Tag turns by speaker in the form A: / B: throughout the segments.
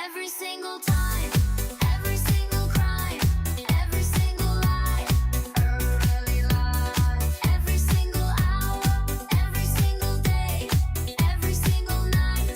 A: Every single time, every single crime, every single lie, early lie. Every single hour, every single day, every single night,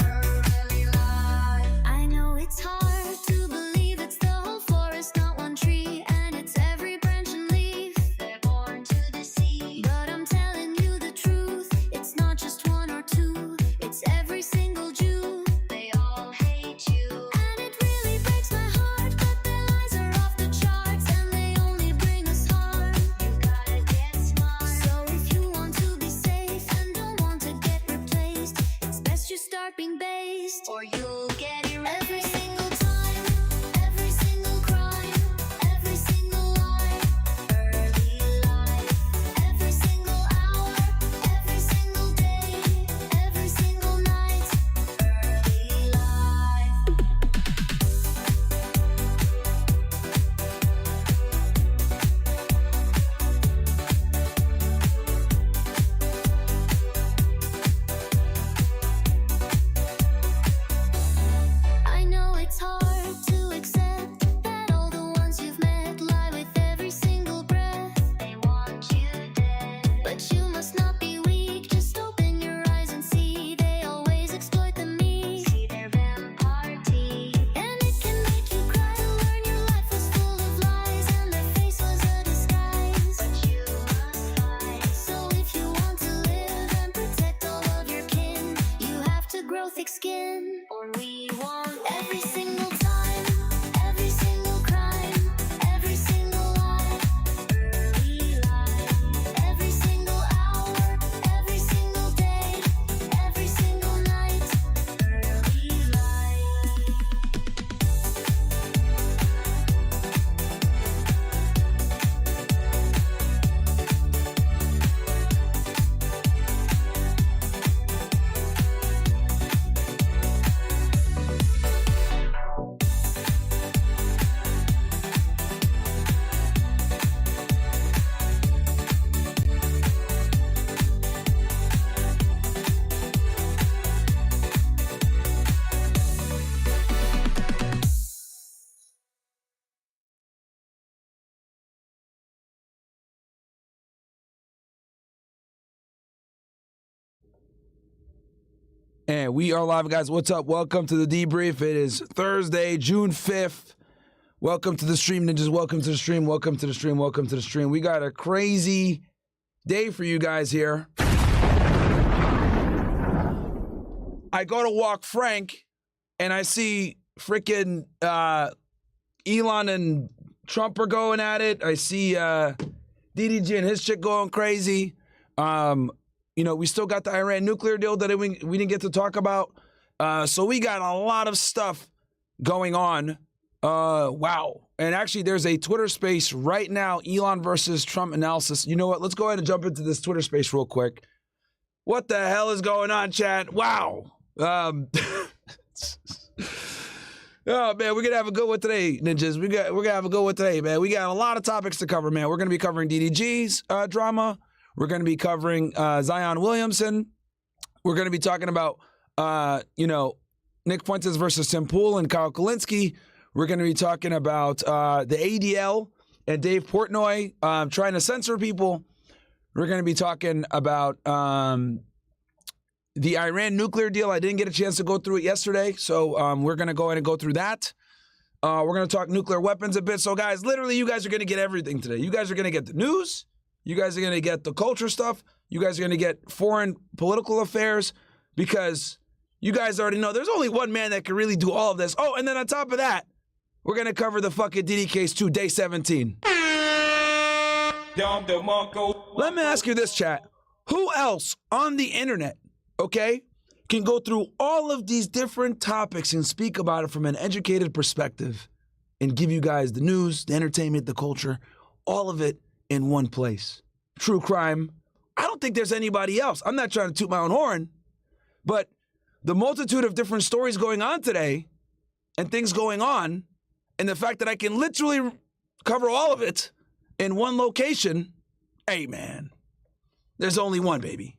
A: early lie. I know it's hard to believe it's the whole forest, not one tree, and it's every branch and leaf. They're born to deceive, but I'm telling you the truth. It's not just one or two, it's every single Jew. They all hate you, and it really breaks my heart. But their lies are off the charts, and they only bring us harm. You gotta get smart. So if you want to be safe and don't want to get replaced, it's best you start being based, or you'll get erased. Every single time, every single crime, every single lie, early life. Every single hour, every single day, every single night, early life. I know it's hard to accept that all the ones you've met lie with every single breath. They want you dead, but you must not be weak. Just open your eyes and see they always exploit the meek. See their party, and it can make you cry to learn your life was full of lies and their face was a disguise. But you must fight. So if you want to live and protect all of your kin, you have to grow thick skin, or we won't. Every single time, every single crime, every single lie, early life. Every single hour, every single day, every single night, early life.
B: And we are live, guys. What's up? Welcome to the debrief. It is Thursday, June 5th. Welcome to the stream, ninjas. Welcome to the stream. Welcome to the stream. Welcome to the stream. We got a crazy day for you guys here. I go to walk Frank, and I see freaking Elon and Trump are going at it. I see DDG and his chick going crazy. You know, we still got the Iran nuclear deal that we didn't get to talk about. So we got a lot of stuff going on. Wow. And actually, there's a Twitter space right now, Elon versus Trump analysis. You know what? Let's go ahead and jump into this Twitter space real quick. What the hell is going on, chat? Wow. Oh, man, we're going to have a good one today, ninjas. We're going to have a good one today, man. We got a lot of topics to cover, man. We're going to be covering DDG's drama. We're going to be covering Zion Williamson. We're going to be talking about, you know, Nick Fuentes versus Tim Pool and Kyle Kulinski. We're going to be talking about the ADL and Dave Portnoy trying to censor people. We're going to be talking about the Iran nuclear deal. I didn't get a chance to go through it yesterday, so we're going to go ahead and go through that. We're going to talk nuclear weapons a bit. So, guys, literally, you guys are going to get everything today. You guys are going to get the news. You guys are going to get the culture stuff. You guys are going to get foreign political affairs, because you guys already know there's only one man that can really do all of this. Oh, and then on top of that, we're going to cover the fucking Diddy case too, day 17. Let me ask you this, chat. Who else on the internet, okay, can go through all of these different topics and speak about it from an educated perspective and give you guys the news, the entertainment, the culture, all of it in one place? True crime. I don't think there's anybody else. I'm not trying to toot my own horn, but the multitude of different stories going on today and things going on, and the fact that I can literally cover all of it in one location, hey, man, there's only one, baby.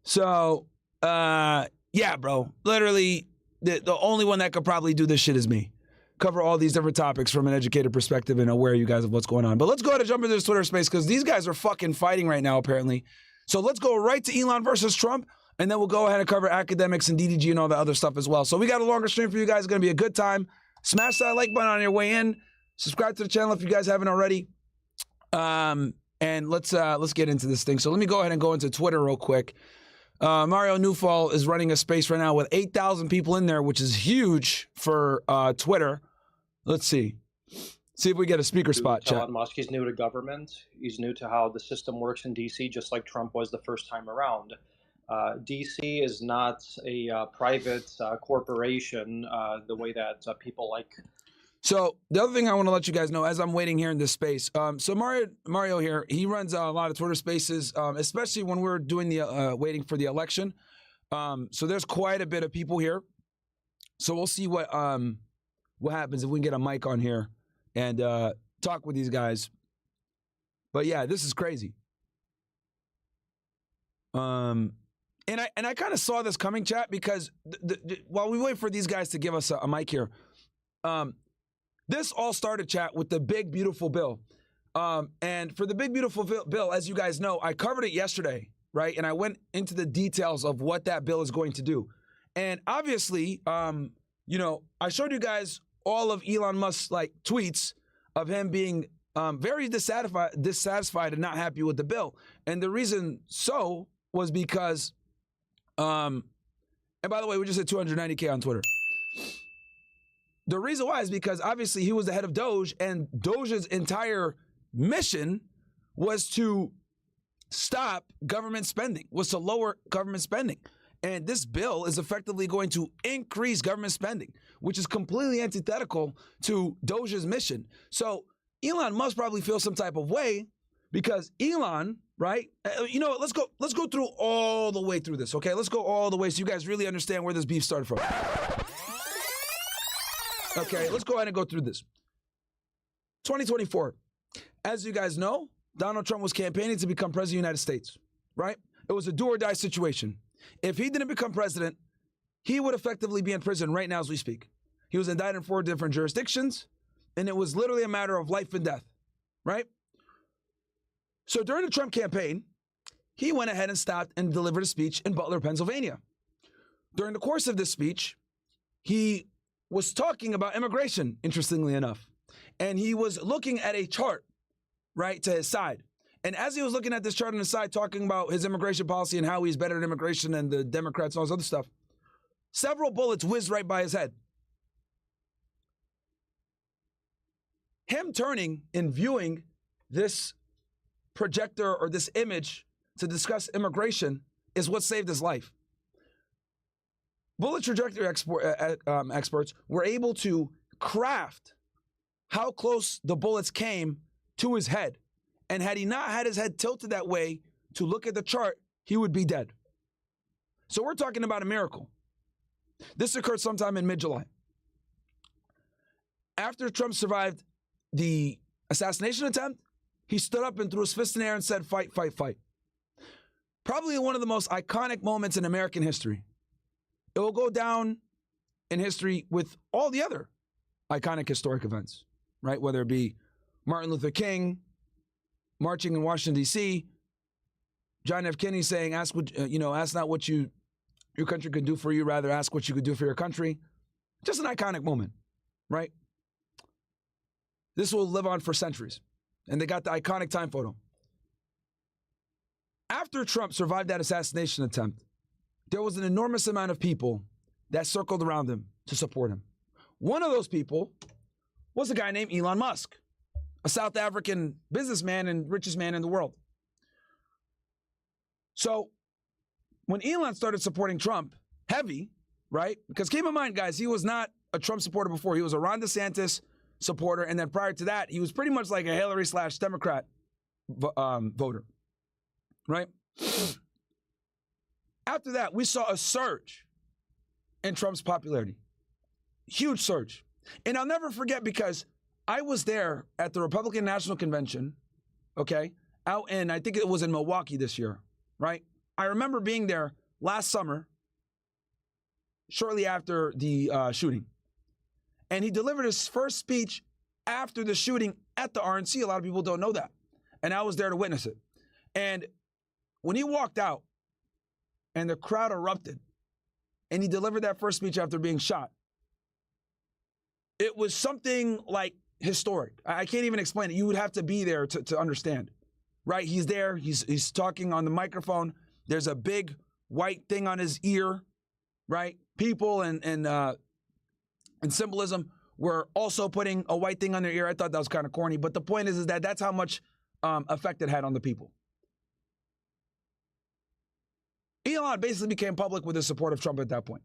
B: So, yeah, bro, literally, the only one that could probably do this shit is me. Cover all these different topics from an educated perspective and aware you guys of what's going on. But let's go ahead and jump into this Twitter space because these guys are fucking fighting right now, apparently. So let's go right to Elon versus Trump, and then we'll go ahead and cover academics and DDG and all the other stuff as well. So we got a longer stream for you guys. It's going to be a good time. Smash that like button on your way in. Subscribe to the channel if you guys haven't already. And let's get into this thing. So let me go ahead and go into Twitter real quick. Mario Newfall is running a space right now with 8,000 people in there, which is huge for Twitter. Let's see. See if we get a speaker spot, chat.
C: Elon Musk, he's new to government. He's new to how the system works in D.C., just like Trump was the first time around. D.C. is not a private corporation the way that people like.
B: So the other thing I want to let you guys know as I'm waiting here in this space. So Mario here, he runs a lot of Twitter spaces, especially when we're doing the waiting for the election. So there's quite a bit of people here. So we'll see what happens if we can get a mic on here and talk with these guys. But yeah, this is crazy. And I kind of saw this coming, chat, because while we wait for these guys to give us a mic here, this all started, chat, with the big, beautiful bill. And for the big, beautiful bill, as you guys know, I covered it yesterday, right? And I went into the details of what that bill is going to do. And obviously, you know, I showed you guys all of Elon Musk's like tweets of him being very dissatisfied and not happy with the bill. And the reason so was because, and by the way, we just hit 290K on Twitter. The reason why is because obviously he was the head of DOGE, and DOGE's entire mission was to stop government spending, was to lower government spending. And this bill is effectively going to increase government spending, which is completely antithetical to DOGE's mission. So Elon must probably feel some type of way because Elon, right? You know what? Let's go through all the way through this, okay? Let's go all the way so you guys really understand where this beef started from. Okay, let's go ahead and go through this. 2024. As you guys know, Donald Trump was campaigning to become president of the United States, right? It was a do or die situation. If he didn't become president, he would effectively be in prison right now as we speak. He was indicted in 4 different jurisdictions, and it was literally a matter of life and death, right? So during the Trump campaign, he went ahead and stopped and delivered a speech in Butler, Pennsylvania. During the course of this speech, he was talking about immigration, interestingly enough. And he was looking at a chart, right, to his side. And as he was looking at this chart on his side, talking about his immigration policy and how he's better at immigration than the Democrats and all this other stuff, several bullets whizzed right by his head. Him turning and viewing this projector or this image to discuss immigration is what saved his life. Bullet trajectory experts were able to craft how close the bullets came to his head. And had he not had his head tilted that way to look at the chart, he would be dead. So we're talking about a miracle. This occurred sometime in mid-July. After Trump survived the assassination attempt, he stood up and threw his fist in the air and said, "Fight, fight, fight." Probably one of the most iconic moments in American history. It will go down in history with all the other iconic historic events, right? Whether it be Martin Luther King marching in Washington, D.C., John F. Kennedy saying, ask not what your country could do for you, rather ask what you could do for your country. Just an iconic moment, right? This will live on for centuries. And they got the iconic time photo. After Trump survived that assassination attempt, there was an enormous amount of people that circled around him to support him. One of those people was a guy named Elon Musk, a South African businessman and richest man in the world. So when Elon started supporting Trump heavy, right? Because keep in mind, guys, he was not a Trump supporter before. He was a Ron DeSantis supporter. And then prior to that, he was pretty much like a Hillary/Democrat voter, right? After that, we saw a surge in Trump's popularity. Huge surge. And I'll never forget because I was there at the Republican National Convention, okay, out in, I think it was in Milwaukee this year, right? I remember being there last summer, shortly after the shooting. And he delivered his first speech after the shooting at the RNC. A lot of people don't know that. And I was there to witness it. And when he walked out and the crowd erupted and he delivered that first speech after being shot, it was something like historic. I can't even explain it. You would have to be there to understand, right? He's there. He's talking on the microphone. There's a big white thing on his ear, right? People and symbolism were also putting a white thing on their ear. I thought that was kind of corny, but the point is that that's how much effect it had on the people. Elon basically became public with his support of Trump at that point.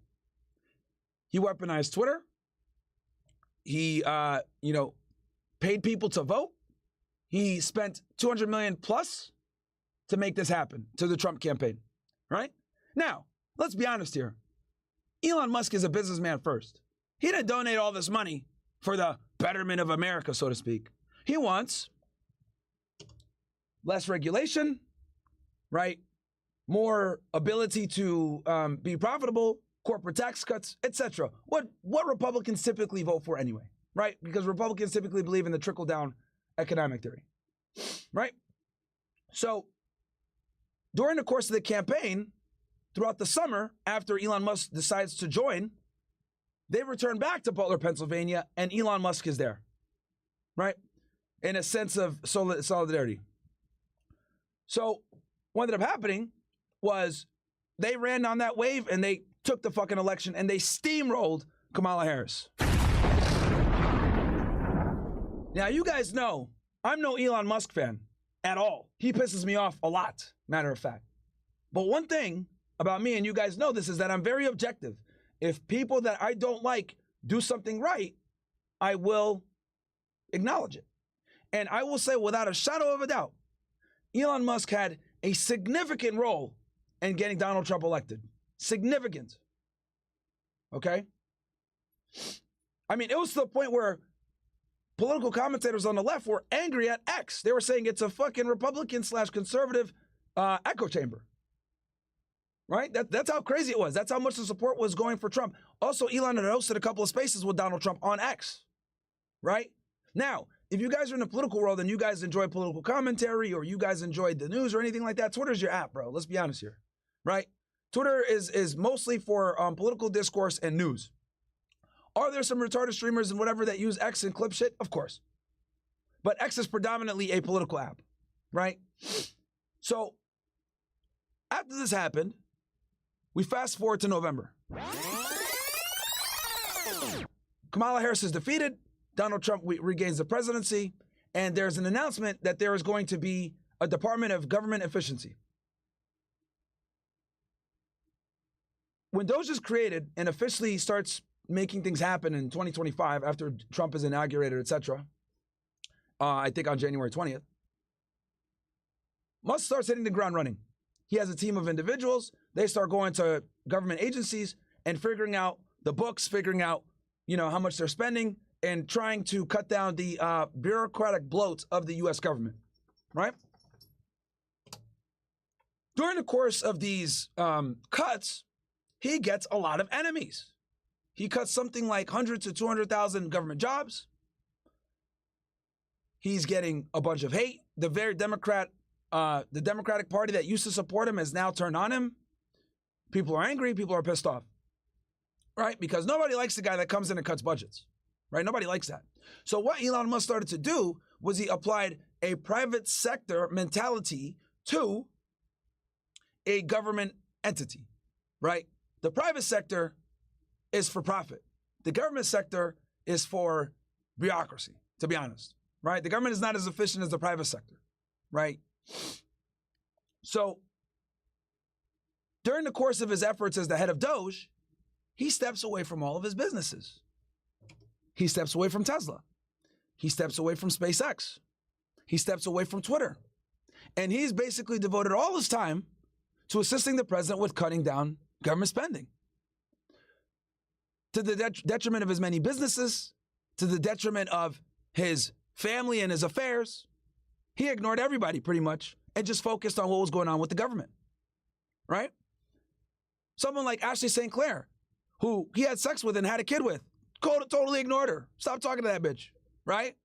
B: He weaponized Twitter. He, paid people to vote. He spent $200 million plus to make this happen to the Trump campaign, right? Now, let's be honest here. Elon Musk is a businessman first. He didn't donate all this money for the betterment of America, so to speak. He wants less regulation, right? More ability to be profitable, corporate tax cuts, etc. What Republicans typically vote for anyway, right? Because Republicans typically believe in the trickle-down economic theory, right? So during the course of the campaign, throughout the summer, after Elon Musk decides to join, they return back to Butler, Pennsylvania, and Elon Musk is there, right? In a sense of solidarity. So what ended up happening was they ran on that wave and they took the fucking election and they steamrolled Kamala Harris. Now, you guys know, I'm no Elon Musk fan at all. He pisses me off a lot, matter of fact. But one thing about me, and you guys know this, is that I'm very objective. If people that I don't like do something right, I will acknowledge it. And I will say without a shadow of a doubt, Elon Musk had a significant role in getting Donald Trump elected. Significant. Okay? I mean, it was to the point where political commentators on the left were angry at X. They were saying it's a fucking Republican/conservative echo chamber. Right? That's how crazy it was. That's how much the support was going for Trump. Also, Elon had hosted a couple of spaces with Donald Trump on X. Right? Now, if you guys are in the political world and you guys enjoy political commentary or you guys enjoy the news or anything like that, Twitter's your app, bro. Let's be honest here. Right? Twitter is mostly for political discourse and news. Are there some retarded streamers and whatever that use X and clip shit? Of course. But X is predominantly a political app, right? So after this happened, we fast forward to November. Kamala Harris is defeated. Donald Trump regains the presidency. And there's an announcement that there is going to be a Department of Government Efficiency. When DOGE is created and officially starts making things happen in 2025 after Trump is inaugurated, etc., I think on January 20th, Musk starts hitting the ground running. He has a team of individuals. They start going to government agencies and figuring out the books, figuring out, how much they're spending and trying to cut down the bureaucratic bloat of the U.S. government, right? During the course of these cuts, he gets a lot of enemies. He cuts something like 100 to 200,000 government jobs. He's getting a bunch of hate. The very the Democratic Party that used to support him has now turned on him. People are angry. People are pissed off, right? Because nobody likes the guy that comes in and cuts budgets, right? Nobody likes that. So what Elon Musk started to do was he applied a private sector mentality to a government entity, right? The private sector is for profit. The government sector is for bureaucracy, to be honest, right? The government is not as efficient as the private sector, right? So during the course of his efforts as the head of DOGE, he steps away from all of his businesses. He steps away from Tesla. He steps away from SpaceX. He steps away from Twitter. And he's basically devoted all his time to assisting the president with cutting down government spending. To the detriment of his many businesses, to the detriment of his family and his affairs. He ignored everybody pretty much and just focused on what was going on with the government, right? Someone like Ashley St. Clair, who he had sex with and had a kid with. Totally ignored her. Stop talking to that bitch, right?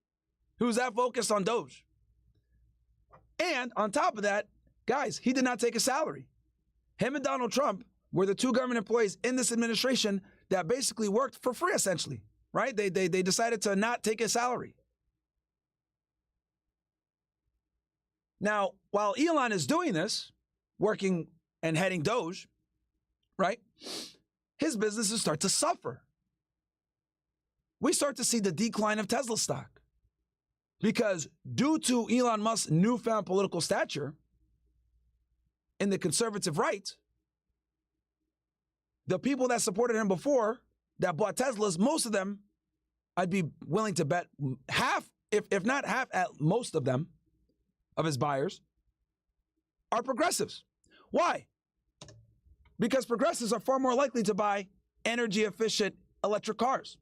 B: Who was that focused on DOGE. And on top of that, guys, he did not take a salary. Him and Donald Trump were the two government employees in this administration that basically worked for free, essentially, right? They decided to not take a salary. Now, while Elon is doing this, working and heading DOGE, right, his businesses start to suffer. We start to see the decline of Tesla stock because due to Elon Musk's newfound political stature in the conservative right, the people that supported him before that bought Teslas, most of them, I'd be willing to bet half, if not half at most of them, of his buyers, are progressives. Why? Because progressives are far more likely to buy energy efficient electric cars,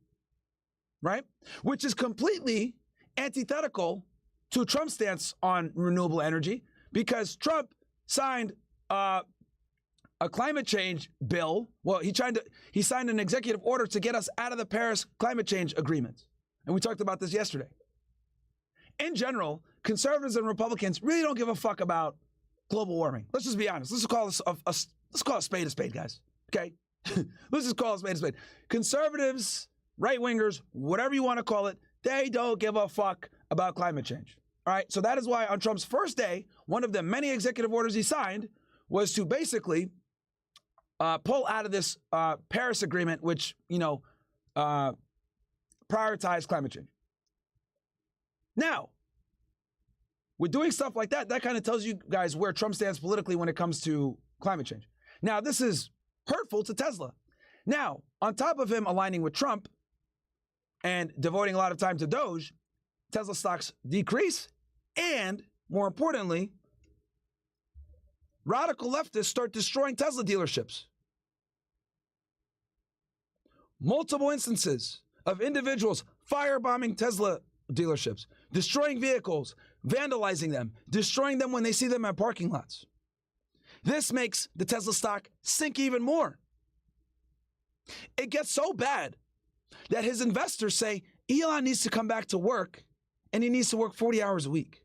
B: right? Which is completely antithetical to Trump's stance on renewable energy because Trump signed a climate change bill. Well, he signed an executive order to get us out of the Paris climate change agreement. And we talked about this yesterday. In general, conservatives and Republicans really don't give a fuck about global warming. Let's just be honest. Let's call a spade a spade, guys. Okay? Let's just call a spade a spade. Conservatives, right-wingers, whatever you want to call it, they don't give a fuck about climate change. All right? So that is why on Trump's first day, one of the many executive orders he signed was to basically pull out of this Paris agreement, which, prioritized climate change. Now, with doing stuff like that, that kind of tells you guys where Trump stands politically when it comes to climate change. Now, this is hurtful to Tesla. Now, on top of him aligning with Trump and devoting a lot of time to DOGE, Tesla stocks decrease, and more importantly, radical leftists start destroying Tesla dealerships. Multiple instances of individuals firebombing Tesla dealerships, destroying vehicles, vandalizing them, destroying them when they see them at parking lots. This makes the Tesla stock sink even more. It gets so bad that his investors say Elon needs to come back to work and he needs to work 40 hours a week.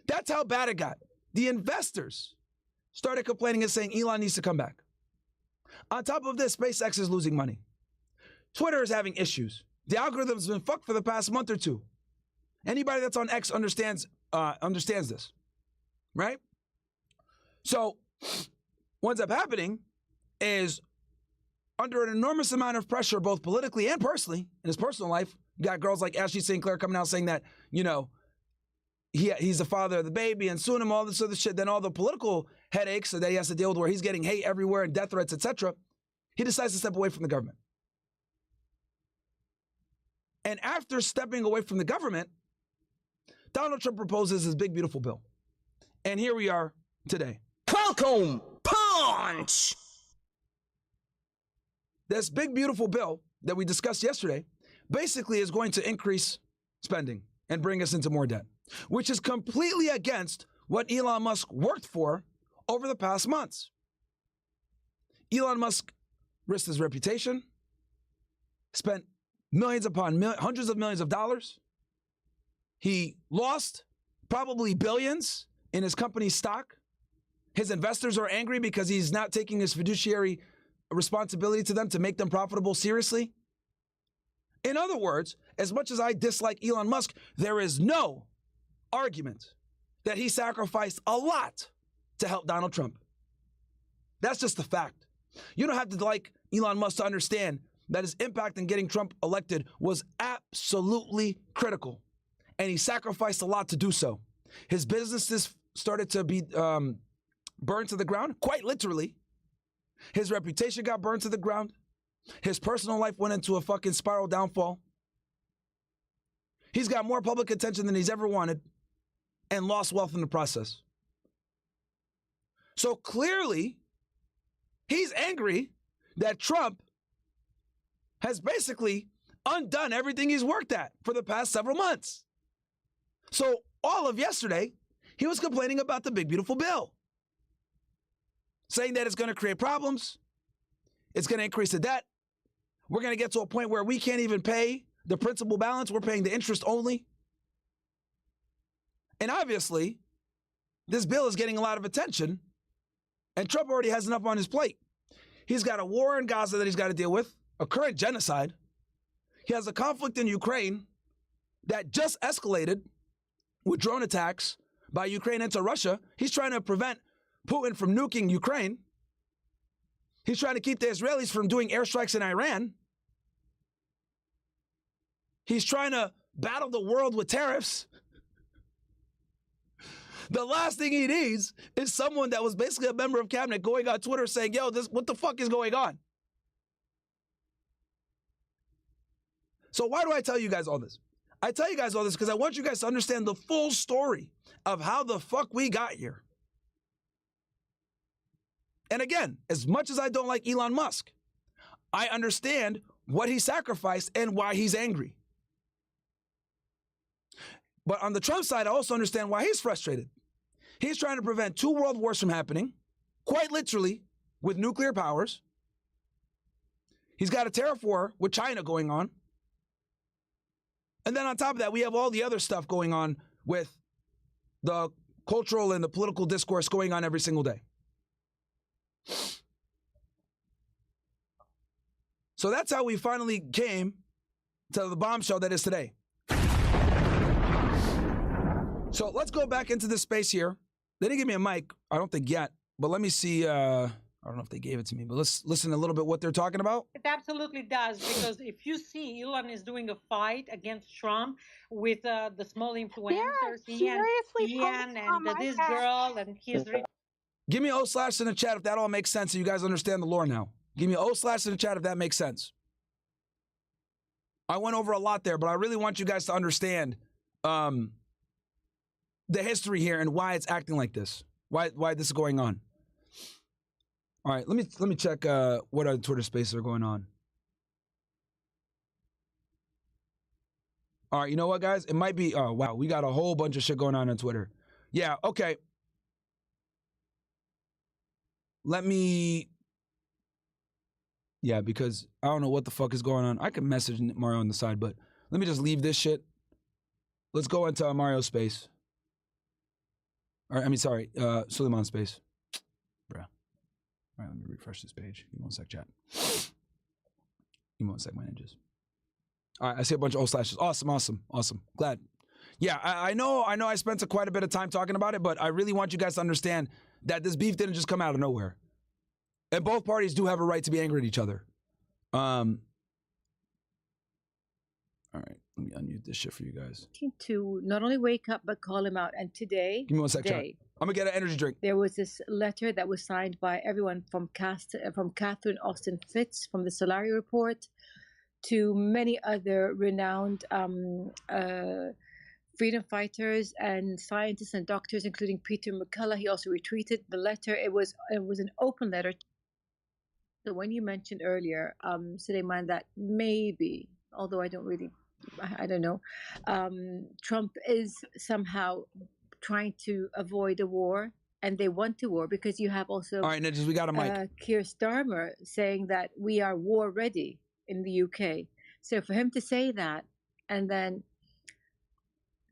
B: That's how bad it got. The investors started complaining and saying Elon needs to come back. On top of this, SpaceX is losing money. Twitter is having issues. The algorithm's been fucked for the past month or two. Anybody that's on X understands this, right? So what ends up happening is under an enormous amount of pressure, both politically and personally, in his personal life, you got girls like Ashley St. Clair coming out saying that, he's the father of the baby and suing him, all this other shit. Then all the political headaches that he has to deal with where he's getting hate everywhere and death threats, etc. He decides to step away from the government. And after stepping away from the government, Donald Trump proposes his big, beautiful bill. And here we are today.
D: Welcome, punch!
B: This big, beautiful bill that we discussed yesterday basically is going to increase spending and bring us into more debt, which is completely against what Elon Musk worked for over the past months. Elon Musk risked his reputation, spent millions upon hundreds of millions of dollars. He lost probably billions in his company's stock. His investors are angry because he's not taking his fiduciary responsibility to them to make them profitable seriously. In other words, as much as I dislike Elon Musk, there is no argument that he sacrificed a lot to help Donald Trump. That's just the fact. You don't have to like Elon Musk to understand that his impact in getting Trump elected was absolutely critical. And he sacrificed a lot to do so. His businesses started to be burned to the ground, quite literally. His reputation got burned to the ground. His personal life went into a fucking spiral downfall. He's got more public attention than he's ever wanted and lost wealth in the process. So clearly, he's angry that Trump has basically undone everything he's worked at for the past several months. So all of yesterday, he was complaining about the big, beautiful bill, saying that it's going to create problems. It's going to increase the debt. We're going to get to a point where we can't even pay the principal balance. We're paying the interest only. And obviously, this bill is getting a lot of attention, and Trump already has enough on his plate. He's got a war in Gaza that he's got to deal with, a current genocide. He has a conflict in Ukraine that just escalated with drone attacks by Ukraine into Russia. He's trying to prevent Putin from nuking Ukraine. He's trying to keep the Israelis from doing airstrikes in Iran. He's trying to battle the world with tariffs. The last thing he needs is someone that was basically a member of cabinet going on Twitter saying, yo, what the fuck is going on? So why do I tell you guys all this? I tell you guys all this because I want you guys to understand the full story of how the fuck we got here. And again, as much as I don't like Elon Musk, I understand what he sacrificed and why he's angry. But on the Trump side, I also understand why he's frustrated. He's trying to prevent 2 world wars from happening, quite literally, with nuclear powers. He's got a tariff war with China going on. And then on top of that, we have all the other stuff going on with the cultural and the political discourse going on every single day. So that's how we finally came to the bombshell that is today. So let's go back into this space here. They didn't give me a mic, I don't think yet, but let me see. I don't know if they gave it to me, but let's listen a little bit what they're talking about.
E: It absolutely does, because if you see Elon is doing a fight against Trump with the small influencers, Ian and this girl, and he's...
B: Give me O/ in the chat if that all makes sense so you guys understand the lore now. Give me O/ in the chat if that makes sense. I went over a lot there, but I really want you guys to understand the history here and why it's acting like this. Why this is going on. All right, let me check what other Twitter spaces are going on. All right, you know what, guys? It might be, oh, wow, we got a whole bunch of shit going on Twitter. Yeah, okay. Let me, yeah, because I don't know what the fuck is going on. I can message Mario on the side, but let me just leave this shit. Let's go into Mario's space. All right, I mean, sorry, Suleiman's space. Bruh. All right, let me refresh this page. Give me one sec, chat. Give me one sec, my ninjas. All right, I see a bunch of O/. Awesome. Glad. Yeah, I know I spent quite a bit of time talking about it, but I really want you guys to understand that this beef didn't just come out of nowhere. And both parties do have a right to be angry at each other. All right, let me unmute this shit for you guys.
F: To not only wake up, but call him out. And today,
B: give me one sec, chat. I'm gonna get an energy drink.
F: There was this letter that was signed by everyone from Catherine Austin Fitts from the Solari Report to many other renowned freedom fighters and scientists and doctors, including Peter McCullough. He also retweeted the letter. It was an open letter. So when you mentioned earlier, Suleiman, that maybe, although I don't know, Trump is somehow trying to avoid a war, and they want a war because you have also,
B: all right, Ninjas, we got a mic.
F: Keir Starmer saying that we are war ready in the UK. So for him to say that, and then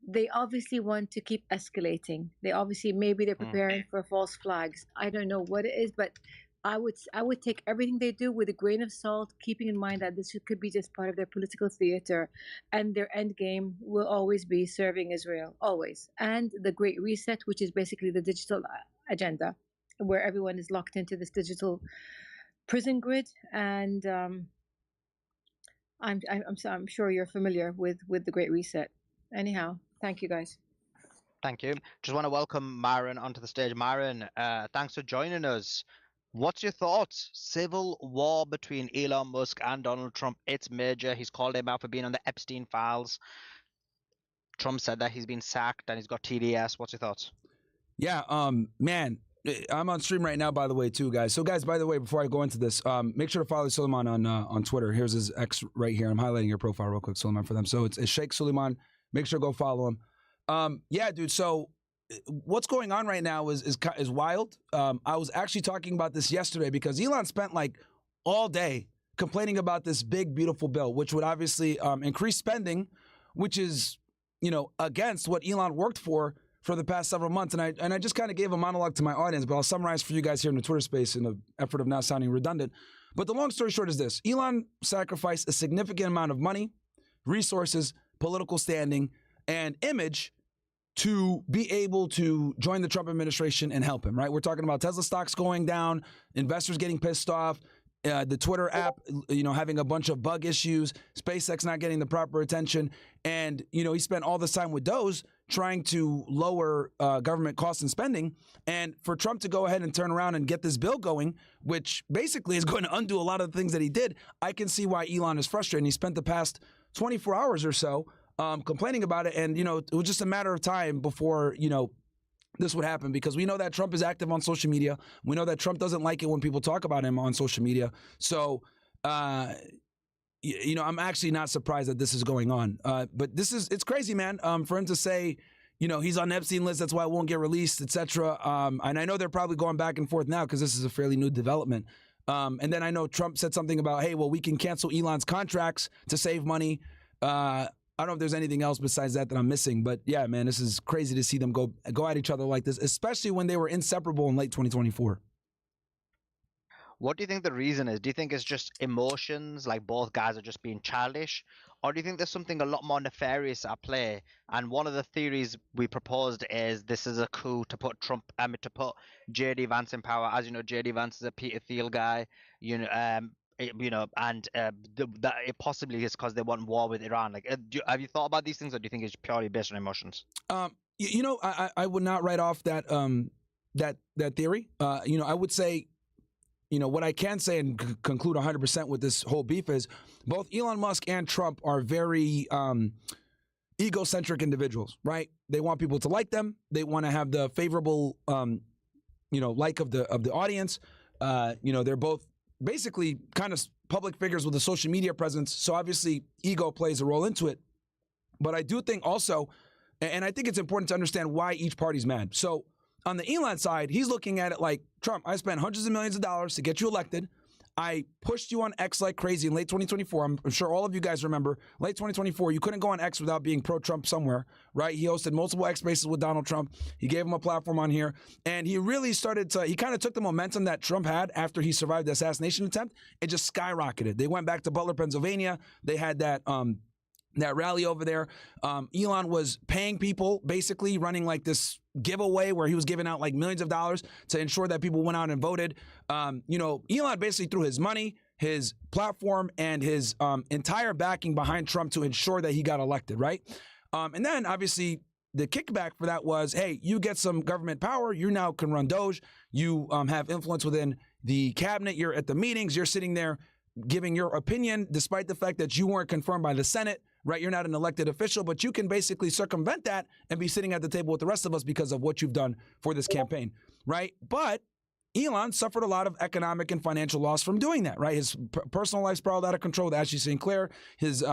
F: they obviously want to keep escalating. Maybe they're preparing for false flags. I don't know what it is, but I would take everything they do with a grain of salt, keeping in mind that this could be just part of their political theater, and their end game will always be serving Israel, always. And the Great Reset, which is basically the digital agenda, where everyone is locked into this digital prison grid. And I'm sure you're familiar with the Great Reset. Anyhow, thank you guys.
G: Thank you. Just want to welcome Myron onto the stage. Myron, thanks for joining us. What's your thoughts? Civil war between Elon Musk and Donald Trump. It's major. He's called him out for being on the Epstein files. Trump said that he's been sacked and he's got TDS. What's your thoughts?
B: Yeah, man, I'm on stream right now, by the way, too, guys. So, guys, by the way, before I go into this, make sure to follow Suleiman on Twitter. Here's his X right here. I'm highlighting your profile real quick, Suleiman, for them. So it's Sheikh Suleiman. Make sure to go follow him. Yeah, dude. So what's going on right now is wild. I was actually talking about this yesterday because Elon spent like all day complaining about this big, beautiful bill, which would obviously increase spending, which is, against what Elon worked for the past several months. And I just kind of gave a monologue to my audience, but I'll summarize for you guys here in the Twitter space in the effort of not sounding redundant. But the long story short is this. Elon sacrificed a significant amount of money, resources, political standing, and image to be able to join the Trump administration and help him, right? We're talking about Tesla stocks going down, investors getting pissed off, the Twitter app, having a bunch of bug issues, SpaceX not getting the proper attention. And, he spent all this time with DOGE trying to lower government costs and spending. And for Trump to go ahead and turn around and get this bill going, which basically is going to undo a lot of the things that he did, I can see why Elon is frustrated. And he spent the past 24 hours or so complaining about it. And, it was just a matter of time before, this would happen, because we know that Trump is active on social media. We know that Trump doesn't like it when people talk about him on social media. So, I'm actually not surprised that this is going on. But it's crazy, man, for him to say, he's on the Epstein list, that's why it won't get released, etc. And I know they're probably going back and forth now because this is a fairly new development. And then I know Trump said something about, hey, well, we can cancel Elon's contracts to save money. I don't know if there's anything else besides that I'm missing, but yeah, man, this is crazy to see them go at each other like this, especially when they were inseparable in late 2024.
G: What do you think the reason is? Do you think it's just emotions, like both guys are just being childish? Or do you think there's something a lot more nefarious at play? And one of the theories we proposed is this is a coup to put to put J.D. Vance in power. As you know, J.D. Vance is a Peter Thiel guy, and that it possibly is because they want war with Iran. Like, have you thought about these things, or do you think it's purely based on emotions?
B: I would not write off that that theory. I would say, what I can say and conclude 100% with this whole beef is both Elon Musk and Trump are very egocentric individuals, right? They want people to like them. They want to have the favorable, like of the audience. They're both basically kind of public figures with a social media presence. So obviously ego plays a role into it. But I do think also, and I think it's important to understand why each party's mad. So on the Elon side, he's looking at it like, Trump, I spent hundreds of millions of dollars to get you elected. I pushed you on X like crazy in late 2024. I'm sure all of you guys remember late 2024. You couldn't go on X without being pro-Trump somewhere, right? He hosted multiple X spaces with Donald Trump. He gave him a platform on here. And he really he kind of took the momentum that Trump had after he survived the assassination attempt. It just skyrocketed. They went back to Butler, Pennsylvania. They had that rally over there. Elon was paying people, basically running like this giveaway where he was giving out like millions of dollars to ensure that people went out and voted. Elon basically threw his money, his platform, and his entire backing behind Trump to ensure that he got elected, right? And then obviously the kickback for that was, hey, you get some government power, you now can run DOGE, you have influence within the cabinet, you're at the meetings, you're sitting there giving your opinion despite the fact that you weren't confirmed by the Senate, right? You're not an elected official, but you can basically circumvent that and be sitting at the table with the rest of us because of what you've done for this campaign, right? But Elon suffered a lot of economic and financial loss from doing that, right? His personal life spiraled out of control with Ashley St. Clair. His,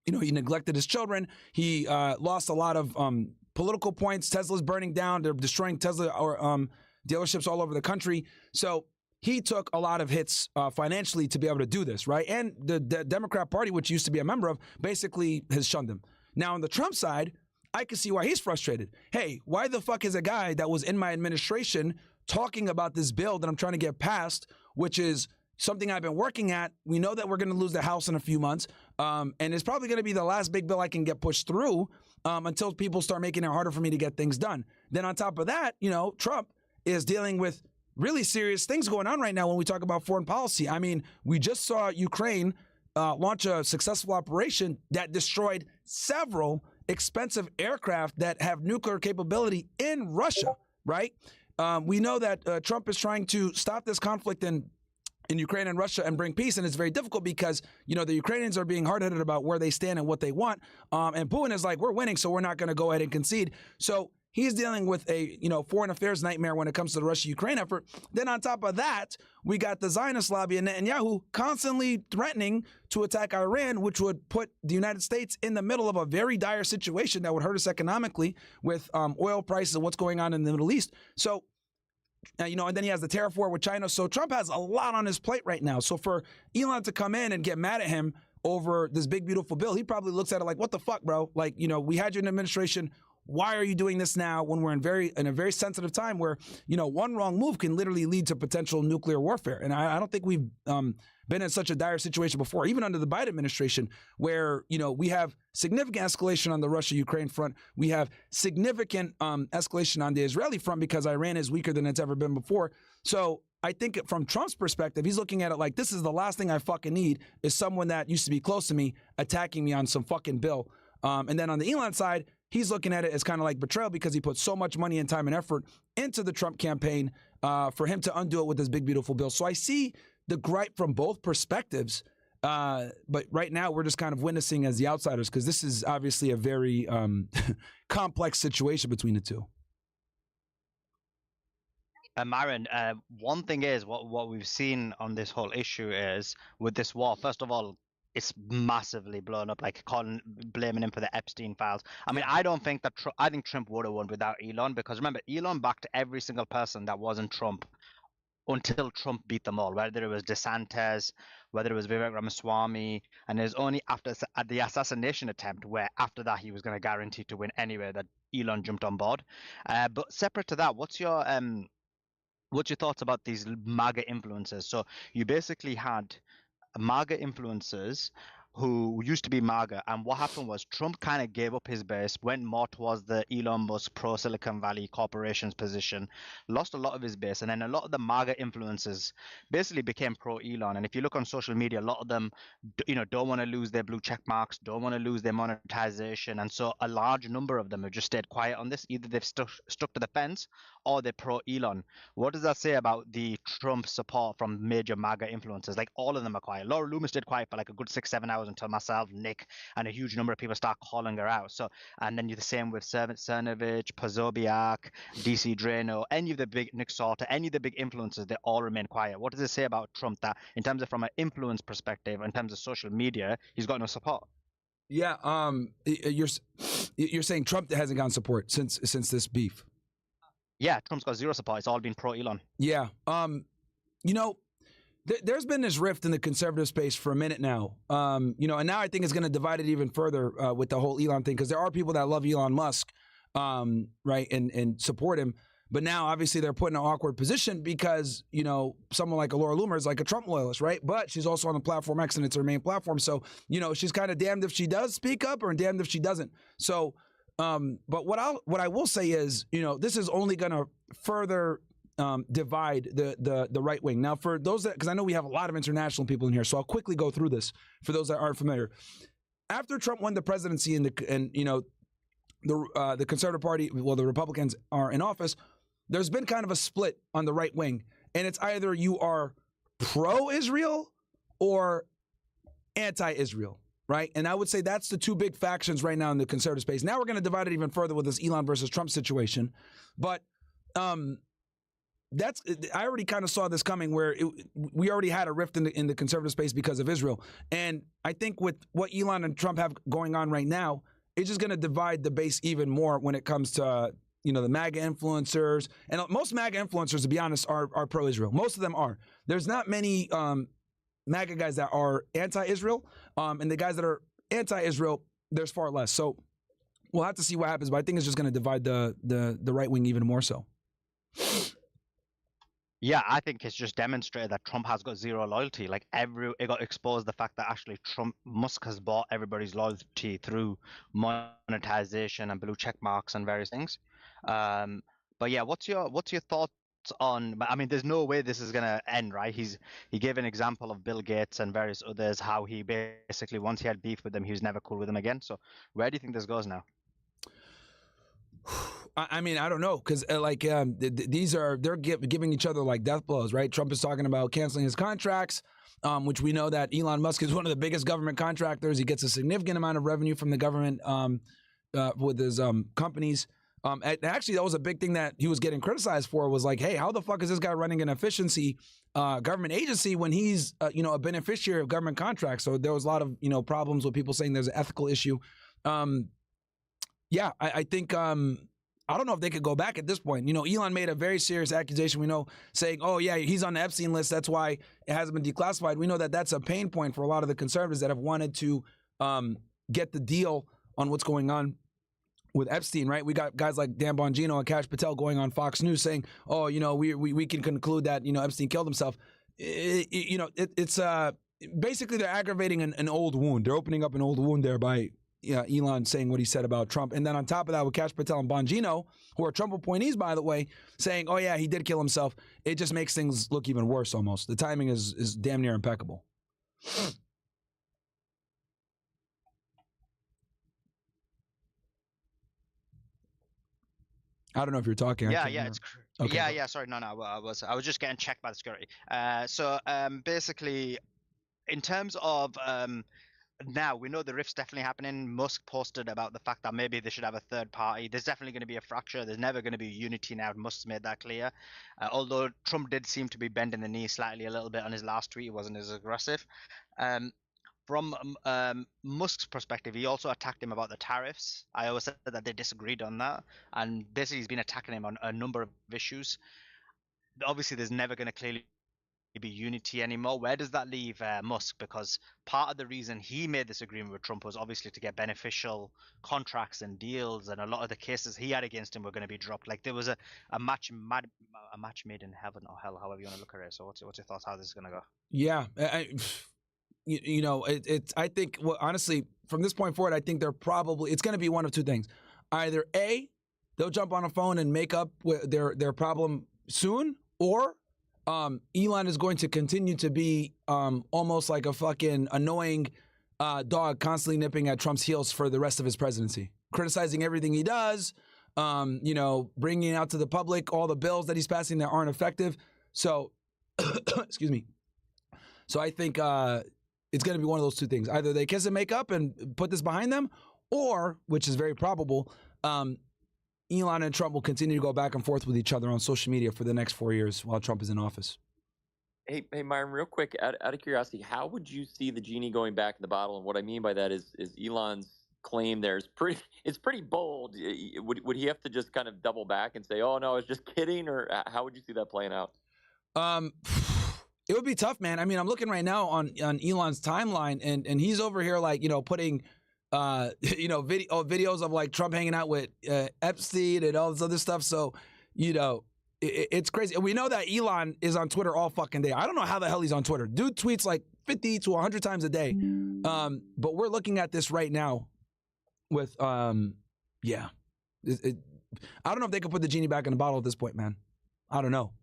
B: he neglected his children. He lost a lot of political points. Tesla's burning down. They're destroying Tesla dealerships all over the country. So he took a lot of hits financially to be able to do this, right? And the Democrat Party, which he used to be a member of, basically has shunned him. Now, on the Trump side, I can see why he's frustrated. Hey, why the fuck is a guy that was in my administration talking about this bill that I'm trying to get passed, which is something I've been working at? We know that we're going to lose the House in a few months, and it's probably going to be the last big bill I can get pushed through until people start making it harder for me to get things done. Then on top of that, Trump is dealing with really serious things going on right now when we talk about foreign policy. I mean, we just saw Ukraine launch a successful operation that destroyed several expensive aircraft that have nuclear capability in Russia, right? We know that Trump is trying to stop this conflict in Ukraine and Russia and bring peace, and it's very difficult because, the Ukrainians are being hard-headed about where they stand and what they want, and Putin is like, we're winning, so we're not going to go ahead and concede. So he's dealing with a, foreign affairs nightmare when it comes to the Russia-Ukraine effort. Then on top of that, we got the Zionist lobby and Netanyahu constantly threatening to attack Iran, which would put the United States in the middle of a very dire situation that would hurt us economically with oil prices and what's going on in the Middle East. So you know, and then he has the tariff war with China. So Trump has a lot on his plate right now. So for Elon to come in and get mad at him over this big, beautiful bill, he probably looks at it like, what the fuck, bro? Like, you know, we had you in administration. Why are you doing this now when we're in a very sensitive time where, you know, one wrong move can literally lead to potential nuclear warfare? And I don't think we've been in such a dire situation before, even under the Biden administration, where, you know, we have significant escalation on the Russia-Ukraine front. We have significant escalation on the Israeli front because Iran is weaker than it's ever been before. So I think from Trump's perspective, he's looking at it like, this is the last thing I fucking need is someone that used to be close to me attacking me on some fucking bill. And then on the Elon side, he's looking at it as kind of like betrayal because he put so much money and time and effort into the Trump campaign for him to undo it with this big, beautiful bill. So I see the gripe from both perspectives. But right now we're just kind of witnessing as the outsiders because this is obviously a very complex situation between the two.
G: Myron, one thing is what we've seen on this whole issue is with this war, first of all, it's massively blown up, like Colin blaming him for the Epstein files. I mean, I don't think that I think Trump would have won without Elon, because remember, Elon backed every single person that wasn't Trump until Trump beat them all, whether it was DeSantis, whether it was Vivek Ramaswamy, and it was only after the assassination attempt where after that he was going to guarantee to win anyway that Elon jumped on board. But separate to that, what's your thoughts about these MAGA influencers? So you basically had MAGA influencers who used to be MAGA, and what happened was Trump kind of gave up his base, went more towards the Elon Musk pro-Silicon Valley corporations position, lost a lot of his base, and then a lot of the MAGA influencers basically became pro-Elon. And if you look on social media, a lot of them, you know, don't want to lose their blue check marks, don't want to lose their monetization, and so a large number of them have just stayed quiet on this. Either they've stuck to the fence or they're pro-Elon. What does that say about the Trump support from major MAGA influencers? Like, all of them are quiet. Laura Loomis stayed quiet for like a good 6-7 hours until myself, Nick, and a huge number of people start calling her out. So, and then you're the same with Cernovich, Pozobiak, DC Drano, any of the big, Nick Sauter, any of the big influencers, they all remain quiet. What does it say about Trump that, in terms of from an influence perspective, in terms of social media, he's got no support?
B: Yeah, you're saying Trump hasn't gotten support since this beef?
G: Yeah, Trump's got zero support. It's all been pro-Elon.
B: Yeah, you know, there's been this rift in the conservative space for a minute now, you know, and now I think it's going to divide it even further with the whole Elon thing, because there are people that love Elon Musk, right, and support him, but now obviously they're put in an awkward position because, you know, someone like Laura Loomer is like a Trump loyalist, right? But she's also on the platform X and it's her main platform, so, you know, she's kind of damned if she does speak up or damned if she doesn't. So, but what I will say is, you know, this is only going to further divide the right wing. Now, for those that, because I know we have a lot of international people in here, so I'll quickly go through this for those that aren't familiar. After Trump won the presidency and you know, the Conservative Party, well, the Republicans are in office, there's been kind of a split on the right wing, and it's either you are pro-Israel or anti-Israel. Right. And I would say that's the two big factions right now in the conservative space. Now we're going to divide it even further with this Elon versus Trump situation. But I already kind of saw this coming where we already had a rift in the conservative space because of Israel. And I think with what Elon and Trump have going on right now, it's just going to divide the base even more when it comes to, you know, the MAGA influencers. And most MAGA influencers, to be honest, are pro-Israel. Most of them are. There's not many MAGA guys that are anti-Israel, and the guys that are anti-Israel, there's far less. So we'll have to see what happens, but I think it's just going to divide the right wing even more so.
G: Yeah, I think it's just demonstrated that Trump has got zero loyalty. Like, it got exposed the fact that actually Musk has bought everybody's loyalty through monetization and blue check marks and various things. But yeah, what's your thoughts on? I mean, there's no way this is gonna end, right? He gave an example of Bill Gates and various others, how he basically, once he had beef with them, he was never cool with them again. So where do you think this goes now?
B: I mean, I don't know, because they're giving each other like death blows, right? Trump is talking about canceling his contracts, which we know that Elon Musk is one of the biggest government contractors. He gets a significant amount of revenue from the government with his companies. Actually, that was a big thing that he was getting criticized for, was like, hey, how the fuck is this guy running an efficiency government agency when he's a beneficiary of government contracts? So there was a lot of problems with people saying there's an ethical issue. Yeah, I think I don't know if they could go back at this point. You know, Elon made a very serious accusation, we know, saying, oh, yeah, he's on the Epstein list. That's why it hasn't been declassified. We know that that's a pain point for a lot of the conservatives that have wanted to get the deal on what's going on with Epstein, right? We got guys like Dan Bongino and Kash Patel going on Fox News saying, oh, you know, we can conclude that, you know, Epstein killed himself. It's basically they're aggravating an old wound. They're opening up an old wound there by Elon saying what he said about Trump. And then on top of that, with Kash Patel and Bongino, who are Trump appointees, by the way, saying, oh, yeah, he did kill himself. It just makes things look even worse almost. The timing is damn near impeccable. I don't know if you're talking.
G: Yeah, it's
B: okay.
G: Yeah. Sorry, no, I was just getting checked by the security. Basically, in terms of now we know the rift's definitely happening. Musk posted about the fact that maybe they should have a third party. There's definitely going to be a fracture. There's never going to be unity now. Musk's made that clear. Although Trump did seem to be bending the knee slightly a little bit on his last tweet, he wasn't as aggressive. From Musk's perspective, he also attacked him about the tariffs. I always said that they disagreed on that, and basically he's been attacking him on a number of issues. Obviously, there's never going to clearly be unity anymore. Where does that leave Musk? Because part of the reason he made this agreement with Trump was obviously to get beneficial contracts and deals, and a lot of the cases he had against him were going to be dropped. Like there was a match made in heaven or hell, however you want to look at it. So what's your thoughts? How this is going to go?
B: Yeah. You know, I think, well, honestly, from this point forward, I think it's going to be one of two things. Either A, they'll jump on a phone and make up their problem soon, or Elon is going to continue to be almost like a fucking annoying dog constantly nipping at Trump's heels for the rest of his presidency, criticizing everything he does, you know, bringing out to the public all the bills that he's passing that aren't effective. So, excuse me. So I think it's going to be one of those two things. Either they kiss and make up and put this behind them, or, which is very probable, Elon and Trump will continue to go back and forth with each other on social media for the next 4 years while Trump is in office.
H: Hey, Myron, real quick, out of curiosity, how would you see the genie going back in the bottle? And what I mean by that is Elon's claim there is pretty bold. Would he have to just kind of double back and say, oh, no, I was just kidding? Or how would you see that playing out?
B: It would be tough, man. I mean, I'm looking right now on Elon's timeline, and he's over here like, you know, putting, you know, videos of like Trump hanging out with Epstein and all this other stuff. So, you know, it's crazy. And we know that Elon is on Twitter all fucking day. I don't know how the hell he's on Twitter. Dude tweets like 50 to 100 times a day. But we're looking at this right now with, yeah. I don't know if they could put the genie back in the bottle at this point, man. I don't know.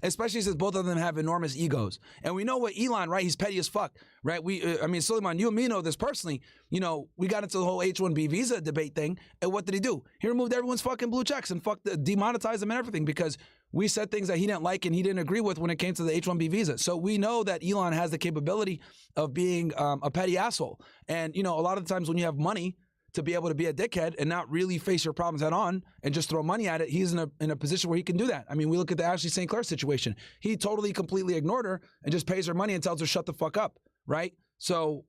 B: Especially since both of them have enormous egos. And we know what Elon, right? He's petty as fuck, right? I mean, Suleiman, you and me know this personally. You know, we got into the whole H-1B visa debate thing. And what did he do? He removed everyone's fucking blue checks and demonetized them and everything because we said things that he didn't like and he didn't agree with when it came to the H-1B visa. So we know that Elon has the capability of being a petty asshole. And, you know, a lot of the times when you have money to be able to be a dickhead and not really face your problems head on and just throw money at it, he's in a position where he can do that. I mean, we look at the Ashley St. Clair situation. He totally, completely ignored her and just pays her money and tells her shut the fuck up, right? So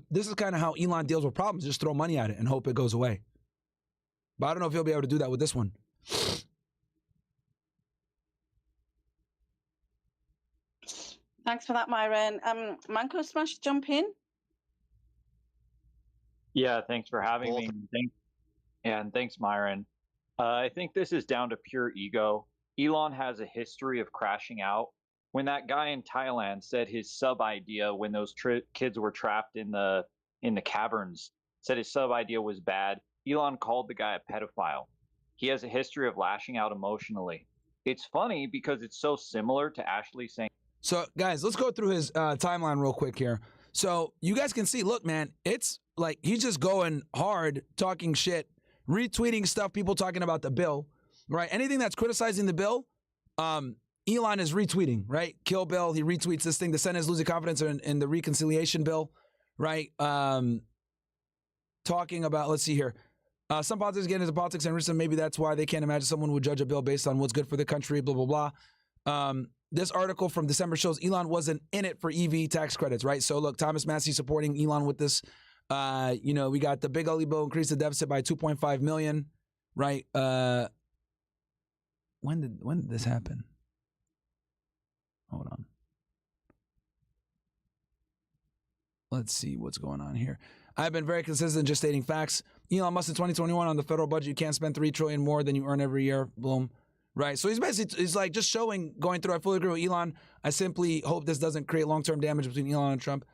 B: this is kind of how Elon deals with problems. Just throw money at it and hope it goes away. But I don't know if he'll be able to do that with this one.
I: Thanks for that, Myron. Manco Smash, jump in.
J: Yeah, thanks for having me. And thanks, Myron. I think this is down to pure ego. Elon has a history of crashing out. When that guy in Thailand said his sub idea when those kids were trapped in the caverns, said his sub idea was bad, Elon called the guy a pedophile. He has a history of lashing out emotionally. It's funny because it's so similar to Ashley saying.
B: So, guys, let's go through his timeline real quick here. So you guys can see, look, man, it's like he's just going hard, talking shit, retweeting stuff, people talking about the bill, right? Anything that's criticizing the bill, Elon is retweeting, right? Kill Bill, he retweets this thing. The Senate is losing confidence in the reconciliation bill, right? Talking about, let's see here. Some politics get into politics and enrichment. Maybe that's why they can't imagine someone would judge a bill based on what's good for the country, blah, blah, blah. This article from December shows Elon wasn't in it for EV tax credits, right? So look, Thomas Massey supporting Elon with this. You know, we got the big ugly bill increased the deficit by 2.5 million, right? When did this happen? Hold on. Let's see what's going on here. I've been very consistent just stating facts. Elon Musk in 2021 on the federal budget, you can't spend $3 trillion more than you earn every year. Boom. Right. So he's like just showing, going through. I fully agree with Elon. I simply hope this doesn't create long-term damage between Elon and Trump.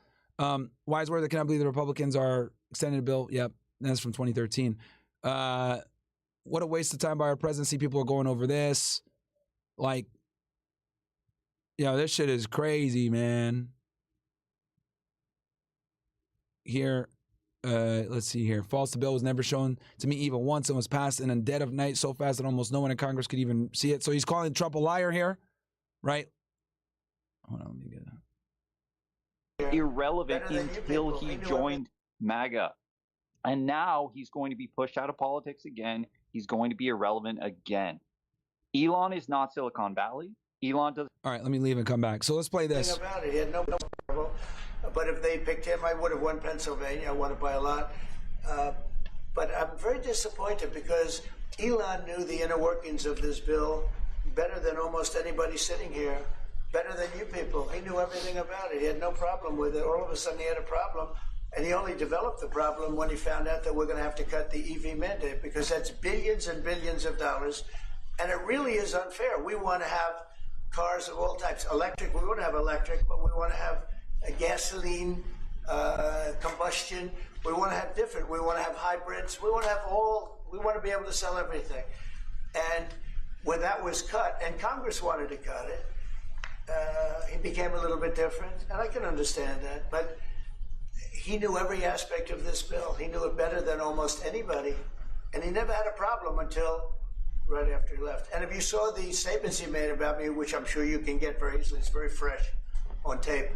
B: Wise word, I cannot believe the Republicans are extending a bill. Yep. That's from 2013. What a waste of time by our presidency. People are going over this. Like, this shit is crazy, man. Here, let's see here. False, the bill was never shown to me even once and was passed in a dead of night so fast that almost no one in Congress could even see it. So he's calling Trump a liar here, right? Hold on, let me get that.
J: Irrelevant until he joined MAGA. And now he's going to be pushed out of politics again. He's going to be irrelevant again. Elon is not Silicon Valley. Elon does.
B: All right, let me leave and come back. So let's play this.
K: About it. He had no trouble. But if they picked him, I would have won Pennsylvania. I won it by a lot. But I'm very disappointed because Elon knew the inner workings of this bill better than almost anybody sitting here, better than you people. He knew everything about it. He had no problem with it. All of a sudden he had a problem. And he only developed the problem when he found out that we're going to have to cut the EV mandate because that's billions and billions of dollars. And it really is unfair. We want to have cars of all types. Electric, we want to have electric, but we want to have a gasoline, combustion. We want to have different. We want to have hybrids. We want to have we want to be able to sell everything. And when that was cut, and Congress wanted to cut it, he became a little bit different. And I can understand that. But he knew every aspect of this bill. He knew it better than almost anybody. And he never had a problem until right after he left. And if you saw the statements he made about me, which I'm sure you can get very easily, it's very fresh on tape.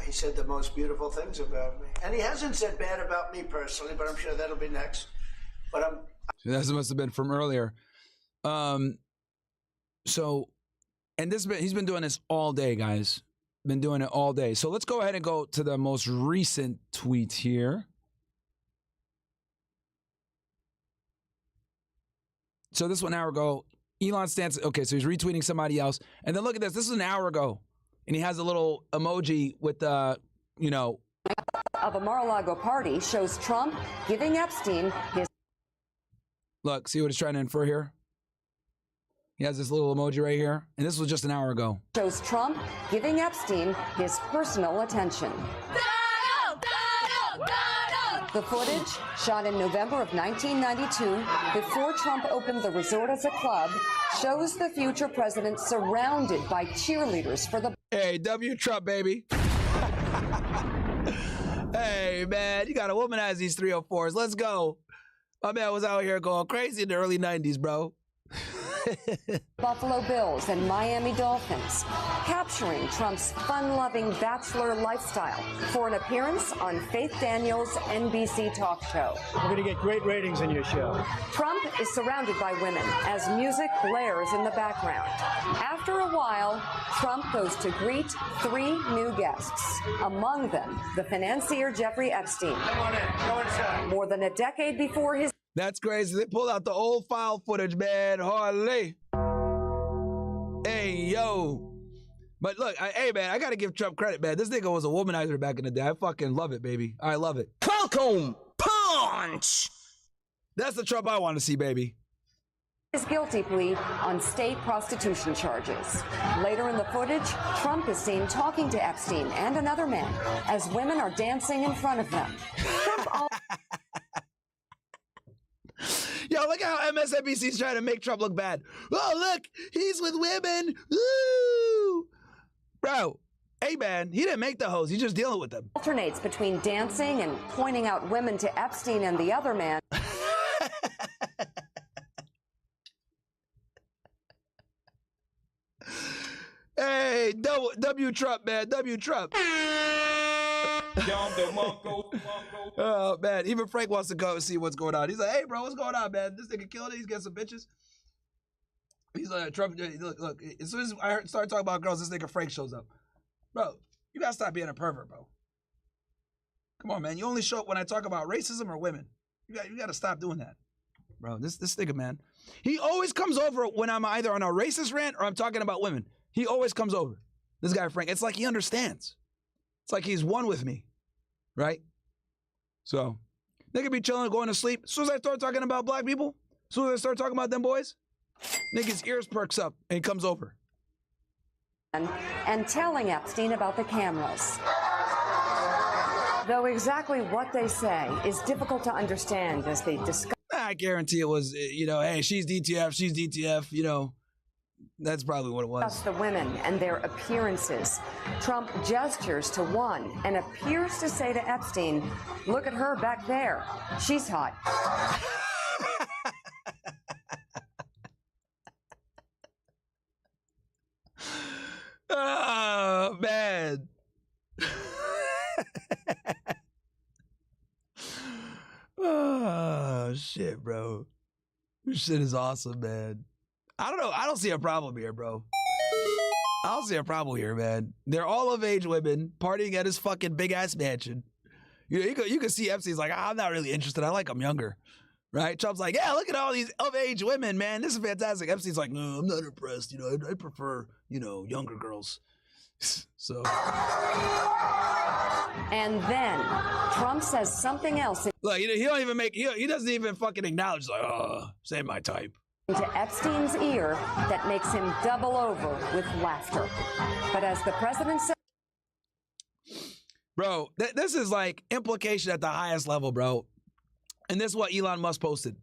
K: He said the most beautiful things about me. And he hasn't said bad about me personally, but I'm sure that'll be next. But
B: that must have been from earlier. So, and he's been doing this all day, guys. Been doing it all day. So let's go ahead and go to the most recent tweet here. So this was an hour ago. Elon stands. Okay, so he's retweeting somebody else. And then look at this. This is an hour ago. And he has a little emoji with, of
L: a Mar-a-Lago party shows Trump giving Epstein his...
B: Look, see what he's trying to infer here? He has this little emoji right here. And this was just an hour ago.
L: Shows Trump giving Epstein his personal attention. The footage, shot in November of 1992, before Trump opened the resort as a club, shows the future president surrounded by cheerleaders for the...
B: Hey, W Trump, baby. Hey, man, you gotta womanize these 304s. Let's go. My man was out here going crazy in the early 90s, bro.
L: Buffalo Bills and Miami Dolphins, capturing Trump's fun-loving bachelor lifestyle for an appearance on Faith Daniels' NBC talk show.
M: We're going to get great ratings in your show.
L: Trump is surrounded by women as music blares in the background. After a while, Trump goes to greet 3 new guests, among them the financier Jeffrey Epstein. More than a decade before his...
B: That's crazy. They pulled out the old file footage, man. Holy. Hey, yo. But look, hey, man, I got to give Trump credit, man. This nigga was a womanizer back in the day. I fucking love it, baby. I love it.
D: Falcon punch.
B: That's the Trump I want to see, baby.
L: His guilty plea on state prostitution charges. Later in the footage, Trump is seen talking to Epstein and another man as women are dancing in front of them.
B: Yo, look how MSNBC's trying to make Trump look bad. Oh, look, he's with women. Woo! Bro, hey, man, he didn't make the hoes. He's just dealing with them.
L: Alternates between dancing and pointing out women to Epstein and the other man.
B: Hey, W Trump, man. W Trump. Oh, man. Even Frank wants to go and see what's going on. He's like, hey, bro, what's going on, man? This nigga killed it. He's getting some bitches. He's like, Trump, look, as soon as I started talking about girls, this nigga Frank shows up. Bro, you gotta stop being a pervert, bro. Come on, man. You only show up when I talk about racism or women. You gotta stop doing that. bro. This nigga, man. He always comes over when I'm either on a racist rant or I'm talking about women. He always comes over. This guy, Frank. It's like he understands. It's like he's one with me, right? So, nigga be chilling, going to sleep. As soon as I start talking about black people, as soon as I start talking about them boys, nigga's ears perks up and he comes over.
L: And telling Epstein about the cameras. Though exactly what they say is difficult to understand as they discuss.
B: I guarantee it was, you know, hey, she's DTF, you know. That's probably what it was.
L: The women and their appearances. Trump gestures to one and appears to say to Epstein, look at her back there. She's hot.
B: Oh, man. Oh, shit, bro. This shit is awesome, man. I don't know. I don't see a problem here, bro. I don't see a problem here, man. They're all of age women partying at his fucking big ass mansion. You know, you can see Epstein's like, I'm not really interested. I like them younger. Right? Trump's like, yeah, look at all these of age women, man. This is fantastic. Epstein's like, no, I'm not impressed. You know, I prefer, you know, younger girls. So.
L: And then Trump says something else.
B: Look, he don't even make, he doesn't even fucking acknowledge, like, oh, say my type.
L: To Epstein's ear that makes him double over with laughter. But as the president said,
B: bro, this is like implication at the highest level, bro. And this is what Elon Musk posted.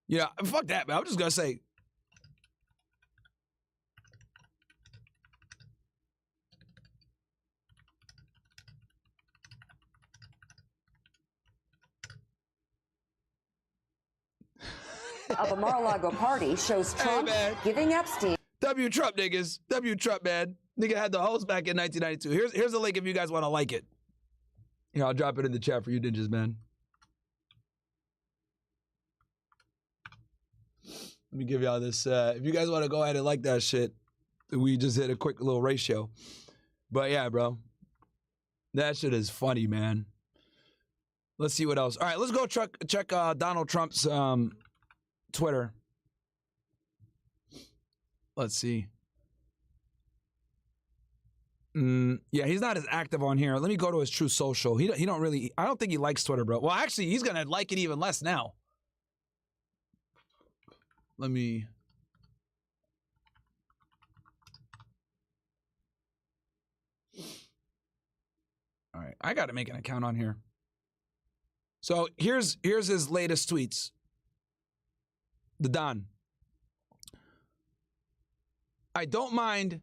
B: You know, fuck that, man. I'm just gonna say.
L: of a Mar-a-Lago party shows Trump giving Epstein.
B: W Trump, niggas. W Trump, man. Nigga had the host back in 1992. Here's a link if you guys want to like it. You know, I'll drop it in the chat for you ninjas, man. Let me give y'all this. If you guys want to go ahead and like that shit, we just hit a quick little ratio. But yeah, bro. That shit is funny, man. Let's see what else. All right, let's go check Donald Trump's Twitter. Let's see. Yeah, he's not as active on here. Let me go to his True Social. He don't really. I don't think he likes Twitter, bro. Well, actually, he's gonna like it even less now. Let me. All right, I got to make an account on here. So here's his latest tweets. The Don. I don't mind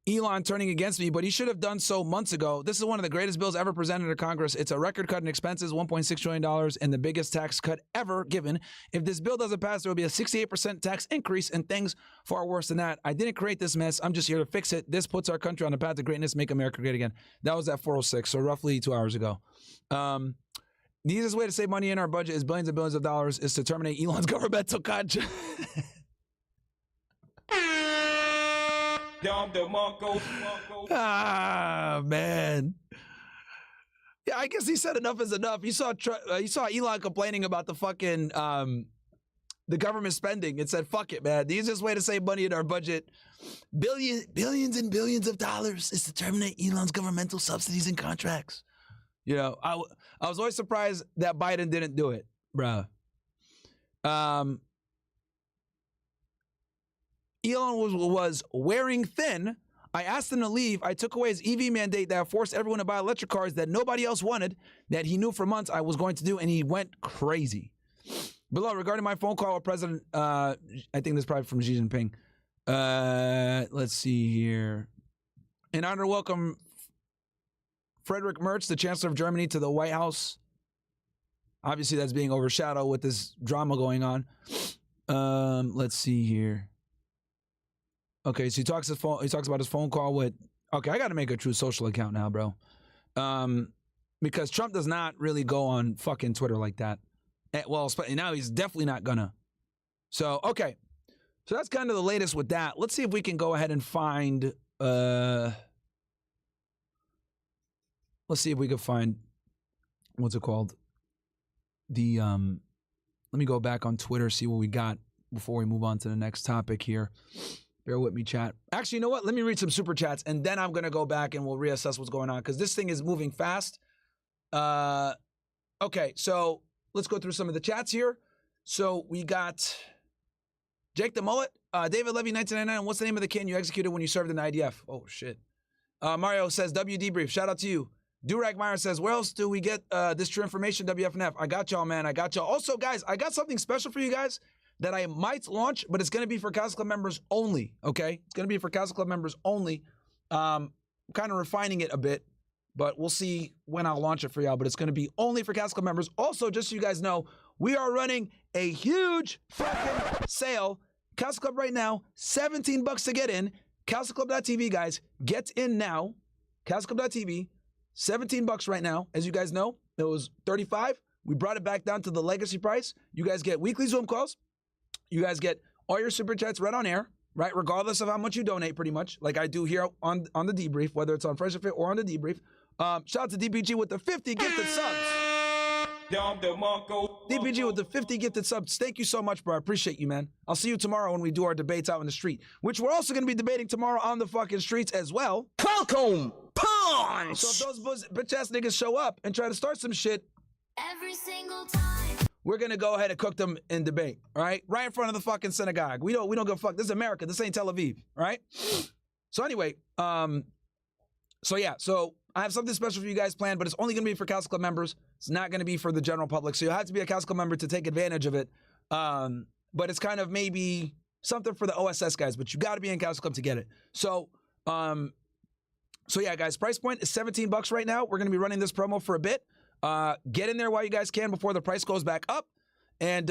B: Elon turning against me, but he should have done so months ago. This is one of the greatest bills ever presented to Congress. It's a record cut in expenses, $1.6 trillion, and the biggest tax cut ever given. If this bill doesn't pass, there will be a 68% tax increase and things far worse than that. I didn't create this mess. I'm just here to fix it. This puts our country on the path to greatness, make America great again. That was at 4:06, so roughly 2 hours ago. The easiest way to save money in our budget is billions and billions of dollars is to terminate Elon's governmental contract. Ah, man. Yeah, I guess he said enough is enough. You saw Elon complaining about the fucking the government spending. It said, "Fuck it, man. The easiest way to save money in our budget, billions and billions of dollars, is to terminate Elon's governmental subsidies and contracts." You know, I was always surprised that Biden didn't do it, bruh. Elon was wearing thin. I asked him to leave. I took away his EV mandate that forced everyone to buy electric cars that nobody else wanted, that he knew for months I was going to do, and he went crazy. Below, regarding my phone call with President, I think this is probably from Xi Jinping. Let's see here. In honor, welcome Friedrich Merz, the Chancellor of Germany, to the White House. Obviously, that's being overshadowed with this drama going on. Let's see here. Okay, so he talks about his phone call with. Okay, I got to make a True Social account now, bro. Because Trump does not really go on fucking Twitter like that. Well, now he's definitely not gonna. So okay, so that's kind of the latest with that. Let's see if we can go ahead and find. Let's see if we can find. What's it called? The Let me go back on Twitter, see what we got before we move on to the next topic here. Bear with me, chat. Actually, you know what? Let me read some super chats, and then I'm going to go back and we'll reassess what's going on, because this thing is moving fast. Okay, so let's go through some of the chats here. So we got Jake the Mullet, David Levy, 1999. What's the name of the can you executed when you served in the IDF? Oh, shit. Mario says, WD Brief. Shout out to you. Durag Myron says, where else do we get this true information, WFNF? I got y'all, man. I got y'all. Also, guys, I got something special for you guys that I might launch, but it's going to be for Castle Club members only, okay? It's going to be for Castle Club members only. Kind of refining it a bit, but we'll see when I'll launch it for y'all, but it's going to be only for Castle Club members. Also, just so you guys know, we are running a huge fucking sale. Castle Club right now, $17 to get in. CastleClub.tv, guys. Get in now. CastleClub.tv. $17 right now. As you guys know, it was $35. We brought it back down to the legacy price. You guys get weekly Zoom calls. You guys get all your super chats read on air, right? Regardless of how much you donate, pretty much, like I do here on the debrief, whether it's on Fresh and Fit or on the debrief. Shout out to DPG with the 50 gifted subs. DPG with the 50 gifted subs. Thank you so much, bro. I appreciate you, man. I'll see you tomorrow when we do our debates out in the street, which we're also going to be debating tomorrow on the fucking streets as well.
D: Falcon punch.
B: So if those bitch ass niggas show up and try to start some shit,
A: Every single time.
B: we're going to go ahead and cook them in debate, all right? Right in front of the fucking synagogue. We don't give a fuck. This is America. This ain't Tel Aviv, all right? So anyway, so I have something special for you guys planned, but it's only going to be for Castle Club members. It's not going to be for the general public. So you'll have to be a Castle Club member to take advantage of it. But it's kind of maybe something for the OSS guys, but you got to be in Castle Club to get it. So yeah, guys, price point is $17 right now. We're going to be running this promo for a bit. Get in there while you guys can before the price goes back up. And,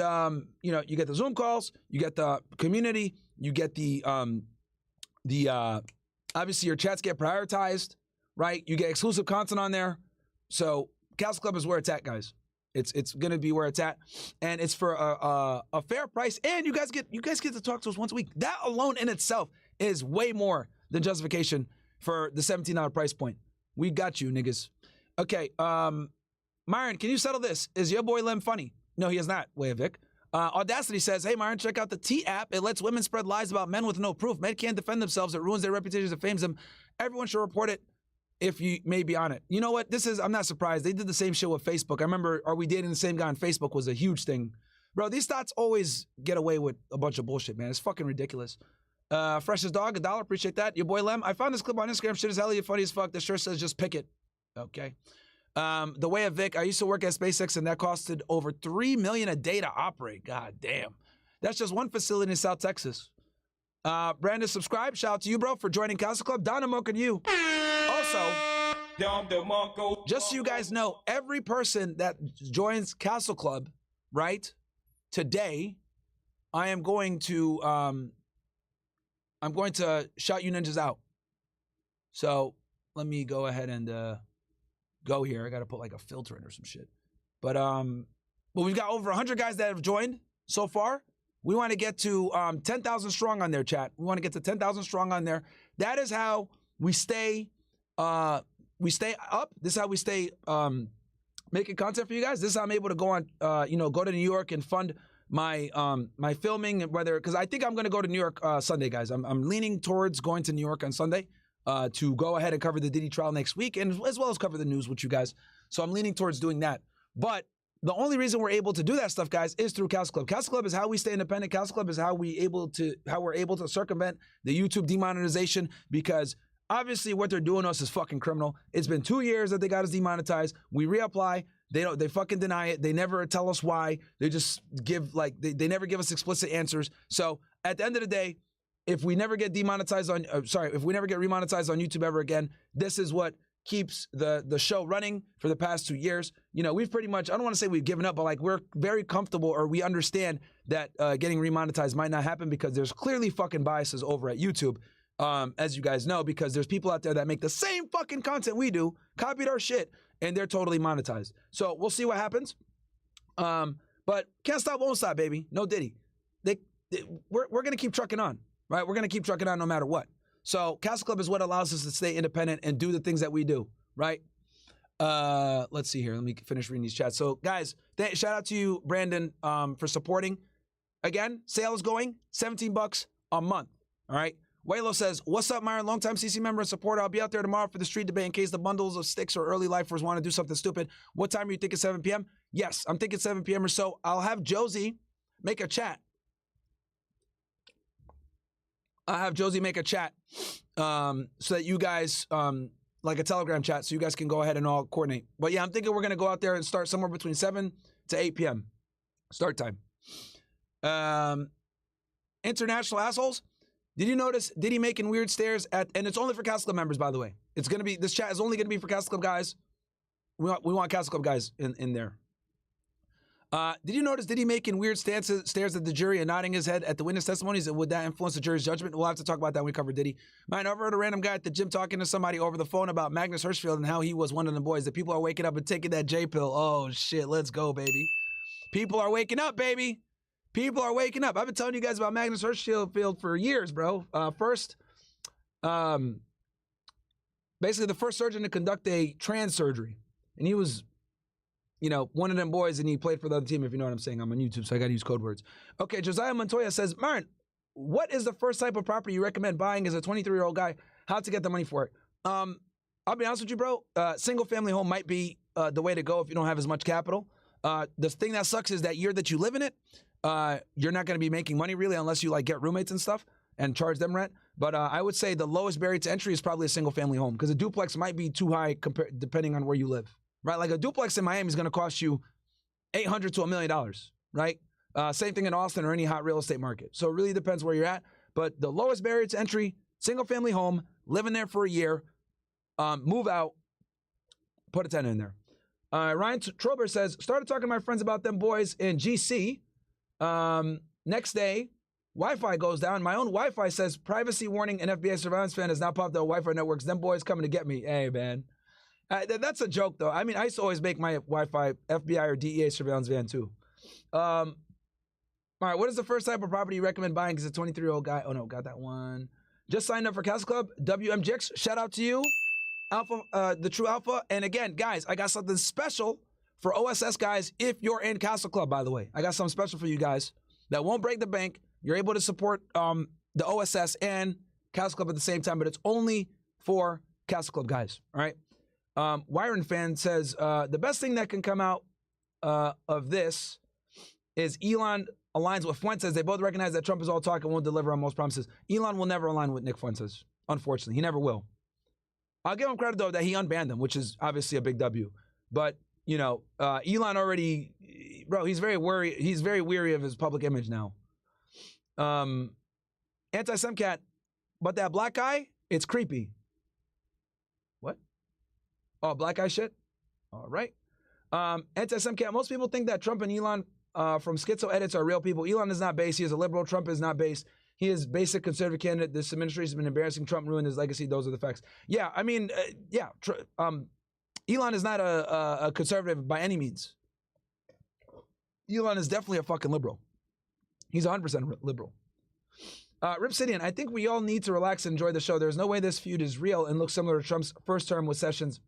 B: you know, you get the Zoom calls, you get the community, you get the obviously your chats get prioritized, right? You get exclusive content on there. So Castle Club is where it's at, guys. It's going to be where it's at, and it's for a fair price. And you guys get to talk to us once a week. That alone in itself is way more than justification for the $17 price point. We got you, niggas. Okay, Myron, can you settle this? Is your boy Lem funny? No, he is not, Wayavic. Audacity says, hey, Myron, check out the T app. It lets women spread lies about men with no proof. Men can't defend themselves. It ruins their reputations. It fames them. Everyone should report it if you may be on it. You know what? I'm not surprised. They did the same shit with Facebook. I remember, Are We Dating the Same Guy on Facebook was a huge thing. Bro, these thoughts always get away with a bunch of bullshit, man. It's fucking ridiculous. Freshest Dog, $1. Appreciate that. Your boy Lem. I found this clip on Instagram. Shit is hell. You're funny as fuck. The shirt says just pick it. Okay. The Way of Vic. I used to work at SpaceX and that costed over $3 million a day to operate. God damn. That's just one facility in South Texas. Brandon, subscribe. Shout out to you, bro, for joining Castle Club. Donna Monk and you. Also, just so you guys know, every person that joins Castle Club, right, today, I am going to shout you ninjas out. So let me go ahead and go here. I got to put like a filter in or some shit. But we've got over 100 guys that have joined so far. We want to get to 10,000 strong on there, chat. We want to get to 10,000 strong on there. That is how we stay up. This is how we stay making content for you guys. This is how I'm able to go on, go to New York and fund my my filming, because I think I'm going to go to New York Sunday, guys. I'm leaning towards going to New York on Sunday to go ahead and cover the Diddy trial next week, and as well as cover the news with you guys. So I'm leaning towards doing that. But the only reason we're able to do that stuff, guys, is through Castle Club. Castle Club is how we stay independent. Castle Club is how we're able to circumvent the YouTube demonetization, because obviously what they're doing to us is fucking criminal. It's been 2 years that they got us demonetized. We reapply. They fucking deny it. They never tell us why. They just give they never give us explicit answers. So at the end of the day, if we never get demonetized if we never get remonetized on YouTube ever again, this is what keeps the show running for the past 2 years. You know, we've pretty much, I don't want to say we've given up, but like we're very comfortable, or we understand that getting remonetized might not happen, because there's clearly fucking biases over at YouTube, as you guys know, because there's people out there that make the same fucking content we do, copied our shit, and they're totally monetized. So we'll see what happens. But can't stop, won't stop, baby. No Diddy. We're going to keep trucking on, right? We're going to keep trucking on no matter what. So Castle Club is what allows us to stay independent and do the things that we do, right? Let's see here. Let me finish reading these chats. So, guys, shout out to you, Brandon, for supporting. Again, sale is going $17 a month. All right. Waylo says, "What's up, Myron? Longtime CC member and supporter. I'll be out there tomorrow for the street debate in case the bundles of sticks or early lifers want to do something stupid. What time are you thinking? 7 p.m.? Yes, I'm thinking 7 p.m. or so. I'll have Josie make a chat. So that you guys, like a Telegram chat, so you guys can go ahead and all coordinate. But yeah, I'm thinking we're going to go out there and start somewhere between 7 to 8 p.m. start time. International assholes. Did you notice Diddy making weird stares at, and it's only for Castle Club members, by the way. It's going to be, this chat is only going to be for Castle Club guys. We want Castle Club guys in there. Did you notice Diddy making weird stares at the jury and nodding his head at the witness testimonies? And would that influence the jury's judgment? We'll have to talk about that when we cover Diddy. Man, I overheard a random guy at the gym talking to somebody over the phone about Magnus Hirschfeld and how he was one of the boys. That people are waking up and taking that J pill. Oh shit, let's go, baby. People are waking up, baby. People are waking up. I've been telling you guys about Magnus Hirschfeld for years, bro. Basically the first surgeon to conduct a trans surgery. And he was, you know, one of them boys, and he played for the other team, if you know what I'm saying. I'm on YouTube, so I got to use code words. Okay, Josiah Montoya says, Myron, what is the first type of property you recommend buying as a 23-year-old guy? How to get the money for it? I'll be honest with you, bro. Single-family home might be the way to go if you don't have as much capital. The thing that sucks is that year that you live in it, you're not going to be making money really unless you like get roommates and stuff and charge them rent. But I would say the lowest barrier to entry is probably a single-family home because a duplex might be too high depending on where you live. Right, like a duplex in Miami is going to cost you $800,000 to $1 million, right? Same thing in Austin or any hot real estate market. So it really depends where you're at. But the lowest barrier to entry, single-family home, living there for a year, move out, put a tenant in there. Ryan Trober says, started talking to my friends about them boys in GC. Next day, Wi-Fi goes down. My own Wi-Fi says, privacy warning and FBI surveillance fan has now popped out Wi-Fi networks. Them boys coming to get me. Hey, man. That's a joke, though. I mean, I used to always make my Wi-Fi FBI or DEA surveillance van, too. All right, what is the first type of property you recommend buying as a 23-year-old guy? Oh, no, got that one. Just signed up for Castle Club. WMGX, shout out to you. Alpha, the true Alpha. And again, guys, I got something special for OSS guys if you're in Castle Club, by the way. I got something special for you guys that won't break the bank. You're able to support the OSS and Castle Club at the same time, but it's only for Castle Club guys, all right? Myron fan says, the best thing that can come out of this is Elon aligns with Fuentes. They both recognize that Trump is all talk and won't deliver on most promises. Elon will never align with Nick Fuentes, unfortunately. He never will. I'll give him credit, though, that he unbanned him, which is obviously a big W. But, you know, Elon already, bro, he's very weary of his public image now. Anti-Semcat, but that black guy, it's creepy. What? Oh, black guy shit? All right. Anti-Semcat, most people think that Trump and Elon from Schizo Edits are real people. Elon is not based. He is a liberal. Trump is not based. He is basic conservative candidate. This administration has been embarrassing. Trump ruined his legacy. Those are the facts. Yeah, I mean, Elon is not a conservative by any means. Elon is definitely a fucking liberal. He's 100% liberal. Ripsidian, I think we all need to relax and enjoy the show. There's no way this feud is real and looks similar to Trump's first term with Sessions,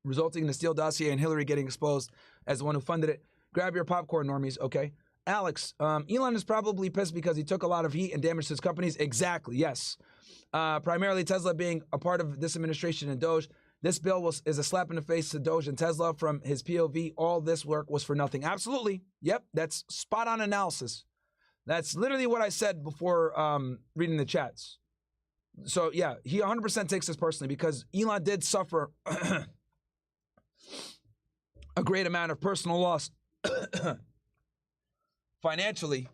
B: resulting in the Steele dossier and Hillary getting exposed as the one who funded it. Grab your popcorn, normies, okay? Alex, Elon is probably pissed because he took a lot of heat and damaged his companies. Exactly, yes. Primarily Tesla being a part of this administration and DOGE. This bill is a slap in the face to DOGE and Tesla. From his POV, all this work was for nothing. Absolutely. Yep, that's spot on analysis. That's literally what I said before reading the chats. So yeah, he 100% takes this personally because Elon did suffer a great amount of personal loss financially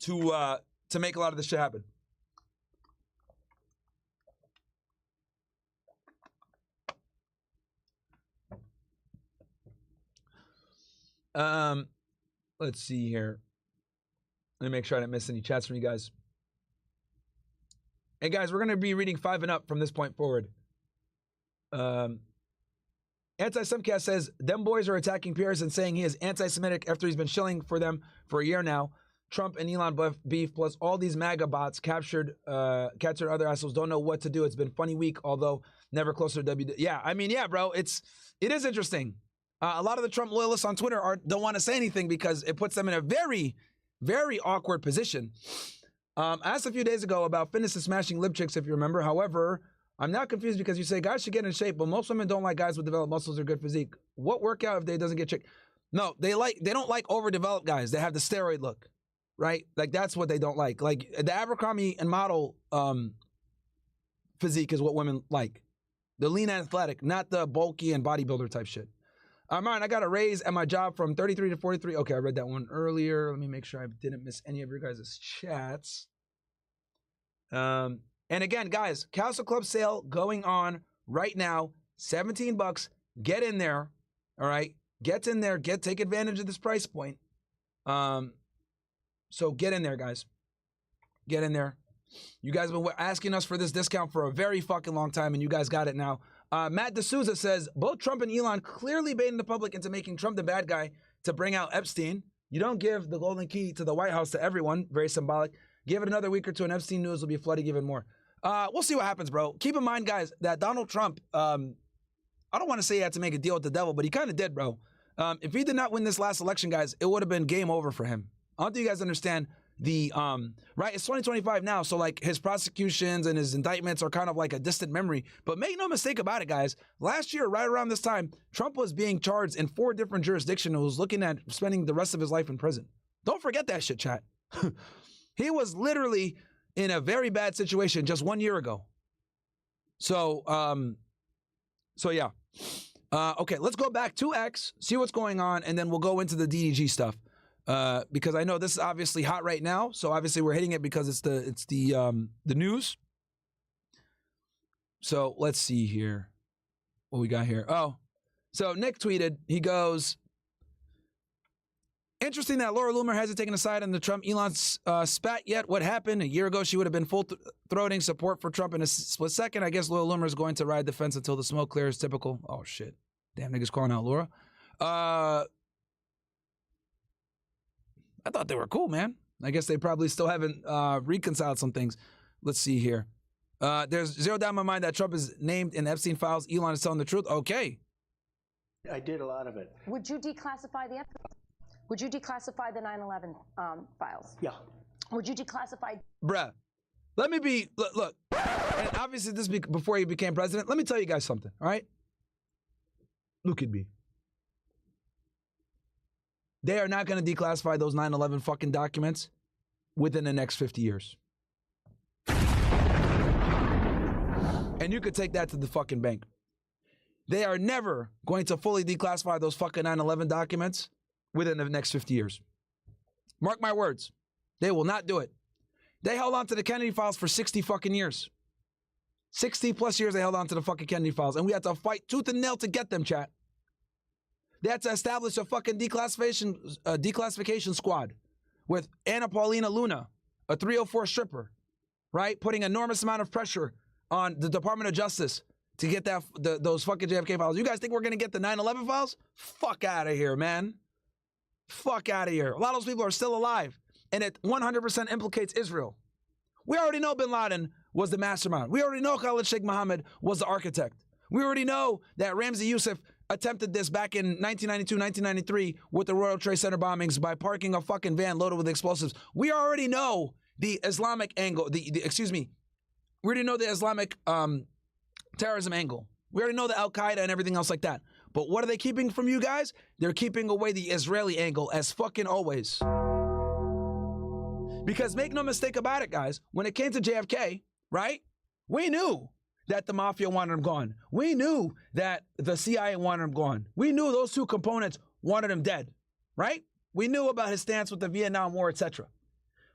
B: to make a lot of this shit happen. Let's see here. Let me make sure I didn't miss any chats from you guys. Hey guys, we're going to be reading 5 and up from this point forward. Anti-Semcast says, them boys are attacking Pierce and saying he is anti-Semitic after he's been shilling for them for a year now. Trump and Elon beef, plus all these MAGA bots captured other assholes. Don't know what to do. It's been funny week, although never closer to W. Yeah, I mean, yeah, bro. It is interesting. A lot of the Trump loyalists on Twitter don't want to say anything because it puts them in a very, very awkward position. I asked a few days ago about fitness and smashing lip chicks, if you remember. However, I'm now confused because you say guys should get in shape, but most women don't like guys with developed muscles or good physique. What workout if they doesn't get chick? No, they don't like overdeveloped guys. They have the steroid look, right? Like that's what they don't like. Like the Abercrombie and model physique is what women like. The lean and athletic, not the bulky and bodybuilder type shit. Myron, I got a raise at my job from 33 to 43. Okay, I read that one earlier. Let me make sure I didn't miss any of your guys' chats. And again, guys, Castle Club sale going on right now. $17. Get in there. All right. Get in there. Take advantage of this price point. So get in there, guys. Get in there. You guys have been asking us for this discount for a very fucking long time, and you guys got it now. Matt D'Souza says, both Trump and Elon clearly baiting the public into making Trump the bad guy to bring out Epstein. You don't give the golden key to the White House to everyone. Very symbolic. Give it another week or two, and Epstein news will be flooding even more. We'll see what happens, bro. Keep in mind, guys, that Donald Trump, I don't want to say he had to make a deal with the devil, but he kind of did, bro. If he did not win this last election, guys, it would have been game over for him. I don't think you guys understand the, right? It's 2025 now, so like his prosecutions and his indictments are kind of like a distant memory. But make no mistake about it, guys. Last year, right around this time, Trump was being charged in 4 different jurisdictions and was looking at spending the rest of his life in prison. Don't forget that shit, chat. He was literally in a very bad situation just 1 year ago. So yeah. Okay, let's go back to X, see what's going on, and then we'll go into the DDG stuff. Because I know this is obviously hot right now, so obviously we're hitting it because it's the news. So let's see here what we got here. Oh, so Nick tweeted. He goes, interesting that Laura Loomer hasn't taken a side on the Trump-Elon spat yet. What happened? A year ago, she would have been full-throating support for Trump in a split second. I guess Laura Loomer is going to ride the fence until the smoke clears. Typical. Oh, shit. Damn, niggas calling out Laura. I thought they were cool, man. I guess they probably still haven't reconciled some things. Let's see here. There's zero doubt in my mind that Trump is named in Epstein files. Elon is telling the truth. Okay.
K: I did a lot of it.
L: Would you declassify the evidence? Would you declassify the 9/11 files?
K: Yeah.
L: Would you declassify?
B: Bruh, let me be, look, and obviously this before he became president. Let me tell you guys something, all right? Look at me. They are not going to declassify those 9/11 fucking documents within the next 50 years. And you could take that to the fucking bank. They are never going to fully declassify those fucking 9/11 documents within the next 50 years. Mark my words. They will not do it. They held on to the Kennedy files for 60 fucking years. 60 plus years they held on to the fucking Kennedy files. And we had to fight tooth and nail to get them, chat. They had to establish a fucking declassification squad with Anna Paulina Luna, a 304 stripper, right? Putting enormous amount of pressure on the Department of Justice to get those fucking JFK files. You guys think we're going to get the 9/11 files? Fuck out of here, man. Fuck out of here. A lot of those people are still alive, and it 100% implicates Israel. We already know bin Laden was the mastermind. We already know Khalid Sheikh Mohammed was the architect. We already know that Ramzi Youssef attempted this back in 1992, 1993 with the World Trade Center bombings by parking a fucking van loaded with explosives. We already know the Islamic angle, excuse me, we already know the Islamic terrorism angle. We already know the Al-Qaeda and everything else like that. But what are they keeping from you guys? They're keeping away the Israeli angle as fucking always. Because make no mistake about it, guys, when it came to JFK, right? We knew that the mafia wanted him gone. We knew that the CIA wanted him gone. We knew those two components wanted him dead, right? We knew about his stance with the Vietnam War, etc.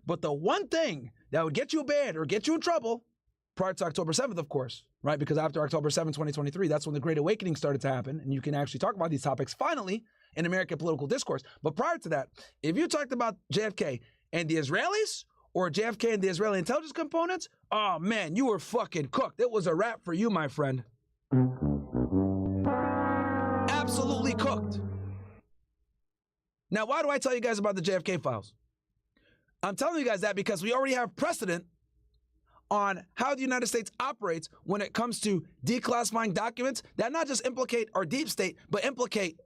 B: But the one thing that would get you banned or get you in trouble, prior to October 7th, of course, right? Because after October 7th, 2023, that's when the Great Awakening started to happen, and you can actually talk about these topics finally in American political discourse. But prior to that, if you talked about JFK and the Israelis, or JFK and the Israeli intelligence components, oh man, you were fucking cooked. It was a wrap for you, my friend. Absolutely cooked. Now, why do I tell you guys about the JFK files? I'm telling you guys that because we already have precedent on how the United States operates when it comes to declassifying documents that not just implicate our deep state, but implicate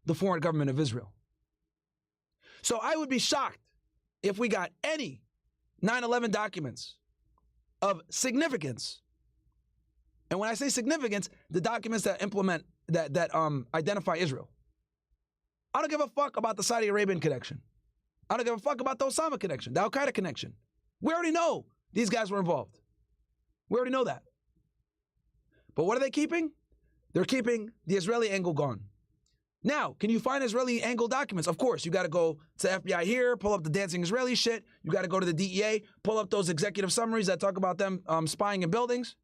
B: the foreign government of Israel. So I would be shocked if we got any 9/11 documents of significance. And when I say significance, the documents that identify Israel. I don't give a fuck about the Saudi Arabian connection. I don't give a fuck about the Osama connection, the Al-Qaeda connection. We already know these guys were involved. We already know that. But what are they keeping? They're keeping the Israeli angle gone. Now, can you find Israeli angle documents? Of course, you got to go to FBI here, pull up the dancing Israeli shit. You got to go to the DEA, pull up those executive summaries that talk about them spying in buildings,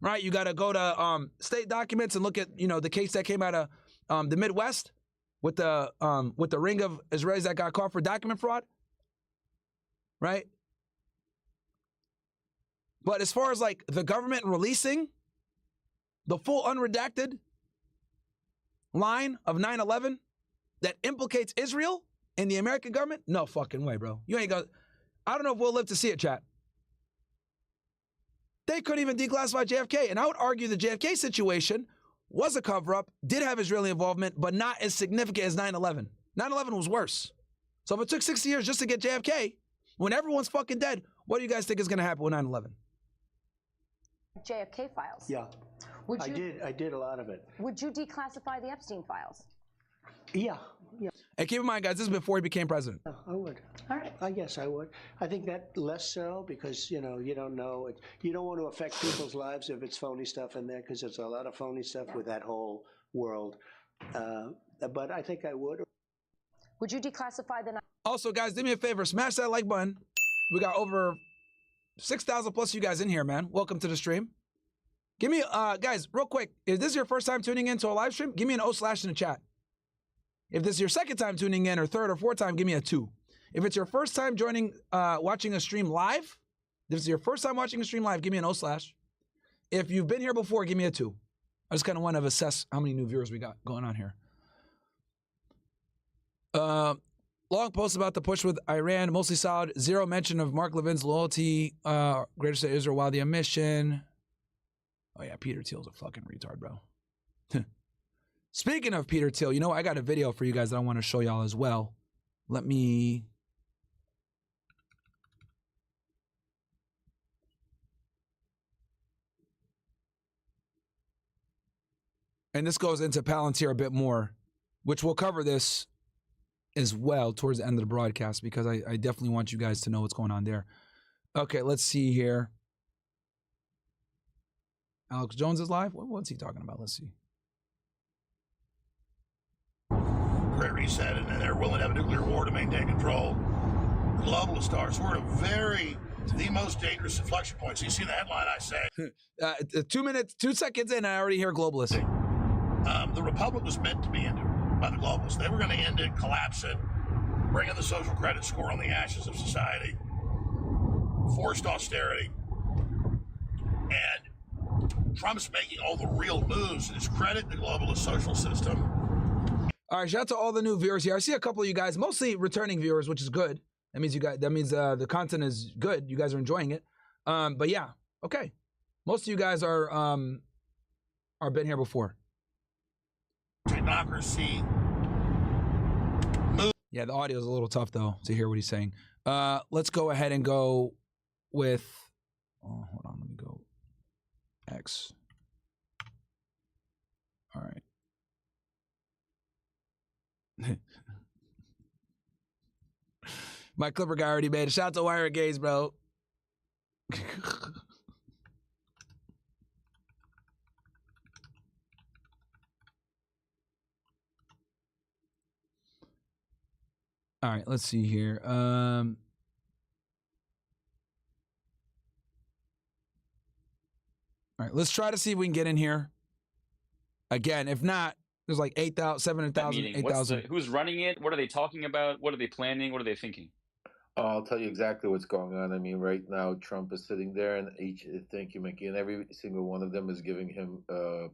B: right? You got to go to state documents and look at, the case that came out of the Midwest with the ring of Israelis that got caught for document fraud, right? But as far as like the government releasing the full unredacted line of 9/11 that implicates Israel and the American government, no fucking way, bro. You ain't gonna. I don't know if we'll live to see it, chat. They couldn't even declassify JFK, and I would argue the JFK situation was a cover-up, did have Israeli involvement, but not as significant as 9/11. 9/11 was worse. So if it took 60 years just to get JFK, when everyone's fucking dead, what do you guys think is going to happen with 9/11?
N: JFK files.
K: Yeah.
N: Would you,
K: I did a lot of it.
N: Would you declassify the Epstein files?
K: Yeah.
B: And keep in mind, guys, this is before he became president.
K: I would.
N: All right.
K: I guess I would. I think that less so because, you don't know. You don't want to affect people's lives if it's phony stuff in there because there's a lot of phony stuff with that whole world. But I think I would.
N: Would you declassify the...
B: Also, guys, do me a favor. Smash that like button. We got over 6,000 plus you guys in here, man. Welcome to the stream. Give me, guys, real quick. If this is your first time tuning into a live stream, give me an O/ in the chat. If this is your second time tuning in or third or fourth time, give me a 2. If it's your first time watching a stream live, if this is your first time watching a stream live, give me an O/. If you've been here before, give me a 2. I just kind of want to assess how many new viewers we got going on here. Long post about the push with Iran, mostly solid. Zero mention of Mark Levin's loyalty, greater state of Israel while the emission. Oh yeah, Peter Thiel's a fucking retard, bro. Speaking of Peter Thiel, I got a video for you guys that I want to show y'all as well. Let me... And this goes into Palantir a bit more, which we'll cover this as well towards the end of the broadcast because I definitely want you guys to know what's going on there. Okay, let's see here. Alex Jones is live? What's he talking about? Let's see.
O: Great reset, and they're willing to have a nuclear war to maintain control. Globalists are. So we're at the most dangerous inflection point. So you see the headline I say.
B: 2 seconds in, I already hear globalists.
O: The Republic was meant to be ended by the globalists. They were going to end it, collapse it, bring in the social credit score on the ashes of society, forced austerity. And Trump's making all the real moves to discredit the globalist social system.
B: All right, shout out to all the new viewers here. I see a couple of you guys, mostly returning viewers, which is good. That means the content is good. You guys are enjoying it. But yeah, okay. Most of you guys are been here before.
O: Technocracy.
B: Yeah, the audio is a little tough though to hear what he's saying. Let's go ahead and go with. Oh, hold on, let me go. X. All right. My Clipper guy already made a shout out to Wire Gaze, bro. All right, let's see here. All right, let's try to see if we can get in here. Again, if not, there's like 8,000, 7,000, 8,000.
P: Who's running it? What are they talking about? What are they planning? What are they thinking?
Q: I'll tell you exactly what's going on. I mean, right now, Trump is sitting there, and thank you, Mickey, and every single one of them is giving him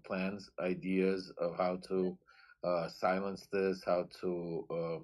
Q: plans, ideas of how to silence this, how to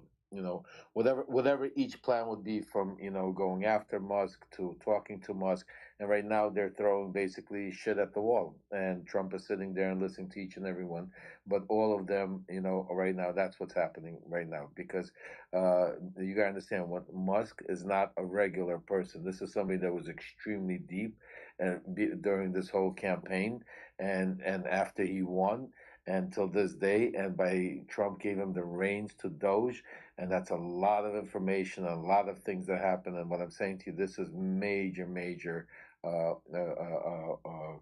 Q: whatever each plan would be, from going after Musk to talking to Musk. And right now they're throwing basically shit at the wall, and Trump is sitting there and listening to each and every one. But all of them, right now, that's what's happening right now, because you gotta understand, what Musk is not a regular person. This is somebody that was extremely deep and during this whole campaign, and after he won, until this day, and by Trump gave him the reins to DOGE, and that's a lot of information, a lot of things that happen. And what I'm saying to you, this is major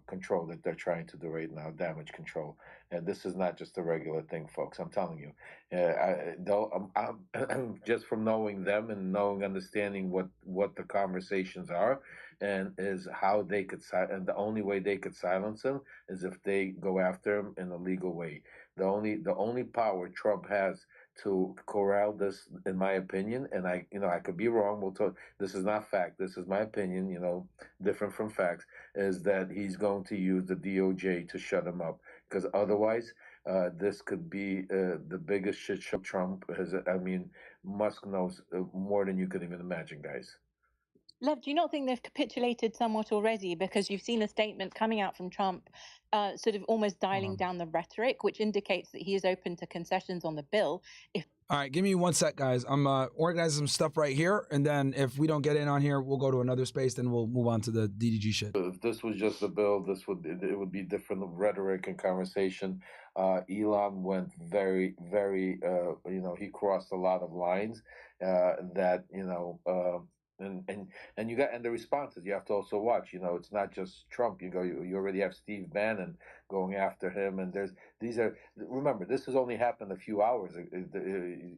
Q: control that they're trying to do right now, damage control. And this is not just a regular thing, folks. I'm telling you. I'm just from knowing them and understanding what the conversations are, and is how they could and the only way they could silence him is if they go after him in a legal way. The only power Trump has to corral this, in my opinion, and I could be wrong. We'll talk. This is not fact. This is my opinion. Different from facts. Is that he's going to use the DOJ to shut him up, because otherwise, this could be the biggest shit show Trump has. I mean, Musk knows more than you could even imagine, guys.
R: Lev, do you not think they've capitulated somewhat already? Because you've seen a statement coming out from Trump, sort of almost dialing down the rhetoric, which indicates that he is open to concessions on the bill.
B: All right, give me 1 sec, guys. I'm organizing some stuff right here, and then if we don't get in on here, we'll go to another space, then we'll move on to the DDG shit.
Q: If this was just a bill, it would be different rhetoric and conversation. Elon went very, very, he crossed a lot of lines that, and you got, and the responses you have to also watch. It's not just Trump. You already have Steve Bannon going after him, and remember, this has only happened a few hours.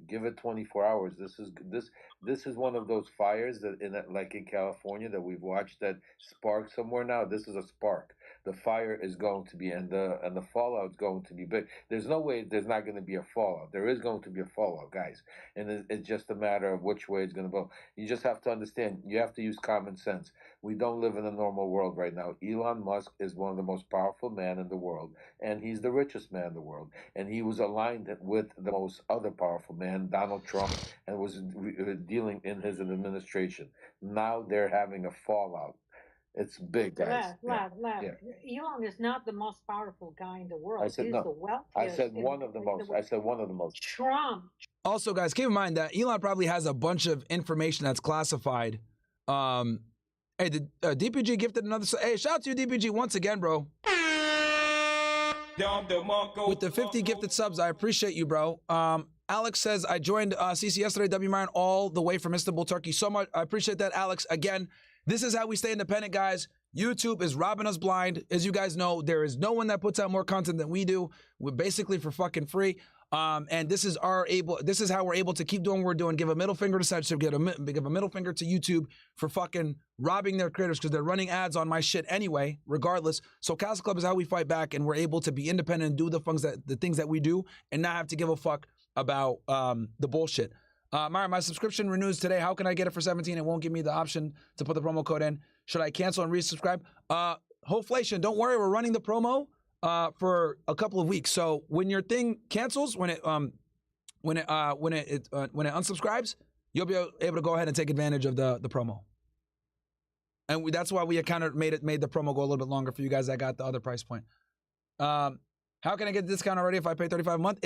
Q: Give it 24 hours. This is one of those fires that like in California that we've watched that spark somewhere. Now this is a spark. The fire is going to be, and the fallout is going to be big. There's no way there's not going to be a fallout. There is going to be a fallout, guys, and it's just a matter of which way it's going to go. You just have to understand. You have to use common sense. We don't live in a normal world right now. Elon Musk is one of the most powerful men in the world, and he's the richest man in the world. And he was aligned with the most other powerful man, Donald Trump, and was dealing in his administration. Now they're having a fallout. It's big, guys.
E: Elon is not the most powerful guy in the world.
Q: I said
E: He's
Q: no.
E: the wealthiest.
Q: I said one of the most. I said one of the most.
E: Trump.
B: Also, guys, keep in mind that Elon probably has a bunch of information that's classified. Hey, the DPG gifted another. Hey, shout out to you, DPG, once again, bro. With the 50 gifted subs, I appreciate you, bro. Alex says, I joined CC yesterday, W. Myron, all the way from Istanbul, Turkey. So much. I appreciate that, Alex. Again, this is how we stay independent, guys. YouTube is robbing us blind. As you guys know, there is no one that puts out more content than we do. We're basically for fucking free. And this is how we're able to keep doing what we're doing. Give a middle finger to censorship, give a middle finger to YouTube for fucking robbing their creators, because they're running ads on my shit anyway, regardless. So Castle Club is how we fight back, and we're able to be independent and do the things that we do, and not have to give a fuck about the bullshit. Myron, my subscription renews today. How can I get it for 17? It won't give me the option to put the promo code in. Should I cancel and resubscribe? Hoflation, don't worry, we're running the promo for a couple of weeks. So when your thing cancels, when it unsubscribes, you'll be able to go ahead and take advantage of the promo. And that's why we kind of made the promo go a little bit longer for you guys that got the other price point. How can I get the discount already if I pay $35 a month?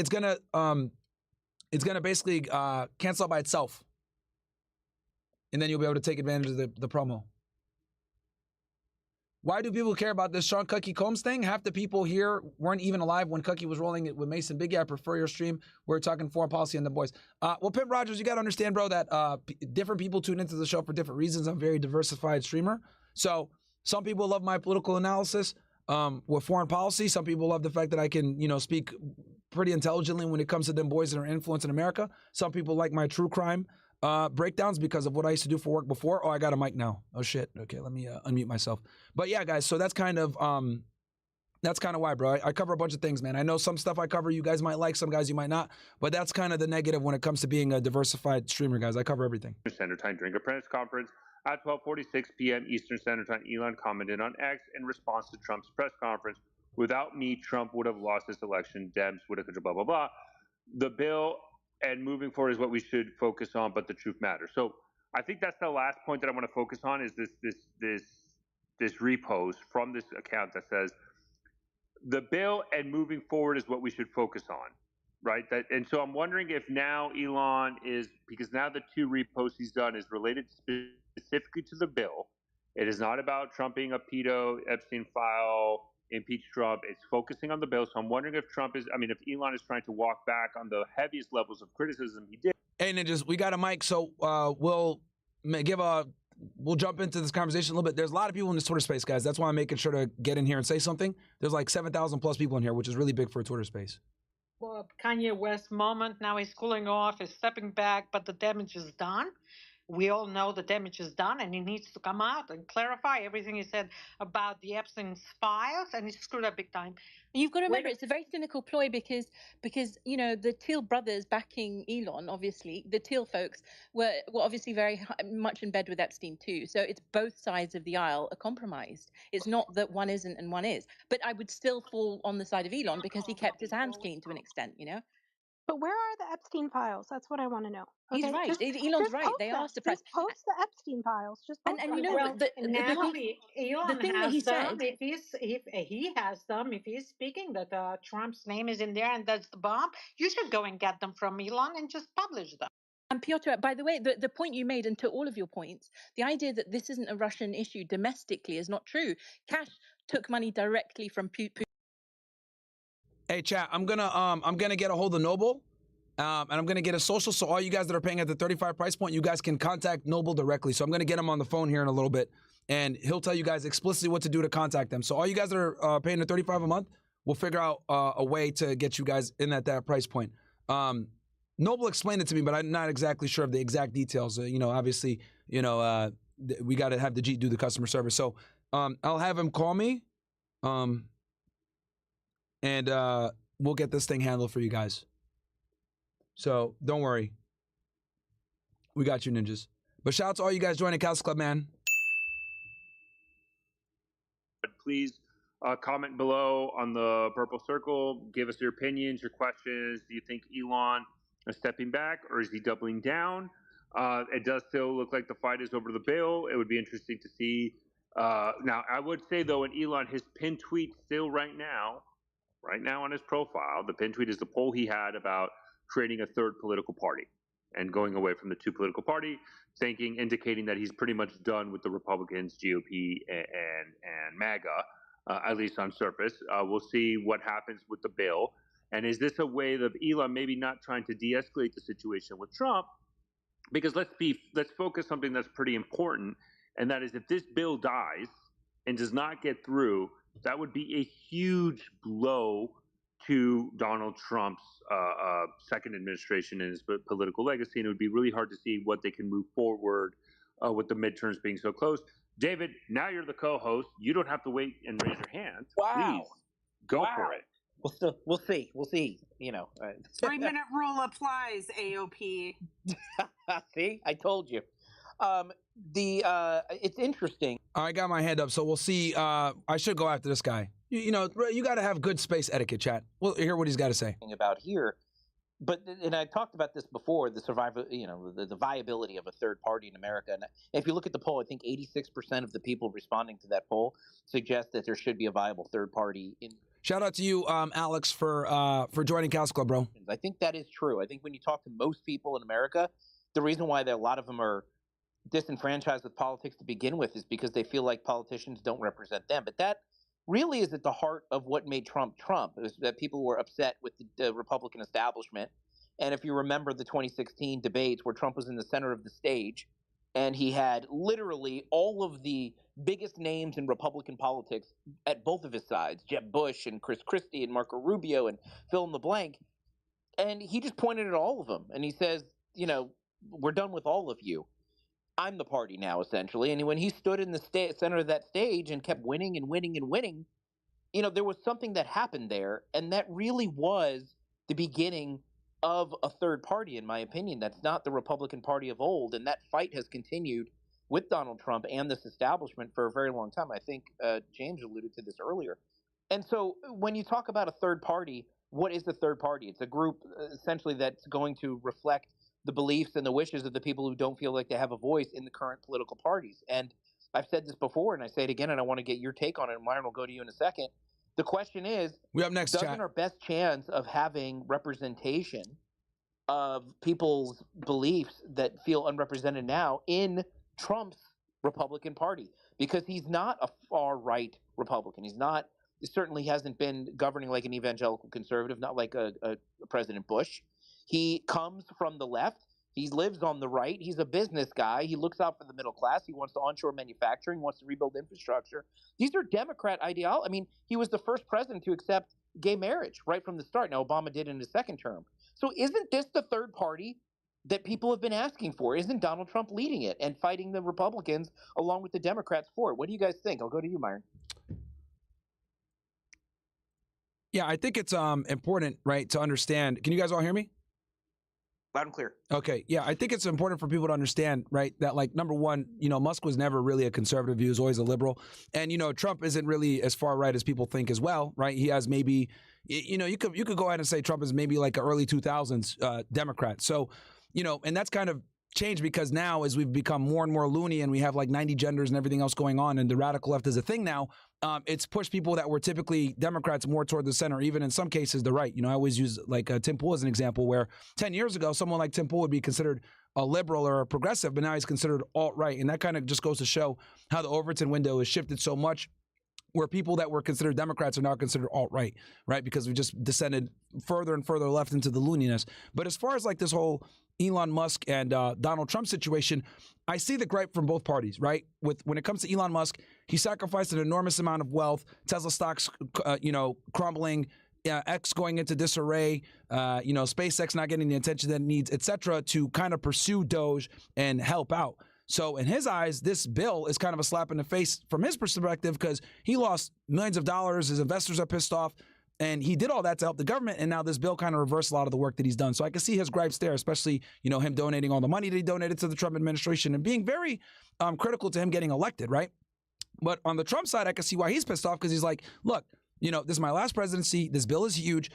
B: It's gonna basically cancel out by itself, and then you'll be able to take advantage of the promo. Why do people care about this Sean Cookie Combs thing? Half the people here weren't even alive when Cookie was rolling it with Mason Biggie. I prefer your stream. We're talking foreign policy and the boys. Well, Pimp Rogers, you got to understand, bro, that different people tune into the show for different reasons. I'm a very diversified streamer. So some people love my political analysis with foreign policy. Some people love the fact that I can, speak pretty intelligently when it comes to them boys that are influencing America. Some people like my true crime breakdowns because of what I used to do for work before. Oh, I got a mic now. Oh shit. Okay, let me unmute myself. But yeah, guys, so that's kind of why, bro. I cover a bunch of things, man. I know some stuff I cover you guys might like, some guys you might not, but that's kind of the negative when it comes to being a diversified streamer, guys. I cover everything.
S: Standard Time during a press conference at 12:46 p.m. Eastern Standard Time, Elon commented on X in response to Trump's press conference. Without me, Trump would have lost this election. Dems would have, blah, blah, blah. The bill and moving forward is what we should focus on, but the truth matters. So I think that's the last point that I want to focus on is this repost from this account that says the bill and moving forward is what we should focus on, right? And so I'm wondering if now Elon is, because now the 2 reposts he's done is related specifically to the bill. It is not about Trump being a pedo, Epstein file, impeach Trump. It's focusing on the bill. So I'm wondering if if Elon is trying to walk back on the heaviest levels of criticism he did.
B: Hey, ninjas, we got a mic, so we'll jump into this conversation a little bit. There's a lot of people in this Twitter space, guys. That's why I'm making sure to get in here and say something. There's like 7,000 plus people in here, which is really big for a Twitter space.
E: Well, Kanye West moment. Now he's cooling off, he's stepping back, but the damage is done. We all know the damage is done, and he needs to come out and clarify everything he said about the Epstein files, and he screwed up big time.
R: You've got to remember, it's a very cynical ploy because the Teal brothers backing Elon, obviously, the Teal folks were obviously very much in bed with Epstein too. So it's both sides of the aisle are compromised. It's not that one isn't and one is. But I would still fall on the side of Elon because he kept his hands clean to an extent,
T: But where are the Epstein files? That's what I want to know.
R: He's
T: Okay?
R: right.
T: Just
R: Elon's right. They are suppressed.
T: Just post the Epstein files. Just post
R: And
T: them.
R: you know,
E: Well,
R: the
E: now
R: thing
E: Elon
R: that
E: has
R: he
E: them.
R: said.
E: If he has them, if he's speaking that Trump's name is in there and that's the bomb, you should go and get them from Elon and just publish them.
R: And Piotr, by the way, the point you made, and to all of your points, the idea that this isn't a Russian issue domestically is not true. Cash took money directly from Putin.
B: Hey, chat, I'm gonna get a hold of Noble, and I'm gonna get a social. So all you guys that are paying at the 35 price point, you guys can contact Noble directly. So I'm gonna get him on the phone here in a little bit, and he'll tell you guys explicitly what to do to contact them. So all you guys that are paying the 35 a month, we'll figure out a way to get you guys in at that price point. Noble explained it to me, but I'm not exactly sure of the exact details. Obviously, we got to have the G do the customer service. So I'll have him call me, and we'll get this thing handled for you guys. So don't worry. We got you, ninjas. But shout out to all you guys joining Couch Club, man.
S: But please comment below on the purple circle. Give us your opinions, your questions. Do you think Elon is stepping back or is he doubling down? It does still look like the fight is over the bill. It would be interesting to see. Now, I would say, though, in Elon, his pinned tweet still right now on his profile, the pinned tweet is the poll he had about creating a third political party and going away from the 2 political party, indicating that he's pretty much done with the Republicans, GOP, and MAGA, at least on surface. We'll see what happens with the bill. And is this a way of Elon maybe not trying to de-escalate the situation with Trump? Because let's focus something that's pretty important, and that is if this bill dies and does not get through, that would be a huge blow to Donald Trump's second administration and his political legacy, and it would be really hard to see what they can move forward with the midterms being so close. David, now you're the co-host. You don't have to wait and raise your hand.
D: Wow.
S: Please go for it.
D: We'll see.
U: 3-minute rule applies, AOP.
D: See, I told you. It's interesting.
B: I got my hand up, so we'll see. I should go after this guy. You got to have good space etiquette, chat. We'll hear what he's got to say.
D: About here, but and I talked about this before. The survival, the viability of a third party in America. And if you look at the poll, I think 86% of the people responding to that poll suggest that there should be a viable third party in.
B: Shout out to you, Alex, for joining Couch Club, bro.
D: I think that is true. I think when you talk to most people in America, the reason why a lot of them are disenfranchised with politics to begin with is because they feel like politicians don't represent them. But that really is at the heart of what made Trump Trump, is that people were upset with the Republican establishment. And if you remember the 2016 debates where Trump was in the center of the stage and he had literally all of the biggest names in Republican politics at both of his sides, Jeb Bush and Chris Christie and Marco Rubio and fill in the blank. And he just pointed at all of them. And he says, we're done with all of you. I'm the party now, essentially. And when he stood in the center of that stage and kept winning and winning and winning, there was something that happened there. And that really was the beginning of a third party, in my opinion. That's not the Republican Party of old. And that fight has continued with Donald Trump and this establishment for a very long time. I think James alluded to this earlier. And so when you talk about a third party, what is the third party? It's a group essentially that's going to reflect the beliefs and the wishes of the people who don't feel like they have a voice in the current political parties. And I've said this before, and I say it again, and I want to get your take on it. And Myron will go to you in a second. The question is,
B: we up next,
D: doesn't
B: chat.
D: our best chance of having representation of people's beliefs that feel unrepresented now in Trump's Republican Party? Because he's not a far-right Republican. He's not. He certainly hasn't been governing like an evangelical conservative, not like a President Bush. He comes from the left. He lives on the right. He's a business guy. He looks out for the middle class. He wants to onshore manufacturing, wants to rebuild infrastructure. These are Democrat ideology. I mean, he was the first president to accept gay marriage right from the start. Now, Obama did in his second term. So isn't this the third party that people have been asking for? Isn't Donald Trump leading it and fighting the Republicans along with the Democrats for it? What do you guys think? I'll go to you, Myron.
B: Yeah, I think it's important, right, to understand. Can you guys all hear me?
D: Loud and clear.
B: Okay, yeah, I think it's important for people to understand, right, that, like, number one, you know, Musk was never really a conservative. He was always a liberal. And, you know, Trump isn't really as far right as people think as well, right? He has maybe, you know, you could go ahead and say Trump is maybe like an early 2000s Democrat. So, you know, and that's kind of changed because now as we've become more and more loony and we have like 90 genders and everything else going on and the radical left is a thing now, it's pushed people that were typically Democrats more toward the center, even in some cases the right. You know, I always use like Tim Pool as an example where 10 years ago, someone like Tim Pool would be considered a liberal or a progressive, but now he's considered alt-right. And that kind of just goes to show how the Overton window has shifted so much where people that were considered Democrats are now considered alt-right, right? Because we just descended further and further left into the looniness. But as far as like this whole Elon Musk and Donald Trump situation, I see the gripe from both parties, right? When it comes to Elon Musk, he sacrificed an enormous amount of wealth, Tesla stocks, you know, crumbling, X going into disarray, you know, SpaceX not getting the attention that it needs, et cetera, to kind of pursue DOGE and help out. So in his eyes, this bill is kind of a slap in the face from his perspective because he lost millions of dollars. His investors are pissed off. And he did all that to help the government. And now this bill kind of reversed a lot of the work that he's done. So I can see his gripes there, especially, you know, him donating all the money that he donated to the Trump administration and being very critical to him getting elected, right? But on the Trump side, I can see why he's pissed off because he's like, look, you know, this is my last presidency. This bill is huge.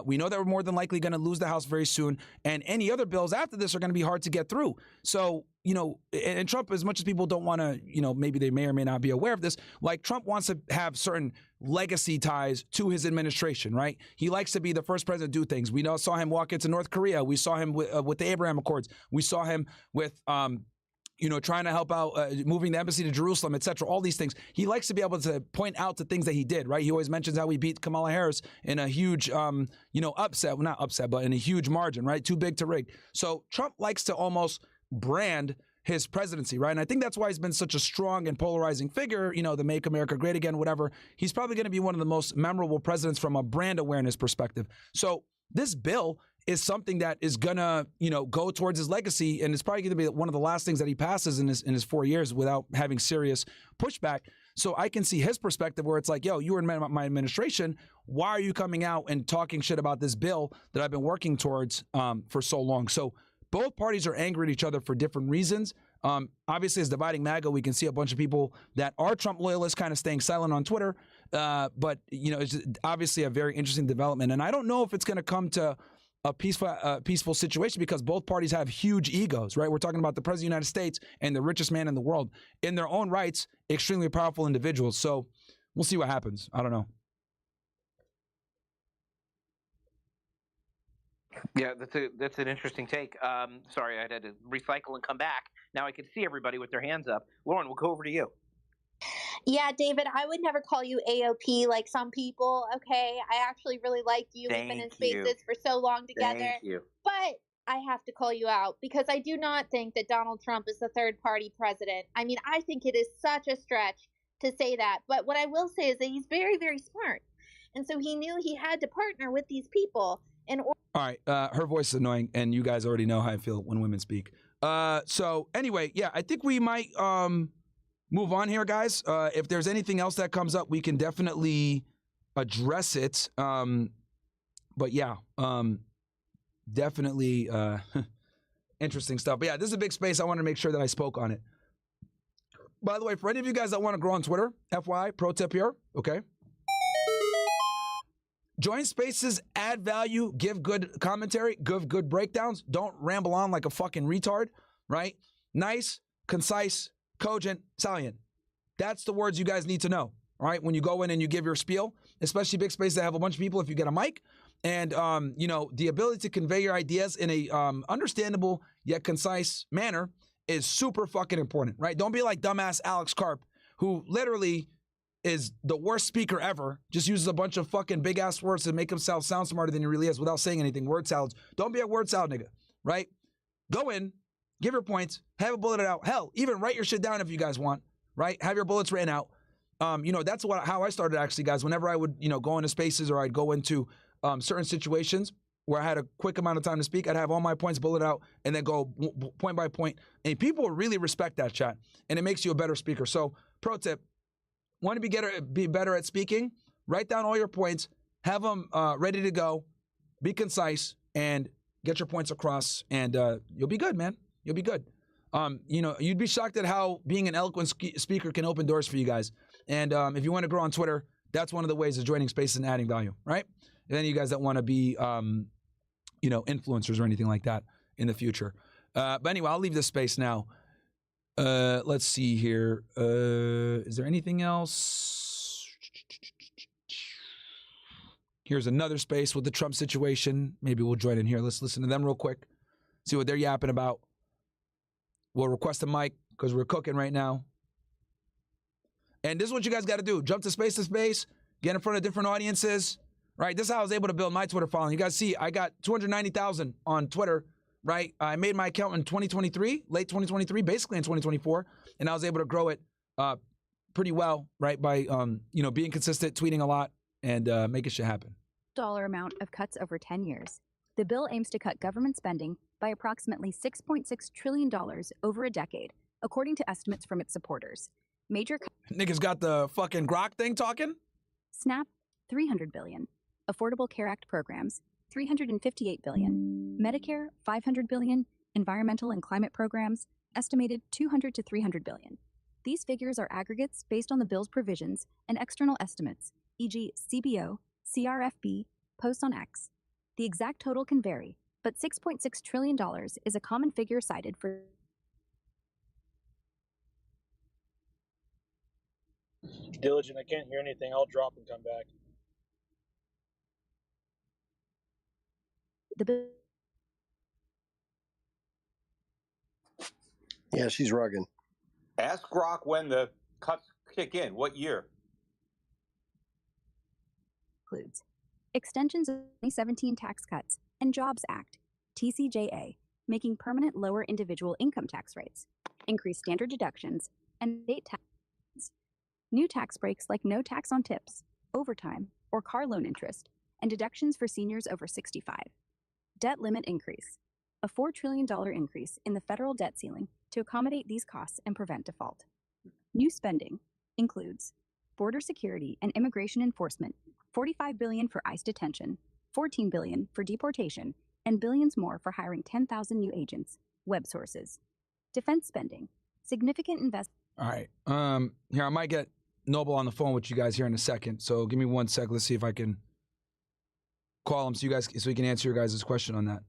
B: We know that we're more than likely going to lose the House very soon. And any other bills after this are going to be hard to get through. So, you know, and Trump, as much as people don't want to, you know, maybe they may or may not be aware of this, like Trump wants to have certain legacy ties to his administration, right? He likes to be the first president to do things. We saw him walk into North Korea. We saw him with the Abraham Accords. We saw him with, you know, trying to help out, moving the embassy to Jerusalem, et cetera, all these things. He likes to be able to point out the things that he did, right? He always mentions how he beat Kamala Harris in a huge, you know, upset, well, not upset, but in a huge margin, right? Too big to rig. So Trump likes to almost brand his presidency, right? And I think that's why he's been such a strong and polarizing figure, you know, the Make America Great Again, whatever. He's probably going to be one of the most memorable presidents from a brand awareness perspective. So this bill is something that is gonna, you know, go towards his legacy, and it's probably going to be one of the last things that he passes in his 4 years without having serious pushback. So I can see his perspective where it's like, yo, you were in my administration. Why are you coming out and talking shit about this bill that I've been working towards for so long? So both parties are angry at each other for different reasons. Obviously, as dividing MAGA, we can see a bunch of people that are Trump loyalists kind of staying silent on Twitter. But, you know, it's obviously a very interesting development. And I don't know if it's going to come to a peaceful situation because both parties have huge egos, right? We're talking about the president of the United States and the richest man in the world. In their own rights, extremely powerful individuals. So we'll see what happens. I don't know.
D: Yeah, that's an interesting take. Sorry, I had to recycle and come back. Now I can see everybody with their hands up. Lauren, we'll go over to you.
C: Yeah, David, I would never call you AOP like some people, okay? I actually really like you. We've been in spaces for so long together.
D: Thank you.
C: But I have to call you out because I do not think that Donald Trump is the third party president. I mean, I think it is such a stretch to say that. But what I will say is that he's very, very smart. And so he knew he had to partner with these people in order.
B: All right, her voice is annoying, and you guys already know how I feel when women speak. So anyway, yeah, I think we might move on here, guys. If there's anything else that comes up, we can definitely address it. But yeah, definitely interesting stuff. But yeah, this is a big space. I want to make sure that I spoke on it. By the way, for any of you guys that want to grow on Twitter, FYI, pro tip here, okay? Join spaces, add value, give good commentary, give good breakdowns. Don't ramble on like a fucking retard, right? Nice, concise, cogent, salient. That's the words you guys need to know, all right? When you go in and you give your spiel, especially big spaces that have a bunch of people, if you get a mic, and, you know, the ability to convey your ideas in a understandable yet concise manner is super fucking important, right? Don't be like dumbass Alex Karp, who literally is the worst speaker ever, just uses a bunch of fucking big ass words to make himself sound smarter than he really is without saying anything. Word salads. Don't be a word salad nigga, right? Go in, give your points, have it bulleted out. Hell, even write your shit down if you guys want, right? Have your bullets written out. You know, that's how I started actually, guys. Whenever I would, you know, go into spaces or I'd go into certain situations where I had a quick amount of time to speak, I'd have all my points bulleted out and then go point by point. And people really respect that, chat. And it makes you a better speaker. So, pro tip, want to be better at speaking? Write down all your points, have them ready to go, be concise, and get your points across, and you'll be good, man. You'll be good. You know, you'd be shocked at how being an eloquent speaker can open doors for you guys. And if you want to grow on Twitter, that's one of the ways of joining spaces and adding value, right? And then you guys that want to be, you know, influencers or anything like that in the future. But anyway, I'll leave this space now. Let's see here. Is there anything else? Here's another space with the Trump situation. Maybe we'll join in here. Let's listen to them real quick. See what they're yapping about. We'll request a mic because we're cooking right now. And this is what you guys got to do. Jump to space, get in front of different audiences, right? This is how I was able to build my Twitter following. You guys see, I got 290,000 on Twitter, right? I made my account in 2023, late 2023, basically in 2024, and I was able to grow it pretty well, right? By, you know, being consistent, tweeting a lot, and making shit happen.
F: Dollar amount of cuts over 10 years. The bill aims to cut government spending by approximately $6.6 trillion over a decade, according to estimates from its supporters. Major
B: Niggas got the fucking Grok thing talking?
F: SNAP, $300 billion. Affordable Care Act programs, $358 billion. Medicare, $500 billion. Environmental and climate programs, estimated $200 to $300 billion. These figures are aggregates based on the bill's provisions and external estimates, e.g. CBO, CRFB, posts on X. The exact total can vary, but $6.6 trillion is a common figure cited for
M: Diligent, I can't hear anything. I'll drop and come back.
F: the bill.
V: Yeah, she's rugging.
W: Ask Grok when the cuts kick in. What year?
F: Includes extensions of 2017 Tax Cuts and Jobs Act, TCJA, making permanent lower individual income tax rates, increased standard deductions, and state tax. New tax breaks like no tax on tips, overtime, or car loan interest, and deductions for seniors over 65. Debt limit increase. A $4 trillion increase in the federal debt ceiling to accommodate these costs and prevent default. New spending includes border security and immigration enforcement, $45 billion for ICE detention, $14 billion for deportation, and billions more for hiring 10,000 new agents. Web sources. Defense spending. Significant investment.
B: All right. Here, I might get Noble on the phone with you guys here in a second. So give me 1 sec. Let's see if I can call him so we can answer your guys' question on that.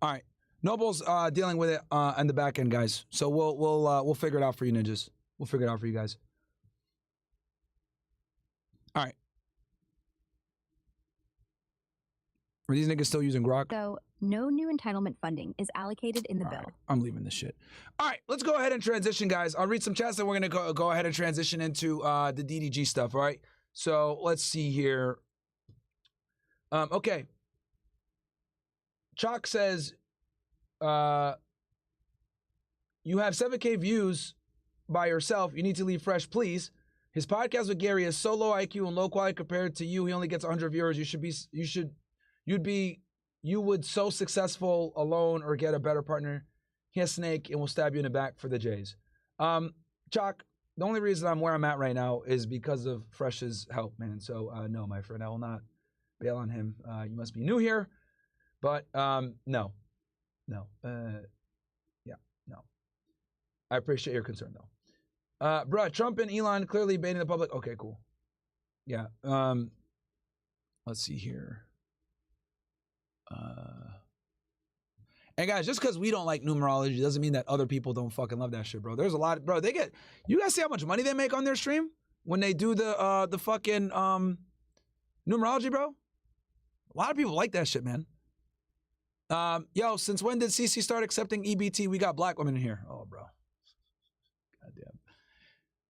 B: All right, Noble's dealing with it on the back end, guys. So we'll figure it out for you, ninjas. We'll figure it out for you guys. All right. Are these niggas still using Grok?
F: So, no new entitlement funding is allocated in the bill.
B: Right, I'm leaving this shit. All right, let's go ahead and transition, guys. I'll read some chats, and we're gonna go ahead and transition into the DDG stuff. All right. So let's see here. Okay. Chalk says, You have 7K views by yourself. You need to leave fresh, please. His podcast with Gary is so low IQ and low quality compared to you. He only gets 100 viewers. You would so successful alone or get a better partner. He has Snake and will stab you in the back for the Jays. Chalk, the only reason I'm where I'm at right now is because of Fresh's help, man. So no, my friend, I will not bail on him. You must be new here, but no. I appreciate your concern, though. Bruh, Trump and Elon clearly baiting the public. Okay, cool. Yeah. Let's see here. And guys, just because we don't like numerology doesn't mean that other people don't fucking love that shit, bro. There's a lot, bro. You guys see how much money they make on their stream when they do the fucking numerology, bro? A lot of people like that shit, man. Yo, since when did CC start accepting EBT? We got black women in here. Oh, bro. Goddamn.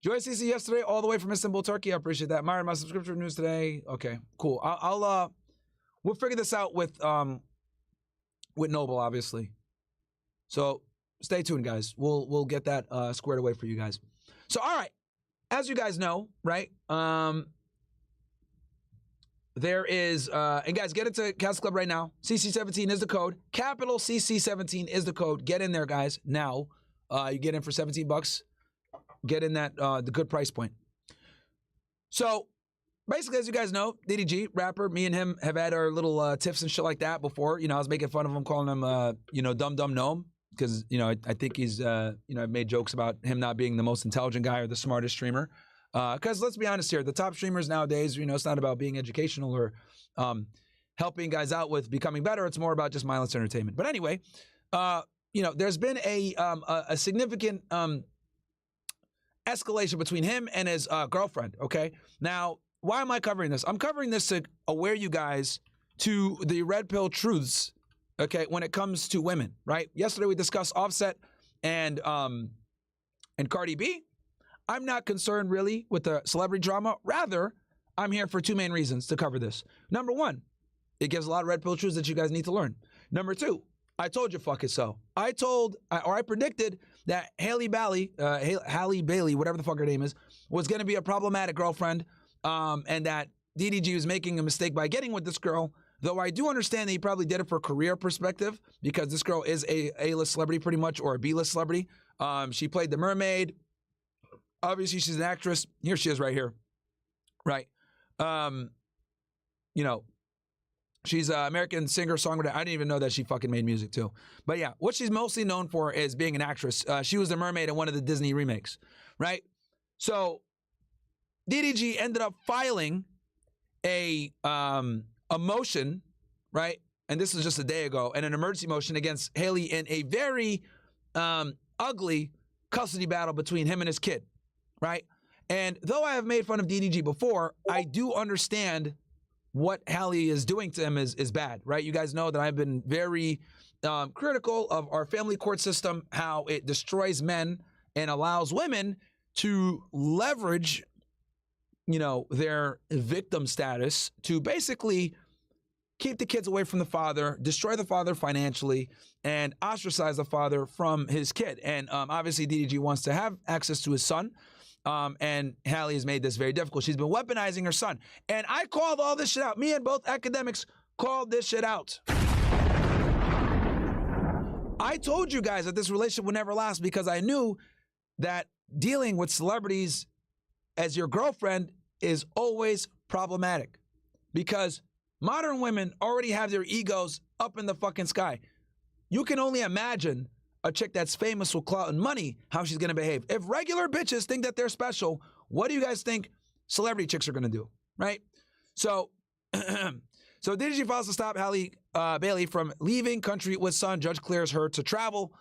B: Joy CC yesterday, all the way from Istanbul, Turkey. I appreciate that. Myron, my subscription news today. Okay, cool. We'll figure this out with Noble, obviously. So stay tuned, guys. We'll get that squared away for you guys. So, all right. As you guys know, right? There is, and guys, get into Castle Club right now. CC17 is the code. Capital CC17 is the code. Get in there, guys, now. You get in for $17. Get in that, the good price point. So, basically, as you guys know, DDG, rapper, me and him have had our little tiffs and shit like that before. You know, I was making fun of him, calling him, dumb gnome. Because, I think he's, I've made jokes about him not being the most intelligent guy or the smartest streamer. Because let's be honest here, the top streamers nowadays, it's not about being educational or helping guys out with becoming better. It's more about just mindless entertainment. But anyway, there's been a significant escalation between him and his girlfriend, okay? Now, why am I covering this? I'm covering this to aware you guys to the red pill truths, okay, when it comes to women, right? Yesterday we discussed Offset and Cardi B. I'm not concerned really with the celebrity drama. Rather, I'm here for two main reasons to cover this. Number one, it gives a lot of red pill truths that you guys need to learn. Number two, I told you fuck it so. I predicted that Halle Bailey, whatever the fuck her name is, was going to be a problematic girlfriend, and that DDG was making a mistake by getting with this girl, though I do understand that he probably did it for career perspective because this girl is a A-list celebrity pretty much, or a B-list celebrity. She played the mermaid. Obviously, she's an actress. Here she is right here. Right. She's an American singer-songwriter. I didn't even know that she fucking made music, too. But yeah, what she's mostly known for is being an actress. She was the mermaid in one of the Disney remakes, right? So DDG ended up filing a motion, right? And this was just a day ago, and an emergency motion against Haley in a very ugly custody battle between him and his kid. Right? And though I have made fun of DDG before, I do understand what Halle is doing to him is bad, right? You guys know that I've been very critical of our family court system, how it destroys men and allows women to leverage, their victim status to basically keep the kids away from the father, destroy the father financially, and ostracize the father from his kid. And obviously DDG wants to have access to his son. And Halle has made this very difficult. She's been weaponizing her son. And I called all this shit out. Me and both academics called this shit out. I told you guys that this relationship would never last because I knew that dealing with celebrities as your girlfriend is always problematic. Because modern women already have their egos up in the fucking sky. You can only imagine a chick that's famous with clout and money, how she's going to behave. If regular bitches think that they're special, what do you guys think celebrity chicks are going to do, right? So, DDG files to stop Halle Bailey from leaving country with son. Judge clears her to travel.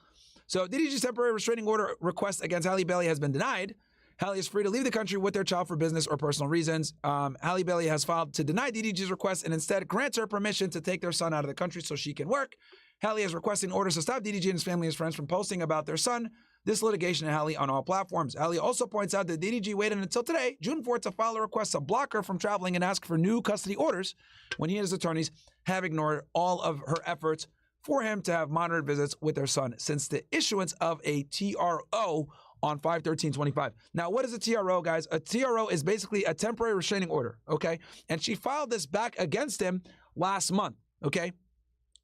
B: So DDG's temporary restraining order request against Halle Bailey has been denied. Halle is free to leave the country with their child for business or personal reasons. Halle Bailey has filed to deny DDG's request and instead grants her permission to take their son out of the country so she can work. Halle is requesting orders to stop DDG and his family and his friends from posting about their son. This litigation and Halle on all platforms. Halle also points out that DDG waited until today, June 4th, to file a request to block her from traveling and ask for new custody orders when he and his attorneys have ignored all of her efforts for him to have monitored visits with their son since the issuance of a TRO on 5/13/25. Now, what is a TRO, guys? A TRO is basically a temporary restraining order, okay? And she filed this back against him last month, okay?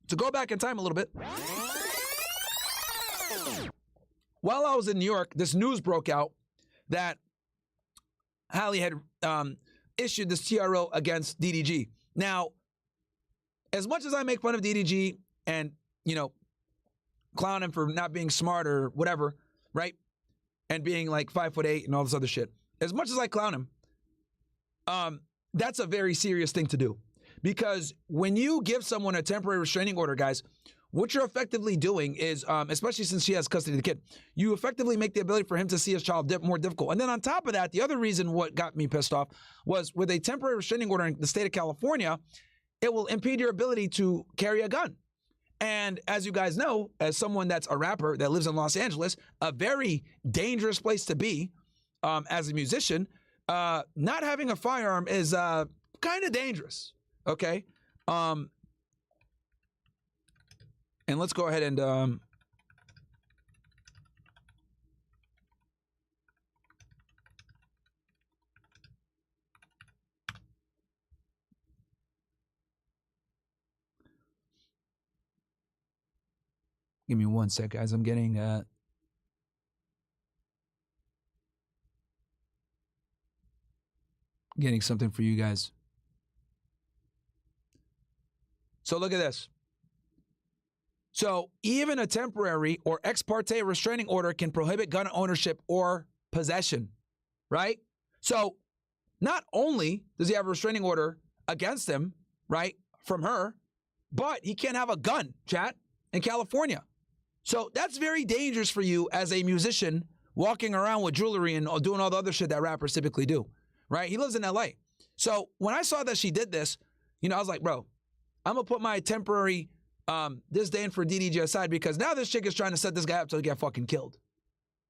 B: To go back in time a little bit, while I was in New York, this news broke out that Halle had issued this TRO against DDG. Now, as much as I make fun of DDG and, you know, clown him for not being smart or whatever, right? And being like 5'8" and all this other shit. As much as I clown him, that's a very serious thing to do. Because when you give someone a temporary restraining order, guys, what you're effectively doing is, especially since she has custody of the kid, you effectively make the ability for him to see his child more difficult. And then on top of that, the other reason what got me pissed off was with a temporary restraining order in the state of California, it will impede your ability to carry a gun. And as you guys know, as someone that's a rapper that lives in Los Angeles, a very dangerous place to be as a musician, not having a firearm is kind of dangerous, okay? And let's go ahead and give me one sec, guys. I'm getting something for you guys. So look at this. So even a temporary or ex parte restraining order can prohibit gun ownership or possession, right? So not only does he have a restraining order against him, right, from her, but he can't have a gun, chat, in California. So that's very dangerous for you as a musician walking around with jewelry and doing all the other shit that rappers typically do, right? He lives in LA. So when I saw that she did this, you know, I was like, bro, I'm going to put my temporary disdain for DDG aside because now this chick is trying to set this guy up to get fucking killed,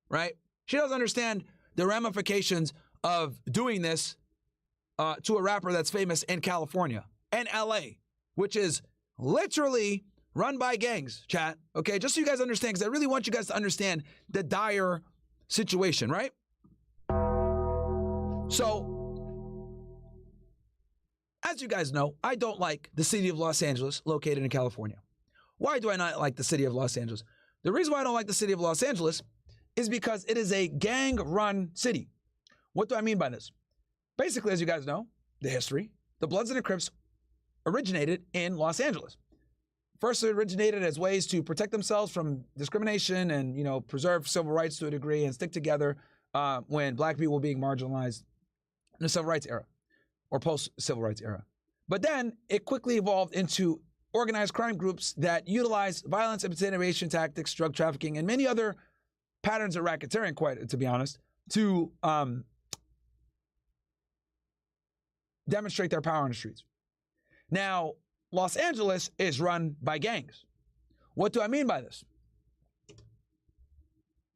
B: right? She doesn't understand the ramifications of doing this to a rapper that's famous in California and LA, which is literally run by gangs, chat, okay? Just so you guys understand, because I really want you guys to understand the dire situation, right? So, as you guys know, I don't like the city of Los Angeles, located in California. Why do I not like the city of Los Angeles? The reason why I don't like the city of Los Angeles is because it is a gang-run city. What do I mean by this? Basically, as you guys know, the history, the Bloods and the Crips originated in Los Angeles. First, it originated as ways to protect themselves from discrimination and, you know, preserve civil rights to a degree and stick together when black people were being marginalized in the civil rights era or post-civil rights era. But then it quickly evolved into organized crime groups that utilize violence, intimidation tactics, drug trafficking, and many other patterns of racketeering, quite to be honest, to demonstrate their power on the streets. Now, Los Angeles is run by gangs. What do I mean by this?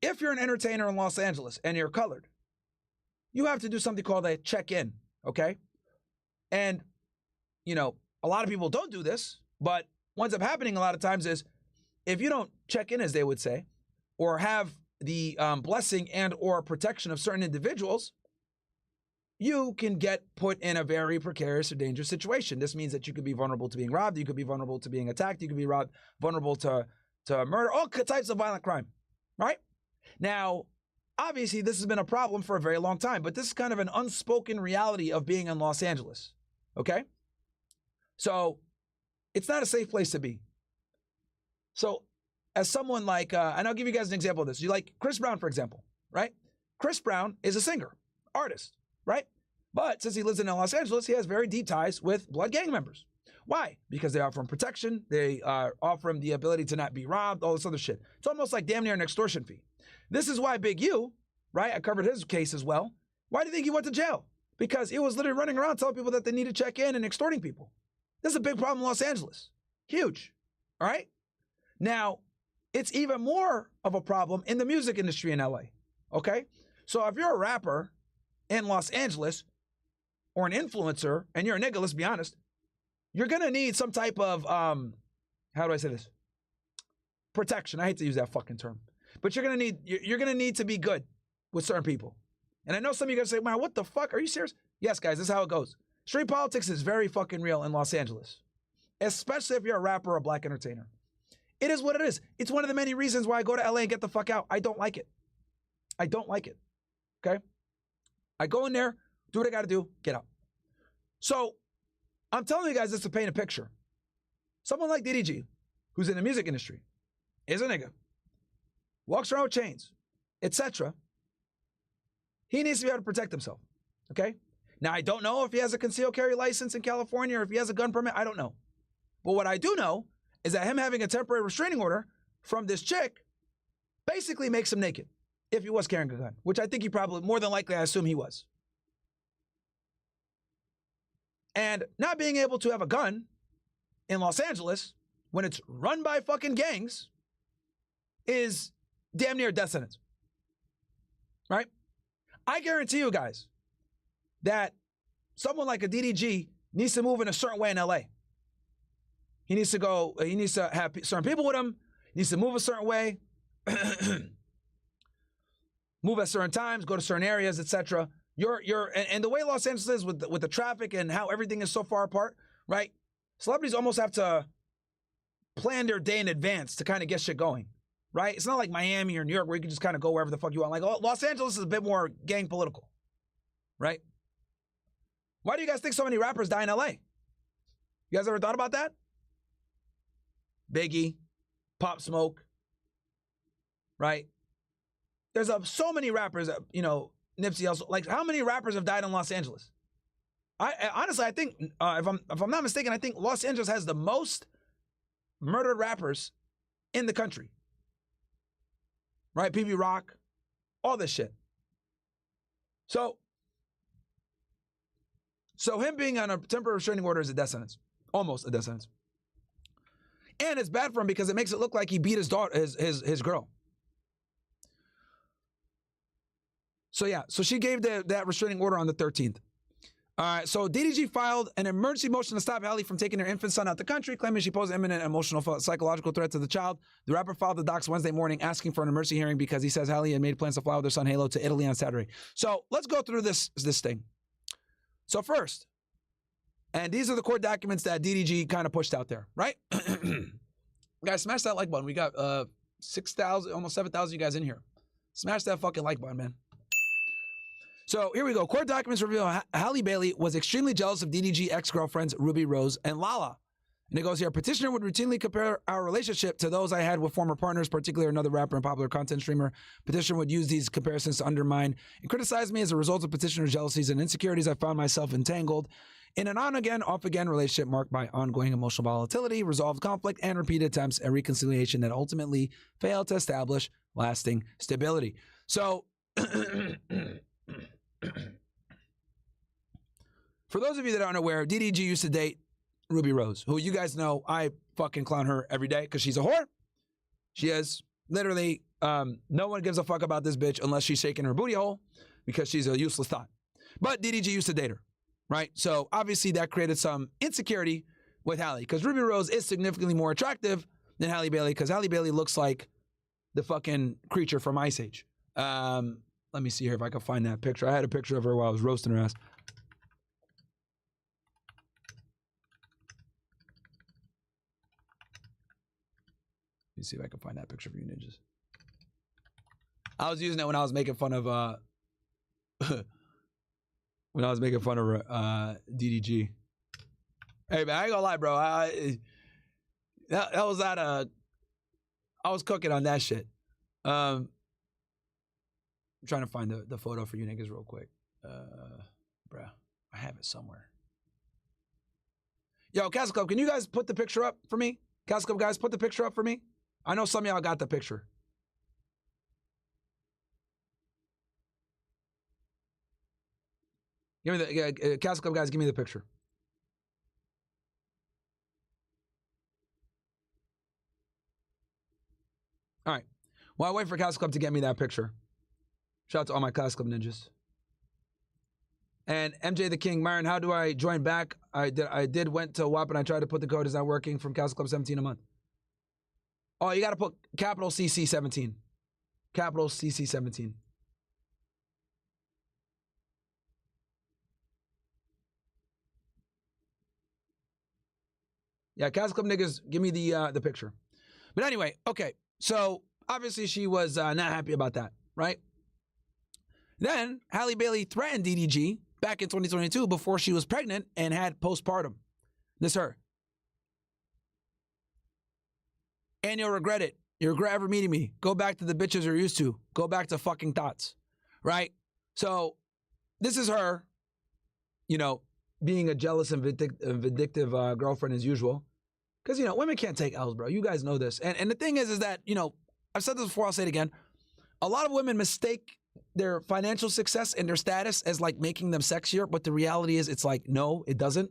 B: If you're an entertainer in Los Angeles and you're colored, you have to do something called a check-in, okay? And, you know, a lot of people don't do this, but what ends up happening a lot of times is if you don't check in, as they would say, or have the blessing and or protection of certain individuals, you can get put in a very precarious or dangerous situation. This means that you could be vulnerable to being robbed, you could be vulnerable to being attacked, you could be vulnerable to murder, all types of violent crime, right? Now, obviously, this has been a problem for a very long time, but this is kind of an unspoken reality of being in Los Angeles, okay? So, it's not a safe place to be. So, as someone like, and I'll give you guys an example of this. You like Chris Brown, for example, right? Chris Brown is a singer, artist, right? But since he lives in Los Angeles, he has very deep ties with Blood gang members. Why? Because they offer him protection, they offer him the ability to not be robbed, all this other shit. It's almost like damn near an extortion fee. This is why Big U, right? I covered his case as well. Why do you think he went to jail? Because he was literally running around telling people that they need to check in and extorting people. This is a big problem in Los Angeles. Huge. All right? Now, it's even more of a problem in the music industry in LA. Okay? So if you're a rapper in Los Angeles or an influencer and you're a nigga, let's be honest, you're going to need some type of, how do I say this? protection. I hate to use that fucking term, but you're gonna need to be good with certain people. And I know some of you guys say, "Man, what the fuck? Are you serious?" Yes, guys, this is how it goes. Street politics is very fucking real in Los Angeles, especially if you're a rapper or a black entertainer. It is what it is. It's one of the many reasons why I go to LA and get the fuck out. I don't like it. I don't like it. Okay? I go in there, do what I got to do, get out. So I'm telling you guys this to paint a picture. Someone like DDG, who's in the music industry, is a nigga, walks around with chains, etc. He needs to be able to protect himself. Okay? Now, I don't know if he has a concealed carry license in California or if he has a gun permit. I don't know. But what I do know is that him having a temporary restraining order from this chick basically makes him naked if he was carrying a gun, which I think he probably, more than likely, I assume he was. And not being able to have a gun in Los Angeles when it's run by fucking gangs is damn near a death sentence. Right? I guarantee you guys that someone like a DDG needs to move in a certain way in LA. He needs to have certain people with him, he needs to move a certain way, move at certain times, go to certain areas, etc. And the way Los Angeles is with the traffic and how everything is so far apart, right? Celebrities almost have to plan their day in advance to kind of get shit going, right? It's not like Miami or New York where you can just kind of go wherever the fuck you want. Like Los Angeles is a bit more gang political, right? Why do you guys think so many rappers die in LA? You guys ever thought about that? Biggie, Pop Smoke, right? There's so many rappers, Nipsey Hussle. Like, how many rappers have died in Los Angeles? I honestly, I think, if I'm not mistaken, I think Los Angeles has the most murdered rappers in the country. Right? PB Rock, all this shit. So him being on a temporary restraining order is a death sentence. Almost a death sentence. And it's bad for him because it makes it look like he beat his daughter, his girl. So yeah, so she gave that restraining order on the 13th. All right, so DDG filed an emergency motion to stop Halle from taking her infant son out the country, claiming she posed imminent emotional, psychological threat to the child. The rapper filed the docs Wednesday morning asking for an emergency hearing because he says Halle had made plans to fly with her son Halo to Italy on Saturday. So let's go through this thing. So first, and these are the court documents that DDG kind of pushed out there, right? Guys, smash that like button. We got 6,000, almost 7,000 you guys in here. Smash that fucking like button, man. So here we go. Court documents reveal Halle Bailey was extremely jealous of DDG ex-girlfriends Ruby Rose and Lala. And it goes here, petitioner would routinely compare our relationship to those I had with former partners, particularly another rapper and popular content streamer. Petitioner would use these comparisons to undermine and criticize me. As a result of petitioner's jealousies and insecurities, I found myself entangled in an on-again, off-again relationship marked by ongoing emotional volatility, resolved conflict, and repeated attempts at reconciliation that ultimately failed to establish lasting stability. So, for those of you that aren't aware, DDG used to date Ruby Rose, who you guys know I fucking clown her every day because she's a whore. She is. Literally, no one gives a fuck about this bitch unless she's shaking her booty hole because she's a useless thought. But DDG used to date her, right? So obviously that created some insecurity with Halle because Ruby Rose is significantly more attractive than Halle Bailey because Halle Bailey looks like the fucking creature from Ice Age. Let me see here if I can find that picture. I had a picture of her while I was roasting her ass. Let me see if I can find that picture for you ninjas. I was using it when I was making fun of DDG. Hey man, I ain't gonna lie, bro. I was cooking on that shit. I'm trying to find the photo for you niggas real quick. Bruh, I have it somewhere. Yo, Castle Club, can you guys put the picture up for me? Castle Club guys, put the picture up for me. I know some of y'all got the picture. Give me the Castle Club guys, give me the picture. All right. While I wait for Castle Club to get me that picture. Shout out to all my Castle Club ninjas. And MJ the King, Myron, how do I join back? I did went to WAP and I tried to put the code. It's not working from Castle Club 17 a month. Oh, you got to put capital CC 17. Capital CC 17. Yeah, Castle Club niggas, give me the picture. But anyway, okay. So obviously she was not happy about that, right? Then Halle Bailey threatened DDG back in 2022 before she was pregnant and had postpartum. This her. And you'll regret it. You'll regret ever meeting me. Go back to the bitches you're used to. Go back to fucking thoughts, right? So this is her, you know, being a jealous and vindictive girlfriend as usual. Because, you know, women can't take L's, bro. You guys know this. And the thing is that, you know, I've said this before, I'll say it again. A lot of women mistake their financial success and their status as like making them sexier. But the reality is it's like, no, it doesn't.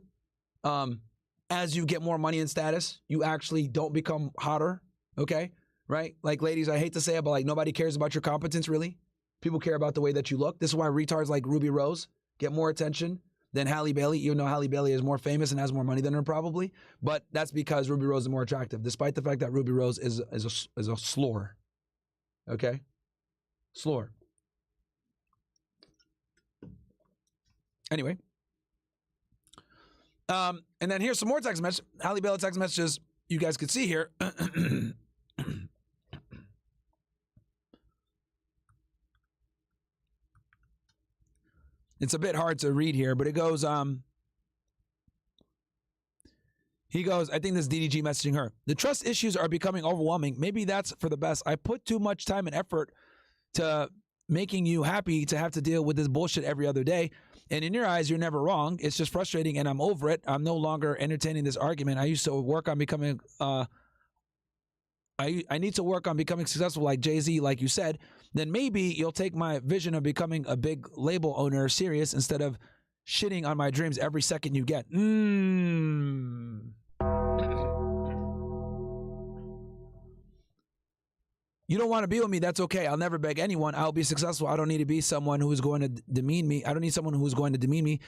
B: As you get more money and status, you actually don't become hotter. Okay? Right? Like, ladies, I hate to say it, but like nobody cares about your competence, really. People care about the way that you look. This is why retards like Ruby Rose get more attention than Halle Bailey, even though Halle Bailey is more famous and has more money than her probably. But that's because Ruby Rose is more attractive, despite the fact that Ruby Rose is a slore. Okay? Slore. Anyway. And then here's some more text messages. Halle Bailey text messages you guys could see here. It's a bit hard to read here, but it goes, he goes, I think this is DDG messaging her. The trust issues are becoming overwhelming. Maybe that's for the best. I put too much time and effort to making you happy to have to deal with this bullshit every other day. And in your eyes, you're never wrong. It's just frustrating and I'm over it. I'm no longer entertaining this argument. I used to work on becoming, I need to work on becoming successful like Jay-Z, like you said. Then maybe you'll take my vision of becoming a big label owner serious instead of shitting on my dreams every second you get. You don't want to be with me, that's okay. I'll never beg anyone. I'll be successful. I don't need to be someone who is going to demean me. I don't need someone who is going to demean me.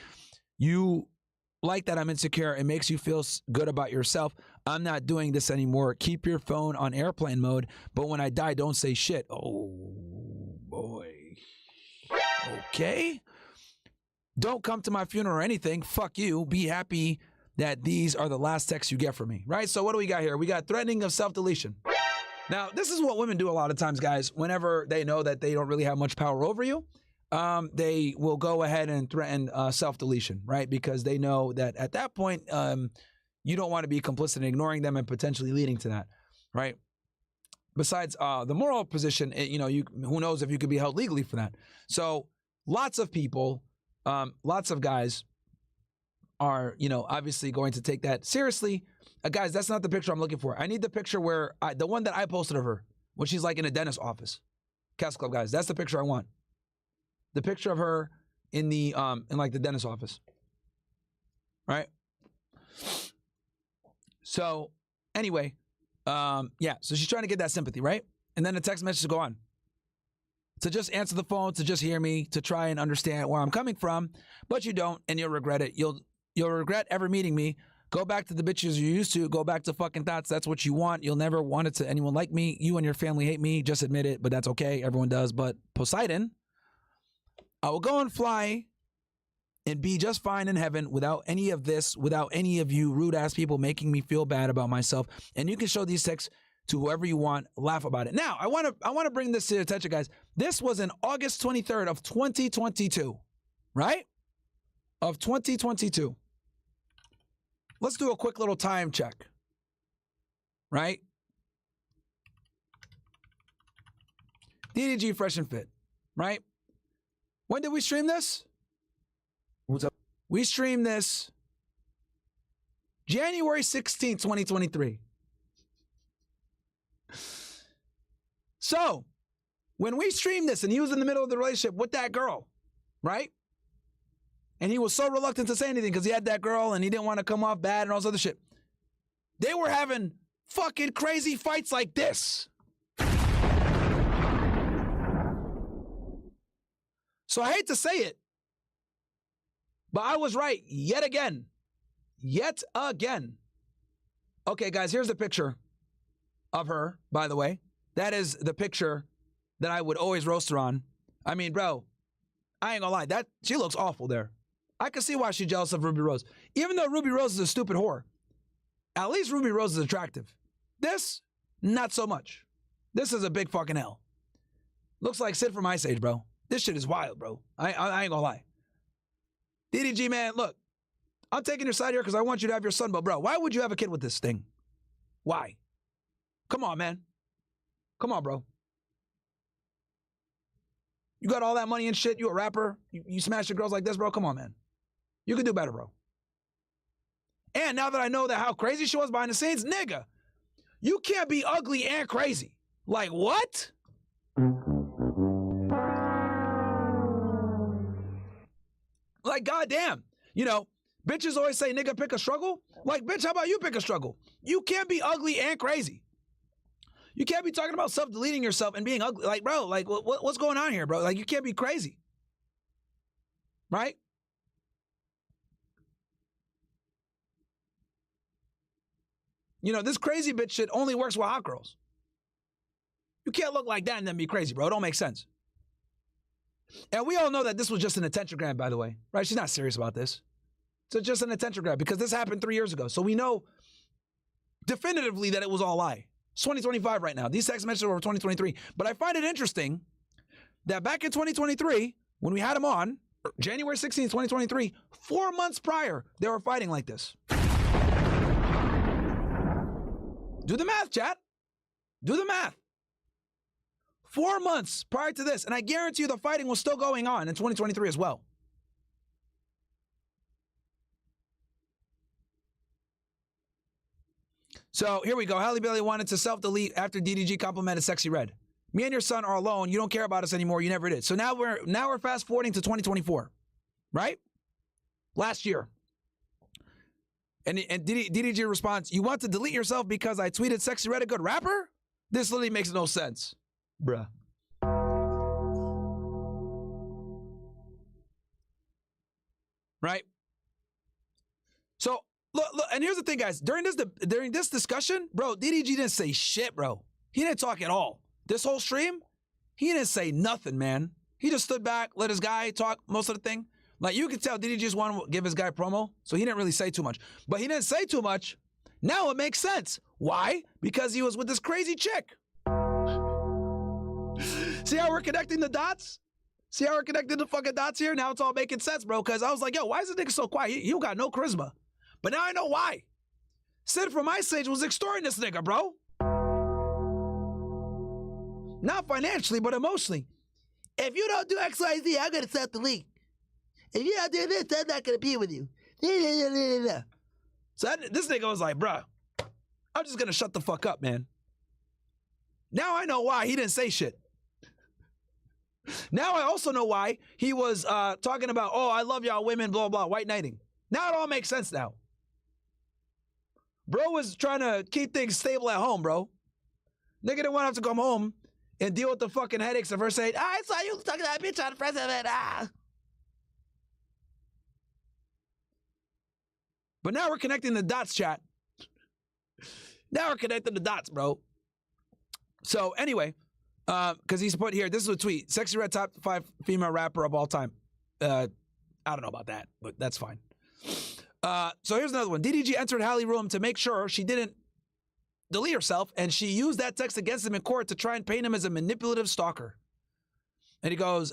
B: You like that I'm insecure. It makes you feel good about yourself. I'm not doing this anymore. Keep your phone on airplane mode, but when I die, don't say shit. Oh, boy. Okay. Don't come to my funeral or anything. Fuck you. Be happy that these are the last texts you get from me, right? So what do we got here? We got threatening of self-deletion. Now, this is what women do a lot of times, guys. Whenever they know that they don't really have much power over you, they will go ahead and threaten self-deletion, right? Because they know that at that point, you don't want to be complicit in ignoring them and potentially leading to that, right? Besides the moral position, you know, who knows if you could be held legally for that. So lots of people, lots of guys are, you know, obviously going to take that seriously. Guys, that's not the picture I'm looking for. I need the picture where, the one that I posted of her, when she's like in a dentist's office. Castle Club guys, that's the picture I want. The picture of her in the, in like the dentist's office. Right? So, anyway, yeah, so she's trying to get that sympathy, right? And then the text message to go on. To just answer the phone, to just hear me, to try and understand where I'm coming from, but you don't, and you'll regret it. You'll regret ever meeting me. Go back to the bitches you used to. Go back to fucking thoughts. That's what you want. You'll never want it to anyone like me. You and your family hate me. Just admit it, but that's okay. Everyone does. But Poseidon, I will go and fly and be just fine in heaven without any of this, without any of you rude-ass people making me feel bad about myself. And you can show these texts to whoever you want. Laugh about it. Now, I want to bring this to your attention, guys. This was in August 23rd of 2022, right? Of 2022. Let's do a quick little time check, right? DDG Fresh and Fit, right? When did we stream this? What's up? We streamed this January 16th, 2023. So, when we streamed this and he was in the middle of the relationship with that girl, right? And he was so reluctant to say anything because he had that girl and he didn't want to come off bad and all this other shit. They were having fucking crazy fights like this. So I hate to say it, but I was right yet again. Yet again. Okay, guys, here's the picture. of her, by the way. That is the picture that I would always roast her on. I mean, bro, I ain't gonna lie. She looks awful there. I can see why she's jealous of Ruby Rose. Even though Ruby Rose is a stupid whore, at least Ruby Rose is attractive. This, not so much. This is a big fucking L. Looks like Sid from Ice Age, bro. This shit is wild, bro. I ain't gonna lie. DDG, man, look. I'm taking your side here because I want you to have your son, but bro, why would you have a kid with this thing? Why? Come on, man. Come on, bro. You got all that money and shit. You a rapper. You smash your girls like this, bro. Come on, man. You can do better, bro. And now that I know that how crazy she was behind the scenes, nigga, you can't be ugly and crazy. Like, what? Like, goddamn. You know, bitches always say, nigga, pick a struggle. Like, bitch, how about you pick a struggle? You can't be ugly and crazy. You can't be talking about self-deleting yourself and being ugly. Like, bro, like, what's going on here, bro? Like, you can't be crazy. Right? You know, this crazy bitch shit only works with hot girls. You can't look like that and then be crazy, bro. It don't make sense. And we all know that this was just an attention grab, by the way. Right? She's not serious about this. So it's just an attention grab because this happened 3 years ago. So we know definitively that it was all a lie. It's 2025 right now. These text messages were 2023. But I find it interesting that back in 2023, when we had him on, January 16, 2023, 4 months prior, they were fighting like this. Do the math, chat. Do the math. 4 months prior to this, and I guarantee you the fighting was still going on in 2023 as well. So here we go. Halle Bailey wanted to self-delete after DDG complimented Sexy Red. Me and your son are alone. You don't care about us anymore. You never did. So now we're fast forwarding to 2024, right? Last year. And DDG responds, you want to delete yourself because I tweeted Sexy Red a good rapper? This literally makes no sense. Bruh. Right? So, look, and here's the thing, guys. During this discussion, bro, DDG didn't say shit, bro. He didn't talk at all. This whole stream, he didn't say nothing, man. He just stood back, let his guy talk most of the thing. Like, you could tell DDG just wanted to give his guy promo, so he didn't really say too much. But he didn't say too much. Now it makes sense. Why? Because he was with this crazy chick. See how we're connecting the dots? See how we're connecting the fucking dots here? Now it's all making sense, bro. Because I was like, yo, why is this nigga so quiet? You got no charisma. But now I know why. Sid from Ice Age was extorting this nigga, bro. Not financially, but emotionally. If you don't do X, Y, Z, I'm going to self-delete. If you don't do this, I'm not going to be with you. So this nigga was like, bruh, I'm just going to shut the fuck up, man. Now I know why he didn't say shit. Now I also know why he was talking about, oh, I love y'all women, blah, blah, white knighting. Now it all makes sense now. Bro was trying to keep things stable at home, bro. Nigga didn't want to have to come home and deal with the fucking headaches of her saying, I saw you talking to that bitch on the president. But now we're connecting the dots, chat. Now we're connecting the dots, bro. So anyway, because he's put here, this is a tweet. Sexy Red top 5 female rapper of all time. I don't know about that, but that's fine. So here's another one. DDG entered Halle room to make sure she didn't delete herself, and she used that text against him in court to try and paint him as a manipulative stalker. And he goes,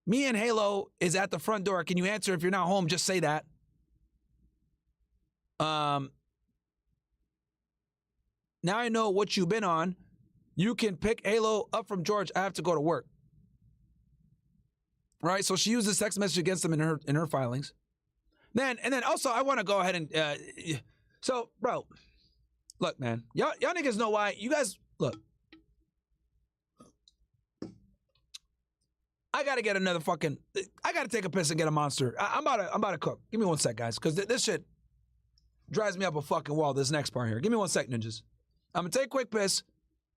B: me and Halo is at the front door. Can you answer? If you're not home, just say that. Now I know what you've been on. You can pick Halo up from George. I have to go to work. Right? So she used this text message against him in her filings. And then also I want to go ahead and so bro, look, man, y'all niggas know why. You guys look. I gotta get another fucking. I gotta take a piss and get a monster. I'm about to cook. Give me 1 sec, guys, because this shit drives me up a fucking wall. This next part here. Give me 1 sec, ninjas. I'm gonna take a quick piss,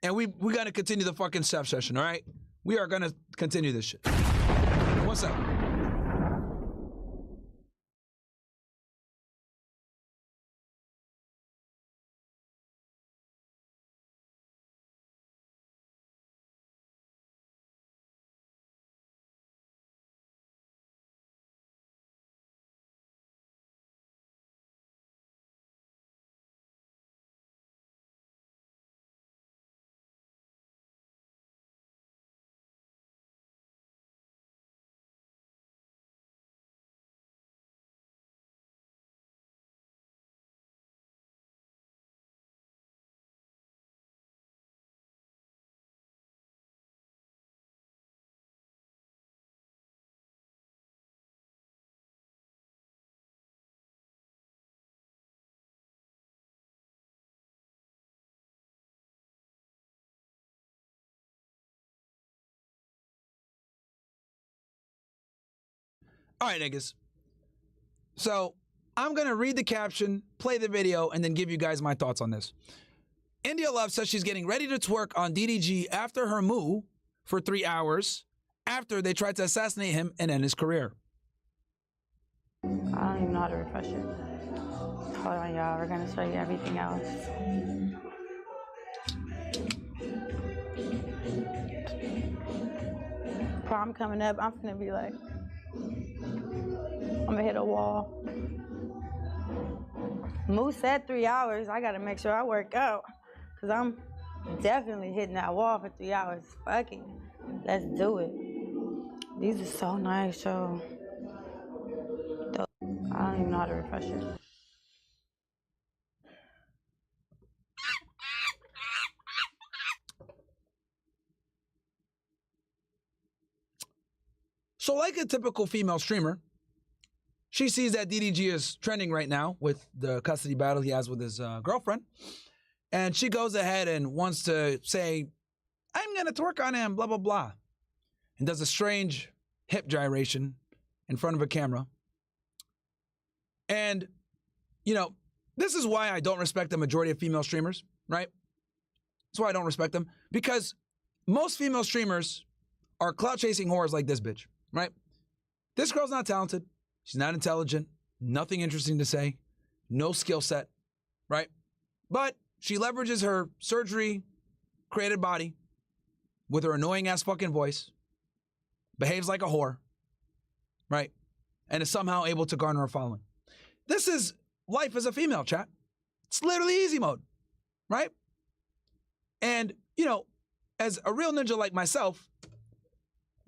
B: and we gotta continue the fucking chef session. All right, we are gonna continue this shit. 1 sec. All right, niggas. So I'm going to read the caption, play the video, and then give you guys my thoughts on this. India Love says she's getting ready to twerk on DDG after her moo for 3 hours after they tried to assassinate him and end his career.
G: I don't even know how to refresh it. Hold on, y'all. We're going to show you everything else. Prom coming up, I'm gonna be like, I'm gonna hit a wall. Moose said 3 hours. I gotta make sure I work out, cause I'm definitely hitting that wall for 3 hours. Fucking, let's do it. These are so nice, yo. I don't even know how to refresh it.
B: So like a typical female streamer, she sees that DDG is trending right now with the custody battle he has with his girlfriend. And she goes ahead and wants to say, I'm going to twerk on him, blah, blah, blah. And does a strange hip gyration in front of a camera. And, you know, this is why I don't respect the majority of female streamers, right? That's why I don't respect them. Because most female streamers are clout chasing whores like this bitch. Right? This girl's not talented. She's not intelligent. Nothing interesting to say. No skill set. Right? But she leverages her surgery-created body with her annoying-ass fucking voice, behaves like a whore, right? And is somehow able to garner a following. This is life as a female, chat. It's literally easy mode, right? And, you know, as a real ninja like myself,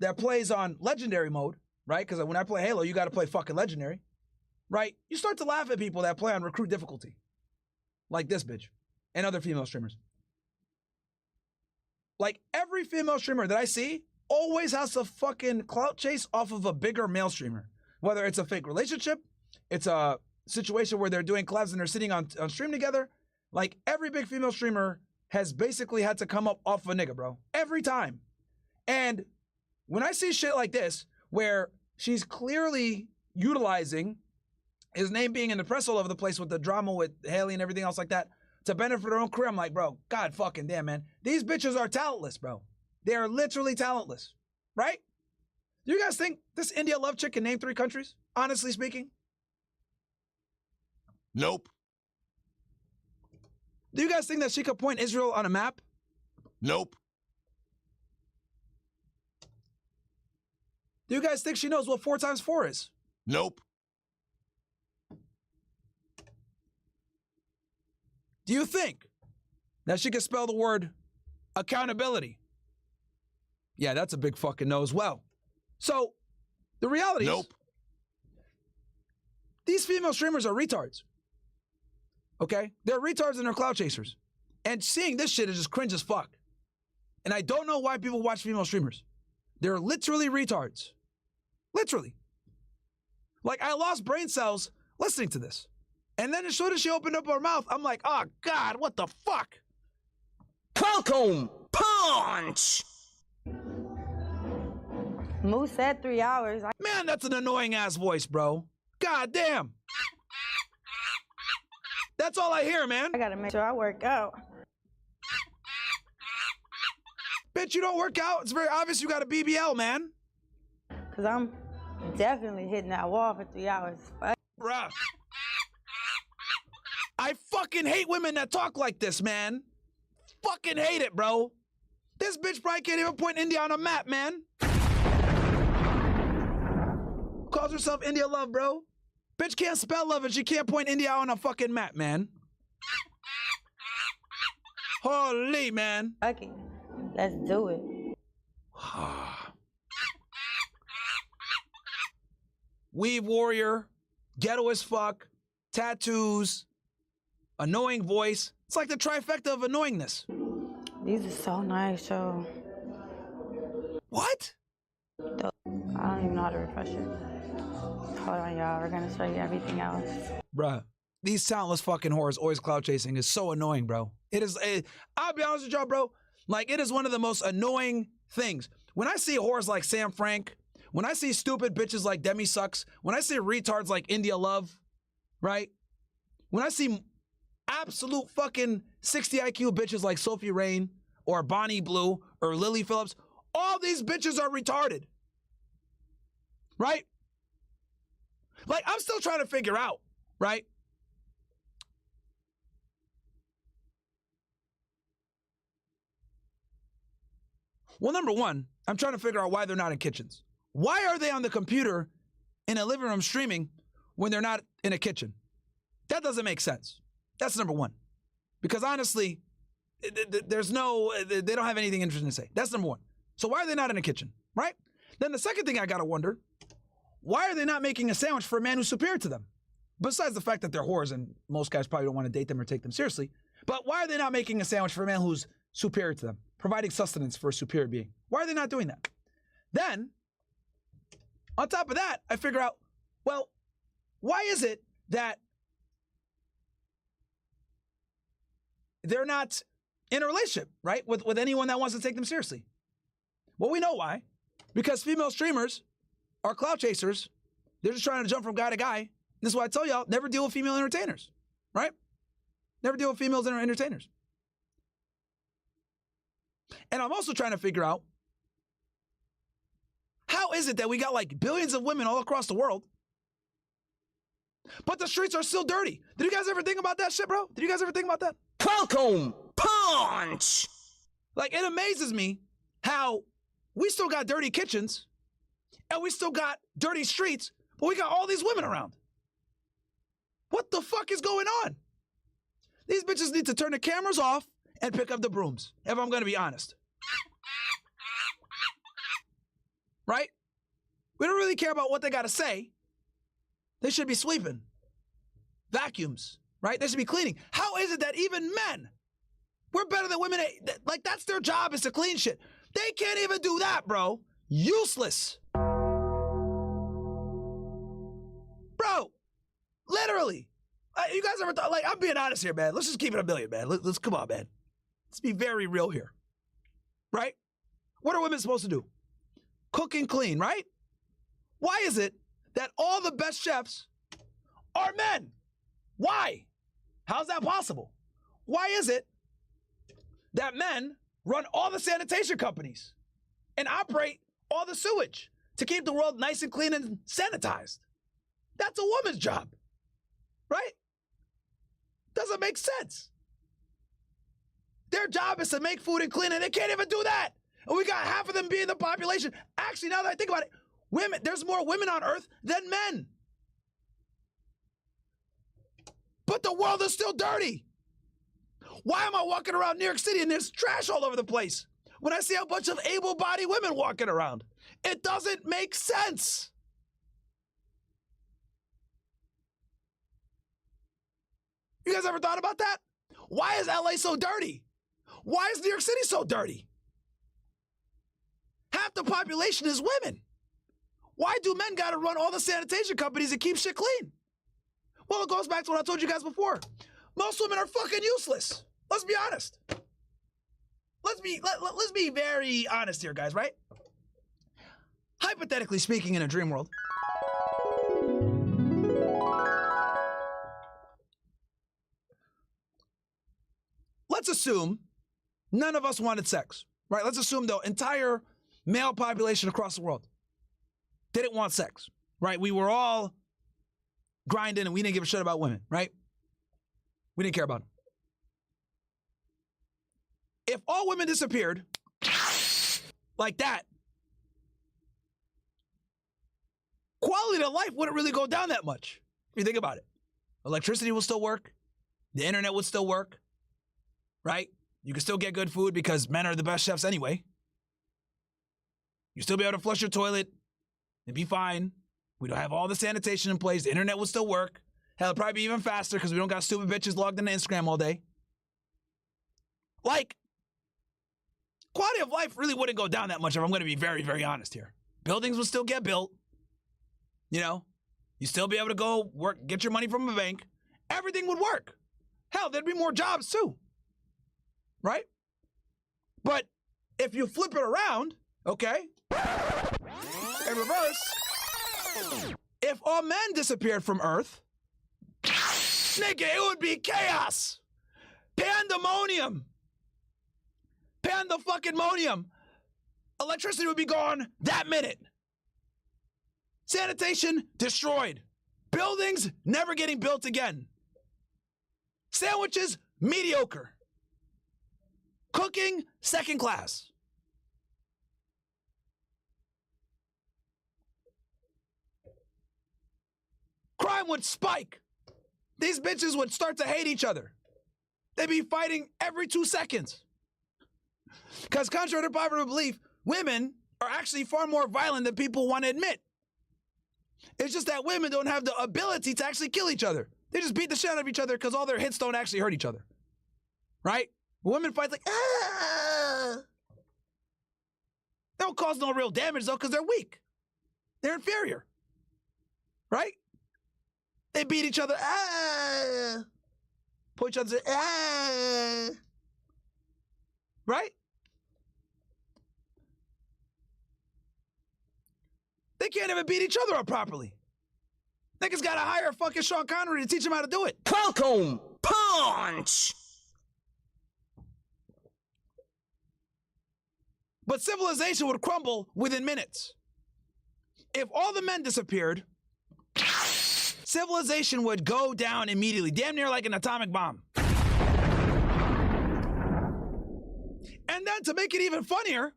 B: that plays on legendary mode, right? Because when I play Halo, you got to play fucking legendary, right? You start to laugh at people that play on recruit difficulty, like this bitch and other female streamers. Like every female streamer that I see always has to fucking clout chase off of a bigger male streamer. Whether it's a fake relationship, it's a situation where they're doing collabs and they're sitting on stream together. Like every big female streamer has basically had to come up off a nigga, bro. Every time. And when I see shit like this, where she's clearly utilizing his name being in the press all over the place with the drama with Haley and everything else like that to benefit her own career, I'm like, bro, God fucking damn, man. These bitches are talentless, bro. They are literally talentless, right? Do you guys think this India Love chick can name 3 countries, honestly speaking?
O: Nope.
B: Do you guys think that she could point Israel on a map?
O: Nope.
B: Do you guys think she knows what 4 times 4 is?
O: Nope.
B: Do you think that she can spell the word accountability? Yeah, that's a big fucking no as well. So, the reality is, these female streamers are retards. Okay? They're retards and they're clout chasers. And seeing this shit is just cringe as fuck. And I don't know why people watch female streamers. They're literally retards. Literally. Like, I lost brain cells listening to this. And then as soon as she opened up her mouth, I'm like, oh, God, what the fuck?
G: Welcome, punch! Moose said 3 hours.
B: Man, that's an annoying-ass voice, bro. God damn. That's all I hear, man.
G: I gotta make sure I work out.
B: Bitch, you don't work out? It's very obvious you got a BBL, man.
G: Cause I'm definitely hitting that wall for 3 hours.
B: Bruh. I fucking hate women that talk like this, man. Fucking hate it, bro. This bitch probably can't even point India on a map, man. Calls herself India Love, bro. Bitch can't spell love and she can't point India on a fucking map, man. Holy, man.
G: Okay, let's do it.
B: Weave warrior, ghetto as fuck, tattoos, annoying voice. It's like the trifecta of annoyingness.
G: These are so nice, yo.
B: What?
G: I don't even know how to refresh it. Hold on, y'all. We're gonna show you everything else.
B: Bruh, these talentless fucking whores always cloud chasing is so annoying, bro. It is, I'll be honest with y'all, bro. Like, it is one of the most annoying things. When I see whores like Sam Frank, when I see stupid bitches like Demi Sucks, when I see retards like India Love, right? When I see absolute fucking 60 IQ bitches like Sophie Rain or Bonnie Blue or Lily Phillips, all these bitches are retarded. Right? Like, I'm still trying to figure out, right? Well, number one, I'm trying to figure out why they're not in kitchens. Why are they on the computer in a living room streaming when they're not in a kitchen? That doesn't make sense. That's number one. Because honestly, there's no, they don't have anything interesting to say. That's number one. So why are they not in a kitchen, right? Then the second thing I gotta wonder, why are they not making a sandwich for a man who's superior to them? Besides the fact that they're whores and most guys probably don't want to date them or take them seriously. But why are they not making a sandwich for a man who's superior to them? Providing sustenance for a superior being. Why are they not doing that? Then, on top of that, I figure out, well, why is it that they're not in a relationship, right? With anyone that wants to take them seriously? Well, we know why. Because female streamers are clout chasers. They're just trying to jump from guy to guy. This is why I tell y'all, never deal with female entertainers, right? Never deal with females entertainers. And I'm also trying to figure out, how is it that we got like billions of women all across the world, but the streets are still dirty? Did you guys ever think about that shit, bro? Did you guys ever think about that? Welcome, punch! Like, it amazes me how we still got dirty kitchens and we still got dirty streets, but we got all these women around. What the fuck is going on? These bitches need to turn the cameras off and pick up the brooms, if I'm gonna be honest. Right? We don't really care about what they gotta say. They should be sweeping. Vacuums, right? They should be cleaning. How is it that even men, we're better than women, like that's their job, is to clean shit. They can't even do that, bro. Useless. Bro, literally. You guys ever thought, like, I'm being honest here, man. Let's just keep it a million, man. Let's come on, man. Let's be very real here. Right? What are women supposed to do? Cook and clean, right? Why is it that all the best chefs are men? Why? How's that possible? Why is it that men run all the sanitation companies and operate all the sewage to keep the world nice and clean and sanitized? That's a woman's job, right? Doesn't make sense. Their job is to make food and clean, and they can't even do that. And we got half of them being the population. Actually, now that I think about it, women, there's more women on Earth than men. But the world is still dirty. Why am I walking around New York City and there's trash all over the place when I see a bunch of able-bodied women walking around? It doesn't make sense. You guys ever thought about that? Why is LA so dirty? Why is New York City so dirty? Half the population is women. Why do men gotta run all the sanitation companies and keep shit clean? Well, it goes back to what I told you guys before. Most women are fucking useless. Let's be honest. Let's be very honest here, guys, right? Hypothetically speaking, in a dream world, let's assume none of us wanted sex, right? Let's assume the entire male population across the world didn't want sex, right? We were all grinding and we didn't give a shit about women, right? We didn't care about them. If all women disappeared like that, quality of life wouldn't really go down that much. If you think about it. Electricity will still work. The internet would still work. Right? You can still get good food because men are the best chefs anyway. You still be able to flush your toilet and be fine. We don't have all the sanitation in place. The internet will still work. Hell, it'll probably be even faster because we don't got stupid bitches logged into Instagram all day. Like, quality of life really wouldn't go down that much if I'm going to be very, very honest here. Buildings will still get built. You know, you still be able to go work, get your money from a bank. Everything would work. Hell, there'd be more jobs too. Right? But if you flip it around, okay, In reverse, if all men disappeared from Earth, nigga, it would be chaos. Pandemonium. Panda-fucking-monium. Electricity would be gone that minute. Sanitation destroyed. Buildings never getting built again. Sandwiches mediocre. Cooking second class. Crime would spike. These bitches would start to hate each other. They'd be fighting every 2 seconds. Because contrary to popular belief, women are actually far more violent than people want to admit. It's just that women don't have the ability to actually kill each other. They just beat the shit out of each other because all their hits don't actually hurt each other. Right? Women fight like, ah! They don't cause no real damage though because they're weak. They're inferior. Right? They beat each other, ah! Pull each other, ah! Right? They can't even beat each other up properly. Niggas gotta hire fucking Sean Connery to teach them how to do it.
H: Welcome, punch!
B: But civilization would crumble within minutes. If all the men disappeared, civilization would go down immediately, damn near like an atomic bomb. And then to make it even funnier,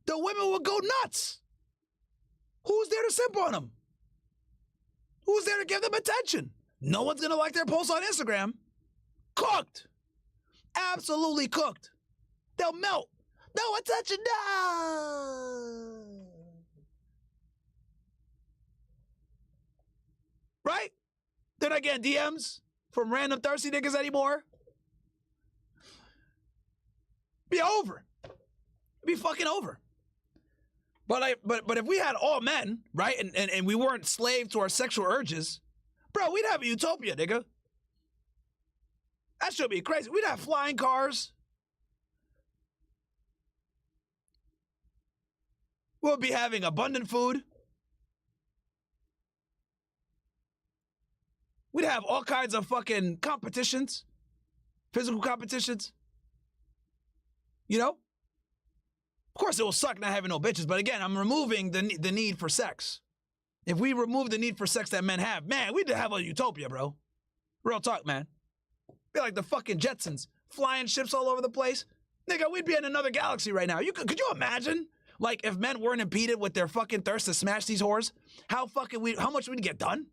B: the women would go nuts. Who's there to simp on them? Who's there to give them attention? No one's gonna like their post on Instagram. Cooked. Absolutely cooked. They'll melt. No attention, no. Right? They're not getting DMs from random thirsty niggas anymore. Be over. Be fucking over. But if we had all men, right, and we weren't slave to our sexual urges, bro, we'd have a utopia, nigga. That should be crazy. We'd have flying cars. We'll be having abundant food. We'd have all kinds of fucking competitions, physical competitions. You know? Of course, it will suck not having no bitches, but again, I'm removing the need for sex. If we remove the need for sex that men have, man, we'd have a utopia, bro. Real talk, man. Be like the fucking Jetsons, flying ships all over the place. Nigga, we'd be in another galaxy right now. Could you imagine? Like, if men weren't impeded with their fucking thirst to smash these whores, how much we'd get done?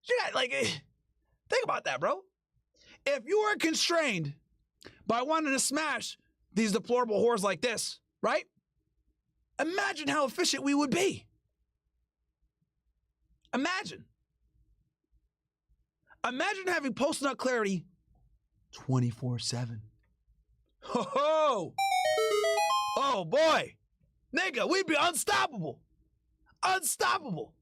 B: Yeah, like, think about that, bro. If you were constrained by wanting to smash these deplorable whores like this, right? Imagine how efficient we would be. Imagine. Imagine having post-nut clarity 24/7. Ho-ho! Oh, boy. Nigga, we'd be unstoppable. Unstoppable.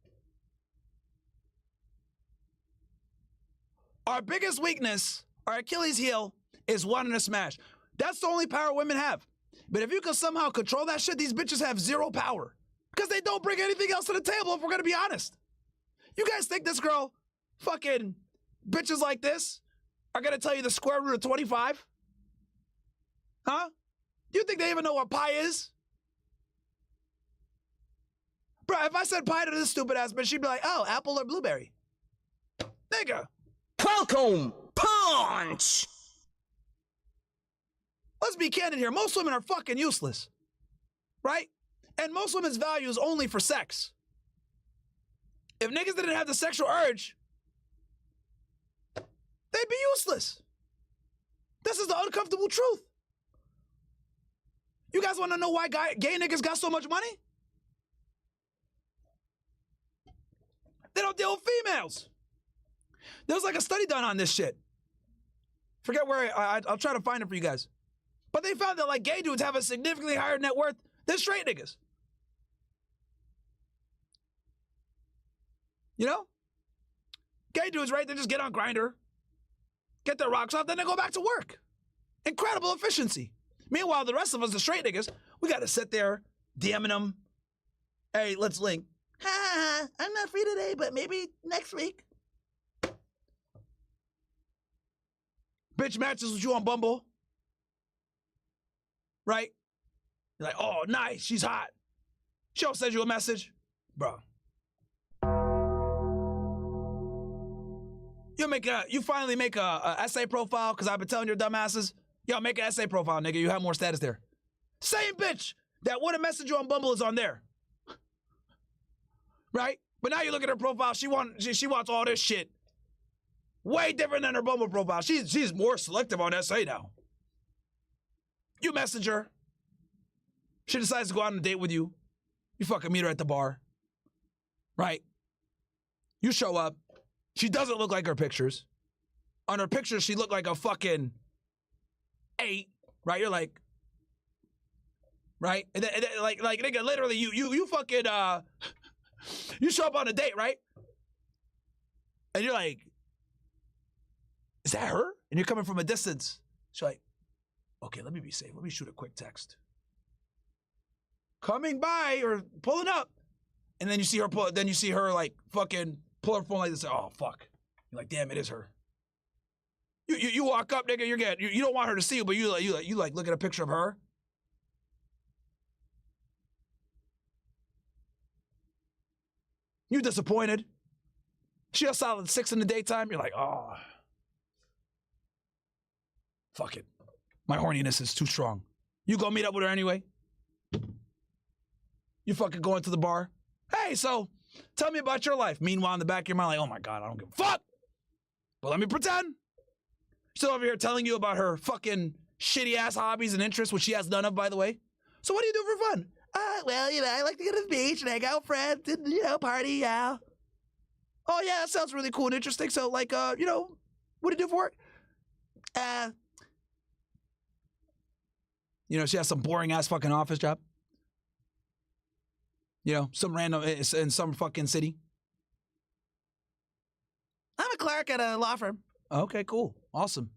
B: Our biggest weakness, our Achilles heel, is wanting to smash. That's the only power women have. But if you can somehow control that shit, these bitches have zero power. Because they don't bring anything else to the table, if we're going to be honest. You guys think this girl, fucking bitches like this, are going to tell you the square root of 25? Huh? You think they even know what pi is? Bro, if I said pi to this stupid ass bitch, she'd be like, oh, apple or blueberry. Nigga.
H: Welcome, punch!
B: Let's be candid here. Most women are fucking useless. Right? And most women's value is only for sex. If niggas didn't have the sexual urge, they'd be useless. This is the uncomfortable truth. You guys want to know why gay niggas got so much money? They don't deal with females. There was like a study done on this shit. Forget where, I'll try to find it for you guys. But they found that like gay dudes have a significantly higher net worth than straight niggas. You know? Gay dudes, right? They just get on Grindr, get their rocks off, then they go back to work. Incredible efficiency. Meanwhile, the rest of us, the straight niggas, we got to sit there, DMing them. Hey, let's link. Ha ha ha, I'm not free today, but maybe next week. Bitch matches with you on Bumble. Right? You're like, oh, nice, she's hot. She'll send you a message. Bro. You finally make a essay profile, because I've been telling your dumbasses, yo, make an essay profile, nigga. You have more status there. Same bitch that would have messaged you on Bumble is on there. Right? But now you look at her profile, she wants all this shit. Way different than her Bumble profile. She's more selective on essay now. You message her. She decides to go out on a date with you. You fucking meet her at the bar. Right? You show up. She doesn't look like her pictures. On her pictures, she looked like a fucking 8. Right? You're like, right? And then, like nigga, literally, you fucking you show up on a date, right? And you're like, is that her? And you're coming from a distance. She's like, okay, let me be safe. Let me shoot a quick text. Coming by or pulling up. And then you see her like fucking pull her phone like this. Oh fuck. You're like, damn, it is her. You walk up, nigga, you don't want her to see you, but you like look at a picture of her. You disappointed. She a solid 6 in the daytime. You're like, oh. Fuck it. My horniness is too strong. You go meet up with her anyway. You fucking go into the bar. Hey, so tell me about your life. Meanwhile, in the back of your mind, like, oh my God, I don't give a fuck. But let me pretend. She's over here telling you about her fucking shitty ass hobbies and interests, which she has none of, by the way. So what do you do for fun? Well, I like to go to the beach and hang out with friends and, party, yeah. Oh yeah, that sounds really cool and interesting. So like, what do you do for work? She has some boring ass fucking office job. Some random in some fucking city. I'm a clerk at a law firm. Okay, cool. Awesome.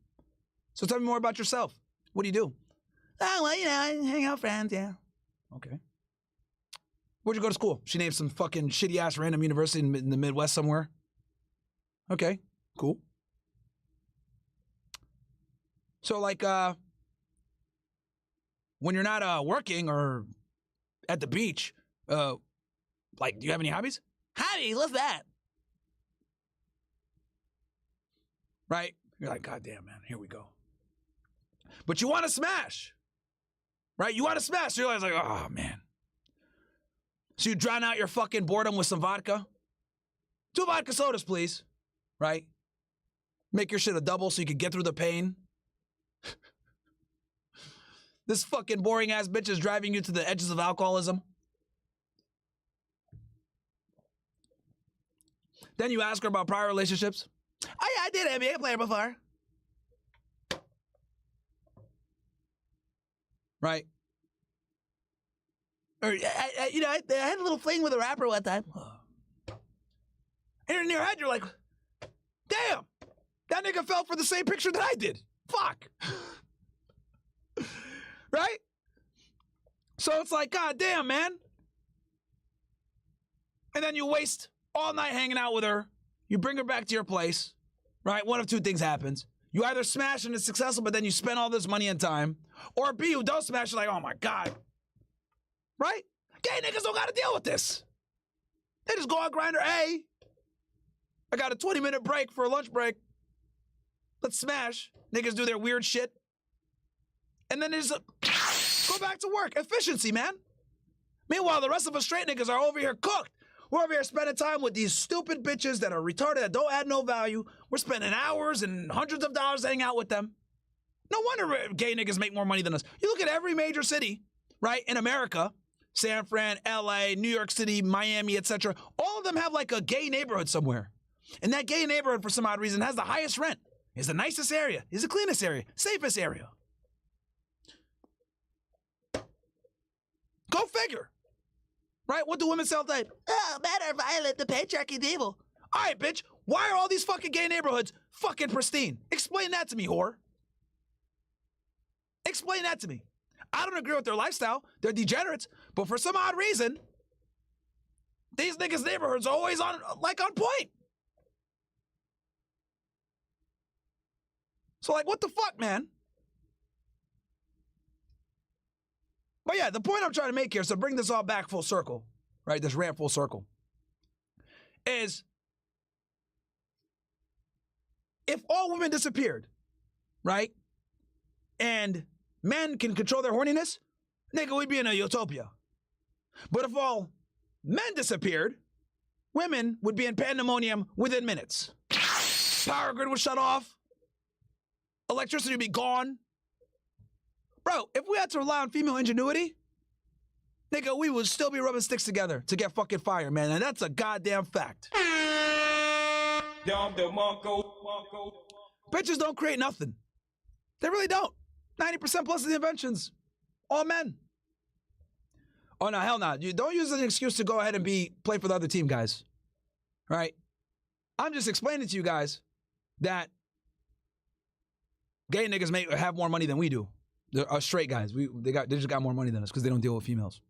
B: So tell me more about yourself. What do you do? Oh, well, I hang out with friends, yeah. Okay. Where'd you go to school? She named some fucking shitty ass random university in the Midwest somewhere. Okay, cool. So like, when you're not working or at the beach, like, do you have any hobbies? Hobbies? What's that? Right? You're like, God damn, man, here we go. But you want to smash. Right? You want to smash. You're like, oh, man. So you drown out your fucking boredom with some vodka. 2 vodka sodas, please. Right? Make your shit a double so you can get through the pain. This fucking boring ass bitch is driving you to the edges of alcoholism. Then you ask her about prior relationships. Oh yeah, I did NBA player before. Right? Or I had a little fling with a rapper one time. And in your head, you're like, damn, that nigga fell for the same picture that I did. Fuck. Right? So it's like, God damn, man. And then you waste all night hanging out with her. You bring her back to your place. Right? One of 2 things happens. You either smash and it's successful, but then you spend all this money and time. Or B, you don't smash, you're like, oh my God. Right? Gay niggas don't gotta deal with this. They just go on Grindr. Hey, I got a 20-minute break for a lunch break. Let's smash. Niggas do their weird shit. And then they just go back to work. Efficiency, man. Meanwhile, the rest of us straight niggas are over here cooked. We're over here spending time with these stupid bitches that are retarded, that don't add no value. We're spending hours and hundreds of dollars hanging out with them. No wonder gay niggas make more money than us. You look at every major city, right, in America, San Fran, LA, New York City, Miami, etc. All of them have like a gay neighborhood somewhere. And that gay neighborhood, for some odd reason, has the highest rent, is the nicest area, is the cleanest area, safest area. Go figure. Right? What do women self-type? Oh, men are violent, the patriarchy, the evil. All right, bitch, why are all these fucking gay neighborhoods fucking pristine? Explain that to me, whore. Explain that to me. I don't agree with their lifestyle. They're degenerates. But for some odd reason, these niggas' neighborhoods are always on point. So like, what the fuck, man? But yeah, the point I'm trying to make here, so bring this all back full circle, right? This rant full circle, is if all women disappeared, right? And men can control their horniness, nigga, we'd be in a utopia. But if all men disappeared, women would be in pandemonium within minutes. Power grid would shut off. Electricity would be gone. Bro, if we had to rely on female ingenuity, nigga, we would still be rubbing sticks together to get fucking fired, man. And that's a goddamn fact. Bitches don't create nothing. They really don't. 90% plus of the inventions, all men. Oh, no, hell no. You don't use an excuse to go ahead and play for the other team, guys. Right? I'm just explaining to you guys that gay niggas may have more money than we do. They're straight guys. They just got more money than us because they don't deal with females.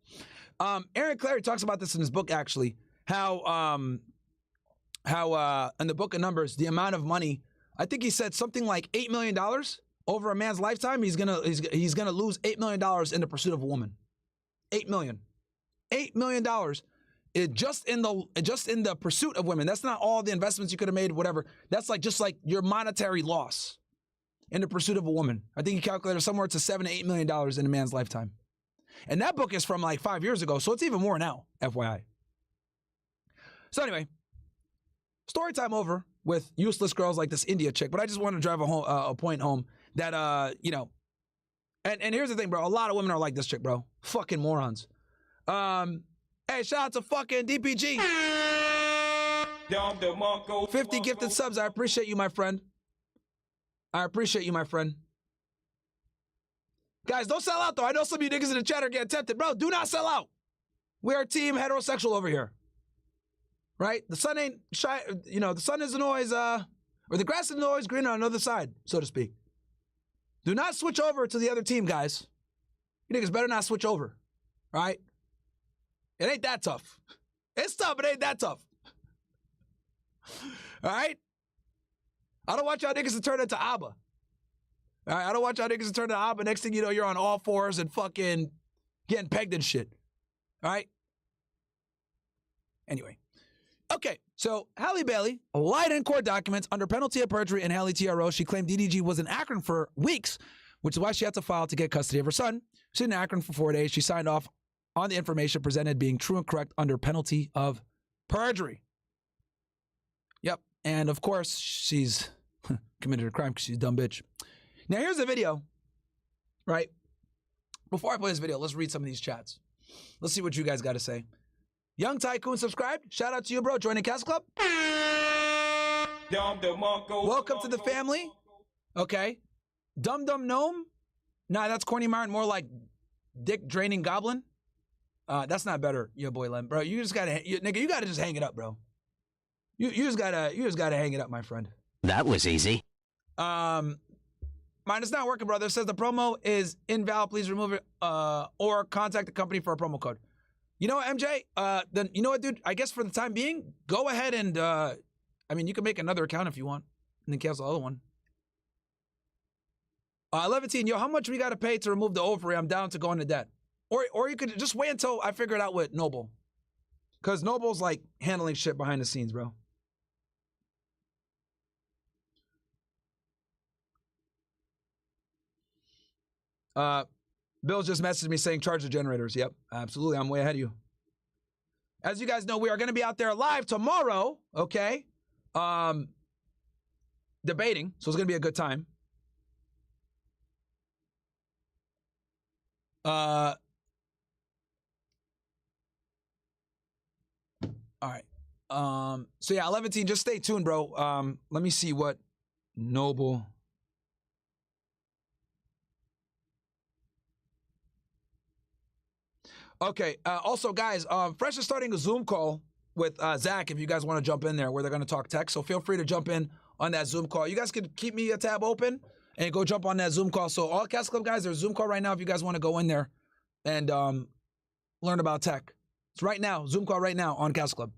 B: Aaron Clary talks about this in his book, actually. How in the book of Numbers, the amount of money, I think he said something like $8 million over a man's lifetime. He's gonna lose $8 million in the pursuit of a woman. $8 million. $8 million. Just in the pursuit of women. That's not all the investments you could have made, whatever. That's just like your monetary loss in the pursuit of a woman. I think he calculated somewhere to $7 to $8 million in a man's lifetime. And that book is from like 5 years ago, so it's even more now, FYI. So anyway, story time over with useless girls like this India chick, but I just want to drive a point home that, and here's the thing, bro. A lot of women are like this chick, bro. Fucking morons. Hey, shout out to fucking DPG. 50 gifted subs. I appreciate you, my friend. I appreciate you, my friend. Guys, don't sell out, though. I know some of you niggas in the chat are getting tempted. Bro, do not sell out. We are team heterosexual over here. Right? The sun ain't shy. You know, the sun isn't always, or the grass isn't always green on another side, so to speak. Do not switch over to the other team, guys. You niggas better not switch over. Right? It ain't that tough. It's tough, but it ain't that tough. All right? I don't want y'all niggas to turn into Abba. All right? I don't want y'all niggas to turn into Abba. Next thing you know, you're on all fours and fucking getting pegged and shit. All right? Anyway. Okay, so Halle Bailey lied in court documents under penalty of perjury in Halle TRO. She claimed DDG was in Akron for weeks, which is why she had to file to get custody of her son. She's in Akron for 4 days. She signed off on the information presented being true and correct under penalty of perjury. Yep, and of course, she's committed a crime because she's a dumb bitch. Now, here's the video, right? Before I play this video, let's read some of these chats. Let's see what you guys got to say. Young Tycoon subscribed. Shout out to you, bro. Joining Castle Club. Welcome to the family. Okay. Dum Dum Gnome. Nah, that's corny Myron. More like dick draining goblin. That's not better, your boy Lem. Bro, you just gotta, nigga, you gotta just hang it up, bro. You just gotta hang it up, my friend.
H: That was easy.
B: Mine is not working, brother. It says the promo is invalid. Please remove it or contact the company for a promo code. You know what, MJ? Then you know what, dude? I guess for the time being, go ahead and I mean, you can make another account if you want, and then cancel the other one. 11, yo, how much we gotta pay to remove the ovary? I'm down to go into debt. Or you could just wait until I figure it out with Noble, because Noble's like handling shit behind the scenes, bro. Bill's just messaged me saying charge the generators. Yep, absolutely. I'm way ahead of you. As you guys know, we are going to be out there live tomorrow, okay? Debating, so it's going to be a good time. All right. So yeah, 11, just stay tuned, bro. Let me see what Noble... Okay, also, guys, Fresh is starting a Zoom call with Zach if you guys want to jump in there where they're going to talk tech. So feel free to jump in on that Zoom call. You guys can keep me a tab open and go jump on that Zoom call. So all Cast Club guys, there's a Zoom call right now if you guys want to go in there and learn about tech. It's right now. Zoom call right now on Castle Club.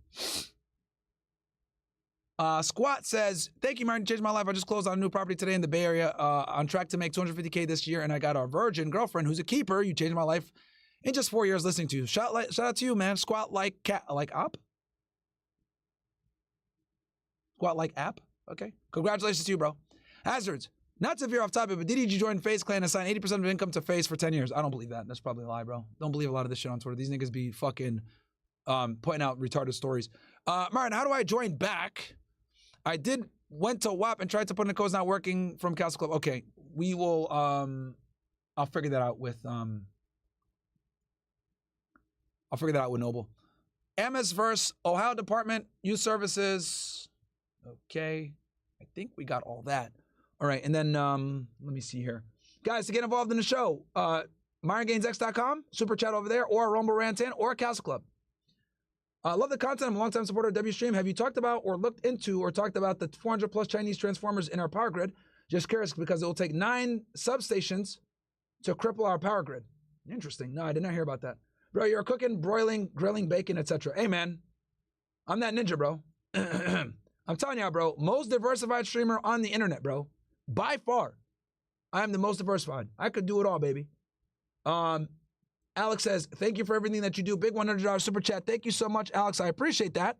B: Squat says, thank you, Myron. Changed my life. I just closed on a new property today in the Bay Area. On track to make $250K this year, and I got a virgin girlfriend who's a keeper. You changed my life in just 4 years listening to you. Shout out to you, man. Squat like cat, like up. Squat like app. Okay. Congratulations to you, bro. Hazards. Not to veer off topic, but DDG joined FaZe Clan and assigned 80% of income to FaZe for 10 years. I don't believe that. That's probably a lie, bro. Don't believe a lot of this shit on Twitter. These niggas be fucking pointing out retarded stories. Myron, how do I join back? I went to WAP and tried to put in the codes, not working from Castle Club. Okay. We will, I'll figure that out with, Noble. MS Verse, Ohio Department, Youth Services. Okay. I think we got all that. All right, and then let me see here. Guys, to get involved in the show, MyronGainsX.com, Super Chat over there, or Rumble Rantan, or Castle Club. I love the content. I'm a longtime supporter of WStream. Have you talked about or looked into or talked about the 400 plus Chinese transformers in our power grid? Just curious because it will take 9 substations to cripple our power grid. Interesting. No, I did not hear about that. Bro, you're cooking, broiling, grilling, bacon, etc. Hey, man, I'm that ninja, bro. I'm telling you, bro, most diversified streamer on the internet, bro. By far, I am the most diversified. I could do it all, baby. Alex says, thank you for everything that you do. Big $100 super chat. Thank you so much, Alex. I appreciate that.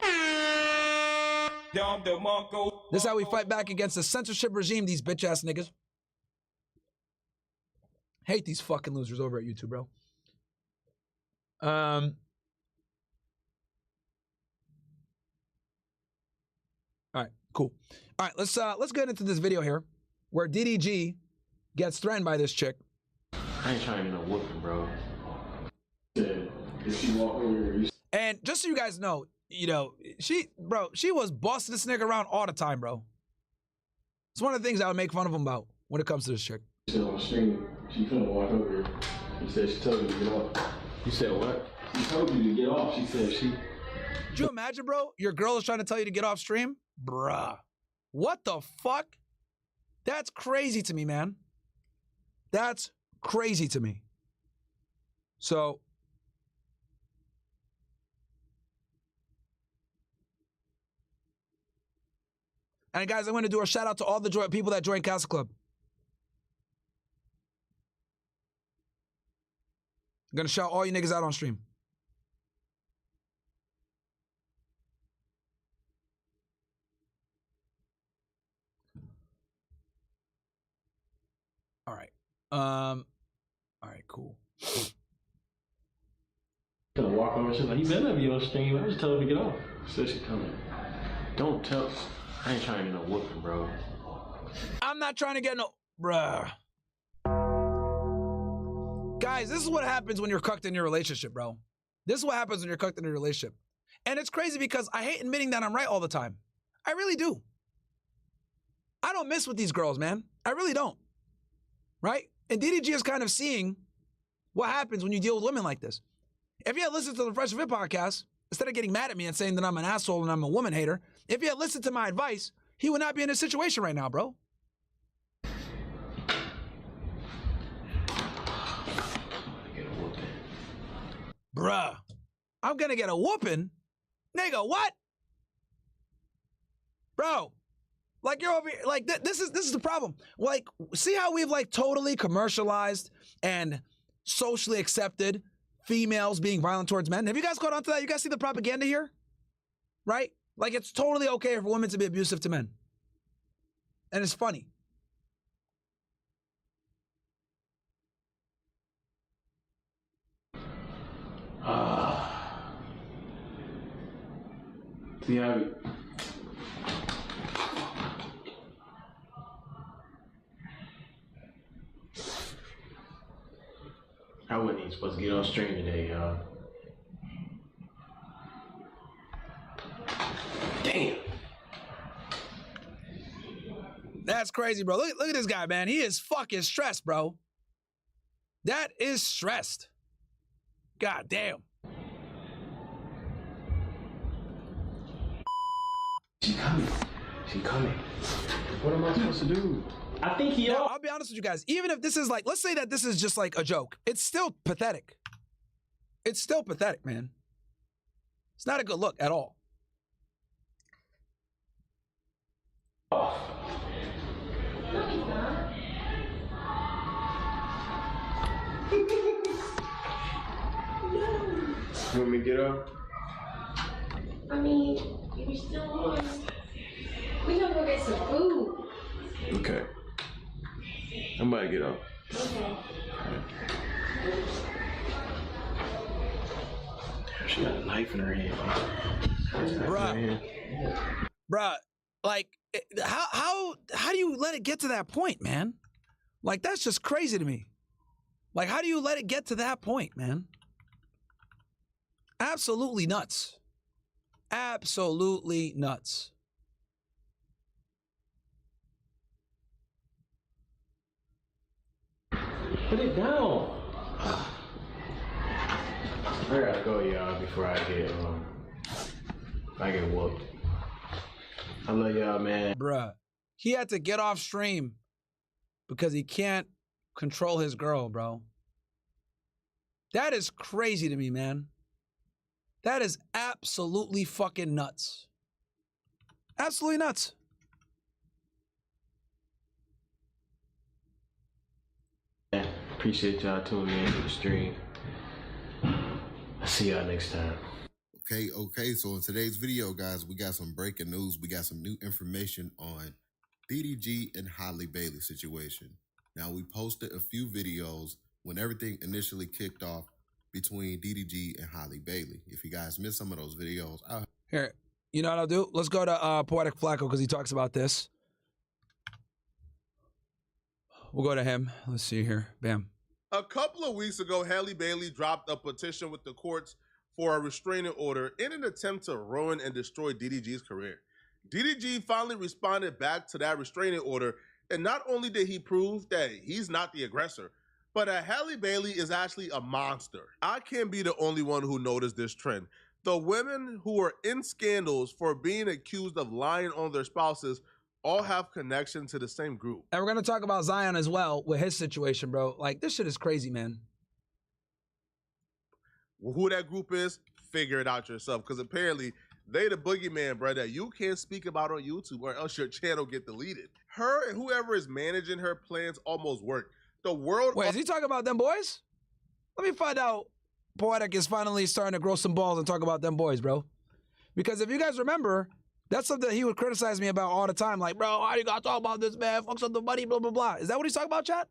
B: This is how we fight back against the censorship regime, these bitch-ass niggas. Hate these fucking losers over at YouTube, bro. All right, cool. All right, let's get into this video here where DDG gets threatened by this chick.
I: I ain't trying to get no whooping, bro.
B: And just so you guys know, she was bossing this nigga around all the time, bro. It's one of the things I would make fun of him about when it comes to this chick.
I: She on stream, she couldn't walk over here. She said she told you to get off. You said what? She told you to get off. She said she...
B: Could you imagine, bro? Your girl is trying to tell you to get off stream? Bruh. What the fuck? That's crazy to me, man. That's crazy to me. So... And guys, I want to do a shout out to all the people that joined Castle Club. I'm going to shout all you niggas out on stream. All right. All right, cool.
I: Gonna walk over. She's like, "You better be on stream." I just told her to get off. Said she coming. Don't tell. I ain't trying to get no whooping, bro.
B: I'm not trying to get no, bruh. Guys, this is what happens when you're cucked in your relationship, bro. This is what happens when you're cucked in your relationship. And it's crazy because I hate admitting that I'm right all the time. I really do. I don't miss with these girls, man. I really don't. Right? And DDG is kind of seeing what happens when you deal with women like this. If you had listened to the Fresh Fit podcast, instead of getting mad at me and saying that I'm an asshole and I'm a woman hater, if you had listened to my advice, he would not be in this situation right now, bro. Bruh, I'm gonna get a whooping? Nigga, what? Bro, like you're over here, like this is the problem. Like, see how we've like totally commercialized and socially accepted females being violent towards men? Have you guys caught on to that? You guys see the propaganda here? Right? Like it's totally okay for women to be abusive to men. And it's funny.
I: Yeah. I wasn't even supposed to get on stream today, y'all. Damn.
B: That's crazy, bro. Look at this guy, man. He is fucking stressed, bro. That is stressed. God damn.
I: She coming. She coming. What am I supposed to do? I think he...
B: Now, I'll be honest with you guys. Even if this is like, let's say that this is just like a joke. It's still pathetic. It's still pathetic, man. It's not a good look at all.
I: You want me to get up?
A: I mean, you're still on. We gotta go get some food.
I: Okay. I'm about to get up.
A: Okay.
I: She got a knife in her hand.
B: Bruh, like, how do you let it get to that point, man? Like, that's just crazy to me. Like, how do you let it get to that point, man? Absolutely nuts. Absolutely nuts.
I: Put it down. I gotta go, y'all, before I get whooped. I love y'all, man.
B: Bruh, he had to get off stream because he can't control his girl, bro. That is crazy to me, man. That is absolutely fucking nuts. Absolutely nuts.
I: Appreciate y'all tuning in to the stream. I'll see y'all next time.
J: Okay, so in today's video, guys, we got some breaking news. We got some new information on DDG and Halle Bailey situation. Now, we posted a few videos when everything initially kicked off between DDG and Halle Bailey. If you guys missed some of those videos,
B: Here, you know what I'll do? Let's go to Poetik Flakko because he talks about this. We'll go to him. Let's see here. Bam.
V: A couple of weeks ago, Halle Bailey dropped a petition with the courts for a restraining order in an attempt to ruin and destroy DDG's career. DDG finally responded back to that restraining order, and not only did he prove that he's not the aggressor, but that Halle Bailey is actually a monster. I can't be the only one who noticed this trend. The women who are in scandals for being accused of lying on their spouses all have connection to the same group.
B: And we're going to talk about Zion as well with his situation, bro. Like, this shit is crazy, man.
V: Who that group is, figure it out yourself, because apparently they the boogeyman, bro, that you can't speak about on YouTube or else your channel get deleted. Her and whoever is managing her plans almost worked. The world...
B: Wait, is he talking about them boys? Let me find out Poetik is finally starting to grow some balls and talk about them boys, bro. Because if you guys remember, that's something he would criticize me about all the time. Like, bro, why you gotta talk about this, man? Fucks up the money, blah, blah, blah. Is that what he's talking about, chat?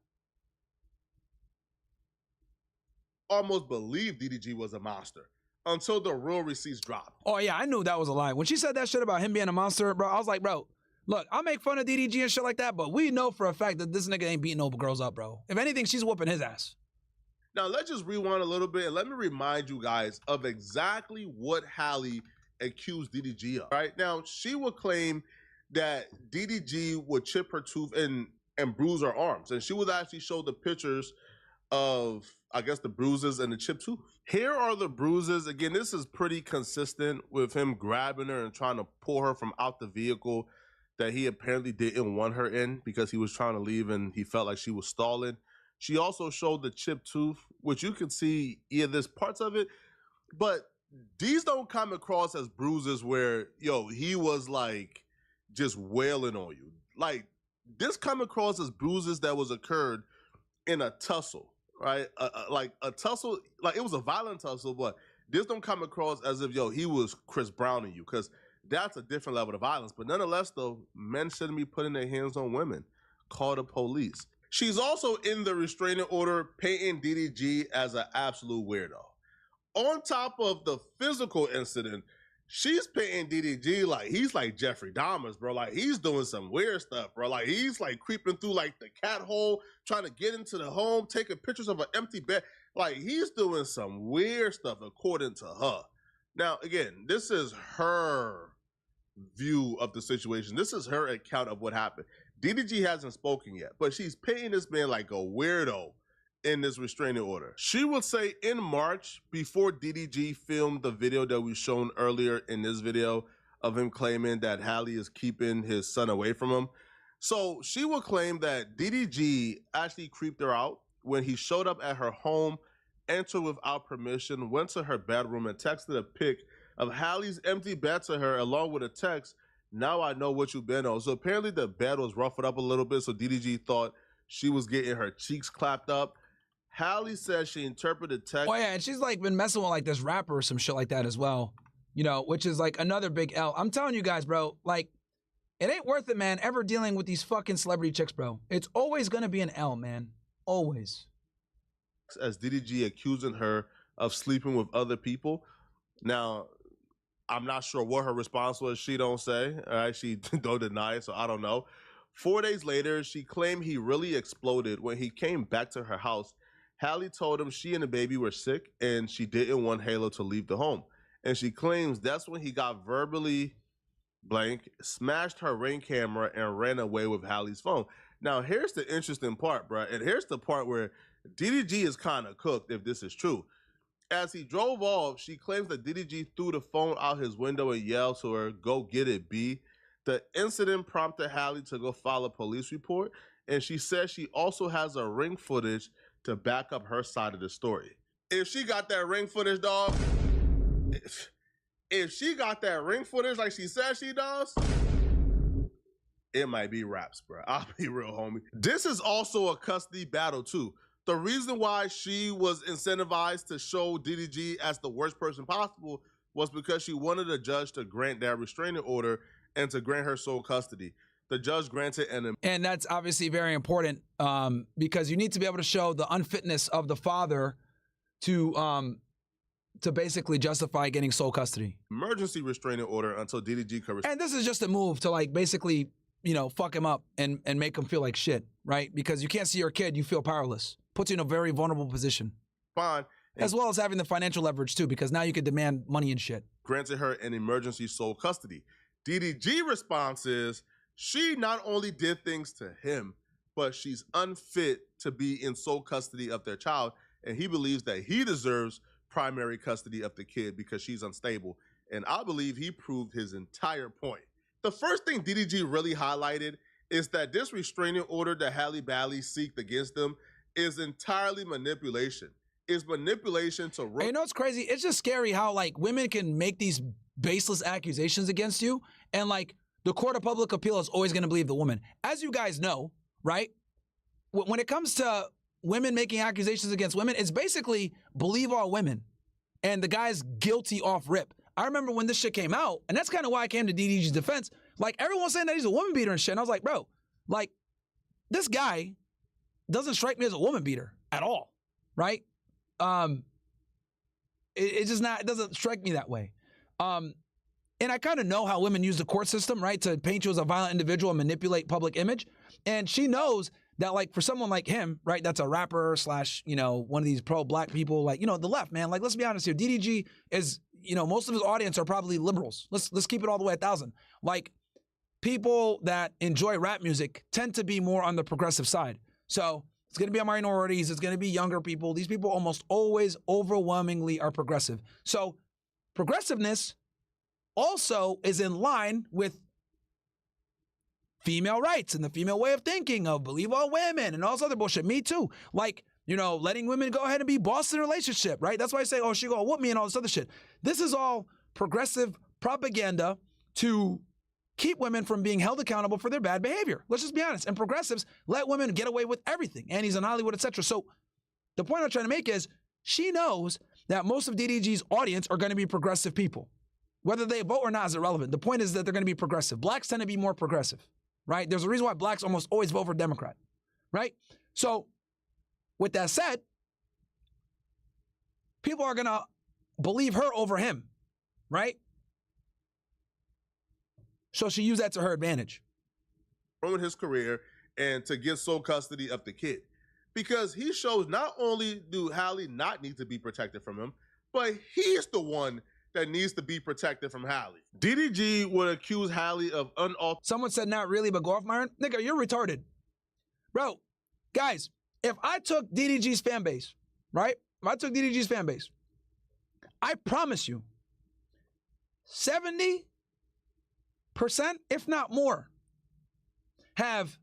V: Almost believed DDG was a monster until the real receipts dropped.
B: Oh, yeah, I knew that was a lie. When she said that shit about him being a monster, bro, I was like, bro, look, I'll make fun of DDG and shit like that, but we know for a fact that this nigga ain't beating no girls up, bro. If anything, she's whooping his ass.
V: Now, let's just rewind a little bit and let me remind you guys of exactly what Halle accused DDG of. Right now, she would claim that DDG would chip her tooth and bruise her arms. And she would actually show the pictures of, I guess, the bruises and the chipped tooth. Here are the bruises. Again, this is pretty consistent with him grabbing her and trying to pull her from out the vehicle that he apparently didn't want her in because he was trying to leave and he felt like she was stalling. She also showed the chipped tooth, which you can see, yeah, there's parts of it, but these don't come across as bruises where, yo, he was like just wailing on you. Like, this come across as bruises that was occurred in a tussle, right? Like a tussle, like it was a violent tussle, but this don't come across as if, yo, he was Chris Browning you, because that's a different level of violence. But nonetheless, though, men shouldn't be putting their hands on women. Call the police. She's also in the restraining order painting DDG as an absolute weirdo. On top of the physical incident, she's painting DDG like he's like Jeffrey Dahmer's, bro. Like, he's doing some weird stuff, bro. Like, he's like creeping through like the cat hole, trying to get into the home, taking pictures of an empty bed. Like, he's doing some weird stuff according to her. Now, again, this is her view of the situation. This is her account of what happened. DDG hasn't spoken yet, but she's painting this man like a weirdo in this restraining order. She would say in March, before DDG filmed the video that we shown earlier in this video of him claiming that Halle is keeping his son away from him. So she would claim that DDG actually creeped her out when he showed up at her home entered without permission, went to her bedroom and texted a pic of Halle's empty bed to her along with a text, "Now I know what you've been on." So apparently the bed was ruffled up a little bit, so DDG thought she was getting her cheeks clapped up. Halle says she interpreted text.
B: Oh yeah, and she's like been messing with like this rapper or some shit like that as well. You know, which is like another big L. I'm telling you guys, bro, like, it ain't worth it, man, ever dealing with these fucking celebrity chicks, bro. It's always gonna be an L, man. Always.
V: As DDG accusing her of sleeping with other people. Now, I'm not sure what her response was. She don't say. All right, she don't deny it, so I don't know. 4 days later, she claimed he really exploded when he came back to her house. Halle told him she and the baby were sick and she didn't want Halo to leave the home. And she claims that's when he got verbally blank, smashed her Ring camera, and ran away with Halle's phone. Now, here's the interesting part, bro. And here's the part where DDG is kind of cooked, if this is true. As he drove off, she claims that DDG threw the phone out his window and yelled to her, "Go get it, B." The incident prompted Halle to go file a police report, and she says she also has a Ring footage to back up her side of the story. If she got that Ring footage, dog, if she got that Ring footage like she says she does, it might be raps, bro. I'll be real, homie. This is also a custody battle, too. The reason why she was incentivized to show DDG as the worst person possible was because she wanted a judge to grant that restraining order and to grant her sole custody. The judge granted
B: and that's obviously very important because you need to be able to show the unfitness of the father to basically justify getting sole custody.
V: Emergency restraining order until DDG could.
B: And this is just a move to like basically, you know, fuck him up and make him feel like shit, right? Because you can't see your kid, you feel powerless. Puts you in a very vulnerable position.
V: Fine.
B: As well as having the financial leverage too, because now you can demand money and shit.
V: Granted her an emergency sole custody. DDG response is she not only did things to him, but she's unfit to be in sole custody of their child, and he believes that he deserves primary custody of the kid because she's unstable. And I believe he proved his entire point. The first thing DDG really highlighted is that this restraining order that Halle Bailey seeked against them is entirely manipulation. It's manipulation to...
B: And you know what's crazy? It's just scary how like women can make these baseless accusations against you, and like the court of public appeal is always going to believe the woman. As you guys know, right? When it comes to women making accusations against women, it's basically believe all women, and the guy's guilty off rip. I remember when this shit came out, and that's kind of why I came to DDG's defense. Like, everyone's saying that he's a woman beater and shit, and I was like, bro, like, this guy doesn't strike me as a woman beater at all, right? It's just not, it doesn't strike me that way. And I kind of know how women use the court system, right, to paint you as a violent individual and manipulate public image. And she knows that, like, for someone like him, right, that's a rapper slash, you know, one of these pro-black people, like, you know, the left, man, like, let's be honest here. DDG is, you know, most of his audience are probably liberals. Let's keep it all the way 1,000. Like, people that enjoy rap music tend to be more on the progressive side. So it's going to be minorities. It's going to be younger people. These people almost always overwhelmingly are progressive. So progressiveness also is in line with female rights and the female way of thinking of believe all women and all this other bullshit. Me too. Like, you know, letting women go ahead and be boss in a relationship, right? That's why I say, oh, she gonna whoop me and all this other shit. This is all progressive propaganda to keep women from being held accountable for their bad behavior. Let's just be honest. And progressives let women get away with everything. Annie's in Hollywood, etc. So the point I'm trying to make is she knows that most of DDG's audience are going to be progressive people. Whether they vote or not is irrelevant. The point is that they're going to be progressive. Blacks tend to be more progressive, right? There's a reason why blacks almost always vote for Democrat, right? So with that said, people are going to believe her over him, right? So she used that to her advantage.
V: Ruin his career and to get sole custody of the kid. Because he shows not only do Halle not need to be protected from him, but he's the one that needs to be protected from Halle. DDG would accuse Halle of unauthorized...
B: Someone said not really, but go off, Myron. Nigga, you're retarded. Bro, guys, if I took DDG's fan base, right? If I took DDG's fan base, I promise you, 70%, if not more, have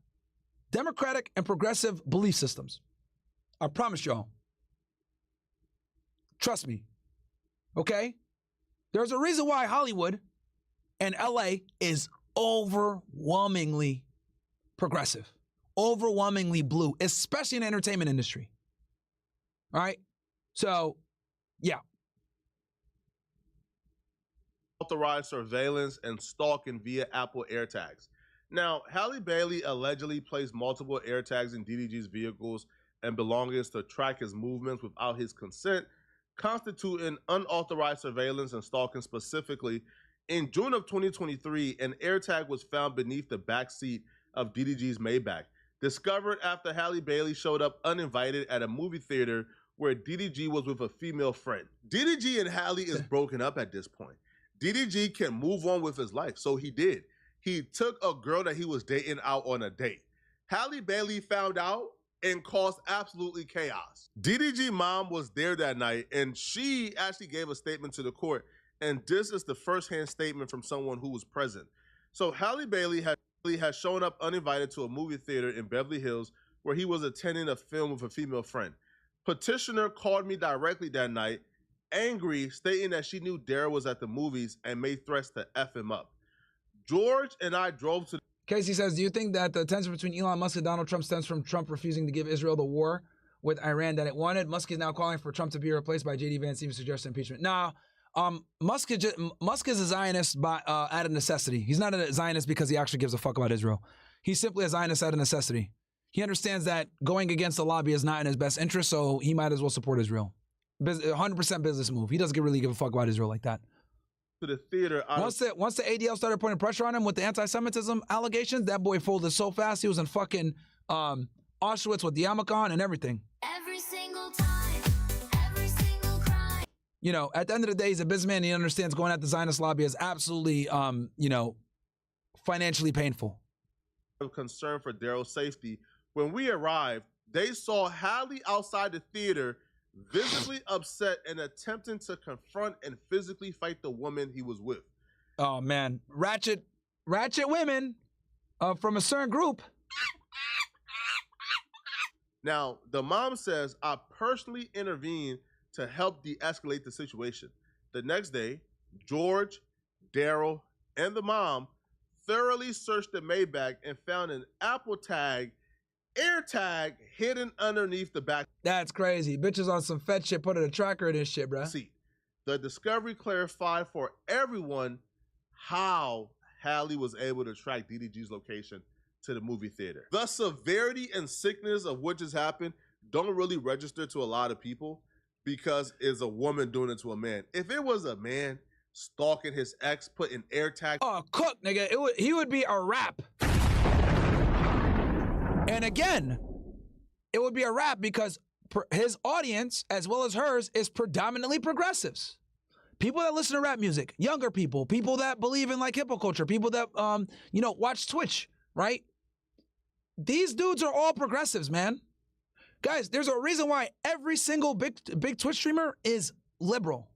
B: democratic and progressive belief systems. I promise y'all. Trust me. Okay? There's a reason why Hollywood and LA is overwhelmingly progressive, overwhelmingly blue, especially in the entertainment industry. All right? So, yeah.
V: Authorized surveillance and stalking via Apple AirTags. Now, Halle Bailey allegedly placed multiple AirTags in DDG's vehicles and belongings to track his movements without his consent, constituting unauthorized surveillance and stalking. Specifically, in June of 2023, an AirTag was found beneath the back seat of DDG's Maybach, discovered after Halle Bailey showed up uninvited at a movie theater where DDG was with a female friend. DDG and Halle is broken up at this point. DDG can move on with his life, so he did. He took a girl that he was dating out on a date. Halle Bailey found out and caused absolutely chaos. DDG mom was there that night, and she actually gave a statement to the court, and this is the first-hand statement from someone who was present. So Halle Bailey has shown up uninvited to a movie theater in Beverly Hills where he was attending a film with a female friend. Petitioner called me directly that night, angry, stating that she knew Dara was at the movies and made threats to F him up. George and I drove to...
B: Casey says, do you think that the tension between Elon Musk and Donald Trump stems from Trump refusing to give Israel the war with Iran that it wanted? Musk is now calling for Trump to be replaced by J.D. Vance, even suggesting impeachment. Now, Musk is a Zionist by, out of necessity. He's not a Zionist because he actually gives a fuck about Israel. He's simply a Zionist out of necessity. He understands that going against the lobby is not in his best interest, so he might as well support Israel. 100% business move. He doesn't really give a fuck about Israel like that.
V: To the theater.
B: Once the ADL started putting pressure on him with the anti-Semitism allegations, that boy folded so fast. He was in fucking Auschwitz with the yarmulke on and everything.
K: Every single time, every single crime.
B: You know, at the end of the day, he's a businessman. And he understands going at the Zionist lobby is absolutely, you know, financially painful.
V: Of concern for Daryl's safety. When we arrived, they saw Halle outside the theater, visibly upset and attempting to confront and physically fight the woman he was with.
B: Oh man, ratchet women from a certain group.
V: Now, the mom says, I personally intervened to help de-escalate the situation. The next day, George, Daryl, and the mom thoroughly searched the Maybach and found an Apple AirTag hidden underneath the back.
B: That's crazy. Bitches on some fed shit put a tracker in this shit, bro.
V: See, the discovery clarified for everyone how Halle was able to track DDG's location to the movie theater. The severity and sickness of what just happened don't really register to a lot of people because it's a woman doing it to a man. If it was a man stalking his ex, putting AirTag.
B: Oh, cook, nigga. He would be a rap. And again, it would be a rap because his audience, as well as hers, is predominantly progressives. People that listen to rap music, younger people, people that believe in like hippo culture, people that, you know, watch Twitch, right? These dudes are all progressives, man. Guys, there's a reason why every single big Twitch streamer is liberal,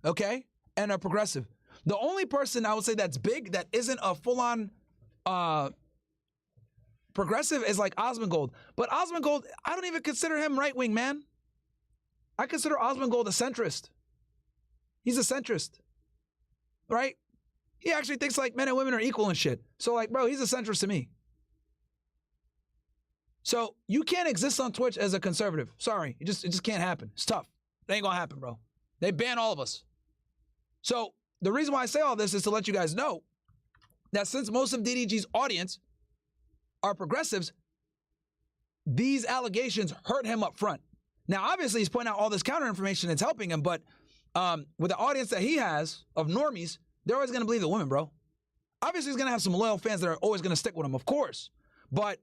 B: okay? And a progressive. The only person I would say that's big that isn't a full-on, progressive is like Osmongold. But Osmongold, I don't even consider him right-wing, man. I consider Osmongold a centrist. He's a centrist, right? He actually thinks like men and women are equal and shit. So like, bro, he's a centrist to me. So you can't exist on Twitch as a conservative. Sorry, it just can't happen. It's tough. It ain't gonna happen, bro. They ban all of us. So the reason why I say all this is to let you guys know that since most of DDG's audience are progressives, these allegations hurt him up front. Now, obviously, he's pointing out all this counter information that's helping him, but with the audience that he has of normies, they're always going to believe the women, bro. Obviously, he's going to have some loyal fans that are always going to stick with him, of course. But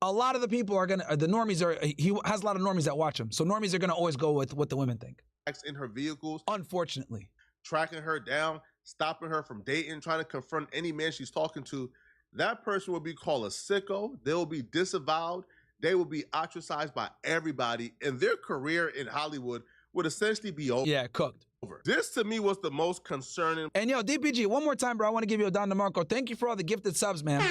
B: a lot of the people are going to, the normies are, he has a lot of normies that watch him. So normies are going to always go with what the women think.
V: In her vehicles.
B: Unfortunately.
V: Tracking her down, stopping her from dating, trying to confront any man she's talking to. That person will be called a sicko. They will be disavowed. They will be ostracized by everybody. And their career in Hollywood would essentially be over.
B: Yeah, cooked.
V: This to me was the most concerning.
B: And yo, DPG, one more time, bro. I want to give you a Don DeMarco. Thank you for all the gifted subs, man.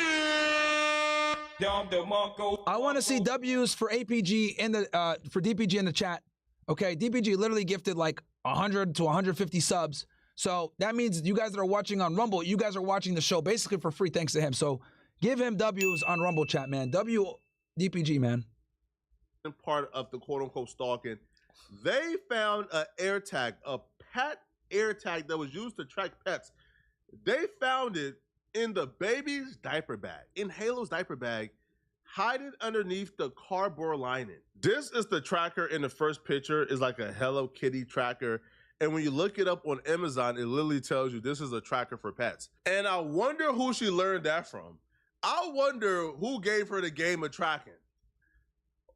B: Don DeMarco. I want to see W's for APG in the for DPG in the chat. Okay, DPG literally gifted like 100 to 150 subs. So that means you guys that are watching on Rumble, you guys are watching the show basically for free thanks to him. So give him W's on Rumble chat, man. W DPG, man.
V: Part of the quote-unquote stalking, they found an air tag, a pet air tag that was used to track pets. They found it in the baby's diaper bag, in Halo's diaper bag, hiding underneath the cardboard lining. This is the tracker in the first picture. Is like a Hello Kitty tracker. And when you look it up on Amazon, it literally tells you this is a tracker for pets. And I wonder who she learned that from. I wonder who gave her the game of tracking.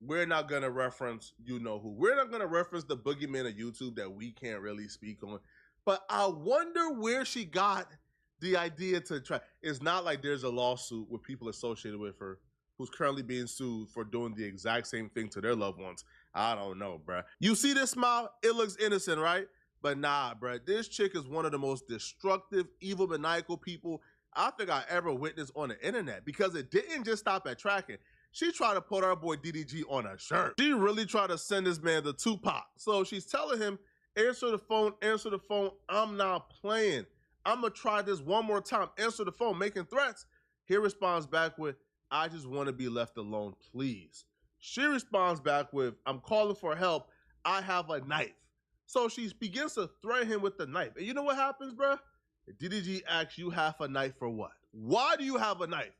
V: We're not gonna reference you know who. We're not gonna reference the boogeyman of YouTube that we can't really speak on. But I wonder where she got the idea to track. It's not like there's a lawsuit with people associated with her who's currently being sued for doing the exact same thing to their loved ones. I don't know, bruh. You see this smile? It looks innocent, right? But nah, bruh. This chick is one of the most destructive, evil, maniacal people I think I ever witnessed on the internet, because it didn't just stop at tracking. She tried to put our boy DDG on a shirt. She really tried to send this man to Tupac. So she's telling him, answer the phone, I'm not playing. I'm gonna try this one more time. Answer the phone, making threats. He responds back with, I just wanna be left alone, please. She responds back with, I'm calling for help, I have a knife. So she begins to threaten him with the knife. And you know what happens, bruh? DDG asks, you have a knife for what? Why do you have a knife?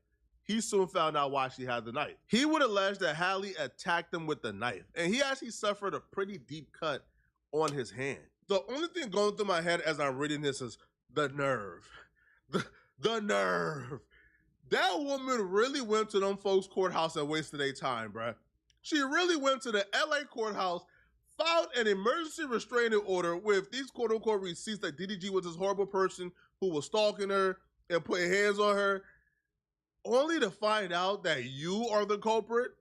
V: He soon found out why she had the knife. He would allege that Halle attacked him with the knife, and he actually suffered a pretty deep cut on his hand. The only thing going through my head as I'm reading this is the nerve. The nerve. That woman really went to them folks' courthouse and wasted their time, bruh. She really went to the LA courthouse, filed an emergency restraining order with these quote-unquote receipts that DDG was this horrible person who was stalking her and putting hands on her, only to find out that you are the culprit.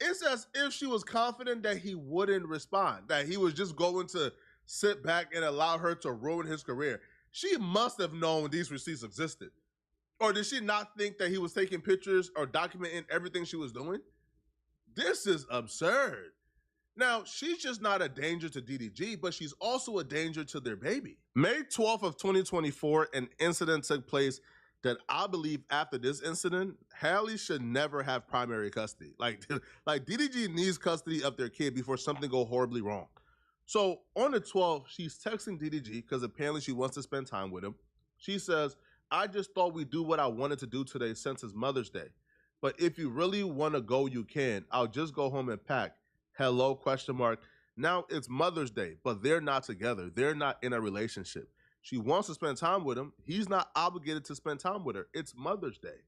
V: It's as if she was confident that he wouldn't respond, that he was just going to sit back and allow her to ruin his career. She must have known these receipts existed. Or did she not think that he was taking pictures or documenting everything she was doing? This is absurd. Now, she's just not a danger to DDG, but she's also a danger to their baby. May 12th of 2024, an incident took place that I believe after this incident, Halle should never have primary custody. Like DDG needs custody of their kid before something go horribly wrong. So on the 12th, she's texting DDG because apparently she wants to spend time with him. She says, I just thought we'd do what I wanted to do today since it's Mother's Day. But if you really want to go, you can. I'll just go home and pack. Hello, question mark. Now it's Mother's Day, but they're not together. They're not in a relationship. She wants to spend time with him. He's not obligated to spend time with her. It's Mother's Day.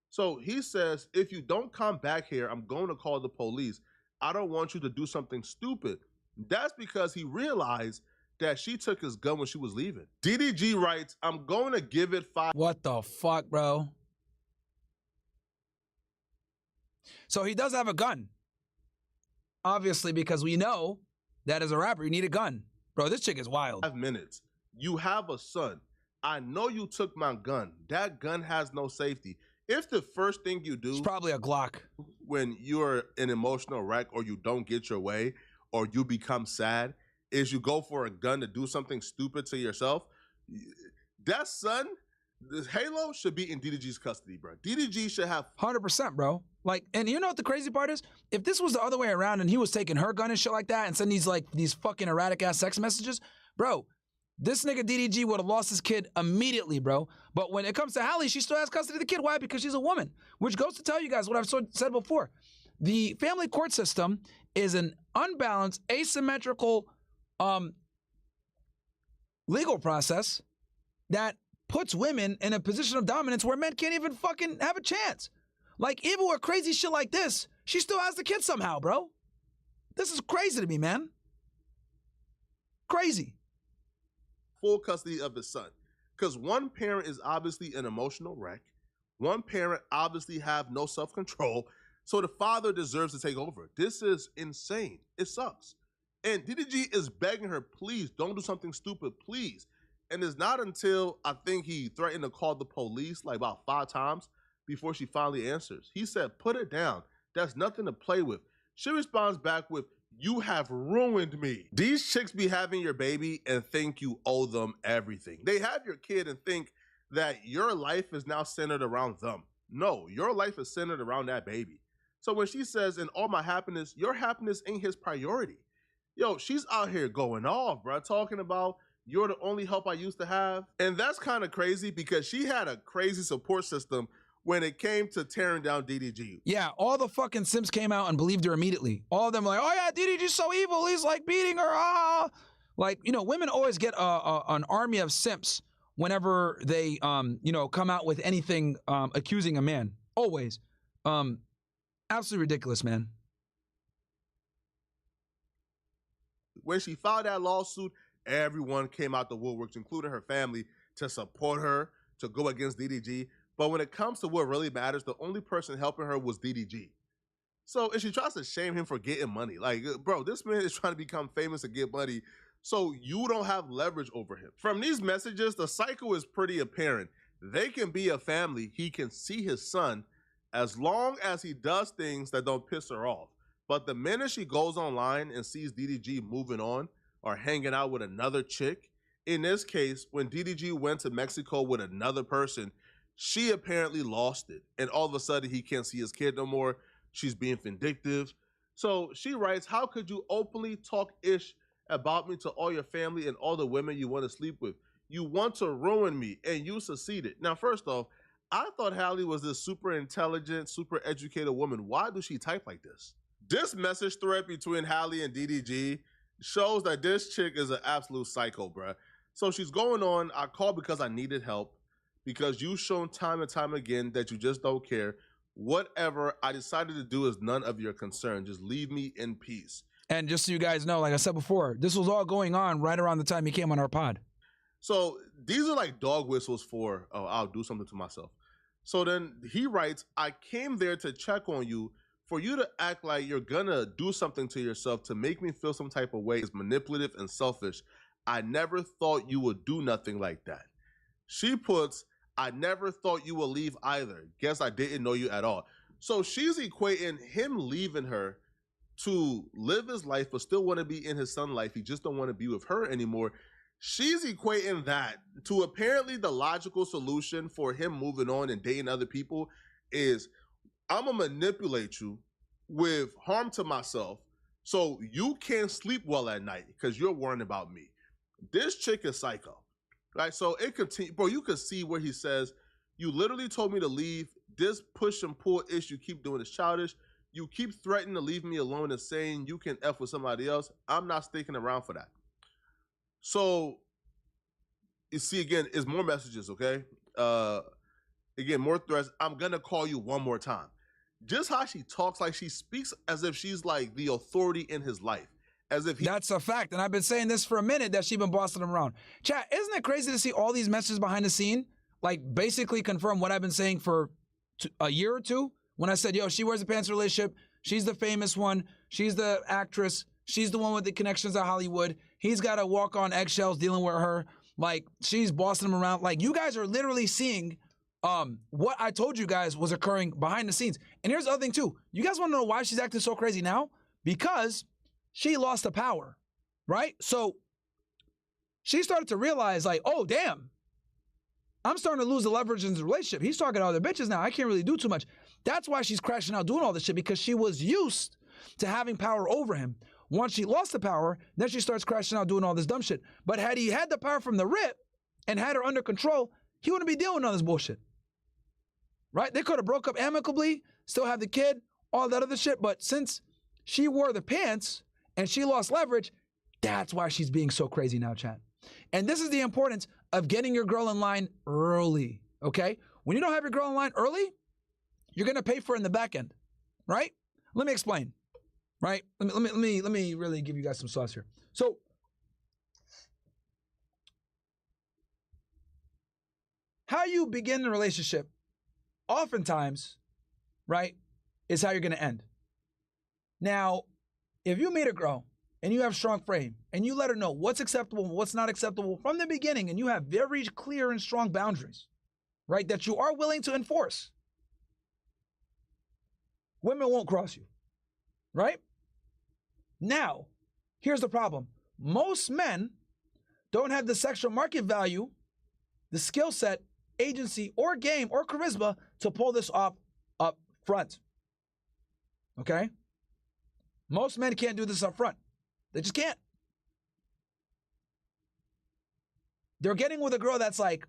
V: So he says, if you don't come back here, I'm going to call the police. I don't want you to do something stupid. That's because he realized that she took his gun when she was leaving. DDG writes, I'm going to give it 5.
B: What the fuck, bro? So he does have a gun. Obviously, because we know that as a rapper, you need a gun. Bro, this chick is wild.
V: 5 minutes. You have a son. I know you took my gun. That gun has no safety. If the first thing you do,
B: it's probably a Glock,
V: when you're an emotional wreck or you don't get your way or you become sad, is you go for a gun to do something stupid to yourself, that son, this Halo should be in DDG's custody, bro. DDG should have
B: 100%, bro. Like, and you know what the crazy part is? If this was the other way around and he was taking her gun and shit like that and sending these fucking erratic ass sex messages, bro, this nigga DDG would have lost his kid immediately, bro. But when it comes to Halle, she still has custody of the kid. Why? Because she's a woman. Which goes to tell you guys what I've said before. The family court system is an unbalanced, asymmetrical legal process that puts women in a position of dominance where men can't even fucking have a chance. Like, even with crazy shit like this, she still has the kid somehow, bro. This is crazy to me, man. Crazy.
V: Full custody of his son. Because one parent is obviously an emotional wreck. One parent obviously have no self-control. So the father deserves to take over. This is insane. It sucks. And DDG is begging her, please, don't do something stupid, please. And it's not until I think he threatened to call the police like about 5 times before she finally answers. He said, put it down. That's nothing to play with. She responds back with, You have ruined me. These chicks be having your baby and think you owe them everything. They have your kid and think that your life is now centered around them. No, your life is centered around that baby. So when she says, in all my happiness, your happiness ain't his priority. Yo, she's out here going off, bro, talking about you're the only help I used to have. And that's kind of crazy because she had a crazy support system when it came to tearing down DDG.
B: Yeah, all the fucking simps came out and believed her immediately. All of them were like, oh yeah, DDG's so evil, he's like beating her, ah. Like, you know, women always get an army of simps whenever they, you know, come out with anything accusing a man. Always. Absolutely ridiculous, man.
V: When she filed that lawsuit, everyone came out the woodworks, including her family, to support her, to go against DDG. But when it comes to what really matters, the only person helping her was DDG. So if she tries to shame him for getting money, like, bro, this man is trying to become famous to get money, so you don't have leverage over him. From these messages, the cycle is pretty apparent. They can be a family. He can see his son as long as he does things that don't piss her off. But the minute she goes online and sees DDG moving on or hanging out with another chick, in this case, when DDG went to Mexico with another person, she apparently lost it. And all of a sudden, he can't see his kid no more. She's being vindictive. So she writes, how could you openly talk ish about me to all your family and all the women you want to sleep with? You want to ruin me, and you succeeded. Now, first off, I thought Halle was this super intelligent, super educated woman. Why does she type like this? This message thread between Halle and DDG shows that this chick is an absolute psycho, bruh. So she's going on, I called because I needed help, because you've shown time and time again that you just don't care. Whatever I decided to do is none of your concern. Just leave me in peace.
B: And just so you guys know, like I said before, this was all going on right around the time he came on our pod.
V: So these are like dog whistles for, oh, I'll do something to myself. So then he writes, I came there to check on you. For you to act like you're gonna do something to yourself to make me feel some type of way is manipulative and selfish. I never thought you would do nothing like that. She puts, I never thought you would leave either. Guess I didn't know you at all. So she's equating him leaving her to live his life but still want to be in his son's life. He just don't want to be with her anymore. She's equating that to apparently the logical solution for him moving on and dating other people is, I'm gonna manipulate you with harm to myself so you can't sleep well at night because you're worrying about me. This chick is psycho, right? So it continues, bro, you can see where he says, you literally told me to leave. This push and pull ish you keep doing is childish. You keep threatening to leave me alone and saying you can F with somebody else. I'm not sticking around for that. So you see, again, is more messages, okay? Again, more threats. I'm gonna call you one more time. Just how she talks, like she speaks as if she's like the authority in his life. As if
B: That's a fact, and I've been saying this for a minute that she's been bossing him around. Chat, isn't it crazy to see all these messages behind the scene? Like basically confirm what I've been saying for a year or two when I said, yo, she wears the pants relationship. She's the famous one. She's the actress. She's the one with the connections to Hollywood. He's got to walk on eggshells dealing with her. Like she's bossing him around. Like you guys are literally seeing what I told you guys was occurring behind the scenes. And here's the other thing too. You guys want to know why she's acting so crazy now? Because she lost the power, right? So she started to realize like, oh, damn, I'm starting to lose the leverage in the relationship. He's talking to other bitches now. I can't really do too much. That's why she's crashing out doing all this shit, because she was used to having power over him. Once she lost the power, then she starts crashing out doing all this dumb shit. But had he had the power from the rip and had her under control, he wouldn't be dealing with all this bullshit. Right? They could have broke up amicably, still have the kid, all that other shit. But since she wore the pants and she lost leverage, that's why she's being so crazy now, chat. And this is the importance of getting your girl in line early, okay? When you don't have your girl in line early, you're gonna pay for it in the back end, right? Let me explain, right? Let me really give you guys some sauce here. So, how you begin the relationship, oftentimes, right, is how you're gonna end. Now, if you meet a girl and you have strong frame and you let her know what's acceptable and what's not acceptable from the beginning, and you have very clear and strong boundaries, right, that you are willing to enforce, women won't cross you, right? Now, here's the problem. Most men don't have the sexual market value, the skill set, agency, or game, or charisma to pull this off up front. Okay? Most men can't do this up front. They just can't. They're getting with a girl that's like,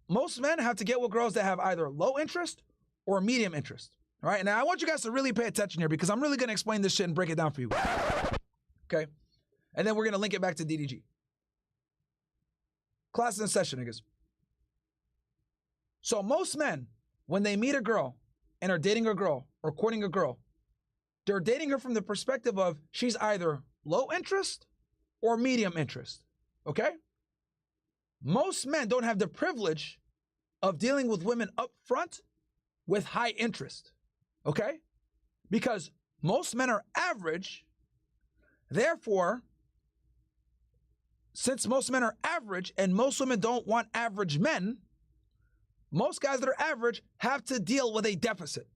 B: most men have to get with girls that have either low interest or medium interest. All right? Now, I want you guys to really pay attention here because I'm really going to explain this shit and break it down for you. Okay? And then we're going to link it back to DDG. Class in session, niggas. So most men, when they meet a girl and are dating a girl or courting a girl, they're dating her from the perspective of she's either low interest or medium interest. Okay? Most men don't have the privilege of dealing with women up front with high interest. Okay? Because most men are average. Therefore, since most men are average and most women don't want average men, most guys that are average have to deal with a deficit,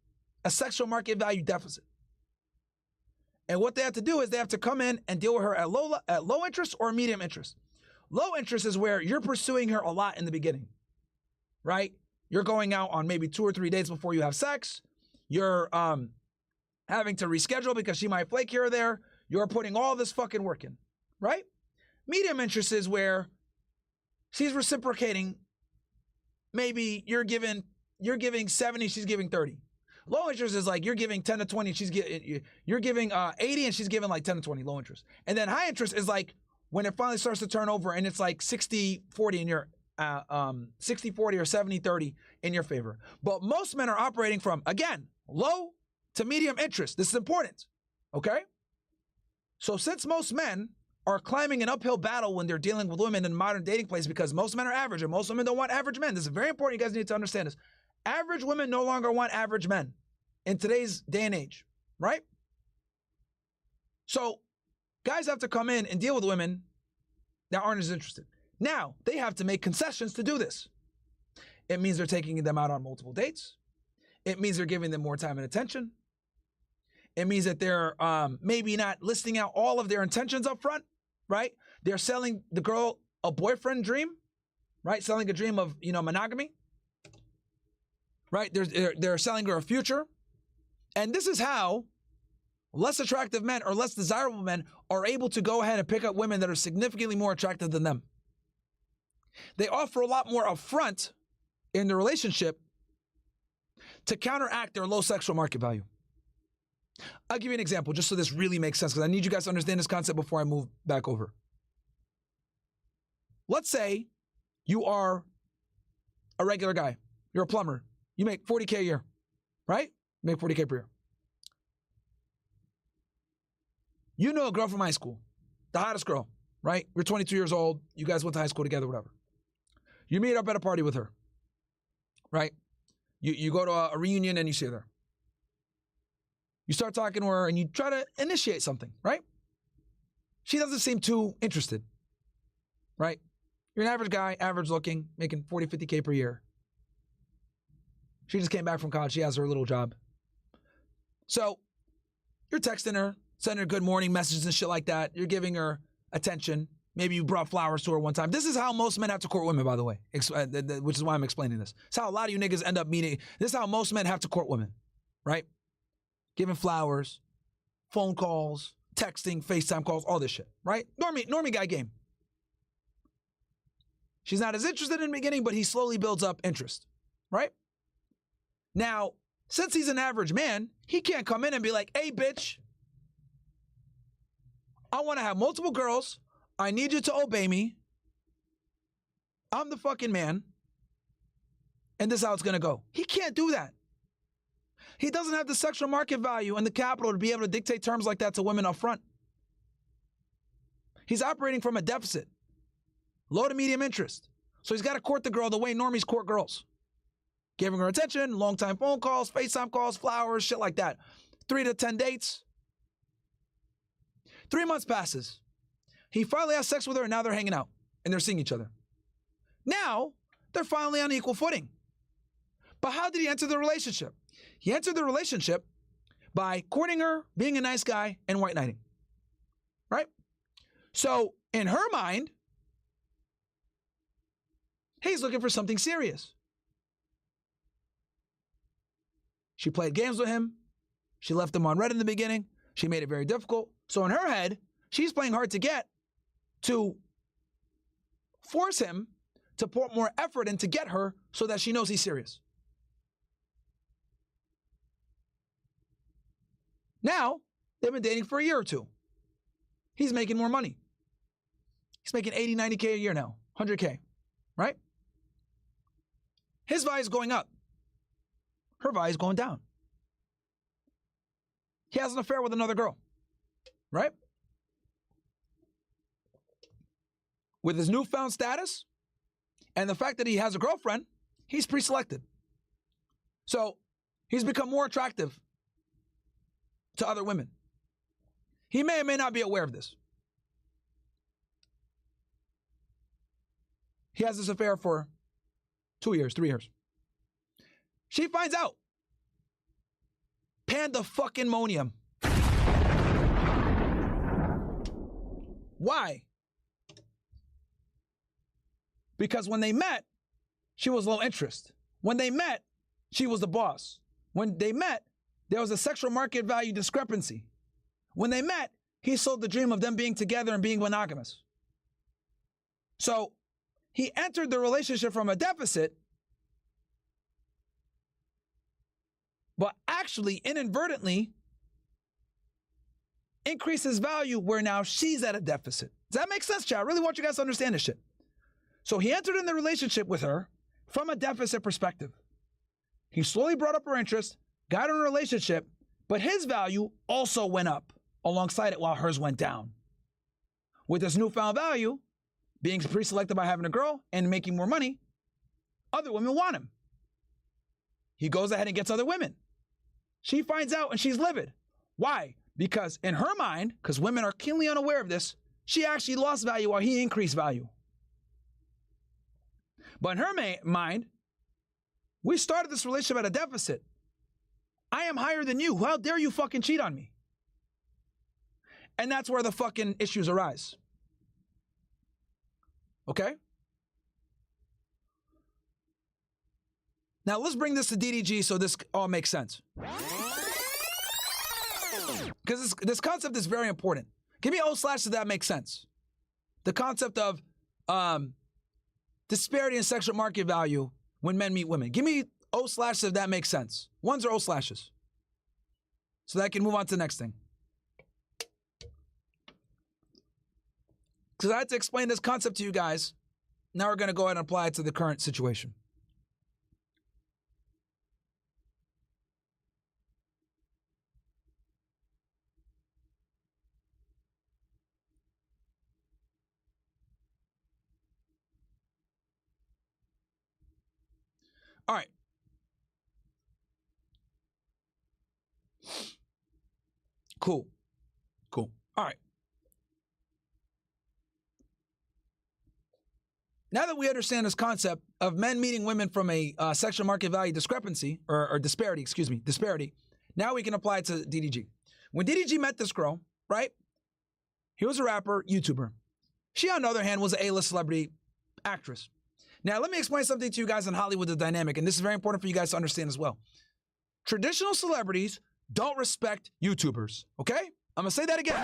B: a sexual market value deficit. And what they have to do is they have to come in and deal with her at low interest or medium interest. Low interest is where you're pursuing her a lot in the beginning, right? You're going out on maybe 2 or 3 dates before you have sex. You're having to reschedule because she might flake here or there. You're putting all this fucking work in, right? Medium interest is where she's reciprocating. Maybe you're giving 70, she's giving 30. Low interest is like you're giving 10 to 20, you're giving 80 and she's giving like 10 to 20, low interest. And then high interest is like when it finally starts to turn over and it's like 60-40 in your 60-40 or 70-30 in your favor. But most men are operating from, again, low to medium interest. This is important, okay? So since most men are climbing an uphill battle when they're dealing with women in modern dating place because most men are average and most women don't want average men. This is very important. You guys need to understand this. Average women no longer want average men in today's day and age, right? So guys have to come in and deal with women that aren't as interested. Now, they have to make concessions to do this. It means they're taking them out on multiple dates. It means they're giving them more time and attention. It means that they're maybe not listing out all of their intentions up front, right? They're selling the girl a boyfriend dream, right? Selling a dream of, monogamy, right? They're selling her a future. And this is how less attractive men or less desirable men are able to go ahead and pick up women that are significantly more attractive than them. They offer a lot more upfront in the relationship to counteract their low sexual market value. I'll give you an example just so this really makes sense because I need you guys to understand this concept before I move back over. Let's say you are a regular guy. You're a plumber. You make $40K a year, right? You make $40K per year. You know a girl from high school, the hottest girl, right? You're 22 years old. You guys went to high school together, whatever. You meet up at a party with her, right? You go to a reunion and you see her there. You start talking to her and you try to initiate something, right? She doesn't seem too interested, right? You're an average guy, average looking, making 40, 50K per year. She just came back from college. She has her little job. So you're texting her, sending her good morning messages and shit like that. You're giving her attention. Maybe you brought flowers to her one time. This is how most men have to court women, by the way, which is why I'm explaining this. It's how a lot of you niggas end up meeting. This is how most men have to court women, right? Giving flowers, phone calls, texting, FaceTime calls, all this shit, right? Normie guy game. She's not as interested in the beginning, but he slowly builds up interest, right? Now, since he's an average man, he can't come in and be like, hey, bitch, I want to have multiple girls. I need you to obey me. I'm the fucking man. And this is how it's going to go. He can't do that. He doesn't have the sexual market value and the capital to be able to dictate terms like that to women up front. He's operating from a deficit, low to medium interest. So he's got to court the girl the way normies court girls. Giving her attention, long time phone calls, FaceTime calls, flowers, shit like that. 3 to 10 dates. 3 months passes. He finally has sex with her and now they're hanging out and they're seeing each other. Now, they're finally on equal footing. But how did he enter the relationship? He entered the relationship by courting her, being a nice guy, and white knighting. right? So in her mind, he's looking for something serious. She played games with him. She left him on red in the beginning. She made it very difficult. So in her head, she's playing hard to get to force him to put more effort in to get her so that she knows he's serious. Now, they've been dating for a year or two. He's making more money. He's making 80, 90K a year now, 100K, right? His value is going up. Her value is going down. He has an affair with another girl, right? With his newfound status and the fact that he has a girlfriend, he's pre-selected. So he's become more attractive to other women. He may or may not be aware of this. He has this affair for 2 years, 3 years. She finds out. Panda-fucking-monium. Why? Because when they met, she was low interest. When they met, she was the boss. When they met, there was a sexual market value discrepancy. When they met, he sold the dream of them being together and being monogamous. So he entered the relationship from a deficit, but actually inadvertently increases value where now she's at a deficit. Does that make sense, chat? I really want you guys to understand this shit. So he entered in the relationship with her from a deficit perspective. He slowly brought up her interest, got in a relationship, but his value also went up alongside it while hers went down. With this newfound value, being pre-selected by having a girl and making more money, other women want him. He goes ahead and gets other women. She finds out and she's livid. Why? Because in her mind, because women are keenly unaware of this, she actually lost value while he increased value. But in her mind, we started this relationship at a deficit. I am higher than you. How dare you fucking cheat on me? And that's where the fucking issues arise. Okay? Now let's bring this to DDG so this all makes sense. Because this concept is very important. Give me O/ if that makes sense. The concept of disparity in sexual market value when men meet women. Give me O/ if that makes sense. Ones or O/. So that I can move on to the next thing. Because I had to explain this concept to you guys. Now we're going to go ahead and apply it to the current situation. All right. Cool. Cool. All right. Now that we understand this concept of men meeting women from a sexual market value discrepancy, or disparity, disparity, now we can apply it to DDG. When DDG met this girl, right, he was a rapper, YouTuber. She, on the other hand, was an A-list celebrity actress. Now, let me explain something to you guys on Hollywood, the dynamic, and this is very important for you guys to understand as well. Traditional celebrities don't respect YouTubers, okay? I'm going to say that again.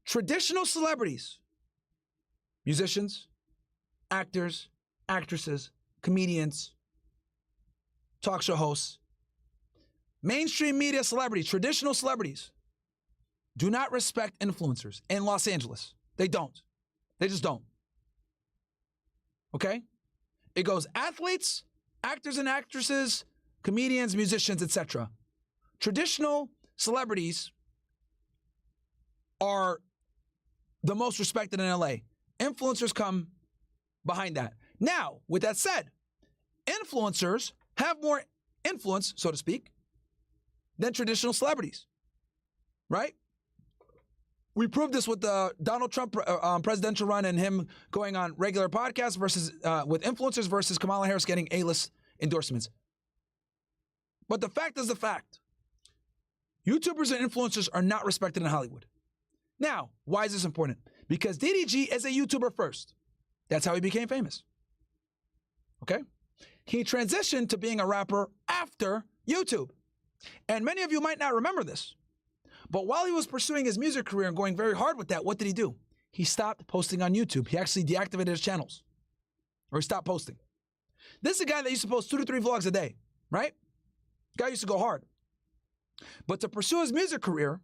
B: Traditional celebrities, musicians, actors, actresses, comedians, talk show hosts, mainstream media celebrities, traditional celebrities, do not respect influencers in Los Angeles. They don't. They just don't. Okay? It goes athletes, actors and actresses, comedians, musicians, etc. Traditional celebrities are the most respected in LA. Influencers come behind that. Now, with that said, influencers have more influence, so to speak, than traditional celebrities, right? We proved this with the Donald Trump presidential run and him going on regular podcasts versus with influencers versus Kamala Harris getting A-list endorsements. But the fact is the fact. YouTubers and influencers are not respected in Hollywood. Now, why is this important? Because DDG is a YouTuber first. That's how he became famous. Okay? He transitioned to being a rapper after YouTube. And many of you might not remember this. But while he was pursuing his music career and going very hard with that, what did he do? He stopped posting on YouTube. He actually deactivated his channels. Or he stopped posting. This is a guy that used to post 2 to 3 vlogs a day, right? Guy used to go hard. But to pursue his music career,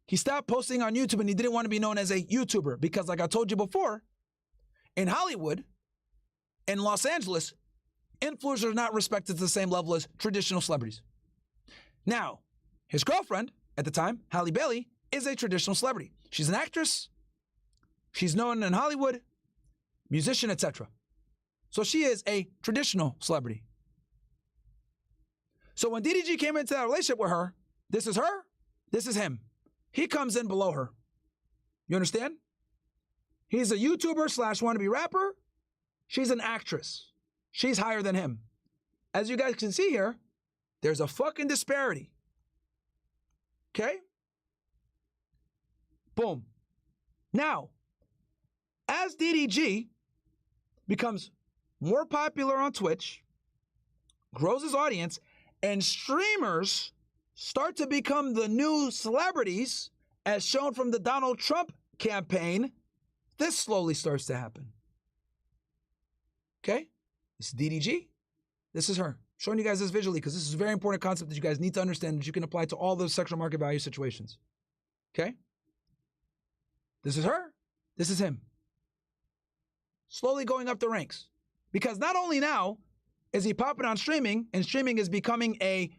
B: he stopped posting on YouTube and he didn't want to be known as a YouTuber because, like I told you before, in Hollywood, in Los Angeles, influencers are not respected to the same level as traditional celebrities. Now, his girlfriend at the time, Halle Bailey, is a traditional celebrity. She's an actress. She's known in Hollywood, musician, etc. So she is a traditional celebrity. So when DDG came into that relationship with her, this is her, this is him. He comes in below her. You understand? He's a YouTuber / wannabe rapper. She's an actress. She's higher than him. As you guys can see here, there's a fucking disparity. Okay? Boom. Now, as DDG becomes more popular on Twitch, grows his audience, and streamers start to become the new celebrities, as shown from the Donald Trump campaign, this slowly starts to happen. Okay? This is DDG. This is her. Showing you guys this visually because this is a very important concept that you guys need to understand that you can apply to all those sexual market value situations. Okay? This is her. This is him. Slowly going up the ranks. Because not only now is he popping on streaming, and streaming is becoming a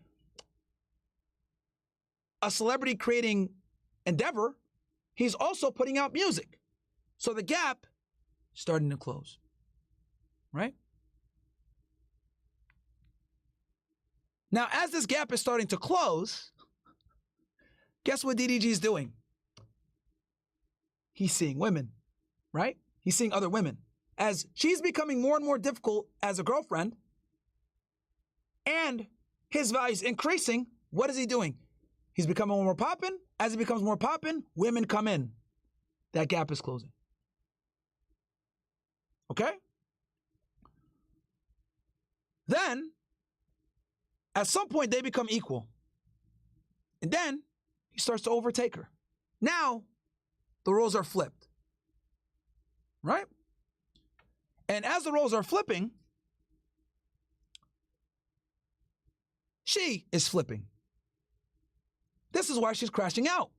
B: celebrity creating endeavor, he's also putting out music. So the gap is starting to close. Right? Now, as this gap is starting to close, guess what DDG is doing? He's seeing women, right? He's seeing other women. As she's becoming more and more difficult as a girlfriend, and his value is increasing, what is he doing? He's becoming more poppin'. As he becomes more poppin', women come in. That gap is closing. Okay? Then, at some point, they become equal. And then, he starts to overtake her. Now, the roles are flipped. Right? And as the roles are flipping, she is flipping. This is why she's crashing out.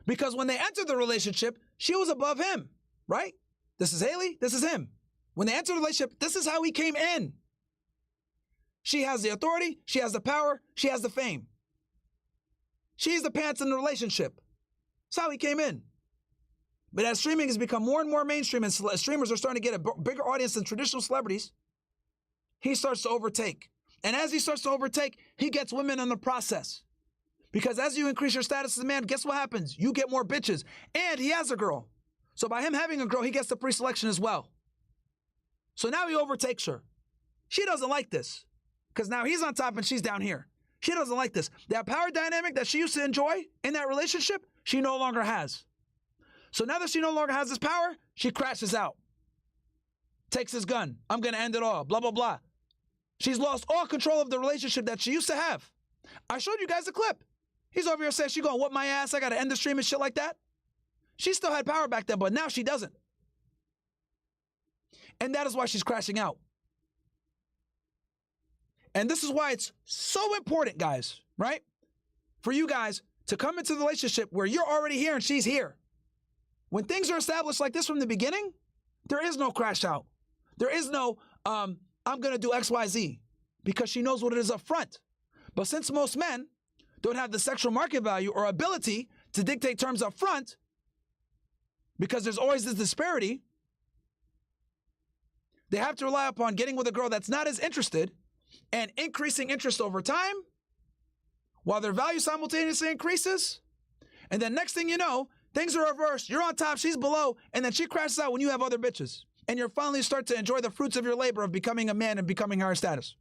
B: Because when they entered the relationship, she was above him, right? This is Haley, this is him. When they entered the relationship, this is how he came in. She has the authority, she has the power, she has the fame. She's the pants in the relationship. That's how he came in. But as streaming has become more and more mainstream and streamers are starting to get a bigger audience than traditional celebrities, he starts to overtake. And as he starts to overtake, he gets women in the process. Because as you increase your status as a man, guess what happens? You get more bitches. And he has a girl. So by him having a girl, he gets the pre-selection as well. So now he overtakes her. She doesn't like this. Because now he's on top and she's down here. She doesn't like this. That power dynamic that she used to enjoy in that relationship, she no longer has. So now that she no longer has this power, she crashes out. Takes his gun. I'm going to end it all. Blah, blah, blah. She's lost all control of the relationship that she used to have. I showed you guys a clip. He's over here saying, she going to whoop my ass. I got to end the stream and shit like that. She still had power back then, but now she doesn't. And that is why she's crashing out. And this is why it's so important, guys, right? For you guys to come into the relationship where you're already here and she's here. When things are established like this from the beginning, there is no crash out. There is no, I'm going to do X, Y, Z, because she knows what it is up front. But since most men don't have the sexual market value or ability to dictate terms up front, because there's always this disparity, they have to rely upon getting with a girl that's not as interested and increasing interest over time while their value simultaneously increases. And then next thing you know, things are reversed. You're on top, she's below, and then she crashes out when you have other bitches. And you're finally start to enjoy the fruits of your labor of becoming a man and becoming higher status.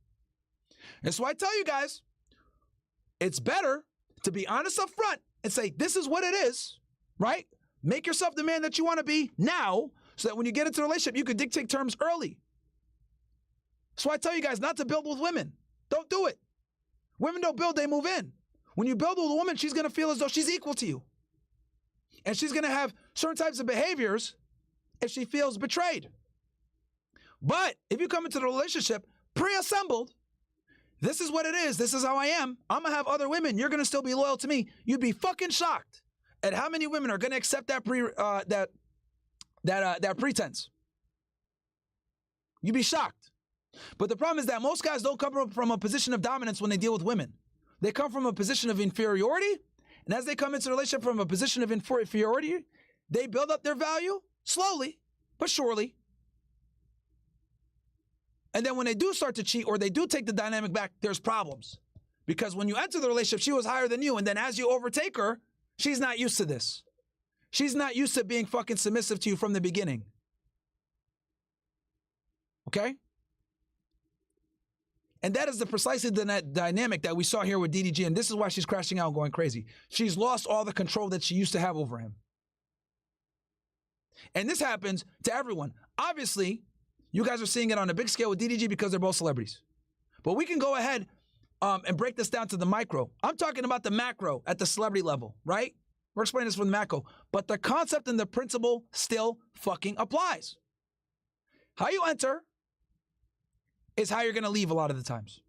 B: And so I tell you guys, it's better to be honest up front and say, this is what it is, right? Make yourself the man that you want to be now so that when you get into a relationship, you can dictate terms early. So I tell you guys not to build with women. Don't do it. Women don't build, they move in. When you build with a woman, she's going to feel as though she's equal to you. And she's going to have certain types of behaviors if she feels betrayed. But if you come into the relationship pre-assembled, this is what it is. This is how I am. I'm going to have other women. You're going to still be loyal to me. You'd be fucking shocked at how many women are going to accept that pretense. You'd be shocked. But the problem is that most guys don't come from a position of dominance when they deal with women. They come from a position of inferiority. And as they come into a relationship from a position of inferiority, they build up their value slowly, but surely. And then when they do start to cheat or they do take the dynamic back, there's problems. Because when you enter the relationship, she was higher than you. And then as you overtake her, she's not used to this. She's not used to being fucking submissive to you from the beginning. Okay? And that is precisely the dynamic that we saw here with DDG. And this is why she's crashing out and going crazy. She's lost all the control that she used to have over him. And this happens to everyone. Obviously, you guys are seeing it on a big scale with DDG because they're both celebrities. But we can go ahead and break this down to the micro. I'm talking about the macro at the celebrity level, right? We're explaining this from the macro. But the concept and the principle still fucking applies. How you enter is how you're going to leave a lot of the times.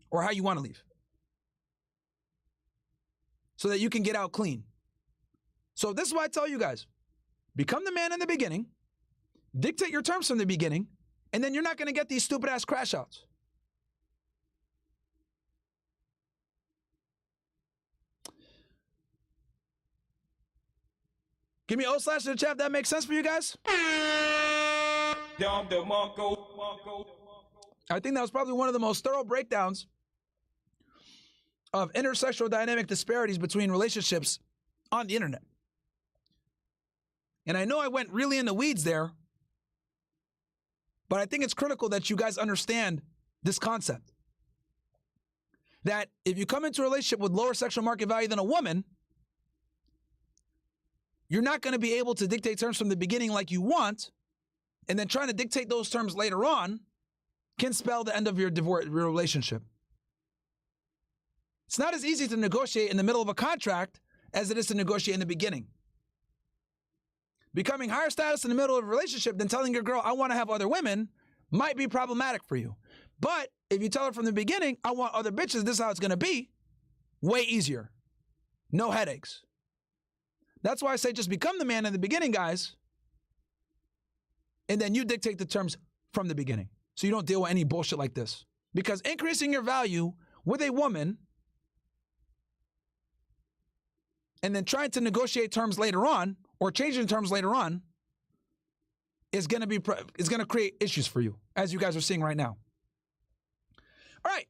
B: Or how you want to leave. So that you can get out clean. So this is why I tell you guys. Become the man in the beginning. Dictate your terms from the beginning. And then you're not going to get these stupid ass crash outs. Give me O/ in the chat if that makes sense for you guys. I think that was probably one of the most thorough breakdowns of intersexual dynamic disparities between relationships on the internet. And I know I went really in the weeds there, but I think it's critical that you guys understand this concept. That if you come into a relationship with lower sexual market value than a woman, you're not going to be able to dictate terms from the beginning like you want, and then trying to dictate those terms later on can spell the end of your relationship. It's not as easy to negotiate in the middle of a contract as it is to negotiate in the beginning. Becoming higher status in the middle of a relationship than telling your girl, I want to have other women, might be problematic for you. But if you tell her from the beginning, I want other bitches, this is how it's going to be, way easier. No headaches. That's why I say just become the man in the beginning, guys. And then you dictate the terms from the beginning. So you don't deal with any bullshit like this. Because increasing your value with a woman and then trying to negotiate terms later on or changing terms later on is going to create issues for you, as you guys are seeing right now. All right.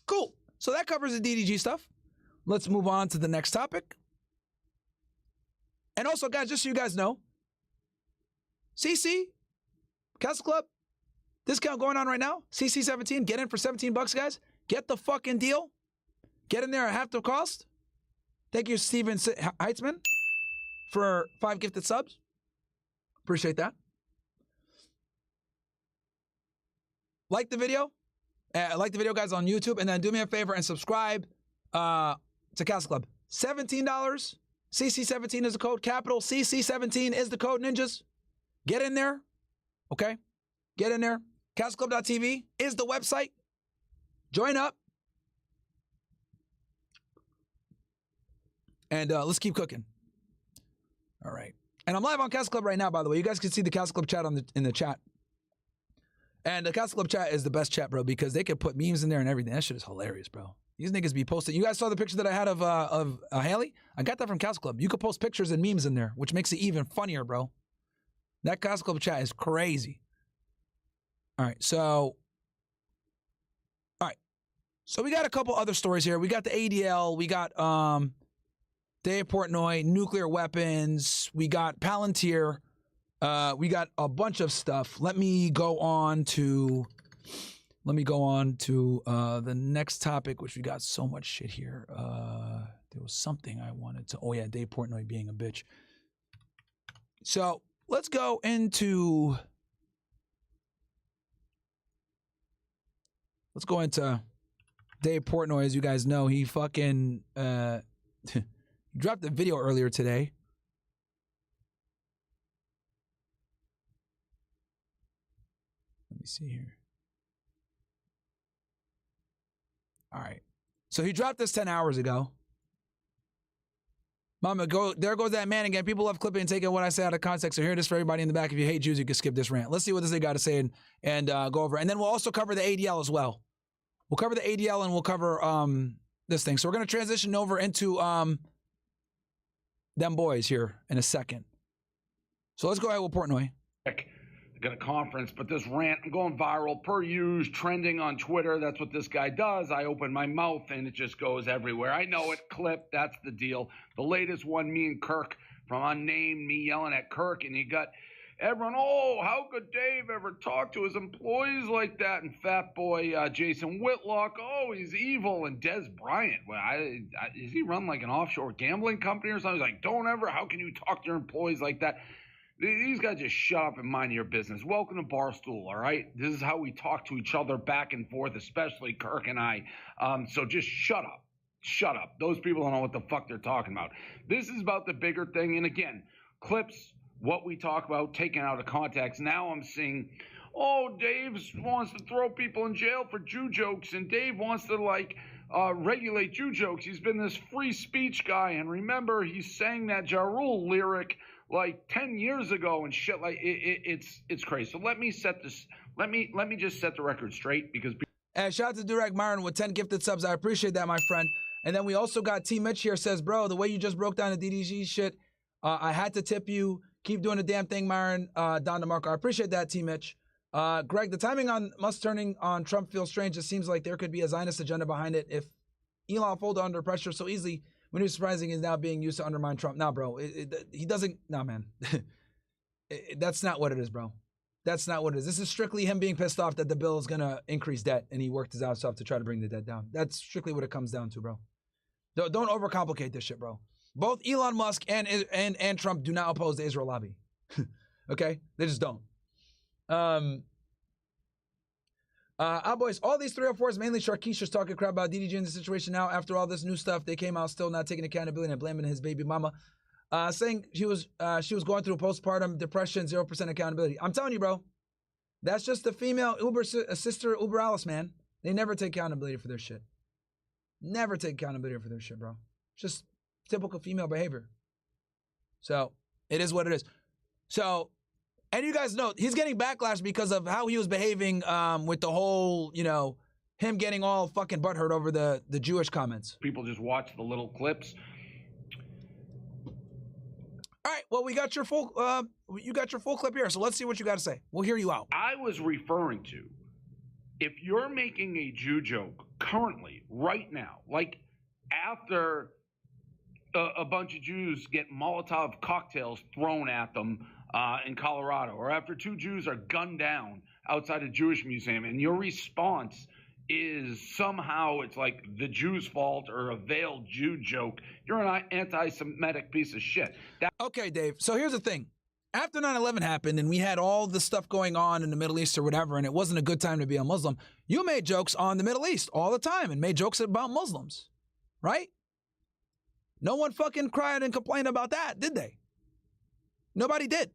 B: Cool. So that covers the DDG stuff. Let's move on to the next topic. And also, guys, just so you guys know, CC, Castle Club, discount going on right now. CC 17, get in for $17, guys. Get the fucking deal. Get in there at half the cost. Thank you, Steven Heitzman, for 5 gifted subs. Appreciate that. Like the video. Like the video, guys, on YouTube. And then do me a favor and subscribe to Castle Club. $17. CC17 is the code. Capital CC17 is the code, ninjas. Get in there. Okay? Get in there. CastleClub.tv is the website. Join up. And let's keep cooking. All right. And I'm live on Castle Club right now, by the way. You guys can see the Castle Club chat in the chat. And the Castle Club chat is the best chat, bro, because they can put memes in there and everything. That shit is hilarious, bro. These niggas be posting. You guys saw the picture that I had of Haley? I got that from Castle Club. You could post pictures and memes in there, which makes it even funnier, bro. That Castle Club chat is crazy. All right, so we got a couple other stories here. We got the ADL. We got Day of Portnoy, nuclear weapons. We got Palantir. We got a bunch of stuff. Let me go on to let me go on to the next topic, which we got so much shit here. There was something I wanted to. Oh yeah, Dave Portnoy being a bitch. So let's go into. Let's go into Dave Portnoy. As you guys know, he fucking he dropped a video earlier today. Let me see here. All right. So he dropped this 10 hours ago. Mama, there goes that man again. People love clipping and taking what I say out of context. So here it is for everybody in the back. If you hate Jews, you can skip this rant. Let's see what this thing got to say and go over. And then we'll also cover the ADL as well. We'll cover the ADL and we'll cover this thing. So we're going to transition over into them boys here in a second. So let's go ahead with Portnoy.
L: Got a conference, but this rant, I'm going viral per usual, trending on Twitter. That's what this guy does. I open my mouth and it just goes everywhere. I know it, clip, that's the deal. The latest one, me and Kirk from Unnamed, me yelling at Kirk, and you got everyone, oh, how could Dave ever talk to his employees like that? And fat boy Jason Whitlock, oh, he's evil. And Des Bryant, well, is he run like an offshore gambling company or something? He's like, don't ever, how can you talk to your employees like that? These guys just shut up and mind your business. Welcome to Barstool, all right? This is how we talk to each other back and forth, especially Kirk and I. So just shut up. Shut up. Those people don't know what the fuck they're talking about. This is about the bigger thing. And again, clips, what we talk about, taken out of context. Now I'm seeing, oh, Dave wants to throw people in jail for Jew jokes, and Dave wants to, like, regulate Jew jokes. He's been this free speech guy. And remember, he sang that Ja Rule lyric like 10 years ago and shit. Like it's crazy. So let me set this. Let me just set the record straight because.
B: And shout out to Direct Myron with 10 gifted subs. I appreciate that, my friend. And then we also got T Mitch here says, bro, the way you just broke down the DDG shit, I had to tip you. Keep doing the damn thing, Myron. Don DeMarco. I appreciate that, T Mitch. Greg, the timing on Musk turning on Trump feels strange. It seems like there could be a Zionist agenda behind it. If Elon folded under pressure so easily, when it's surprising is now being used to undermine Trump. Nah, bro, he doesn't. Nah, man. That's not what it is, bro. That's not what it is. This is strictly him being pissed off that the bill is going to increase debt, and he worked his ass off to try to bring the debt down. That's strictly what it comes down to, bro. Don't overcomplicate this shit, bro. Both Elon Musk and Trump do not oppose the Israel lobby. Okay? They just don't. Boys, all these 304s, mainly Sharkeisha's talking crap about DDG in the situation now. After all this new stuff, they came out still not taking accountability and blaming his baby mama, saying she was going through postpartum depression, 0% accountability. I'm telling you, bro, that's just the female Uber sister Uber Alice, man. They never take accountability for their shit. Never take accountability for their shit, bro. Just typical female behavior. So it is what it is. So. And you guys know, he's getting backlash because of how he was behaving with the whole, him getting all fucking butthurt over the Jewish comments.
L: People just watch the little clips.
B: All right, well, we got your full, you got your full clip here, so let's see what you got to say. We'll hear you out.
L: I was referring to, if you're making a Jew joke currently, right now, like after a bunch of Jews get Molotov cocktails thrown at them, in Colorado, or after 2 Jews are gunned down outside a Jewish museum, and your response is somehow it's like the Jews' fault or a veiled Jew joke, you're an anti-Semitic piece of shit.
B: Okay, Dave, so here's the thing. After 9/11 happened and we had all the stuff going on in the Middle East or whatever, and it wasn't a good time to be a Muslim, you made jokes on the Middle East all the time and made jokes about Muslims, right? No one fucking cried and complained about that, did they? Nobody did.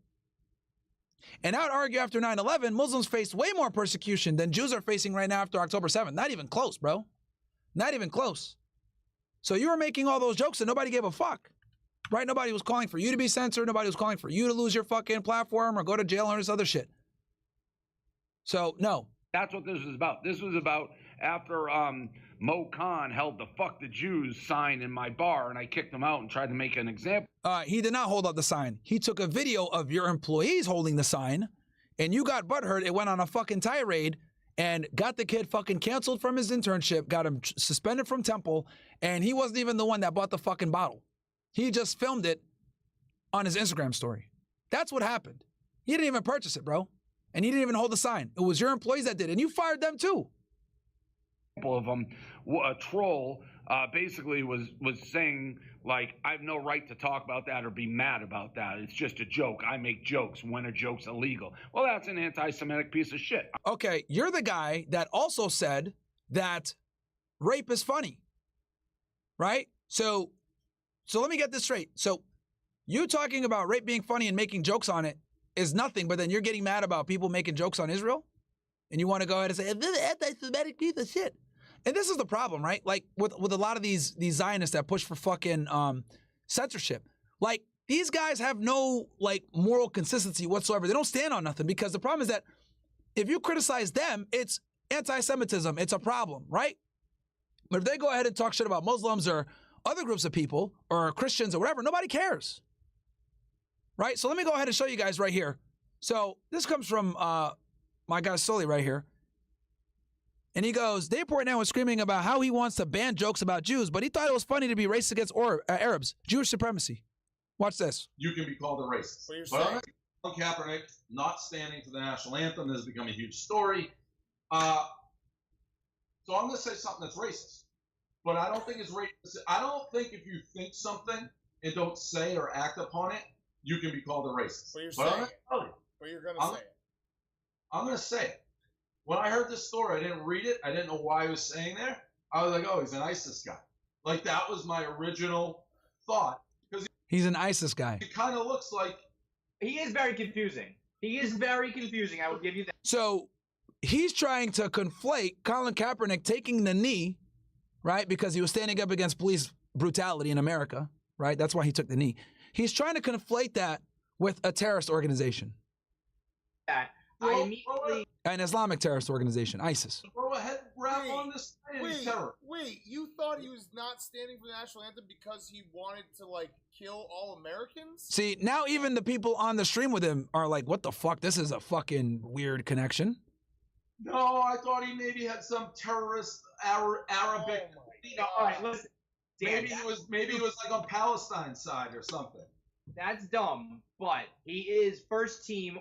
B: And I would argue after 9/11, Muslims faced way more persecution than Jews are facing right now after October 7th. Not even close, bro. Not even close. So you were making all those jokes and nobody gave a fuck, right? Nobody was calling for you to be censored. Nobody was calling for you to lose your fucking platform or go to jail or this other shit. So, no.
L: That's what this was about. This was about after Mo Khan held the "fuck the Jews" sign in my bar and I kicked him out and tried to make an example.
B: He did not hold up the sign. He took a video of your employees holding the sign and you got butthurt. It went on a fucking tirade and got the kid fucking canceled from his internship, got him suspended from Temple, and he wasn't even the one that bought the fucking bottle. He just filmed it on his Instagram story. That's what happened. He didn't even purchase it, bro. And he didn't even hold the sign. It was your employees that did, and you fired them too.
L: Of them, a troll basically was saying, like, I have no right to talk about that or be mad about that. It's just a joke. I make jokes when a joke's illegal. Well, that's an anti-Semitic piece of shit.
B: Okay, you're the guy that also said that rape is funny, right? So let me get this straight. So you talking about rape being funny and making jokes on it is nothing, but then you're getting mad about people making jokes on Israel? And you want to go ahead and say, this is an anti-Semitic piece of shit. And this is the problem, right? Like with a lot of these Zionists that push for fucking censorship. Like these guys have no like moral consistency whatsoever. They don't stand on nothing because the problem is that if you criticize them, it's anti-Semitism. It's a problem, right? But if they go ahead and talk shit about Muslims or other groups of people or Christians or whatever, nobody cares, right? So let me go ahead and show you guys right here. So this comes from my guy Sully right here. And he goes, Dave Portnoy was screaming about how he wants to ban jokes about Jews, but he thought it was funny to be racist against Arabs. Jewish supremacy. Watch this.
N: You can be called a racist.
V: What you're
N: But
V: saying?
N: Colin Kaepernick not standing for the national anthem has become a huge story. So I'm going to say something that's racist. But I don't think it's racist. I don't think if you think something and don't say or act upon it, you can be called a racist.
V: What you're
N: But I'm
V: saying?
N: gonna tell you,
V: But you're gonna say it.
N: I'm going to say it. When I heard this story, I didn't read it. I didn't know why he was saying there. I was like, oh, he's an ISIS guy. Like, that was my original thought. Because
B: He's an ISIS guy.
N: he kind of looks like...
P: He is very confusing. He is very confusing. I will give you that.
B: So he's trying to conflate Colin Kaepernick taking the knee, right? Because he was standing up against police brutality in America, right? That's why he took the knee. He's trying to conflate that with a terrorist organization.
P: I immediately...
B: An Islamic terrorist organization, ISIS.
N: Throw a head wrap on this terror.
V: Wait, you thought he was not standing for the national anthem because he wanted to, like, kill all Americans?
B: See, now even the people on the stream with him are like, what the fuck? This is a fucking weird connection.
N: No, I thought he maybe had some terrorist Arabic.
P: All right, listen.
N: Maybe it was like on Palestine's side or something.
P: That's dumb, but he is first team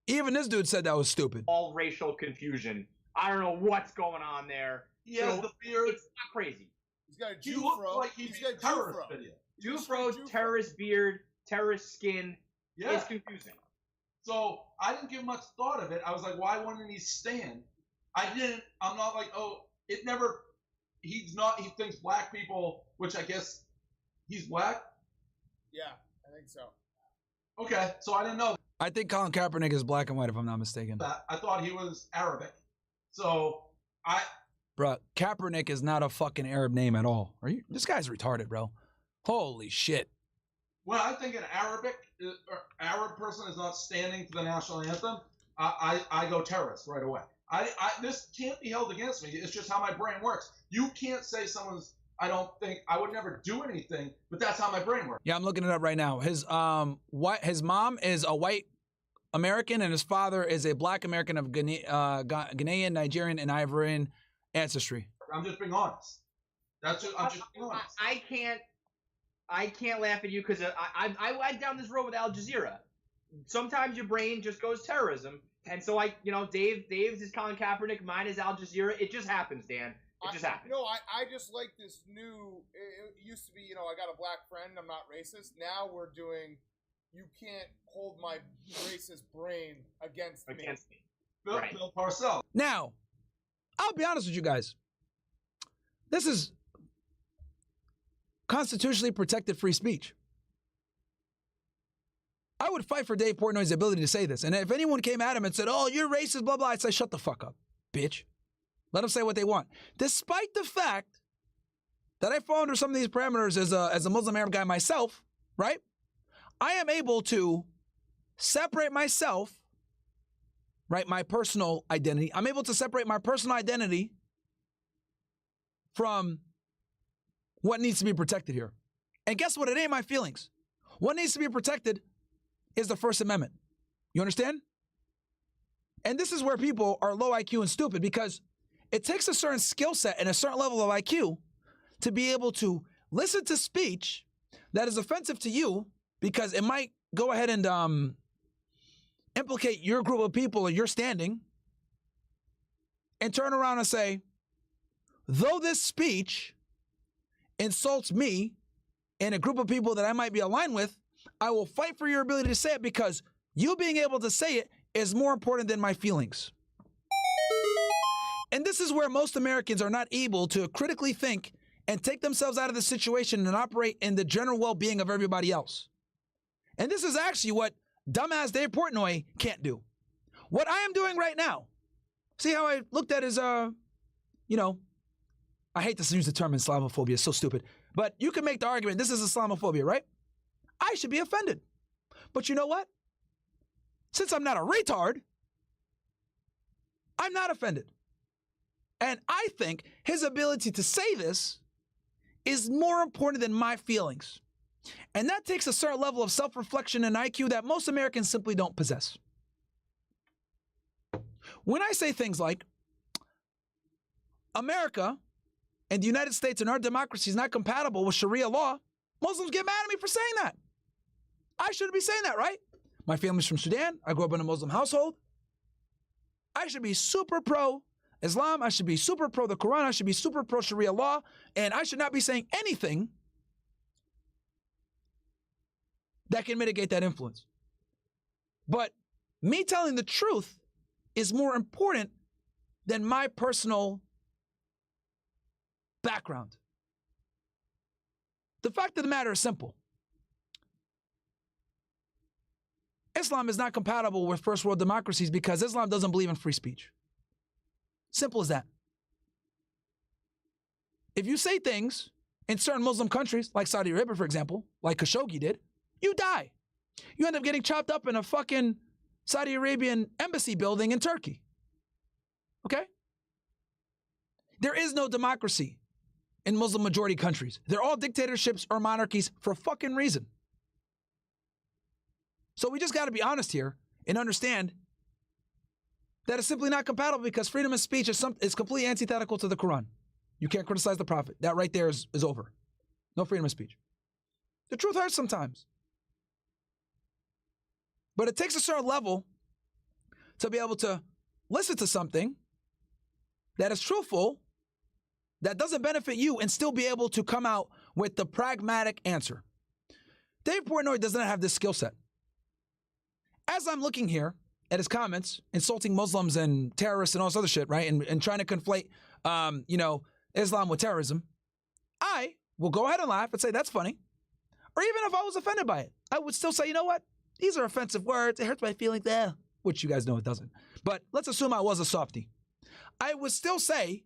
B: Even this dude said that was stupid.
P: all racial confusion. I don't know what's going on there.
N: He has the beard.
P: It's not crazy.
V: He's got a
N: He
V: Jew
N: looked
V: fro.
N: like he's got a terrorist video.
P: Jufro, terrorist beard, terrorist skin.
N: Yeah.
P: It's confusing.
N: So I didn't give much thought of it. I was like, why wouldn't he stand? I'm not like, oh, it never, he thinks black people, which I guess he's black.
V: Yeah, I think so.
N: Okay, so I didn't know
B: I think Colin Kaepernick is black and white, if I'm not mistaken.
N: that. I thought he was Arabic. So
B: Bruh, Kaepernick is not a fucking Arab name at all. Are you? This guy's retarded, bro. Holy shit.
N: when I think an Arab person is not standing for the national anthem, I go terrorist right away. This can't be held against me. It's just how my brain works. You can't say someone's, I would never do anything, but that's how my brain works.
B: Yeah, I'm looking it up right now. His mom is a white American and his father is a black American of Ghanaian, Nigerian, and Ivorian ancestry.
N: I'm just being honest. I'm just being honest.
P: I can't laugh at you because I went down this road with Al Jazeera. Sometimes your brain just goes terrorism. And so Dave's is Colin Kaepernick, mine is Al Jazeera. It just happens, Dan. It just happens.
V: No, I just like this new, it used to be, I got a black friend, I'm not racist. Now we're doing, you can't hold my racist brain against me.
N: Bill Parcells.
B: Now, I'll be honest with you guys. This is constitutionally protected free speech. I would fight for Dave Portnoy's ability to say this. And if anyone came at him and said, oh, you're racist, blah, blah, I'd say, shut the fuck up, bitch. Let them say what they want. Despite the fact that I fall under some of these parameters as a Muslim Arab guy myself, right? I am able to separate myself, right, my personal identity. I'm able to separate my personal identity from what needs to be protected here. And guess what? It ain't my feelings. What needs to be protected is the First Amendment. You understand? And this is where people are low IQ and stupid, because it takes a certain skill set and a certain level of IQ to be able to listen to speech that is offensive to you, because it might go ahead and implicate your group of people or your standing and turn around and say, though this speech insults me and a group of people that I might be aligned with, I will fight for your ability to say it because you being able to say it is more important than my feelings. And this is where most Americans are not able to critically think and take themselves out of the situation and operate in the general well-being of everybody else. And this is actually what dumbass Dave Portnoy can't do. What I am doing right now, see how I looked at his, I hate to use the term Islamophobia, it's so stupid. But you can make the argument, this is Islamophobia, right? I should be offended. But you know what? Since I'm not a retard, I'm not offended. And I think his ability to say this is more important than my feelings. And that takes a certain level of self-reflection and IQ that most Americans simply don't possess. When I say things like, America and the United States and our democracy is not compatible with Sharia law, Muslims get mad at me for saying that. I shouldn't be saying that, right? My family's from Sudan. I grew up in a Muslim household. I should be super pro-Islam. I should be super pro the Quran. I should be super pro Sharia law. And I should not be saying anything that can mitigate that influence. But me telling the truth is more important than my personal background. The fact of the matter is simple. Islam is not compatible with first world democracies because Islam doesn't believe in free speech. Simple as that. If you say things in certain Muslim countries, like Saudi Arabia, for example, like Khashoggi did, you die. You end up getting chopped up in a fucking Saudi Arabian embassy building in Turkey. Okay? There is no democracy in Muslim majority countries. They're all dictatorships or monarchies for a fucking reason. So we just got to be honest here and understand that it's simply not compatible because freedom of speech is completely antithetical to the Quran. You can't criticize the Prophet. That right there is over. No freedom of speech. The truth hurts sometimes. But it takes a certain level to be able to listen to something that is truthful, that doesn't benefit you, and still be able to come out with the pragmatic answer. Dave Portnoy does not have this skill set. As I'm looking here at his comments, insulting Muslims and terrorists and all this other shit, right, and trying to conflate, Islam with terrorism, I will go ahead and laugh and say, that's funny. Or even if I was offended by it, I would still say, you know what? These are offensive words. It hurts my feelings there, which you guys know it doesn't. But let's assume I was a softie. I would still say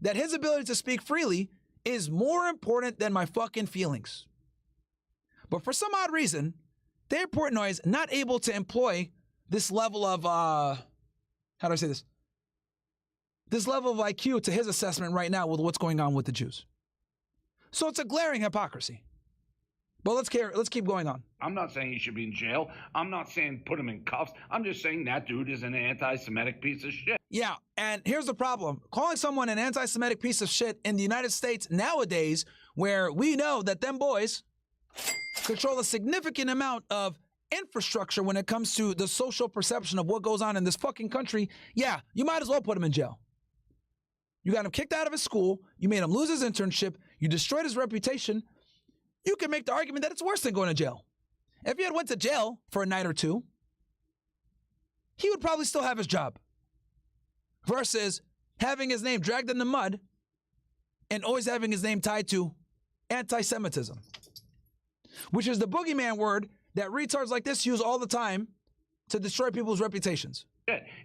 B: that his ability to speak freely is more important than my fucking feelings. But for some odd reason, Dave Portnoy is not able to employ this level of, how do I say this? This level of IQ to his assessment right now with what's going on with the Jews. So it's a glaring hypocrisy. But let's keep going on.
L: I'm not saying he should be in jail. I'm not saying put him in cuffs. I'm just saying that dude is an anti-Semitic piece of shit.
B: Yeah, and here's the problem. Calling someone an anti-Semitic piece of shit in the United States nowadays, where we know that them boys control a significant amount of infrastructure when it comes to the social perception of what goes on in this fucking country, yeah, you might as well put him in jail. You got him kicked out of his school. You made him lose his internship. You destroyed his reputation. You can make the argument that it's worse than going to jail. If he had went to jail for a night or two, he would probably still have his job. Versus having his name dragged in the mud and always having his name tied to anti-Semitism, which is the boogeyman word that retards like this use all the time to destroy people's reputations.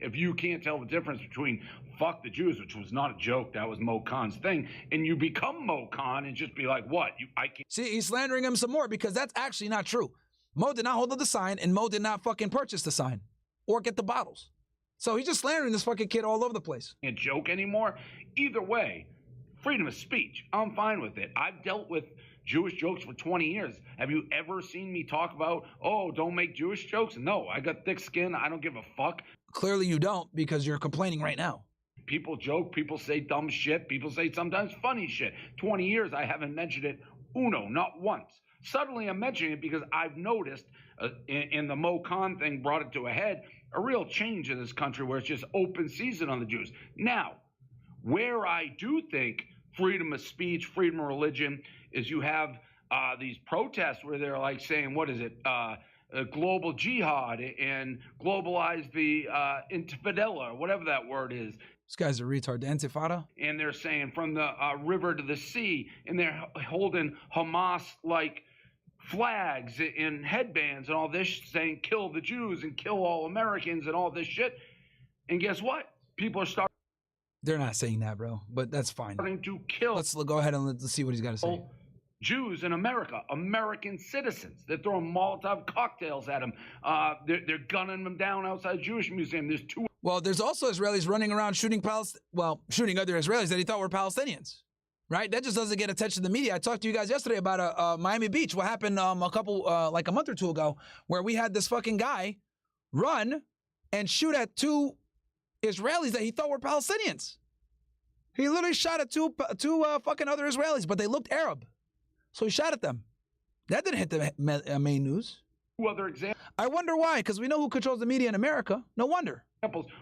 L: If you can't tell the difference between fuck the Jews, which was not a joke, that was Mo Khan's thing, and you become Mo Khan and just be like, what? I can't.
B: See, he's slandering him some more because that's actually not true. Mo did not hold up the sign, and Mo did not fucking purchase the sign or get the bottles. So he's just slandering this fucking kid all over the place.
L: Can't joke anymore. Either way, freedom of speech. I'm fine with it. I've dealt with Jewish jokes for 20 years. Have you ever seen me talk about, oh, don't make Jewish jokes? No, I got thick skin. I don't give a fuck.
B: Clearly you don't, because you're complaining right now.
L: People joke. People say dumb shit. People say sometimes funny shit. 20 years, I haven't mentioned it not once. Suddenly I'm mentioning it because I've noticed and the Mo Khan thing brought it to a head, a real change in this country where it's just open season on the Jews. Now, where I do think freedom of speech, freedom of religion, is you have these protests where they're like saying, what is it, global jihad and globalize the intifadella, whatever that word is.
B: This guy's a retard. The Intifada?
L: And they're saying from the river to the sea, and they're holding Hamas-like flags and headbands and all this, saying kill the Jews and kill all Americans and all this shit. And guess what? People are starting.
B: They're not saying that, bro, but that's fine.
L: To kill.
B: Let's go ahead and let's see what he's got to say.
L: Jews in America, American citizens. They're throwing Molotov cocktails at them. They're gunning them down outside the Jewish Museum. There's two.
B: Well, there's also Israelis running around shooting shooting other Israelis that he thought were Palestinians, right? That just doesn't get attention in the media. I talked to you guys yesterday about Miami Beach. What happened a month or two ago, where we had this fucking guy run and shoot at two Israelis that he thought were Palestinians. He literally shot at two fucking other Israelis, but they looked Arab. So he shot at them. That didn't hit the main news.
L: Two other examples.
B: I wonder why, because we know who controls the media in America. No wonder.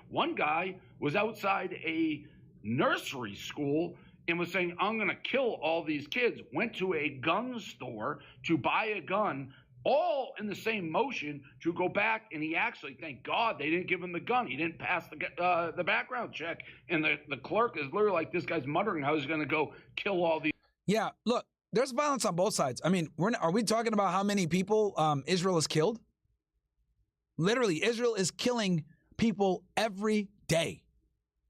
L: One guy was outside a nursery school and was saying, I'm going to kill all these kids. Went to a gun store to buy a gun, all in the same motion to go back. And he actually, thank God, they didn't give him the gun. He didn't pass the background check. And the clerk is literally like, this guy's muttering how he's going to go kill all these.
B: Yeah, look. There's violence on both sides. I mean, are we talking about how many people Israel has killed? Literally, Israel is killing people every day.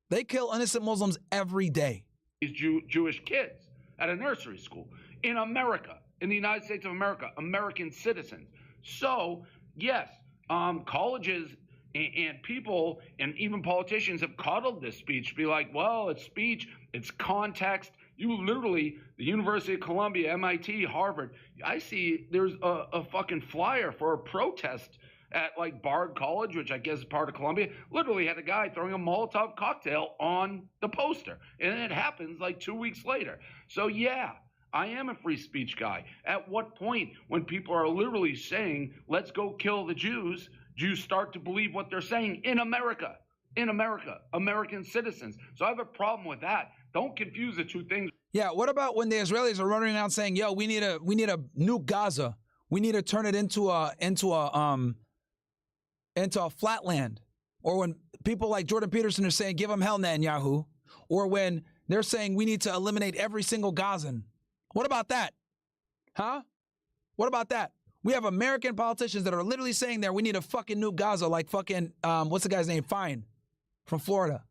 B: They kill innocent Muslims every day.
L: These Jewish kids at a nursery school in America, in the United States of America, American citizens. So, yes, colleges and people and even politicians have coddled this speech, be like, well, it's speech, it's context. You literally, the University of Columbia, MIT, Harvard, I see there's a fucking flyer for a protest at like Bard College, which I guess is part of Columbia, literally had a guy throwing a Molotov cocktail on the poster. And it happens like 2 weeks later. So yeah, I am a free speech guy. At what point when people are literally saying, let's go kill the Jews, Jews start to believe what they're saying in America, American citizens. So I have a problem with that. Don't confuse the two things.
B: Yeah, what about when the Israelis are running around saying, "Yo, we need a nuke Gaza. We need to turn it into a flatland." Or when people like Jordan Peterson are saying, "Give them hell, Netanyahu," or when they're saying we need to eliminate every single Gazan. What about that? Huh? What about that? We have American politicians that are literally saying there we need a fucking nuke Gaza, like fucking what's the guy's name? Fine, from Florida.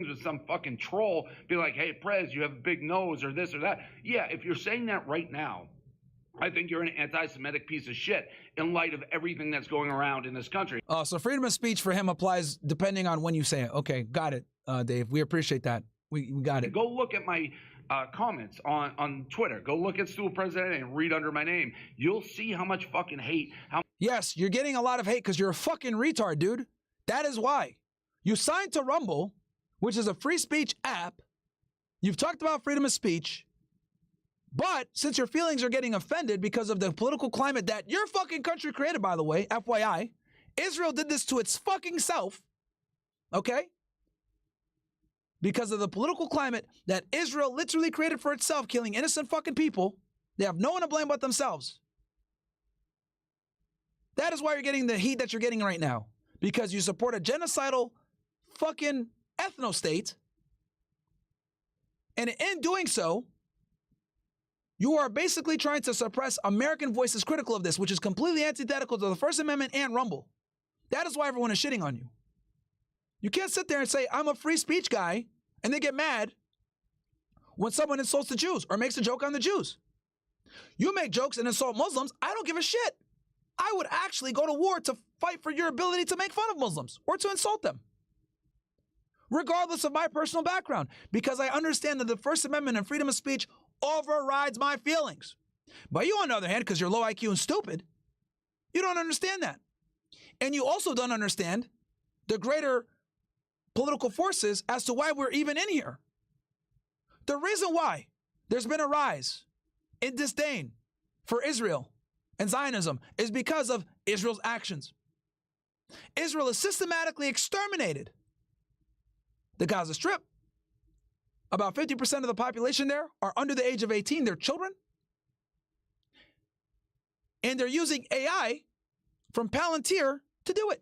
L: With some fucking troll be like, hey, Prez, you have a big nose or this or that. Yeah, if you're saying that right now, I think you're an anti-Semitic piece of shit in light of everything that's going around in this country.
B: Oh, so freedom of speech for him applies depending on when you say it. Okay, got it, Dave. We appreciate that. We got it.
L: Go look at my comments on Twitter. Go look at Stool President and read under my name. You'll see how much fucking hate.
B: Yes, you're getting a lot of hate because you're a fucking retard, dude. That is why. You signed to Rumble, which is a free speech app. You've talked about freedom of speech. But since your feelings are getting offended because of the political climate that your fucking country created, by the way, FYI, Israel did this to its fucking self, okay? Because of the political climate that Israel literally created for itself, killing innocent fucking people. They have no one to blame but themselves. That is why you're getting the heat that you're getting right now. Because you support a genocidal fucking ethno-state, and in doing so, you are basically trying to suppress American voices critical of this, which is completely antithetical to the First Amendment and Rumble. That is why everyone is shitting on you. You can't sit there and say, I'm a free speech guy, and then get mad when someone insults the Jews or makes a joke on the Jews. You make jokes and insult Muslims, I don't give a shit. I would actually go to war to fight for your ability to make fun of Muslims or to insult them, regardless of my personal background, because I understand that the First Amendment and freedom of speech overrides my feelings. But you, on the other hand, because you're low IQ and stupid, you don't understand that. And you also don't understand the greater political forces as to why we're even in here. The reason why there's been a rise in disdain for Israel and Zionism is because of Israel's actions. Israel has systematically exterminated the Gaza Strip. About 50% of the population there are under the age of 18. They're children. And they're using AI from Palantir to do it.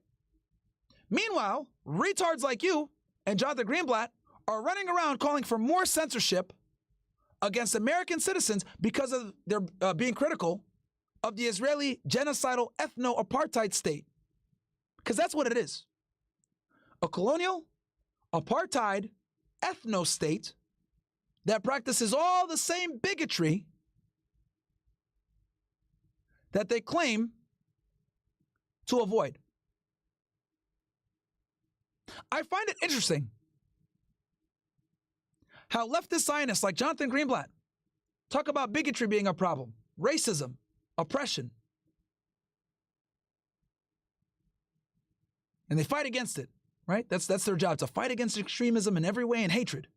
B: Meanwhile, retards like you and Jonathan Greenblatt are running around calling for more censorship against American citizens because of their being critical of the Israeli genocidal ethno-apartheid state. Because that's what it is. A colonial, apartheid, ethno-state that practices all the same bigotry that they claim to avoid. I find it interesting how leftist Zionists like Jonathan Greenblatt talk about bigotry being a problem, racism, oppression, and they fight against it, right? That's their job, to fight against extremism in every way and hatred.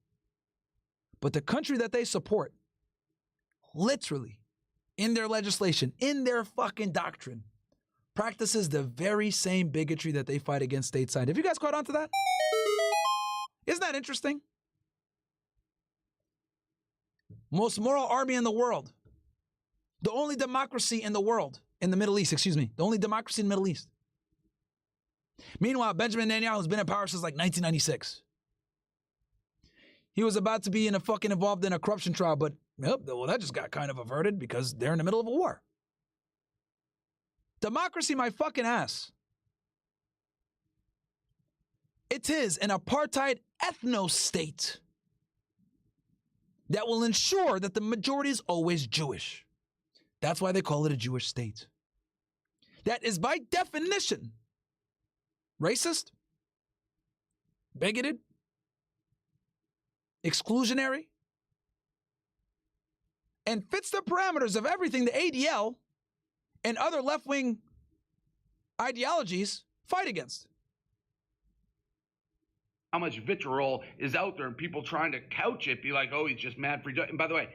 B: But the country that they support, literally, in their legislation, in their fucking doctrine, practices the very same bigotry that they fight against stateside. Have you guys caught on to that? Isn't that interesting? Most moral army in the world. The only democracy in the world, in the Middle East, excuse me. The only democracy in the Middle East. Meanwhile, Benjamin Netanyahu has been in power since like 1996. He was about to be involved in a corruption trial, but well, that just got kind of averted because they're in the middle of a war. Democracy, my fucking ass. It is an apartheid ethno-state that will ensure that the majority is always Jewish. That's why they call it a Jewish state. That is by definition racist, bigoted, exclusionary, and fits the parameters of everything the ADL and other left-wing ideologies fight against.
L: How much vitriol is out there and people trying to couch it, be like, oh, he's just mad for... And by the way,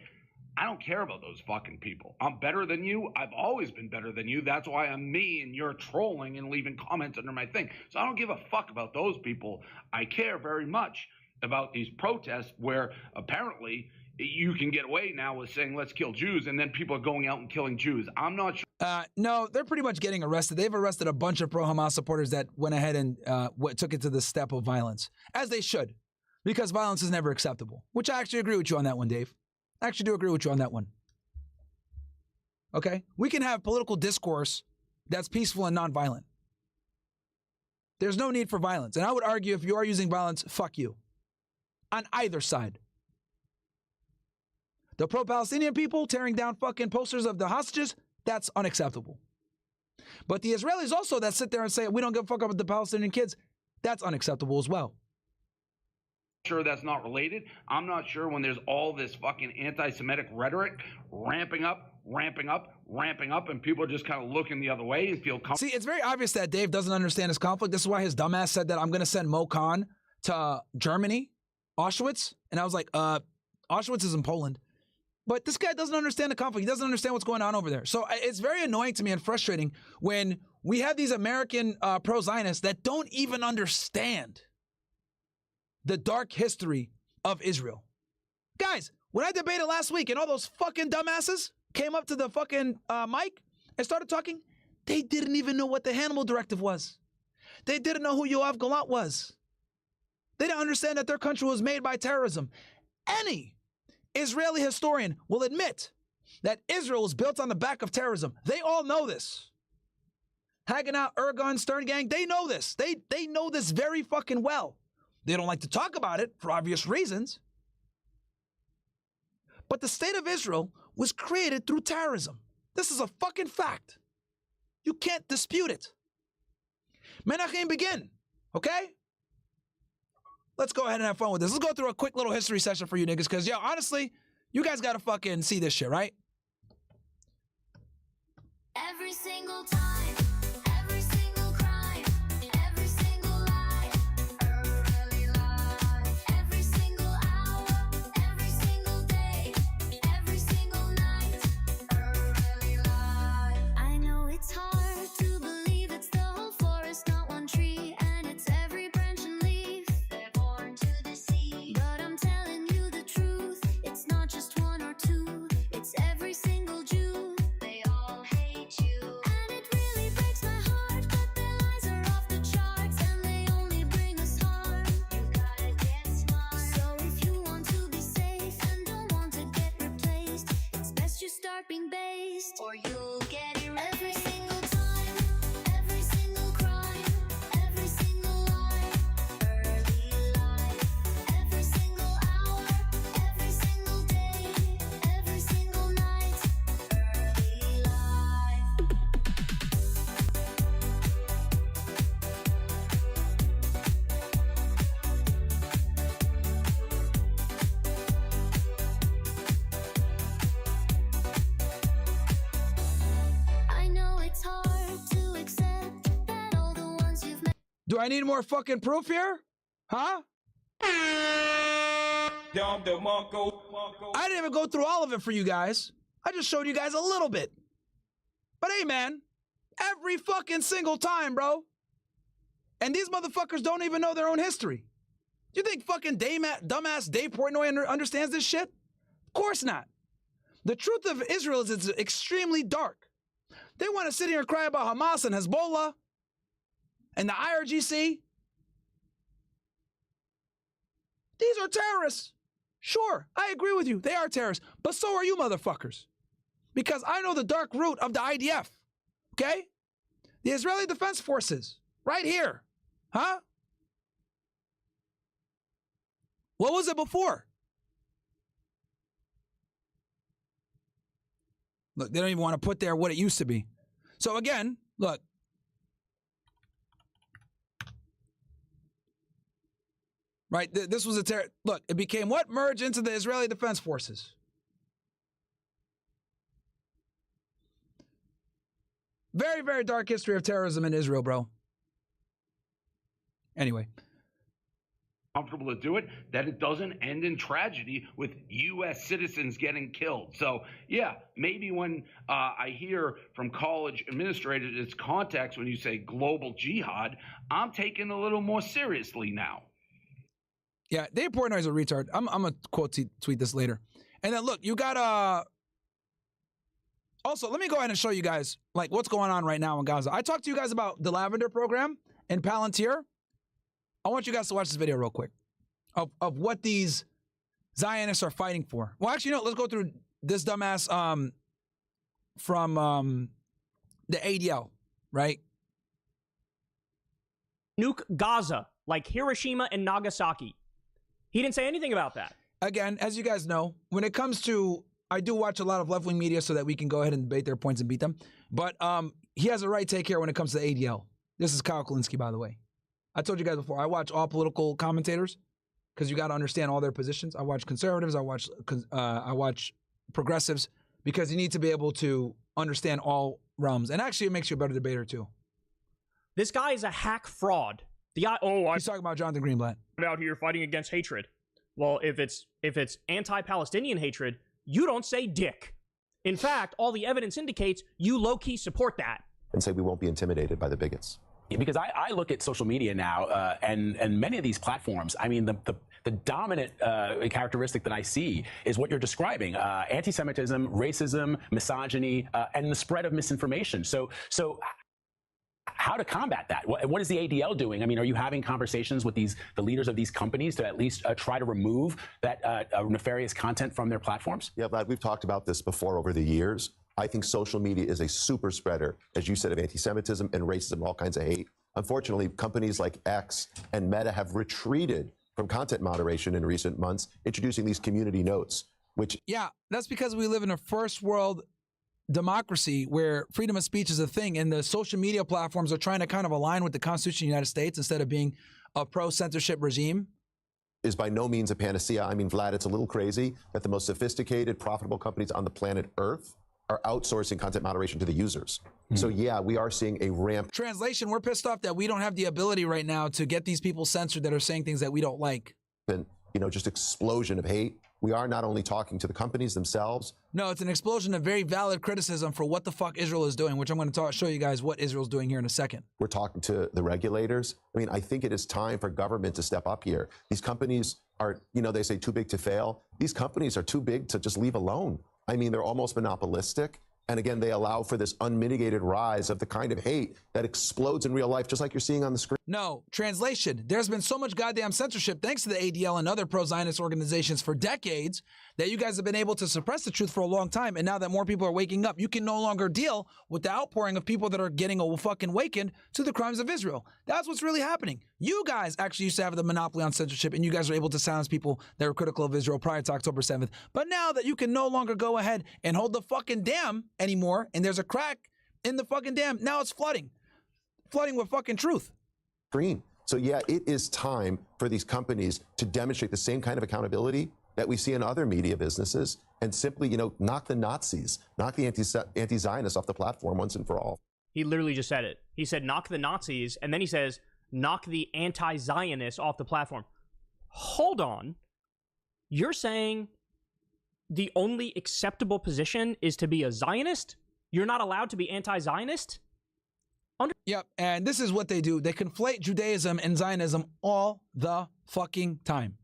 L: I don't care about those fucking people. I'm better than you. I've always been better than you. That's why I'm me and you're trolling and leaving comments under my thing. So I don't give a fuck about those people. I care very much about these protests where apparently you can get away now with saying let's kill Jews, and then people are going out and killing Jews. I'm not sure.
B: No, they're pretty much getting arrested. They've arrested a bunch of pro-Hamas supporters that went ahead and took it to the step of violence, as they should, because violence is never acceptable, which I actually agree with you on that one, Dave. I actually do agree with you on that one. Okay? We can have political discourse that's peaceful and nonviolent. There's no need for violence. And I would argue if you are using violence, fuck you. On either side. The pro-Palestinian people tearing down fucking posters of the hostages, that's unacceptable. But the Israelis also that sit there and say, we don't give a fuck about the Palestinian kids, that's unacceptable as well.
L: Sure that's not related. I'm not sure when there's all this fucking anti-Semitic rhetoric ramping up, and people are just kind of looking the other way and feel comfortable.
B: See, it's very obvious that Dave doesn't understand his conflict. This is why his dumbass said that I'm going to send Mo Khan to Germany, Auschwitz. And I was like, Auschwitz is in Poland. But this guy doesn't understand the conflict. He doesn't understand what's going on over there. So it's very annoying to me and frustrating when we have these American pro-Zionists that don't even understand the dark history of Israel. Guys, when I debated last week and all those fucking dumbasses came up to the fucking mic and started talking, they didn't even know what the Hannibal Directive was. They didn't know who Yoav Galant was. They didn't understand that their country was made by terrorism. Any Israeli historian will admit that Israel was built on the back of terrorism. They all know this. Haganah, Ergun, Stern Gang, they know this. They know this very fucking well. They don't like to talk about it for obvious reasons. But the state of Israel was created through terrorism. This is a fucking fact. You can't dispute it. Menachem Begin, okay? Let's go ahead and have fun with this. Let's go through a quick little history session for you niggas, because, yo, honestly, you guys got to fucking see this shit, right?
K: Every single time, every single crime, every single lie, early lie, every single hour, every single day, every single night, early lie. I
B: Do I need more fucking proof here? Huh? I didn't even go through all of it for you guys. I just showed you guys a little bit. But hey, man, every fucking single time, bro. And these motherfuckers don't even know their own history. You think fucking dumbass Dave Portnoy understands this shit? Of course not. The truth of Israel is it's extremely dark. They want to sit here and cry about Hamas and Hezbollah and the IRGC. These are terrorists. Sure, I agree with you. They are terrorists. But so are you motherfuckers. Because I know the dark root of the IDF. Okay? The Israeli Defense Forces. Right here. Huh? What was it before? Look, they don't even want to put there what it used to be. So again, look. Right? This was a look, it became what? Merged into the Israeli Defense Forces. Very, very dark history of terrorism in Israel, bro. Anyway.
L: Comfortable to do it, that it doesn't end in tragedy with U.S. citizens getting killed. So, yeah, maybe when I hear from college administrators its context when you say global jihad, I'm taking a little more seriously now.
B: Yeah, Dave Portnoy is a retard. I'm going to tweet this later. And then, look, you got also, let me go ahead and show you guys, like, what's going on right now in Gaza. I talked to you guys about the Lavender program in Palantir. I want you guys to watch this video real quick of what these Zionists are fighting for. Well, actually, no, let's go through this dumbass from the ADL, right?
E: Nuke Gaza like Hiroshima and Nagasaki. He didn't say anything about that.
B: Again, as you guys know, when it comes to, I do watch a lot of left-wing media so that we can go ahead and debate their points and beat them. But he has a right take here when it comes to the ADL. This is Kyle Kulinski, by the way. I told you guys before, I watch all political commentators because you got to understand all their positions. I watch conservatives, I watch progressives because you need to be able to understand all realms. And actually, it makes you a better debater too.
E: This guy is a hack fraud. He's
B: talking about Jonathan Greenblatt.
E: Out here fighting against hatred. Well, if it's anti-Palestinian hatred, you don't say dick. In fact, all the evidence indicates you low-key support that.
Q: And say we won't be intimidated by the bigots. Because I look at social media now, and many of these platforms, I mean, the dominant characteristic that I see is what you're describing, anti-Semitism, racism, misogyny, and the spread of misinformation. So how to combat that? What is the ADL doing? I mean, are you having conversations with the leaders of these companies to at least try to remove that nefarious content from their platforms? Yeah, Vlad, we've talked about this before over the years. I think social media is a super spreader, as you said, of anti-Semitism and racism, all kinds of hate. Unfortunately, companies like X and Meta have retreated from content moderation in recent months, introducing these community notes, which...
B: Yeah, that's because we live in a first world democracy where freedom of speech is a thing, and the social media platforms are trying to kind of align with the Constitution of the United States instead of being a pro-censorship regime.
Q: Is by no means a panacea. I mean, Vlad, it's a little crazy that the most sophisticated, profitable companies on the planet Earth are outsourcing content moderation to the users. So yeah, we are seeing a ramp.
B: Translation, we're pissed off that we don't have the ability right now to get these people censored that are saying things that we don't like.
Q: And, just explosion of hate. We are not only talking to the companies themselves.
B: No, it's an explosion of very valid criticism for what the fuck Israel is doing, which I'm going to show you guys what Israel's doing here in a second.
Q: We're talking to the regulators. I mean, I think it is time for government to step up here. These companies are, they say too big to fail. These companies are too big to just leave alone. I mean, they're almost monopolistic. And again, they allow for this unmitigated rise of the kind of hate that explodes in real life, just like you're seeing on the screen.
B: No, translation. There's been so much goddamn censorship thanks to the ADL and other pro-Zionist organizations for decades that you guys have been able to suppress the truth for a long time. And now that more people are waking up, you can no longer deal with the outpouring of people that are getting fucking awakened to the crimes of Israel. That's what's really happening. You guys actually used to have the monopoly on censorship, and you guys were able to silence people that were critical of Israel prior to October 7th. But now that you can no longer go ahead and hold the fucking dam anymore, and there's a crack in the fucking dam, now it's flooding with fucking truth.
Q: So yeah, it is time for these companies to demonstrate the same kind of accountability that we see in other media businesses and simply, knock the Nazis, knock the anti-Zionists off the platform once and for all.
E: He literally just said it. He said, knock the Nazis, and then he says, knock the anti-Zionists off the platform. Hold on. You're saying the only acceptable position is to be a Zionist? You're not allowed to be anti-Zionist?
B: Yep, and this is what they do. They conflate Judaism and Zionism all the fucking time.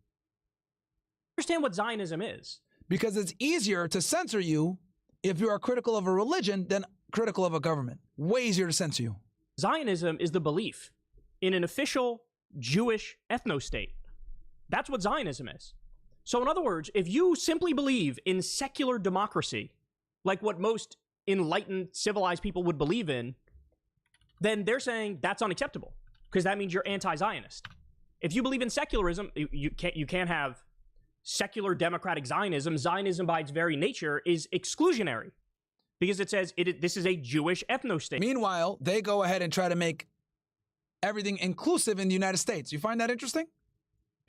E: Understand what Zionism is.
B: Because it's easier to censor you if you are critical of a religion than critical of a government. Way easier to censor you.
E: Zionism is the belief in an official Jewish ethno-state. That's what Zionism is. So in other words, if you simply believe in secular democracy, like what most enlightened, civilized people would believe in, then they're saying that's unacceptable because that means you're anti-Zionist. If you believe in secularism, you can't have secular democratic Zionism. Zionism by its very nature is exclusionary because it says this is a Jewish ethno-state.
B: Meanwhile, they go ahead and try to make everything inclusive in the United States. You find that interesting?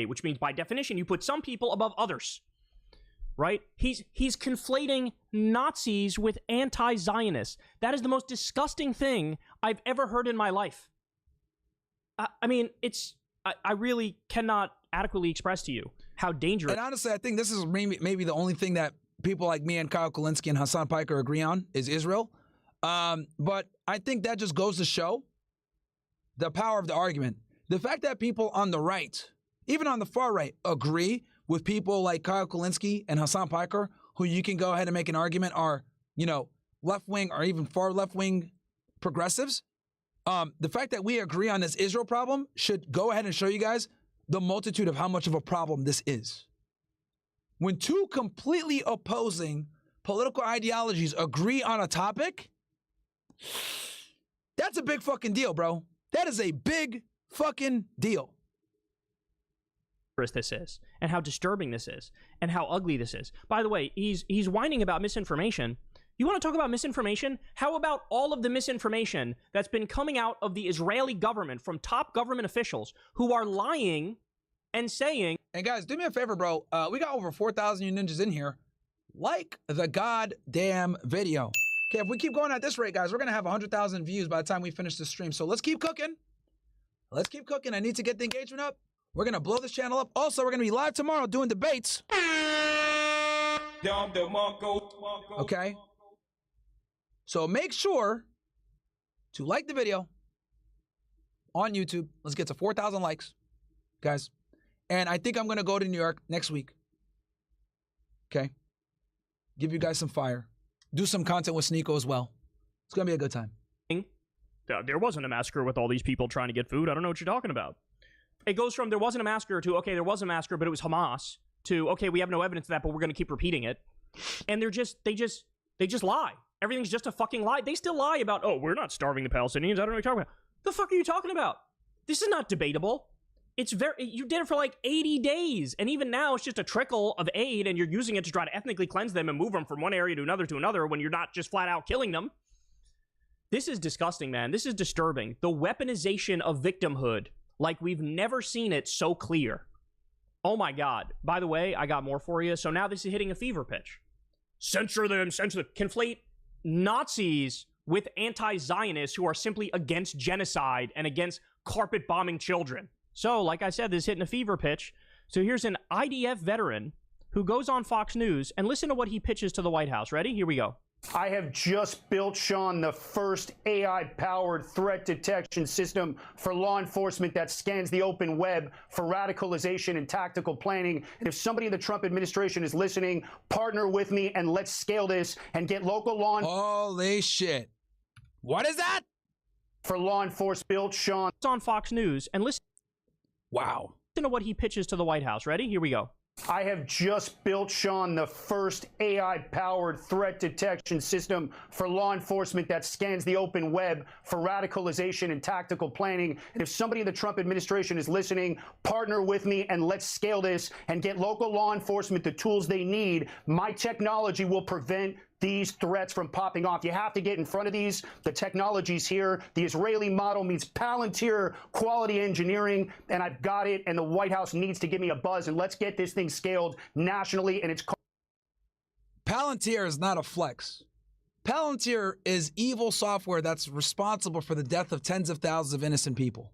E: Which means by definition, you put some people above others, right? He's conflating Nazis with anti-Zionists. That is the most disgusting thing I've ever heard in my life. I mean, I really cannot adequately express to you how dangerous.
B: And honestly, I think this is maybe the only thing that people like me and Kyle Kulinski and Hasan Piker agree on is Israel. But I think that just goes to show the power of the argument. The fact that people on the right, even on the far right, agree with people like Kyle Kulinski and Hasan Piker, who you can go ahead and make an argument are, you know, left-wing or even far left-wing progressives. The fact that we agree on this Israel problem should go ahead and show you guys the multitude of how much of a problem this is. When two completely opposing political ideologies agree on a topic, that's a big fucking deal, bro. That is a big fucking deal.
E: This is and how disturbing this is and how ugly this is. By the way, he's whining about misinformation. You want to talk about misinformation? How about all of the misinformation that's been coming out of the Israeli government from top government officials who are lying and saying...
B: And guys, do me a favor, bro. We got over 4,000 you ninjas in here. Like the goddamn video. Okay, if we keep going at this rate, guys, we're going to have 100,000 views by the time we finish the stream. So let's keep cooking. Let's keep cooking. I need to get the engagement up. We're going to blow this channel up. Also, we're going to be live tomorrow doing debates. Okay? So make sure to like the video on YouTube. Let's get to 4,000 likes, guys. And I think I'm going to go to New York next week. Okay? Give you guys some fire. Do some content with Sneeko as well. It's going to be a good time.
E: There wasn't a massacre with all these people trying to get food. I don't know what you're talking about. It goes from there wasn't a massacre to, okay, there was a massacre, but it was Hamas, to, okay, we have no evidence of that, but we're going to keep repeating it. And they just lie. Everything's just a fucking lie. They still lie about, oh, we're not starving the Palestinians. I don't know what you're talking about. The fuck are you talking about? This is not debatable. You did it for like 80 days. And even now it's just a trickle of aid and you're using it to try to ethnically cleanse them and move them from one area to another when you're not just flat out killing them. This is disgusting, man. This is disturbing. The weaponization of victimhood, like we've never seen it so clear. Oh my God. By the way, I got more for you. So now this is hitting a fever pitch. Censor them. Conflate Nazis with anti-Zionists who are simply against genocide and against carpet bombing children. So, like I said, this is hitting a fever pitch. So here's an IDF veteran who goes on Fox News and listen to what he pitches to the White House. Ready? Here we go.
R: I have just built, Sean, the first AI-powered threat detection system for law enforcement that scans the open web for radicalization and tactical planning. And if somebody in the Trump administration is listening, partner with me and let's scale this and get local law enforcement.
B: Holy shit. What is that?
R: For law enforcement built, Sean.
E: It's on Fox News and listen.
B: Wow.
E: Listen to what he pitches to the White House. Ready? Here we go.
R: I have just built, Sean, the first AI-powered threat detection system for law enforcement that scans the open web for radicalization and tactical planning. And if somebody in the Trump administration is listening, partner with me and let's scale this and get local law enforcement the tools they need. My technology will prevent these threats from popping off. You have to get in front of these. The technology's here. The Israeli model means Palantir quality engineering, and I've got it, and the White House needs to give me a buzz, and let's get this thing scaled nationally, and it's...
B: Palantir is not a flex. Palantir is evil software that's responsible for the death of tens of thousands of innocent people.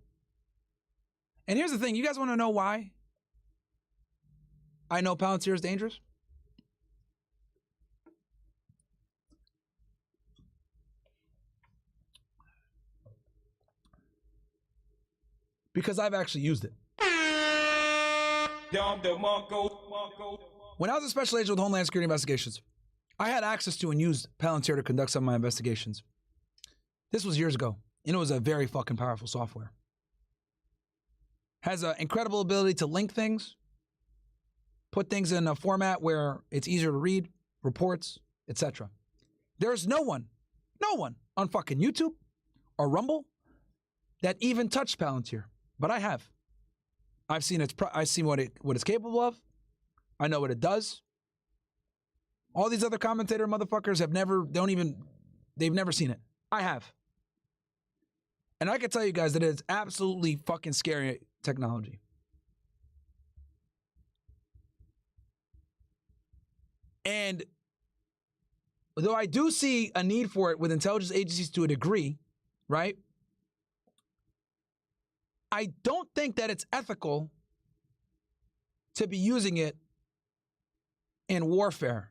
B: And here's the thing. You guys want to know why I know Palantir is dangerous? Because I've actually used it. When I was a special agent with Homeland Security Investigations, I had access to and used Palantir to conduct some of my investigations. This was years ago, and it was a very fucking powerful software. Has an incredible ability to link things, put things in a format where it's easier to read, reports, etc. There's no one on fucking YouTube or Rumble that even touched Palantir, but I have. I've seen what it's capable of. I know what it does. All these other commentator motherfuckers they've never seen it. I have. And I can tell you guys that it's absolutely fucking scary technology. And though I do see a need for it with intelligence agencies to a degree, right? I don't think that it's ethical to be using it in warfare.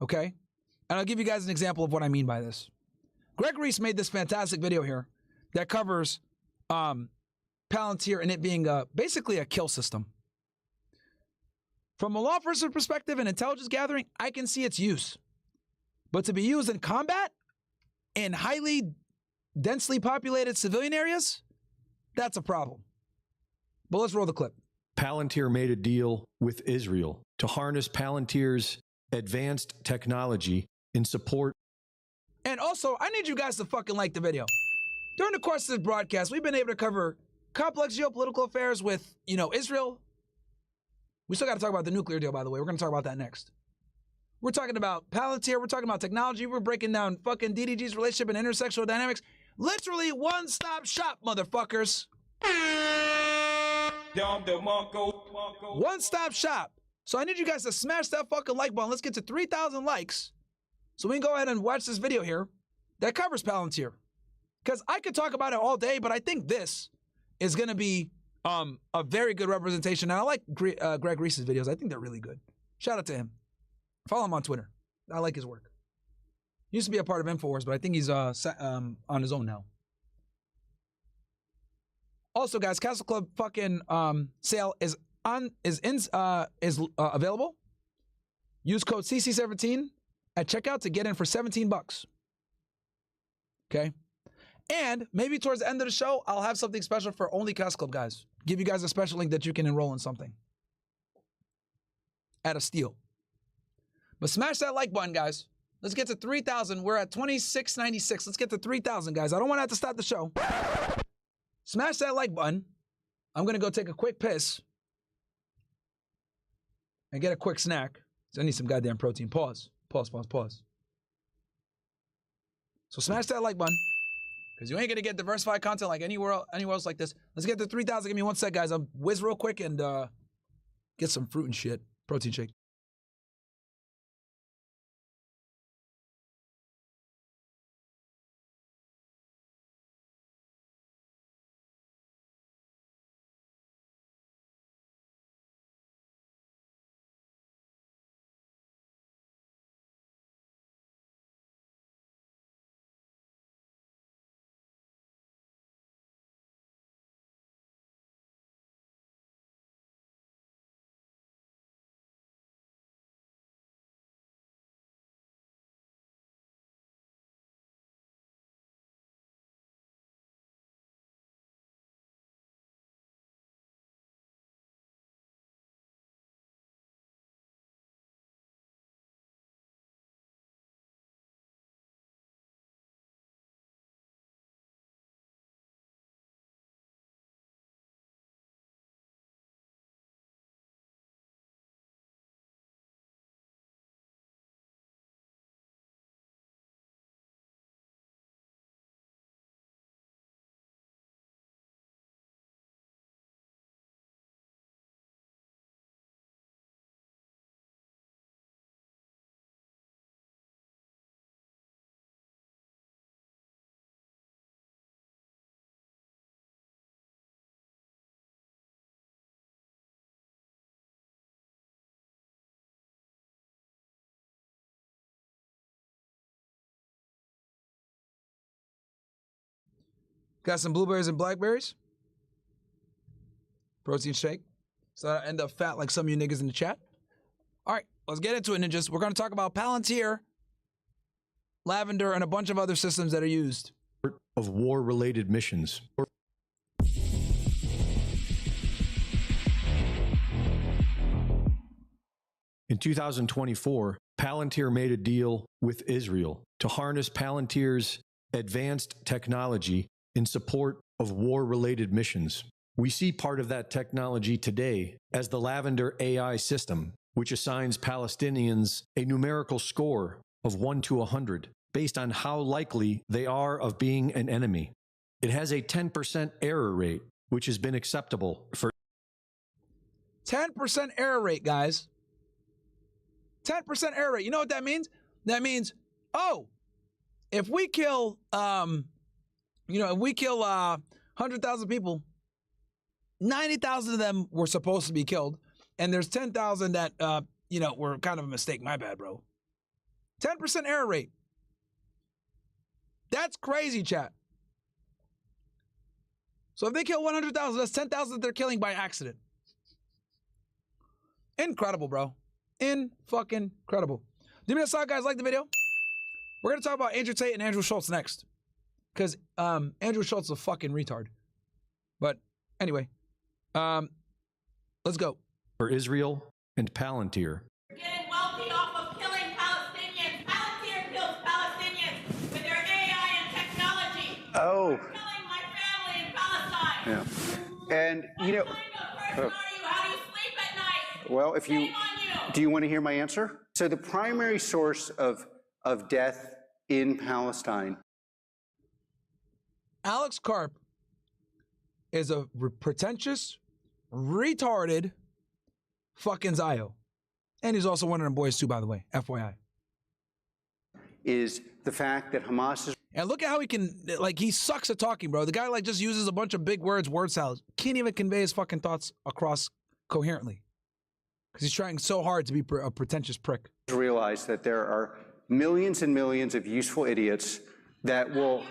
B: Okay? And I'll give you guys an example of what I mean by this. Greg Reese made this fantastic video here that covers Palantir and it being basically a kill system. From a law enforcement perspective and intelligence gathering, I can see its use. But to be used in combat in highly densely populated civilian areas, that's a problem. But let's roll the clip.
S: Palantir made a deal with Israel to harness Palantir's advanced technology in support.
B: And also, I need you guys to fucking like the video. During the course of this broadcast, we've been able to cover complex geopolitical affairs with, Israel. We still got to talk about the nuclear deal, by the way. We're going to talk about that next. We're talking about Palantir. We're talking about technology. We're breaking down fucking DDG's relationship and intersectional dynamics. Literally one-stop shop, motherfuckers. One-stop shop. So I need you guys to smash that fucking like button. Let's get to 3,000 likes so we can go ahead and watch this video here that covers Palantir. Because I could talk about it all day, but I think this is going to be a very good representation. And I like Greg Reese's videos. I think they're really good. Shout out to him. Follow him on Twitter. I like his work. He used to be a part of InfoWars, but I think he's on his own now. Also, guys, Castle Club fucking sale is available. Use code CC17 at checkout to get in for $17. Okay? And maybe towards the end of the show, I'll have something special for only Castle Club guys. Give you guys a special link that you can enroll in something at a steal. But smash that like button, guys. Let's get to 3,000. We're at 2696. Let's get to 3,000, guys. I don't want to have to stop the show. Smash that like button. I'm going to go take a quick piss and get a quick snack. I need some goddamn protein. Pause. So smash that like button because you ain't going to get diversified content like anywhere else like this. Let's get to 3,000. Give me one sec, guys. I'll whiz real quick and get some fruit and shit. Protein shake. Got some blueberries and blackberries. Protein shake. So I end up fat like some of you niggas in the chat. All right, let's get into it, ninjas. We're going to talk about Palantir, Lavender, and a bunch of other systems that are used.
S: Of war-related missions. In 2024, Palantir made a deal with Israel to harness Palantir's advanced technology in support of war-related missions. We see part of that technology today as the Lavender AI system, which assigns Palestinians a numerical score of 1 to 100 based on how likely they are of being an enemy. It has a 10% error rate, which has been acceptable for
B: 10% error rate, guys. 10% error rate. You know what that means? That means, oh, if we kill, if we kill 100,000 people, 90,000 of them were supposed to be killed, and there's 10,000 that, were kind of a mistake. My bad, bro. 10% error rate. That's crazy, chat. So if they kill 100,000, that's 10,000 that they're killing by accident. Incredible, bro. In-fucking-credible. Do me a side, guys. Like the video? We're going to talk about Andrew Tate and Andrew Schulz next. Because Andrew Schulz is a fucking retard. But anyway, let's go.
S: For Israel and Palantir.
K: Getting wealthy off of killing Palestinians. Palantir kills Palestinians with their AI and technology.
R: Oh.
K: You're killing my family in Palestine.
R: Yeah. And, you know.
K: What kind of person are you? How do you sleep at night?
R: Well, if you.
K: Shame on you.
R: Do you want to hear my answer? So the primary source of death in Palestine.
B: Alex Karp is a pretentious, retarded fucking Zio. And he's also one of them boys too, by the way, FYI.
R: Is the fact that Hamas is...
B: And look at how he can, he sucks at talking, bro. The guy, just uses a bunch of big words, word salads. Can't even convey his fucking thoughts across coherently. Because he's trying so hard to be a pretentious prick.
R: Realize that there are millions and millions of useful idiots that will...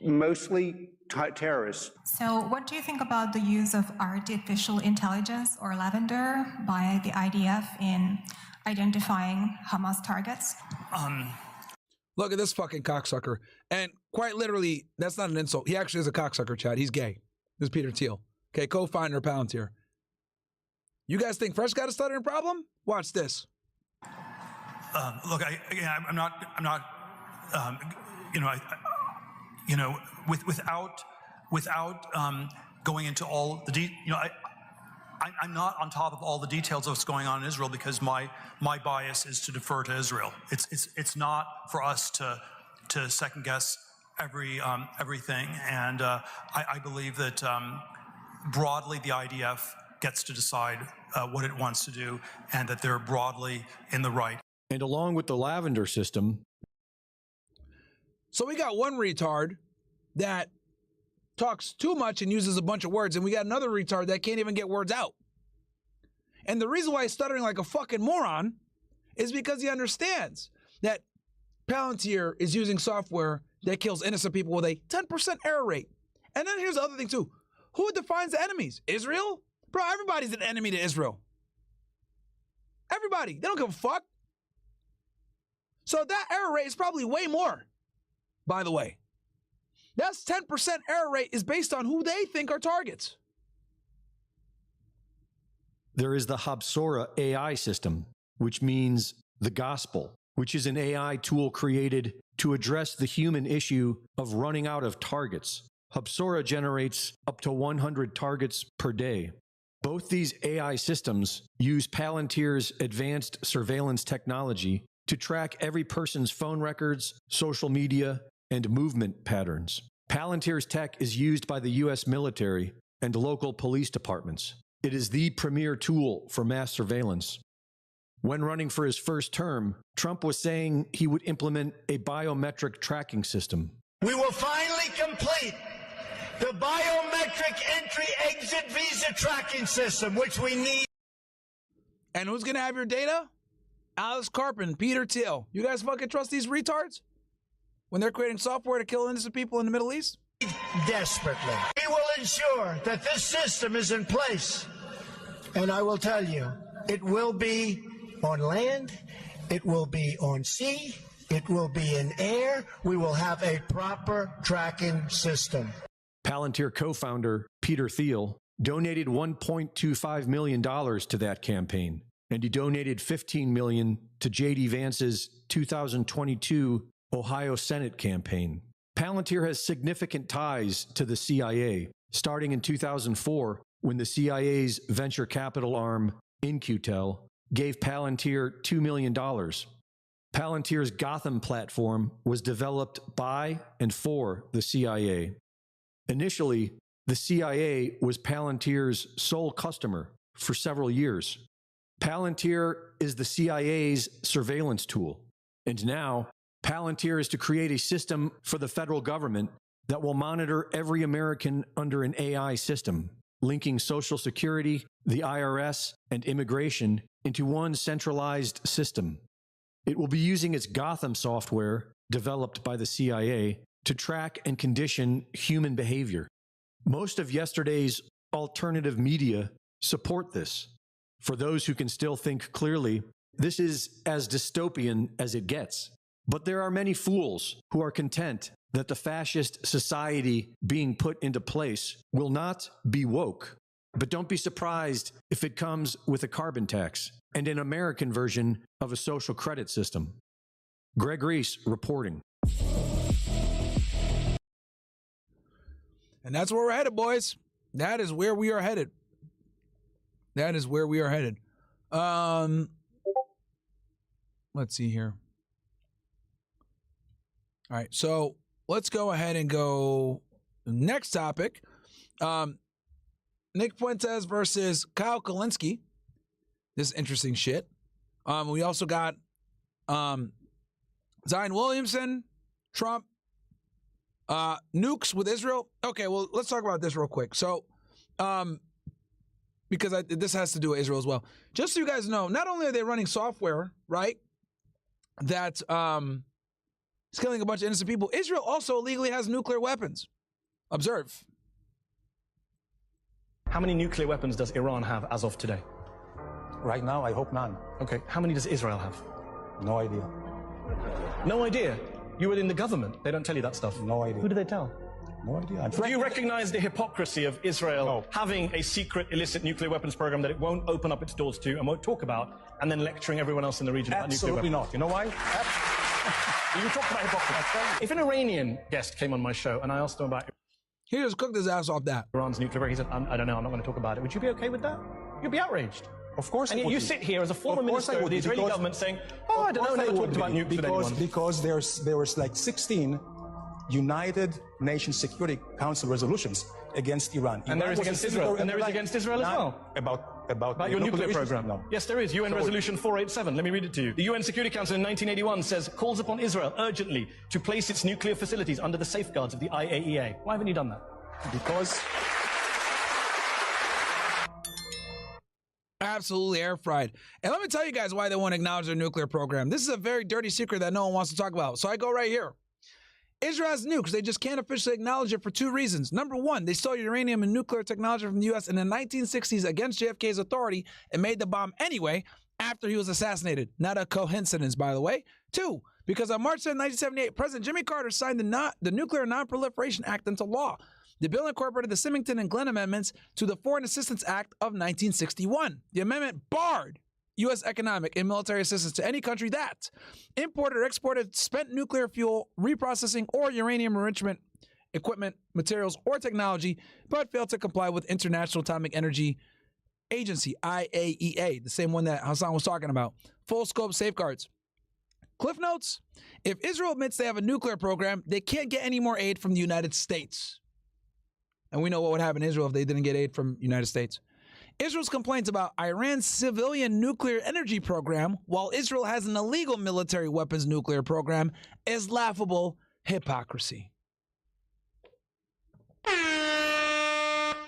R: Mostly terrorists.
D: So what do you think about the use of artificial intelligence or Lavender by the IDF in identifying Hamas targets?
B: Look at this fucking cocksucker. And quite literally, that's not an insult. He actually is a cocksucker, Chad. He's gay. This is Peter Thiel. Okay, co-founder of Palantir. You guys think Fresh got a stuttering problem? Watch this.
T: Look, I'm not, without going into all the I'm not on top of all the details of what's going on in Israel because my bias is to defer to Israel. It's not for us to second guess everything, and I believe that broadly the IDF gets to decide what it wants to do, and that they're broadly in the right.
S: And along with the Lavender system.
B: So we got one retard that talks too much and uses a bunch of words, and we got another retard that can't even get words out. And the reason why he's stuttering like a fucking moron is because he understands that Palantir is using software that kills innocent people with a 10% error rate. And then here's the other thing too. Who defines the enemies? Israel? Bro, everybody's an enemy to Israel. Everybody. They don't give a fuck. So that error rate is probably way more, by the way. That's 10% error rate is based on who they think are targets.
S: There is the Habsora AI system, which means the gospel, which is an AI tool created to address the human issue of running out of targets. Habsora generates up to 100 targets per day. Both these AI systems use Palantir's advanced surveillance technology to track every person's phone records, social media, and movement patterns. Palantir's tech is used by the U.S. military and local police departments. It is the premier tool for mass surveillance. When running for his first term, Trump was saying he would implement a biometric tracking system.
O: We will finally complete the biometric entry-exit visa tracking system, which we need.
B: And who's going to have your data? Alice Carpin, Peter Thiel. You guys fucking trust these retards when they're creating software to kill innocent people in the Middle East?
C: Desperately. We will ensure that this system is in place. And I will tell you, it will be on land, it will be on sea, it will be in air. We will have a proper tracking system.
S: Palantir co-founder Peter Thiel donated $1.25 million to that campaign, and he donated $15 million to J.D. Vance's 2022 Ohio Senate campaign. Palantir has significant ties to the CIA, starting in 2004 when the CIA's venture capital arm, In-Q-Tel, gave Palantir $2 million. Palantir's Gotham platform was developed by and for the CIA. Initially, the CIA was Palantir's sole customer for several years. Palantir is the CIA's surveillance tool, and now Palantir is to create a system for the federal government that will monitor every American under an AI system, linking Social Security, the IRS, and immigration into one centralized system. It will be using its Gotham software, developed by the CIA, to track and condition human behavior. Most of yesterday's alternative media support this. For those who can still think clearly, this is as dystopian as it gets. But there are many fools who are content that the fascist society being put into place will not be woke. But don't be surprised if it comes with a carbon tax and an American version of a social credit system. Greg Reese reporting.
B: And that's where we're headed, boys. That is where we are headed. That is where we are headed. Let's see here. All right, so let's go ahead and go next topic. Nick Fuentes versus Kyle Kulinski. This is interesting shit. We also got Zion Williamson, Trump, nukes with Israel. Okay, well, let's talk about this real quick. So, because this has to do with Israel as well. Just so you guys know, not only are they running software, right, that is killing a bunch of innocent people, Israel also illegally has nuclear weapons. Observe.
M: How many nuclear weapons does Iran have as of today?
U: Right now, I hope none.
M: Okay, how many does Israel have?
U: No idea.
M: No idea? You were in the government. They don't tell you that stuff.
U: No idea.
M: Who do they tell?
U: No idea.
M: Do you recognize the hypocrisy of Israel having a secret illicit nuclear weapons program that it won't open up its doors to and won't talk about, and then lecturing everyone else in the region about nuclear weapons?
U: Absolutely not. You know why?
M: You talk about hypocrisy. If an Iranian guest came on my show and I asked him about...
B: He just cooked his ass off that.
M: Iran's nuclear program, he said, I don't know, I'm not going to talk about it. Would you be okay with that? You'd be outraged.
U: Of course
M: and
U: I would.
M: You sit here as a former minister of the Israeli government saying, I don't know, never talked about nukes with anyone.
U: Because there was like 16 United Nations Security Council resolutions against Iran.
M: And there is against Israel. And there is against Israel as well.
U: About
M: your nuclear program.
U: No.
M: Yes, there is. UN Resolution 487. Let me read it to you. The UN Security Council in 1981 says, calls upon Israel urgently to place its nuclear facilities under the safeguards of the IAEA. Why haven't you done that?
U: Because...
B: Absolutely air fried. And let me tell you guys why they won't acknowledge their nuclear program. This is a very dirty secret that no one wants to talk about. So I go right here. Israel has nukes. They just can't officially acknowledge it for two reasons. Number one, they stole uranium and nuclear technology from the U.S. in the 1960s against JFK's authority and made the bomb anyway after he was assassinated. Not a coincidence, by the way. Two, because on March 7, 1978, President Jimmy Carter signed the Nuclear Non-Proliferation Act into law. The bill incorporated the Symington and Glenn amendments to the Foreign Assistance Act of 1961. The amendment barred U.S. economic and military assistance to any country that imported or exported spent nuclear fuel, reprocessing, or uranium enrichment equipment, materials, or technology, but failed to comply with International Atomic Energy Agency, IAEA, the same one that Hasan was talking about. Full scope safeguards. Cliff notes, if Israel admits they have a nuclear program, they can't get any more aid from the United States. And we know what would happen to Israel if they didn't get aid from the United States. Israel's complaints about Iran's civilian nuclear energy program, while Israel has an illegal military weapons nuclear program, is laughable hypocrisy.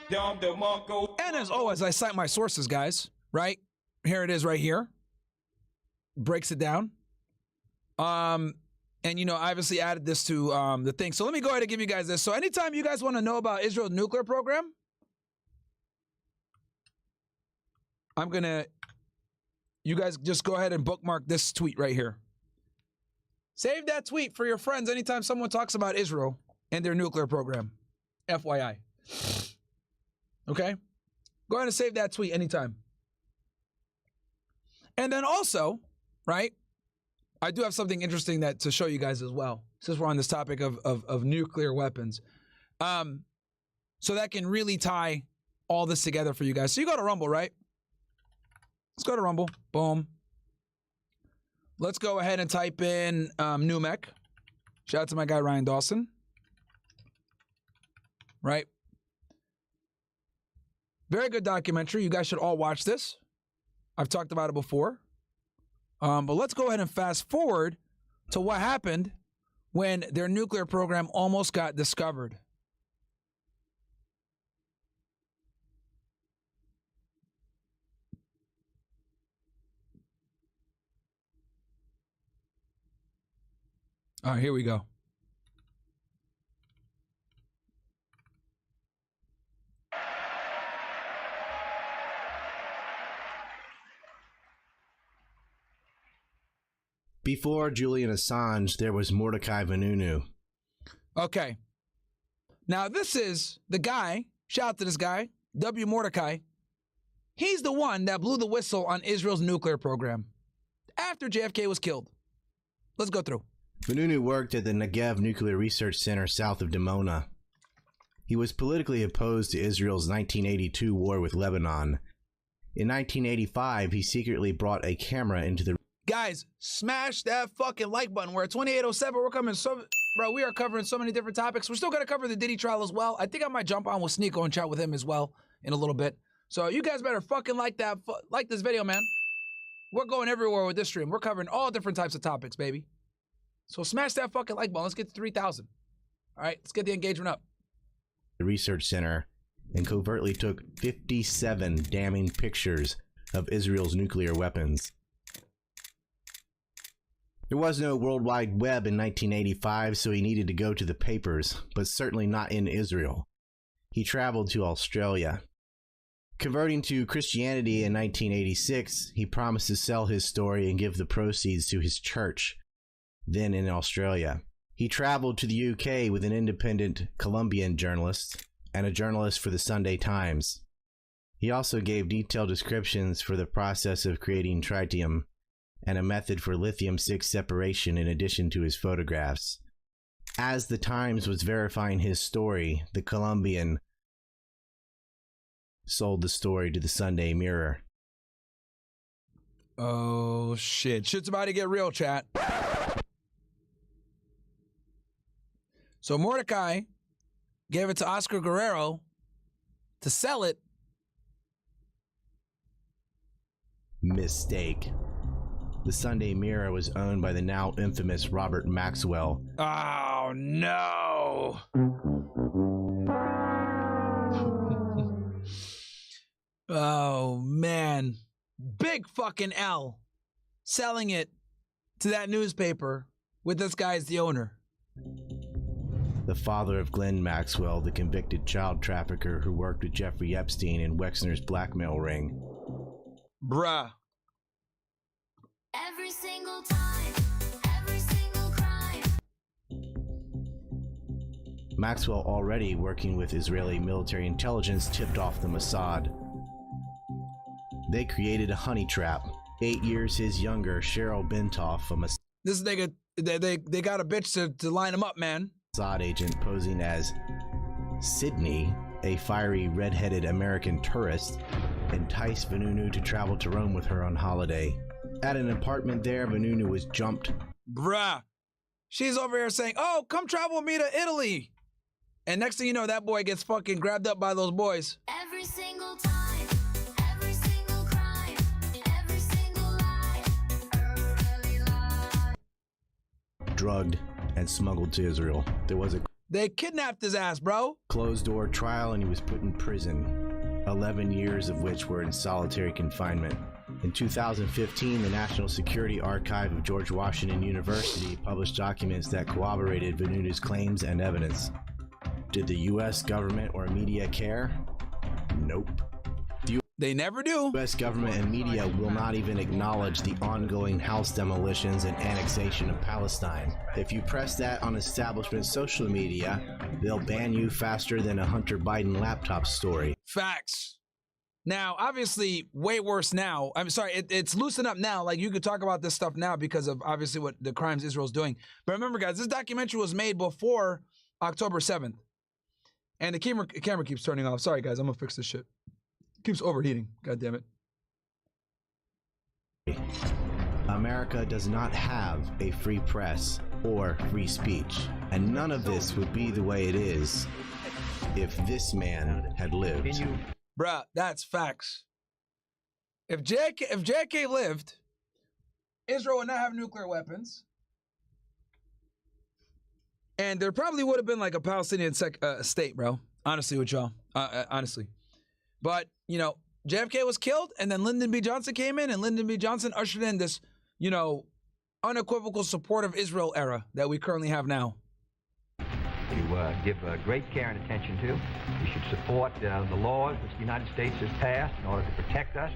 B: And as always, I cite my sources, guys, right? Here it is right here. breaks it down. And, you know, I obviously added this to the thing. So let me go ahead and give you guys this. So anytime you guys want to know about Israel's nuclear program, you guys just go ahead and bookmark this tweet right here. Save that tweet for your friends anytime someone talks about Israel and their nuclear program. FYI. Okay? Go ahead and save that tweet anytime. And then also, right, I do have something interesting to show you guys as well, since we're on this topic of nuclear weapons. So that can really tie all this together for you guys. So you go to Rumble, right? Let's go to Rumble. Boom. Let's go ahead and type in NUMEC. Shout out to my guy Ryan Dawson. Right? Very good documentary. You guys should all watch this. I've talked about it before. But let's go ahead and fast forward to what happened when their nuclear program almost got discovered. All right, here we go.
F: Before Julian Assange, there was Mordecai Vanunu.
B: Okay. Now, this is the guy, shout out to this guy, W. Mordecai. He's the one that blew the whistle on Israel's nuclear program after JFK was killed. Let's go through.
F: Vanunu worked at the Negev Nuclear Research Center south of Dimona. He was politically opposed to Israel's 1982 war with Lebanon. In 1985, he secretly brought a camera into the...
B: Guys, smash that fucking like button. We're at 2807. We're coming bro, we are covering so many different topics. We're still going to cover the Diddy trial as well. I think I might jump on with Sneeko and chat with him as well in a little bit. So you guys better fucking like this video, man. We're going everywhere with this stream. We're covering all different types of topics, baby. So smash that fucking like button. Let's get to 3,000. All right, let's get the engagement up.
F: The research center and covertly took 57 damning pictures of Israel's nuclear weapons. There was no World Wide Web in 1985, so he needed to go to the papers, but certainly not in Israel. He traveled to Australia. Converting to Christianity in 1986, he promised to sell his story and give the proceeds to his church, then in Australia. He traveled to the UK with an independent Colombian journalist and a journalist for the Sunday Times. He also gave detailed descriptions for the process of creating tritium and a method for lithium-6 separation in addition to his photographs. As the Times was verifying his story, the Colombian sold the story to the Sunday Mirror.
B: Oh, shit. Shit's about to get real, chat. So Mordecai gave it to Oscar Guerrero to sell it.
F: Mistake. The Sunday Mirror was owned by the now infamous Robert Maxwell.
B: Oh, no. Oh, man. Big fucking L. Selling it to that newspaper with this guy as the owner.
F: The father of Glenn Maxwell, the convicted child trafficker who worked with Jeffrey Epstein in Wexner's blackmail ring.
B: Bruh.
G: Every single time, every single crime.
F: Maxwell, already working with Israeli military intelligence, tipped off the Mossad. They created a honey trap. 8 years his younger, Cheryl Bentoff, a
B: This nigga, they got a bitch to line him up, man.
F: Mossad agent posing as Sydney, a fiery red-headed American tourist, enticed Vanunu to travel to Rome with her on holiday. At an apartment there, Vanunu was jumped.
B: Bruh. She's over here saying, oh, come travel with me to Italy. And next thing you know, that boy gets fucking grabbed up by those boys.
G: Every single time, every single crime, every single lie, early lie.
F: Drugged and smuggled to Israel. There was a
B: They kidnapped his ass, bro.
F: closed-door trial and he was put in prison, 11 years of which were in solitary confinement. In 2015, the National Security Archive of George Washington University published documents that corroborated Venuto's claims and evidence. Did the U.S. government or media care? Nope.
B: They never do.
F: The U.S. government and media will not even acknowledge the ongoing house demolitions and annexation of Palestine. If you press that on establishment social media, they'll ban you faster than a Hunter Biden laptop story.
B: Facts. Now, obviously, way worse now. I'm sorry, it's loosened up now. Like, you could talk about this stuff now because of, obviously, what the crimes Israel's doing. But remember, guys, this documentary was made before October 7th. And the camera keeps turning off. Sorry, guys, I'm going to fix this shit. Keeps overheating. God damn it.
F: America does not have a free press or free speech. And none of this would be the way it is if this man had lived.
B: Bruh, that's facts. If JFK lived, Israel would not have nuclear weapons. And there probably would have been like a Palestinian state, bro. Honestly with y'all. Honestly. But, you know, JFK was killed, and then Lyndon B. Johnson came in, and Lyndon B. Johnson ushered in this, you know, unequivocal support of Israel era that we currently have now.
A: To give great care and attention to. We should support the laws that the United States has passed in order to protect us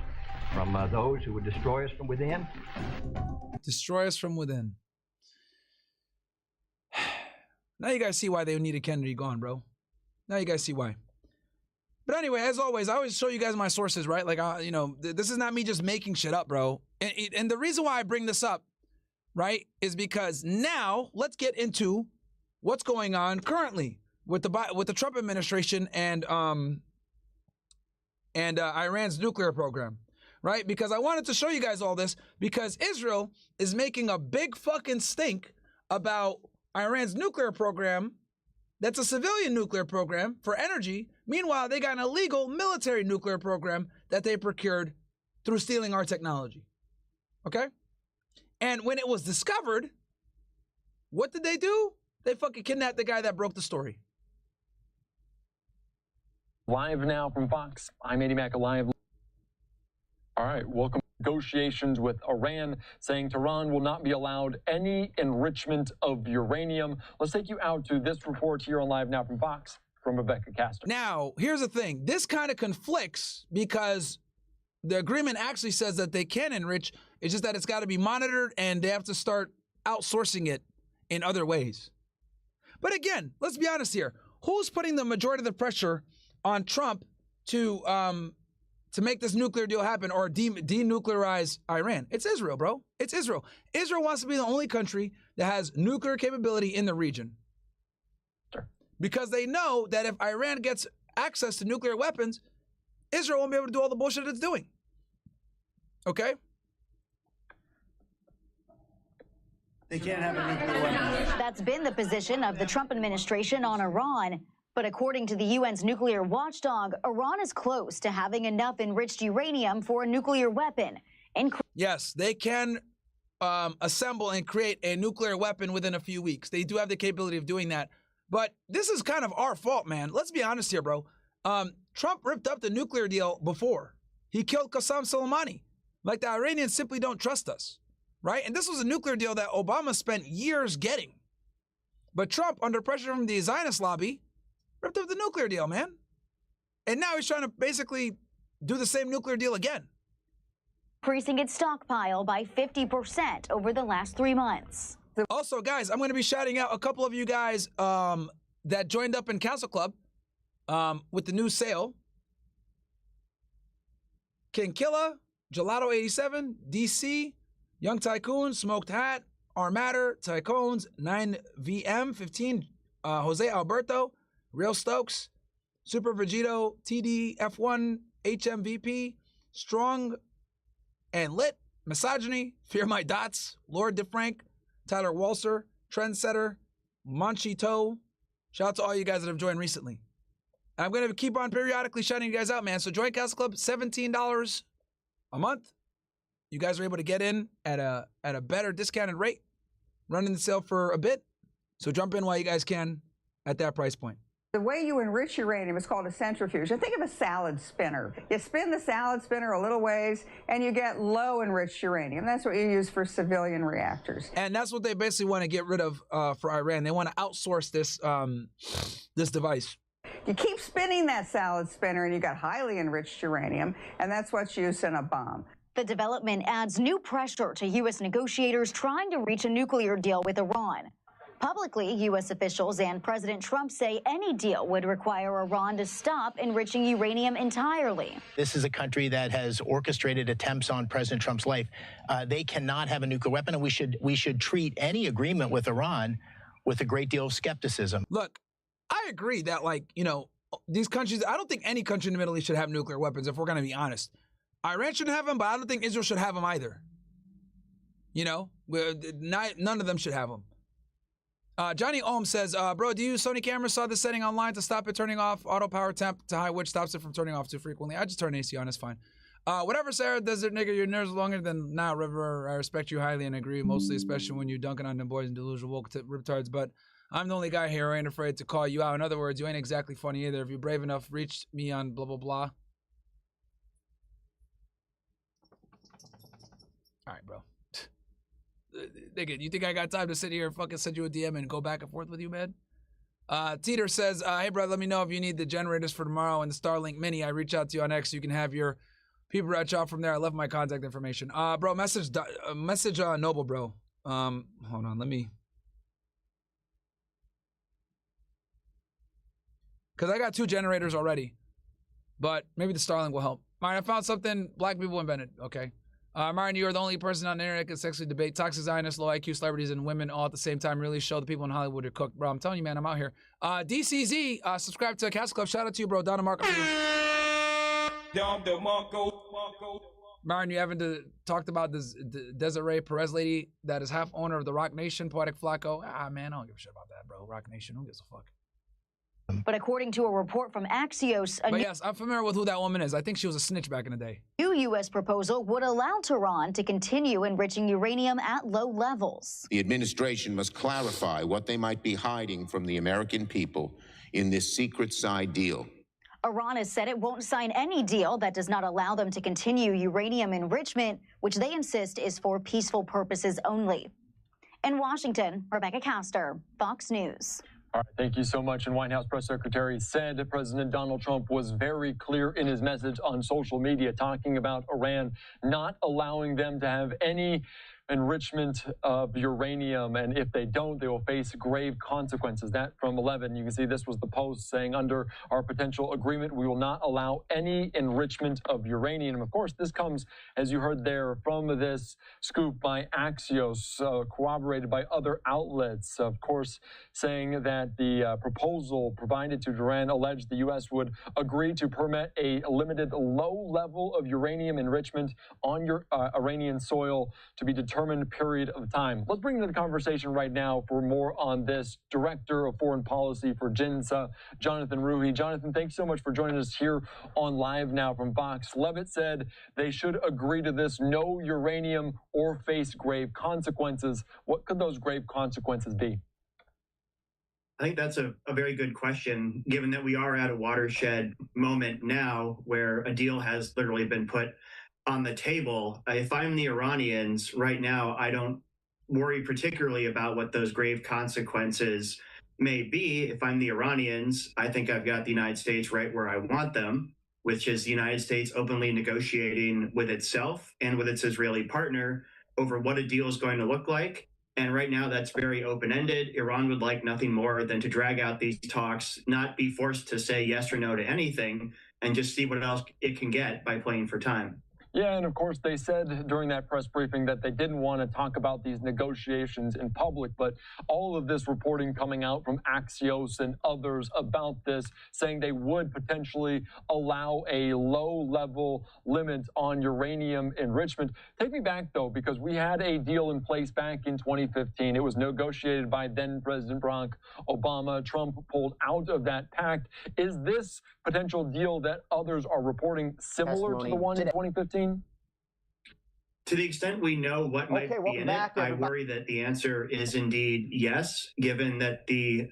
A: from those who would destroy us from within.
B: Destroy us from within. Now you guys see why they needed Kennedy gone, bro. Now you guys see why. But anyway, as always, I always show you guys my sources, right? Like, you know, this is not me just making shit up, bro. And the reason why I bring this up, right, is because now let's get into what's going on currently with the Trump administration and Iran's nuclear program, right? Because I wanted to show you guys all this because Israel is making a big fucking stink about Iran's nuclear program. That's a civilian nuclear program for energy. Meanwhile, they got an illegal military nuclear program that they procured through stealing our technology. Okay? And when it was discovered, what did they do? They fucking kidnapped the guy that broke the story.
H: Live now from Fox. I'm Eddie Mac live. All right, welcome. Negotiations with Iran saying Tehran will not be allowed any enrichment of uranium. Let's take you out to this report here on Live Now from Fox from Rebecca Castor.
B: Now, here's the thing. This kind of conflicts because the agreement actually says that they can enrich. It's just that it's got to be monitored and they have to start outsourcing it in other ways. But again, let's be honest here. Who's putting the majority of the pressure on Trump to make this nuclear deal happen or denuclearize Iran? It's Israel, bro. It's Israel. Israel wants to be the only country that has nuclear capability in the region.
H: Sure.
B: Because they know that if Iran gets access to nuclear weapons, Israel won't be able to do all the bullshit it's doing. Okay?
W: They can't have a nuclear weapon. That's been the position of the Trump administration on Iran. But according to the UN's nuclear watchdog, Iran is close to having enough enriched uranium for a nuclear weapon.
B: Yes, they can assemble and create a nuclear weapon within a few weeks. They do have the capability of doing that. But this is kind of our fault, man. Let's be honest here, bro. Trump ripped up the nuclear deal before. He killed Qasem Soleimani. Like, the Iranians simply don't trust us, right? And this was a nuclear deal that Obama spent years getting. But Trump, under pressure from the Zionist lobby, ripped up the nuclear deal, man. And now he's trying to basically do the same nuclear deal again.
W: Increasing its stockpile by 50% over the last 3 months.
B: Also, guys, I'm going to be shouting out a couple of you guys that joined up in Council Club with the new sale. King Killa, Gelato 87, DC, Young Tycoon, Smoked Hat, Armatter, Tycoons, 9VM 15, Jose Alberto, Real Stokes, Super Vegito, TD F1, HMVP, Strong and Lit, Misogyny, Fear My Dots, Lord DeFrank, Tyler Walser, Trendsetter, Monchito. Shout out to all you guys that have joined recently. I'm going to keep on periodically shouting you guys out, man. So join Council Club, $17 a month. You guys are able to get in at a better discounted rate, running the sale for a bit. So jump in while you guys can at that price point.
I: The way you enrich uranium is called a centrifuge. And think of a salad spinner. You spin the salad spinner a little ways, and you get low enriched uranium. That's what you use for civilian reactors.
B: And that's what they basically want to get rid of for Iran. They want to outsource this this device.
I: You keep spinning that salad spinner, and you got highly enriched uranium, and that's what's used in a bomb.
W: The development adds new pressure to U.S. negotiators trying to reach a nuclear deal with Iran. Publicly, U.S. officials and President Trump say any deal would require Iran to stop enriching uranium entirely.
J: This is a country that has orchestrated attempts on President Trump's life. They cannot have a nuclear weapon, and we should treat any agreement with Iran with a great deal of skepticism.
B: Look, I agree that, like, you know, these countries, I don't think any country in the Middle East should have nuclear weapons, if we're going to be honest. Iran shouldn't have them, but I don't think Israel should have them either. You know, none of them should have them. Johnny Ohm says, bro, do you use Sony cameras? Saw this setting online to stop it turning off auto power temp to high, which stops it from turning off too frequently. I just turn AC on, it's fine. Whatever, Sarah, desert nigga, your nerves longer than now, River. I respect you highly and agree, mostly, especially when you dunking on them boys and delusional woke riptards. But I'm the only guy here who ain't afraid to call you out. In other words, you ain't exactly funny either. If you're brave enough, reach me on blah, blah, blah. All right, bro. Nigga, you think I got time to sit here and fucking send you a DM and go back and forth with you, man? Teeter says, hey, brother, let me know if you need the generators for tomorrow and the Starlink Mini. I reach out to you on X so you can have your people reach out from there. I left my contact information. Bro, message Noble, bro. Hold on, let me. Because I got 2 generators already. But maybe the Starlink will help. Myron, I found something black people invented. Okay. Myron, you are the only person on the internet that can sexually debate toxic Zionists, low IQ celebrities, and women all at the same time. Really show the people in Hollywood are cooked. Bro, I'm telling you, man, I'm out here. DCZ, subscribe to Castle Club. Shout out to you, bro. Donna Marco. Myron, you haven't talked about this Desiree Perez lady that is half owner of the Rock Nation, Poetik Flakko. Man, I don't give a shit about that, bro. Rock Nation, who gives a fuck?
W: But according to a report from Axios,
B: but yes, I'm familiar with who that woman is. I think she was a snitch back in the day.
W: New U.S. proposal would allow Tehran to continue enriching uranium at low levels.
P: The administration must clarify what they might be hiding from the American people in this secret side deal.
W: Iran has said it won't sign any deal that does not allow them to continue uranium enrichment, which they insist is for peaceful purposes only. In Washington, Rebecca Castor, Fox News.
H: All right, thank you so much. And White House Press Secretary said President Donald Trump was very clear in his message on social media, talking about Iran not allowing them to have any enrichment of uranium, and if they don't, they will face grave consequences. That from 11, you can see this was the post saying, under our potential agreement, we will not allow any enrichment of uranium. And of course, this comes, as you heard there, from this scoop by Axios, corroborated by other outlets, of course, saying that the proposal provided to Tehran alleged the U.S. would agree to permit a limited low level of uranium enrichment on Iranian soil to be determined period of time. Let's bring into the conversation right now for more on this, Director of Foreign Policy for JINSA, Jonathan Ruhi. Jonathan, thanks so much for joining us here on Live Now from Fox. Levitt said they should agree to this, no uranium or face grave consequences. What could those grave consequences be?
X: I think that's a very good question, given that we are at a watershed moment now where a deal has literally been put on the table. If I'm the Iranians right now, I don't worry particularly about what those grave consequences may be. If I'm the Iranians, I think I've got the United States right where I want them, which is the United States openly negotiating with itself and with its Israeli partner over what a deal is going to look like. And right now that's very open-ended. Iran would like nothing more than to drag out these talks, not be forced to say yes or no to anything, and just see what else it can get by playing for time.
H: Yeah, and of course, they said during that press briefing that they didn't want to talk about these negotiations in public, but all of this reporting coming out from Axios and others about this, saying they would potentially allow a low-level limit on uranium enrichment. Take me back, though, because we had a deal in place back in 2015. It was negotiated by then-President Barack Obama. Trump pulled out of that pact. Is this potential deal that others are reporting similar to the one in 2015?
X: To the extent we know what might be in it, I worry that the answer is indeed yes, given that the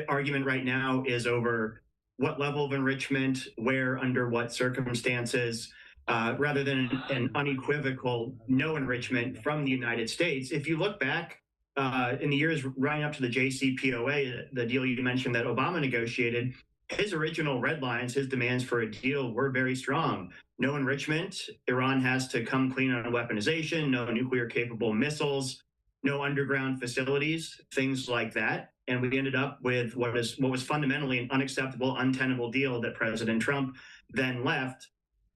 X: argument right now is over what level of enrichment, where, under what circumstances, rather than an unequivocal no enrichment from the United States. If you look back in the years running up to the JCPOA, the deal you mentioned that Obama negotiated, his original red lines, his demands for a deal were very strong. No enrichment. Iran has to come clean on weaponization, no nuclear capable missiles, no underground facilities, things like that. And we ended up with what was fundamentally an unacceptable, untenable deal that President Trump then left.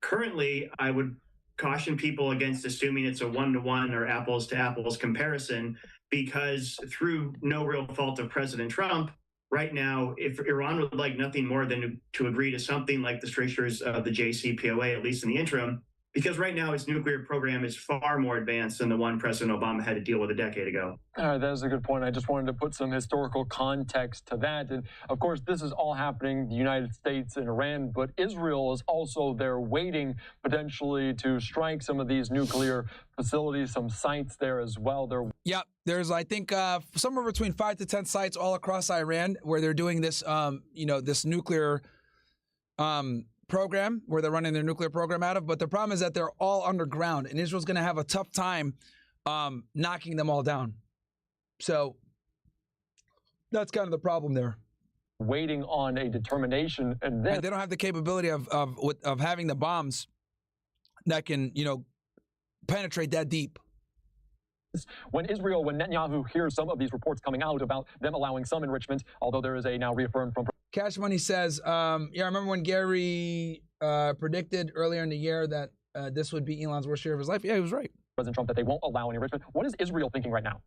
X: Currently, I would caution people against assuming it's a one-to-one or apples-to-apples comparison, because through no real fault of President Trump, right now, if Iran would like nothing more than to agree to something like the strictures of the JCPOA, at least in the interim, because right now its nuclear program is far more advanced than the one President Obama had to deal with a decade ago.
H: All right, that is a good point. I just wanted to put some historical context to that. And of course, this is all happening, the United States and Iran, but Israel is also there waiting potentially to strike some of these nuclear facilities, some sites there as well.
B: Yep, there's I think somewhere between 5 to 10 sites all across Iran where they're doing this, this nuclear program, where they're running their nuclear program out of. But the problem is that they're all underground, and Israel's going to have a tough time knocking them all down. So that's kind of the problem there.
H: Waiting on a determination, and then
B: they don't have the capability of having the bombs that can, penetrate that deep.
H: When Netanyahu hears some of these reports coming out about them allowing some enrichment, although there is a now reaffirmed from
B: Cash Money says, I remember when Gary predicted earlier in the year that this would be Elon's worst year of his life. Yeah, he was right.
H: President Trump, that they won't allow any enrichment. What is Israel thinking right now?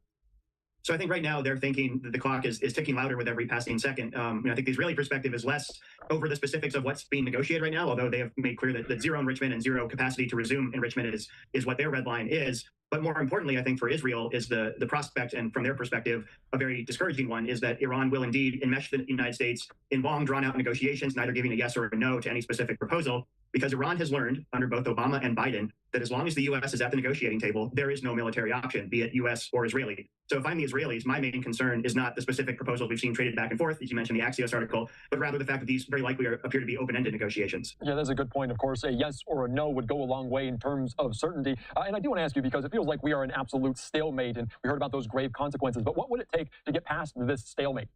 X: So I think right now they're thinking that the clock is ticking louder with every passing second. I think the Israeli perspective is less over the specifics of what's being negotiated right now, although they have made clear that zero enrichment and zero capacity to resume enrichment is what their red line is. But more importantly, I think for Israel is the prospect, and from their perspective, a very discouraging one, is that Iran will indeed enmesh the United States in long, drawn-out negotiations, neither giving a yes or a no to any specific proposal, because Iran has learned under both Obama and Biden that as long as the U.S. is at the negotiating table, there is no military option, be it U.S. or Israeli. So if I'm the Israelis, my main concern is not the specific proposals we've seen traded back and forth, as you mentioned the Axios article, but rather the fact that these very likely appear to be open-ended negotiations.
H: Yeah, that's a good point. Of course, a yes or a no would go a long way in terms of certainty. And I do want to ask you, because it feels like we are an absolute stalemate, and we heard about those grave consequences, but what would it take to get past this stalemate?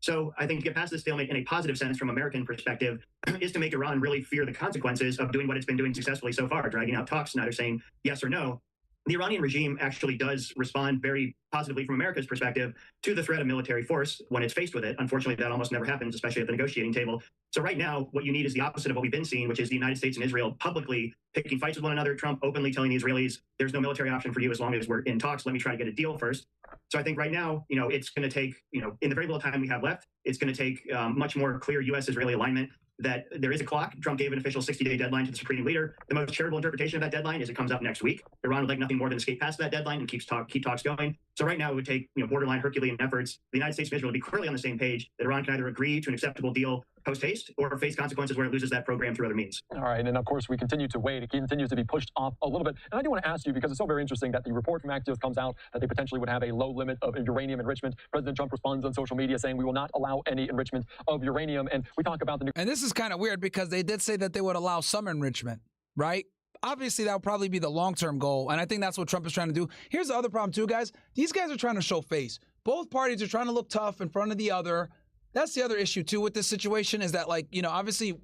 X: So I think to get past this stalemate in a positive sense from American perspective is to make Iran really fear the consequences of doing what it's been doing successfully so far, dragging out talks, neither saying yes or no. The Iranian regime actually does respond very positively from America's perspective to the threat of military force when it's faced with it. Unfortunately, that almost never happens, especially at the negotiating table. So right now, what you need is the opposite of what we've been seeing, which is the United States and Israel publicly picking fights with one another, Trump openly telling the Israelis, there's no military option for you as long as we're in talks. Let me try to get a deal first. So I think right now, it's going to take, in the very little time we have left, it's going to take much more clear U.S.-Israeli alignment that there is a clock. Trump gave an official 60-day deadline to the Supreme Leader. The most charitable interpretation of that deadline is it comes up next week. Iran would like nothing more than escape past that deadline and keep talks going. So right now it would take borderline Herculean efforts. The United States and Israel would be clearly on the same page that Iran can either agree to an acceptable deal post-haste or face consequences where it loses that program through other means.
H: All right, and of course we continue to wait. It continues to be pushed off a little bit. And I do want to ask you, because it's so very interesting that the report from Axios comes out that they potentially would have a low limit of uranium enrichment. President Trump responds on social media saying we will not allow any enrichment of uranium. And we talk about the
B: And this is kind of weird because they did say that they would allow some enrichment, right? Obviously, that would probably be the long-term goal, and I think that's what Trump is trying to do. Here's the other problem, too, guys. These guys are trying to show face. Both parties are trying to look tough in front of the other. That's the other issue, too, with this situation is that, obviously,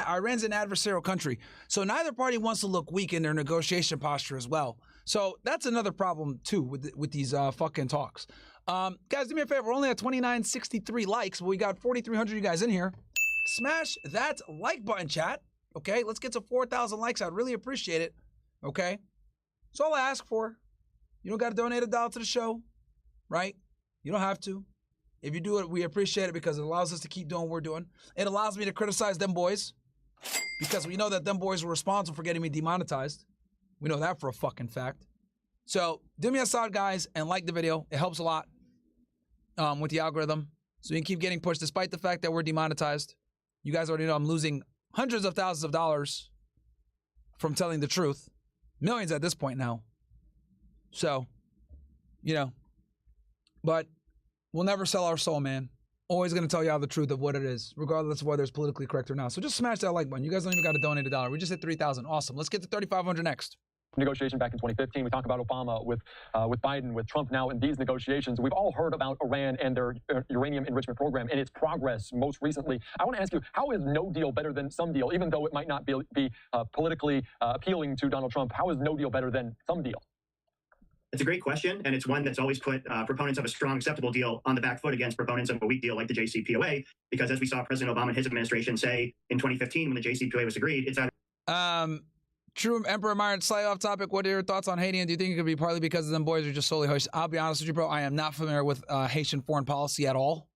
B: Iran's an adversarial country, so neither party wants to look weak in their negotiation posture as well. So that's another problem, too, with these fucking talks. Guys, do me a favor. We're only at 2963 likes, but we got 4,300 of you guys in here. Smash that like button, chat. Okay, let's get to 4,000 likes. I'd really appreciate it. Okay, that's all I ask for. You don't got to donate $1 to the show, right? You don't have to. If you do it, we appreciate it because it allows us to keep doing what we're doing. It allows me to criticize them boys because we know that them boys were responsible for getting me demonetized. We know that for a fucking fact. So do me a solid, guys, and like the video. It helps a lot with the algorithm. So you can keep getting pushed despite the fact that we're demonetized. You guys already know I'm losing hundreds of thousands of dollars from telling the truth. Millions at this point now. So, you know, but we'll never sell our soul, man. Always going to tell y'all the truth of what it is, regardless of whether it's politically correct or not. So just smash that like button. You guys don't even got to donate $1. We just hit 3,000. Awesome. Let's get to 3,500 next.
H: Negotiation back in 2015. We talk about Obama with Biden, with Trump now in these negotiations. We've all heard about Iran and their uranium enrichment program and its progress most recently. I want to ask you, how is no deal better than some deal? Even though it might not be politically appealing to Donald Trump, how is no deal better than some deal?
X: It's a great question, and it's one that's always put proponents of a strong, acceptable deal on the back foot against proponents of a weak deal like the JCPOA, because as we saw President Obama and his administration say in 2015 when the JCPOA was agreed, it's either...
B: True Emperor Myron, slightly off topic. What are your thoughts on Haiti? And do you think it could be partly because of them boys or just solely Haitian? I'll be honest with you, bro. I am not familiar with Haitian foreign policy at all.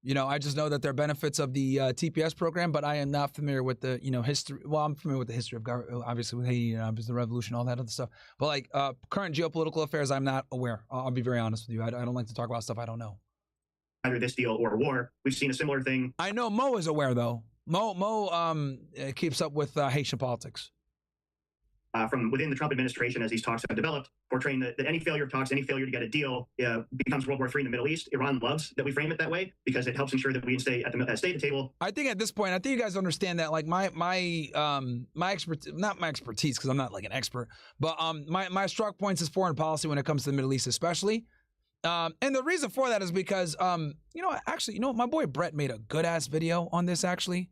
B: You know, I just know that there are benefits of the TPS program, but I am not familiar with the, you know, history. Well, I'm familiar with the history of government, obviously with Haiti, the revolution, all that other stuff. But like current geopolitical affairs, I'm not aware. I'll be very honest with you. I don't like to talk about stuff I don't know.
X: Either this deal or war. We've seen a similar thing.
B: I know Mo is aware though. Mo keeps up with Haitian politics.
X: From within the Trump administration, as these talks have developed, portraying that any failure of talks, any failure to get a deal becomes World War III in the Middle East. Iran loves that we frame it that way because it helps ensure that we stay at the table.
B: I think at this point, I think you guys understand that. Like my expertise, not my expertise, because I'm not like an expert, but my strong points is foreign policy when it comes to the Middle East, especially. And the reason for that is because you know, actually, you know, my boy Brett made a good ass video on this. Actually,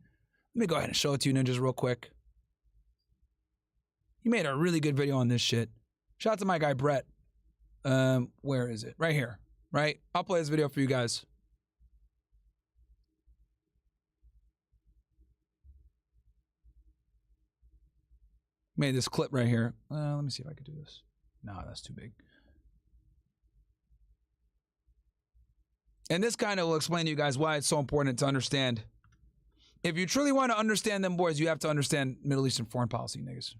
B: let me go ahead and show it to you, ninjas, real quick. He made a really good video on this shit. Shout out to my guy, Brett. Where is it? Right here, right? I'll play this video for you guys. Made this clip right here. Let me see if I can do this. No, that's too big. And this kind of will explain to you guys why it's so important to understand. If you truly want to understand them boys, you have to understand Middle Eastern foreign policy, niggas.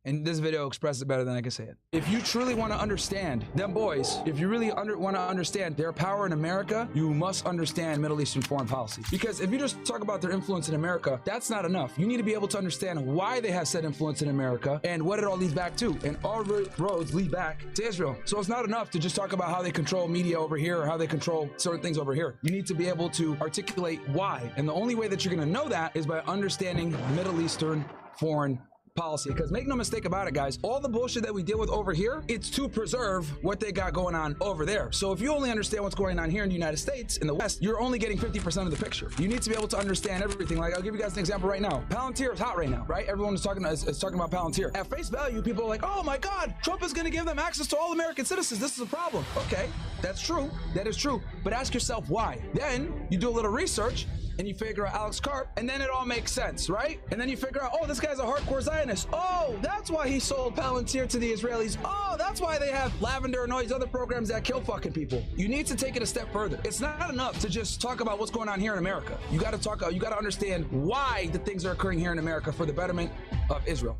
B: And this video expresses it better than I can say it. If you truly want to understand them boys, if you really want to understand their power in America, you must understand Middle Eastern foreign policy. Because if you just talk about their influence in America, that's not enough. You need to be able to understand why they have said influence in America and what it all leads back to. And all roads lead back to Israel. So it's not enough to just talk about how they control media over here or how they control certain things over here. You need to be able to articulate why. And the only way that you're going to know that is by understanding Middle Eastern foreign policy. Because make no mistake about it, guys, all the bullshit that we deal with over here, it's to preserve what they got going on over there. So if you only understand what's going on here in the United States, in the West, you're only getting 50% of the picture. You need to be able to understand everything. Like, I'll give you guys an example right now. Palantir is hot right now, right? Everyone is talking about Palantir. At face value, people are like, oh my God, Trump is going to give them access to all American citizens. This is a problem. Okay, that's true. That is true. But ask yourself why. Then you do a little research and you figure out Alex Karp, and then it all makes sense, right? And then you figure out, oh, this guy's a hardcore Zionist. Oh, that's why he sold Palantir to the Israelis. Oh, that's why they have Lavender and all these other programs that kill fucking people. You need to take it a step further. It's not enough to just talk about what's going on here in America. You got to understand why the things are occurring here in America for the betterment of Israel.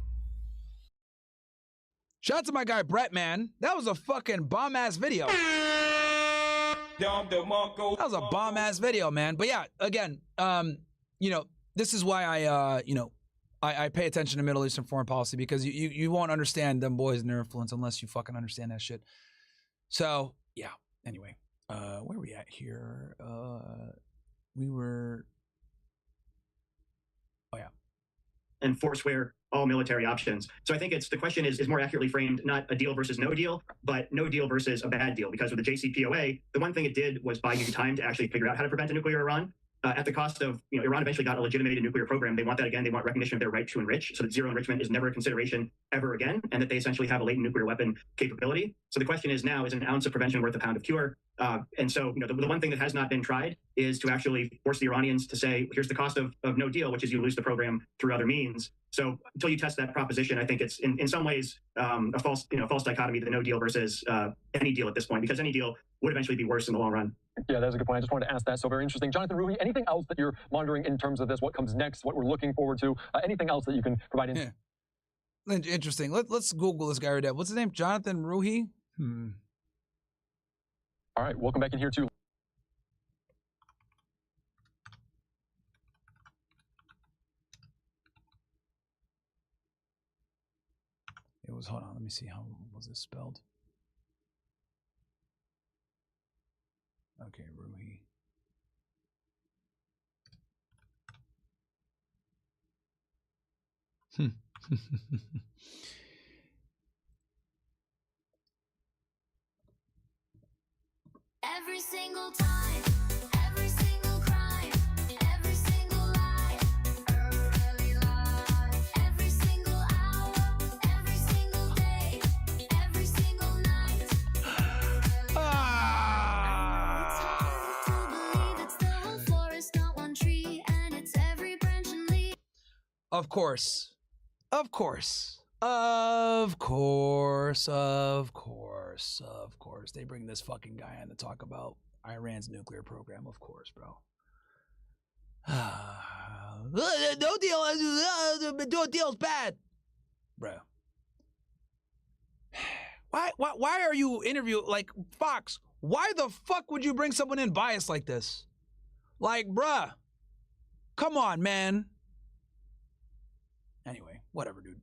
B: Shout out to my guy Brett, man. That was a fucking bomb-ass video. That was a bomb-ass video, man. But yeah, again, you know, this is why I pay attention to Middle Eastern foreign policy, because you won't understand them boys and their influence unless you fucking understand that shit. So yeah. Anyway, where are we at here? We were. Oh yeah.
X: And forswear all military options. So I think the question is more accurately framed, not a deal versus no deal, but no deal versus a bad deal. Because with the JCPOA, the one thing it did was buy you time to actually figure out how to prevent a nuclear Iran. At the cost of, you know, Iran eventually got a legitimated nuclear program. They want that again. They want recognition of their right to enrich, so that zero enrichment is never a consideration ever again, and that they essentially have a latent nuclear weapon capability. So the question is now, is an ounce of prevention worth a pound of cure? And so, you know, the one thing that has not been tried is to actually force the Iranians to say, here's the cost of no deal, which is you lose the program through other means. So until you test that proposition, I think it's in some ways a false dichotomy, the no deal versus any deal at this point, because any deal would eventually be worse in the long run.
H: Yeah, that's a good point. I just wanted to ask that. So very interesting. Jonathan Ruhi, anything else that you're monitoring in terms of this? What comes next? What we're looking forward to? Anything else that you can provide in?
B: Yeah. Interesting. Let's Google this guy right now. What's his name? Jonathan Ruhi?
H: All right, welcome back in here too.
B: goes. Hold on, let me see how was this spelled. Okay, Ruhi.
G: Every single time, every single crime, every single lie, early lie, every single hour, every single day, every single night, early lie. It's hard to believe it's the whole forest, not one tree, and it's every branch and leaf.
B: Of course. Of course. Of course. Of course. Of course. They bring this fucking guy in to talk about Iran's nuclear program. Of course, bro. No deal. No deal's bad. Bro. Why are you interviewing, like, Fox, why the fuck would you bring someone in biased like this? Like, bruh. Come on, man. Anyway, whatever, dude.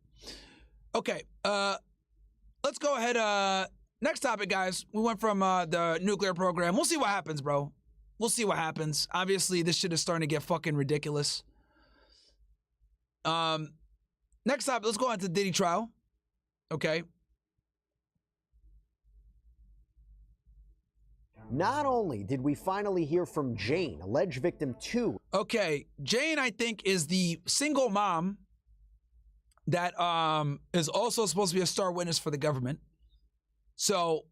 B: Okay, let's go ahead. Next topic, guys. We went from the nuclear program. We'll see what happens, bro. We'll see what happens. Obviously, this shit is starting to get fucking ridiculous. Next topic, let's go on to the Diddy trial. Okay.
L: Not only did we finally hear from Jane, alleged victim 2.
B: Okay, Jane, I think, is the single mom that is also supposed to be a star witness for the government. So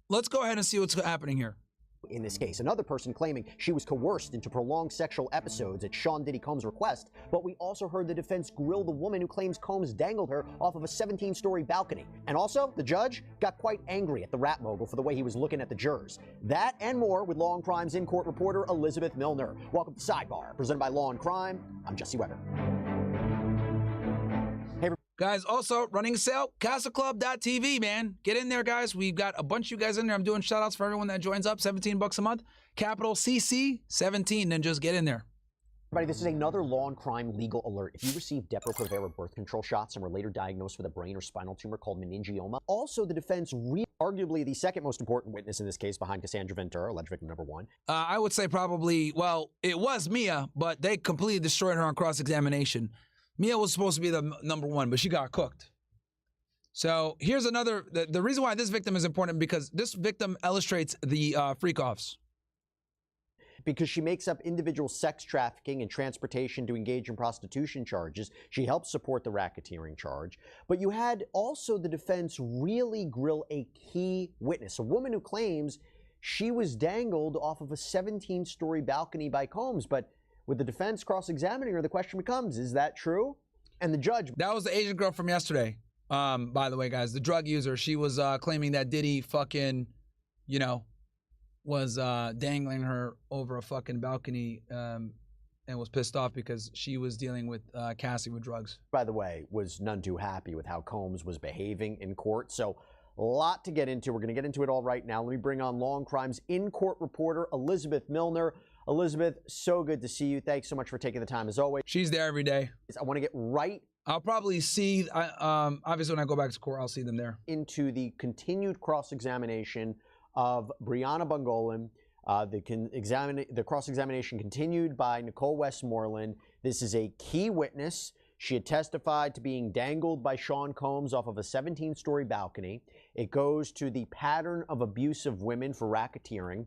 B: let's go ahead and see what's happening here.
L: In this case, another person claiming she was coerced into prolonged sexual episodes at Sean Diddy Combs' request, but we also heard the defense grill the woman who claims Combs dangled her off of a 17-story balcony. And also, the judge got quite angry at the rap mogul for the way he was looking at the jurors. That and more with Law and Crime's in-court reporter Elizabeth Milner. Welcome to Sidebar, presented by Law and Crime. I'm Jesse Weber.
B: Guys, also running a sale, CasaClub.tv, man. Get in there, guys. We've got a bunch of you guys in there. I'm doing shout outs for everyone that joins up. $17 a month. Capital CC 17. Then just get in there.
L: Everybody, this is another Law and Crime legal alert. If you receive Depo-Provera birth control shots and were later diagnosed with a brain or spinal tumor called meningioma, also the defense, arguably the second most important witness in this case behind Cassandra Ventura, alleged victim number 1.
B: I would say probably, well, it was Mia, but they completely destroyed her on cross-examination. Mia was supposed to be the number 1, but she got cooked. So here's another, the reason why this victim is important, because this victim illustrates the freak-offs.
L: Because she makes up individual sex trafficking and transportation to engage in prostitution charges. She helps support the racketeering charge. But you had also the defense really grill a key witness, a woman who claims she was dangled off of a 17-story balcony by Combs. But with the defense cross-examining her, the question becomes, is that true? And the judge...
B: That was the Asian girl from yesterday, by the way, guys. The drug user. She was claiming that Diddy fucking, you know, was dangling her over a fucking balcony and was pissed off because she was dealing with Cassie with drugs.
L: By the way, was none too happy with how Combs was behaving in court. So a lot to get into. We're going to get into it all right now. Let me bring on Law and Crime's in-court reporter, Elizabeth Milner. Elizabeth, so good to see you. Thanks so much for taking the time, as always.
B: She's there every day.
L: I want to get right...
B: I'll probably see, obviously when I go back to court, I'll see them there.
L: ...into the continued cross-examination of Brianna Bangolin. The cross-examination continued by Nicole Westmoreland. This is a key witness. She had testified to being dangled by Sean Combs off of a 17-story balcony. It goes to the pattern of abuse of women for racketeering.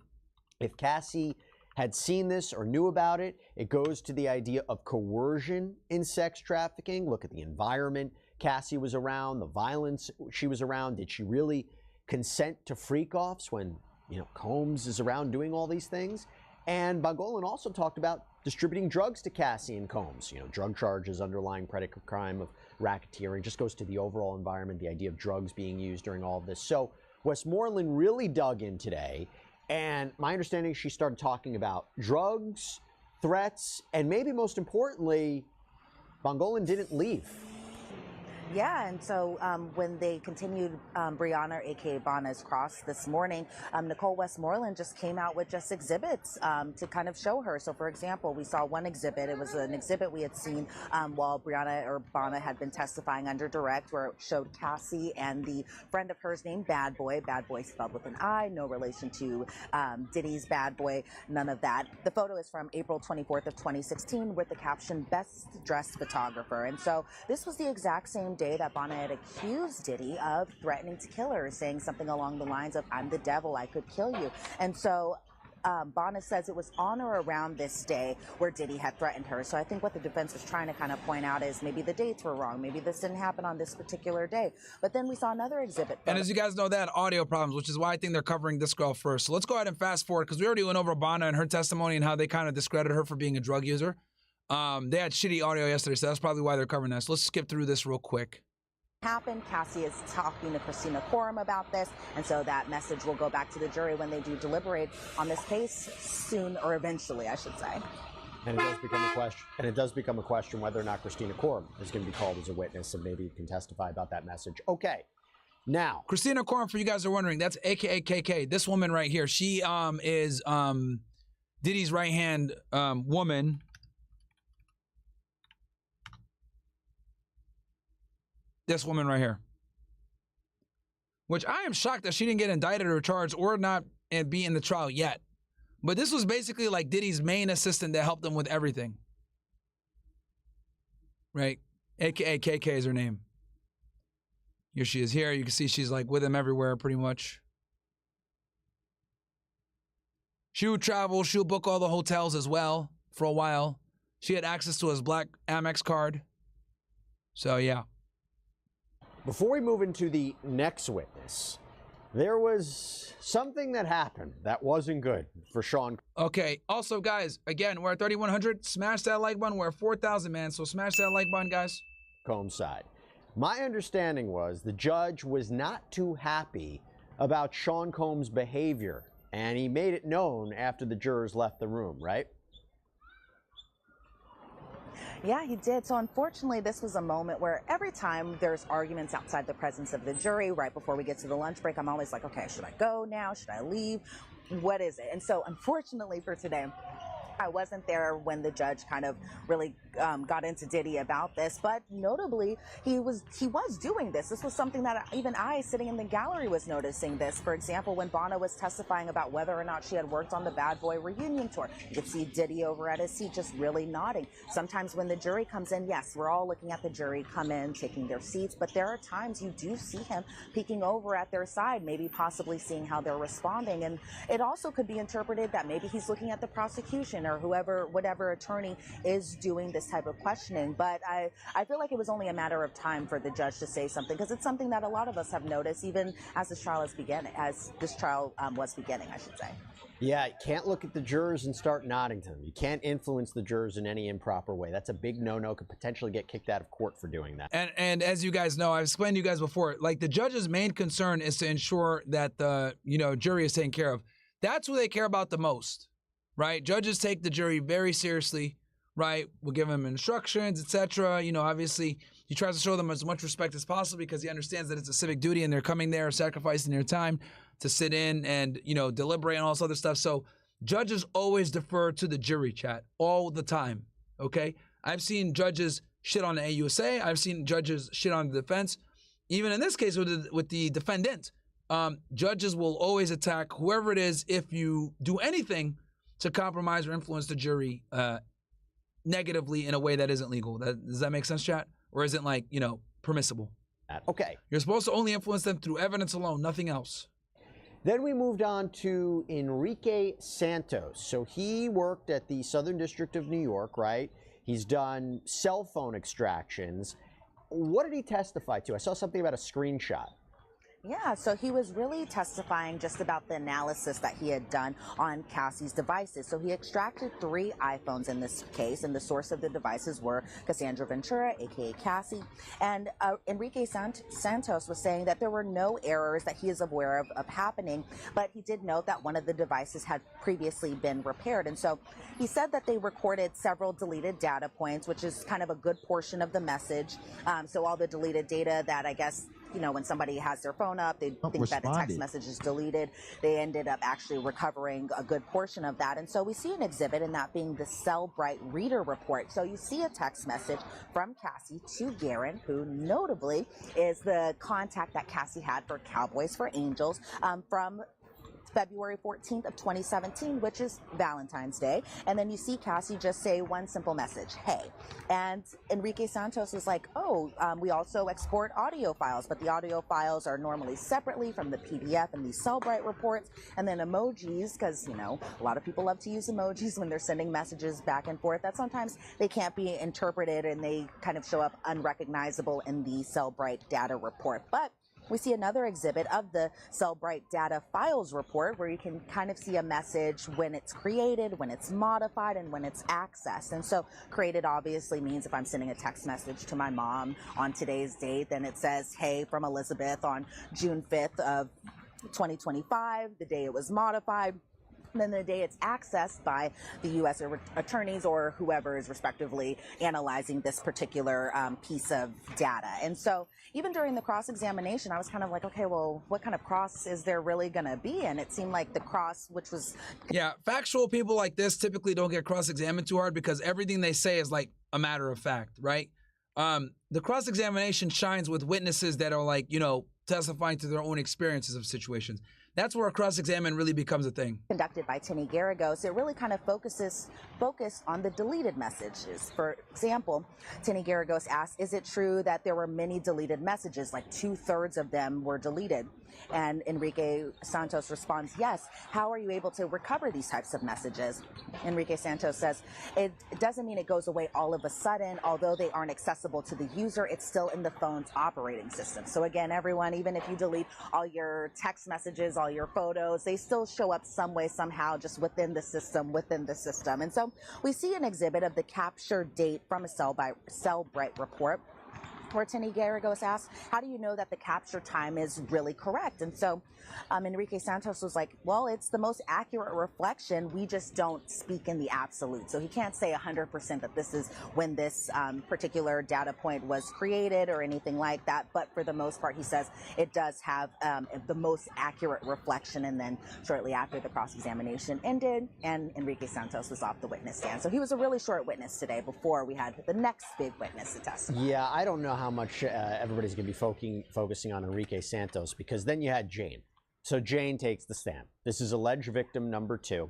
L: If Cassie had seen this or knew about it, it goes to the idea of coercion in sex trafficking. Look at the environment Cassie was around, the violence she was around. Did she really consent to freak-offs when, you know, Combs is around doing all these things? And Bangolin also talked about distributing drugs to Cassie and Combs. You know, drug charges, underlying predicate crime of racketeering, just goes to the overall environment, the idea of drugs being used during all of this. So Westmoreland really dug in today. And my understanding is she started talking about drugs, threats, and maybe most importantly, Bangolin didn't leave.
E: Yeah, and so when they continued Breonna, aka Bonna's cross this morning, Nicole Westmoreland just came out with just exhibits to kind of show her. So, for example, we saw one exhibit. It was an exhibit we had seen while Breonna or Bonna had been testifying under direct, where it showed Cassie and the friend of hers named Bad Boy. Bad Boy spelled with an I, no relation to Diddy's Bad Boy, none of that. The photo is from April 24th of 2016 with the caption "Best Dressed Photographer." And so this was the exact same day that Bonna had accused Diddy of threatening to kill her, saying something along the lines of, "I'm the devil, I could kill you." And so Bonna says it was on or around this day where Diddy had threatened her. So I think what the defense was trying to kind of point out is maybe the dates were wrong. Maybe this didn't happen on this particular day. But then we saw another exhibit.
B: And as you guys know, they had audio problems, which is why I think they're covering this girl first. So let's go ahead and fast forward, because we already went over Bonna and her testimony and how they kind of discredited her for being a drug user. They had shitty audio yesterday, so that's probably why they're covering this. Let's skip through this real quick.
E: Happened. Cassie is talking to Christina Quorum about this, and so that message will go back to the jury when they do deliberate on this case soon, or eventually, I should say.
L: And it does become a question. And it does become a question whether or not Christina Quorum is going to be called as a witness, and maybe you can testify about that message. Okay. Now,
B: Christina Quorum, for you guys who are wondering, that's AKA KK. This woman right here, she is Diddy's right hand woman. This woman right here, which I am shocked that she didn't get indicted or charged or not and be in the trial yet. But this was basically like Diddy's main assistant that helped him with everything. Right? AKA KK is her name. Here she is here. You can see she's like with him everywhere pretty much. She would travel. She would book all the hotels as well for a while. She had access to his black Amex card. So, yeah.
L: Before we move into the next witness, there was something that happened that wasn't good for Sean.
B: Okay. Also, guys, again, we're at 3,100. Smash that like button. We're at 4,000, man. So smash that like button, guys.
L: Combs' side. My understanding was the judge was not too happy about Sean Combs' behavior, and he made it known after the jurors left the room, right?
E: Yeah, he did. So unfortunately, this was a moment where every time there's arguments outside the presence of the jury, right before we get to the lunch break, I'm always like, okay, should I go now? Should I leave? What is it? And so unfortunately for today, I wasn't there when the judge kind of really got into Diddy about this, but notably, he was doing this. This was something that even I, sitting in the gallery, was noticing this. For example, when Bonna was testifying about whether or not she had worked on the Bad Boy reunion tour, you could see Diddy over at his seat just really nodding. Sometimes when the jury comes in, yes, we're all looking at the jury come in, taking their seats, but there are times you do see him peeking over at their side, maybe possibly seeing how they're responding. And it also could be interpreted that maybe he's looking at the prosecution or whatever attorney is doing this type of questioning. But I feel like it was only a matter of time for the judge to say something, because it's something that a lot of us have noticed even as this trial was beginning, I should say.
L: Yeah, you can't look at the jurors and start nodding to them. You can't influence the jurors in any improper way. That's a big no-no. Could potentially get kicked out of court for doing that.
B: And as you guys know, I've explained to you guys before, like the judge's main concern is to ensure that the jury is taken care of. That's what they care about the most. Right? Judges take the jury very seriously, right? We'll give them instructions, etc. Obviously, he tries to show them as much respect as possible because he understands that it's a civic duty and they're coming there, sacrificing their time to sit in and, deliberate and all this other stuff. So judges always defer to the jury, chat, all the time, okay? I've seen judges shit on the AUSA. I've seen judges shit on the defense. Even in this case with the defendant, judges will always attack whoever it is if you do anything to compromise or influence the jury negatively in a way that isn't legal. Does that make sense, chat? Or isn't permissible?
L: Okay.
B: You're supposed to only influence them through evidence alone, nothing else.
L: Then we moved on to Enrique Santos. So he worked at the Southern District of New York, right? He's done cell phone extractions. What did he testify to? I saw something about a screenshot.
E: Yeah, so he was really testifying just about the analysis that he had done on Cassie's devices. So he extracted 3 iPhones in this case, and the source of the devices were Cassandra Ventura, aka Cassie, and Enrique Santos was saying that there were no errors that he is aware of happening, but he did note that one of the devices had previously been repaired. And so he said that they recorded several deleted data points, which is kind of a good portion of the message. So all the deleted data that I guess, you know, when somebody has their phone up, they think that a text message is deleted. They ended up actually recovering a good portion of that. And so we see an exhibit, and that being the Cellbrite reader report. So you see a text message from Cassie to Garen, who notably is the contact that Cassie had for Cowboys for Angels from February 14th of 2017, which is Valentine's Day. And then you see Cassie just say one simple message, hey. And Enrique Santos was like, we also export audio files, but the audio files are normally separately from the PDF and these Cellbrite reports. And then emojis, because, you know, a lot of people love to use emojis when they're sending messages back and forth, that sometimes they can't be interpreted and they kind of show up unrecognizable in the Cellbrite data report. But we see another exhibit of the Cellbrite data files report where you can kind of see a message when it's created, when it's modified, and when it's accessed. And so created obviously means if I'm sending a text message to my mom on today's date, then it says, hey, from Elizabeth on June 5th of 2025, the day it was modified. And then the day it's accessed by the U.S. attorneys or whoever is respectively analyzing this particular piece of data. And so even during the cross-examination, I was kind of like, okay, well, what kind of cross is there really going to be? And it seemed like the cross, which was...
B: Yeah, factual people like this typically don't get cross-examined too hard because everything they say is like a matter of fact, right? The cross-examination shines with witnesses that are like, you know, testifying to their own experiences of situations. That's where a cross-examine really becomes a thing.
E: Conducted by Tini Garagos, it really kind of focus on the deleted messages. For example, Tini Garagos asked, is it true that there were many deleted messages, like 2/3 of them were deleted? And Enrique Santos responds, yes. How are you able to recover these types of messages? Enrique Santos says, it doesn't mean it goes away all of a sudden. Although they aren't accessible to the user, it's still in the phone's operating system. So again, everyone, even if you delete all your text messages, all your photos, they still show up some way, somehow, just within the system. And so we see an exhibit of the capture date from a Cellbrite report, where Tini Garagos asked, how do you know that the capture time is really correct? And so Enrique Santos was like, well, it's the most accurate reflection. We just don't speak in the absolute. So he can't say 100% that this is when this particular data point was created or anything like that. But for the most part, he says it does have the most accurate reflection. And then shortly after, the cross-examination ended and Enrique Santos was off the witness stand. So he was a really short witness today before we had the next big witness to testify.
L: Yeah, I don't know how much everybody's going to be focusing on Enrique Santos, because then you had Jane. So Jane takes the stand. This is alleged victim number 2.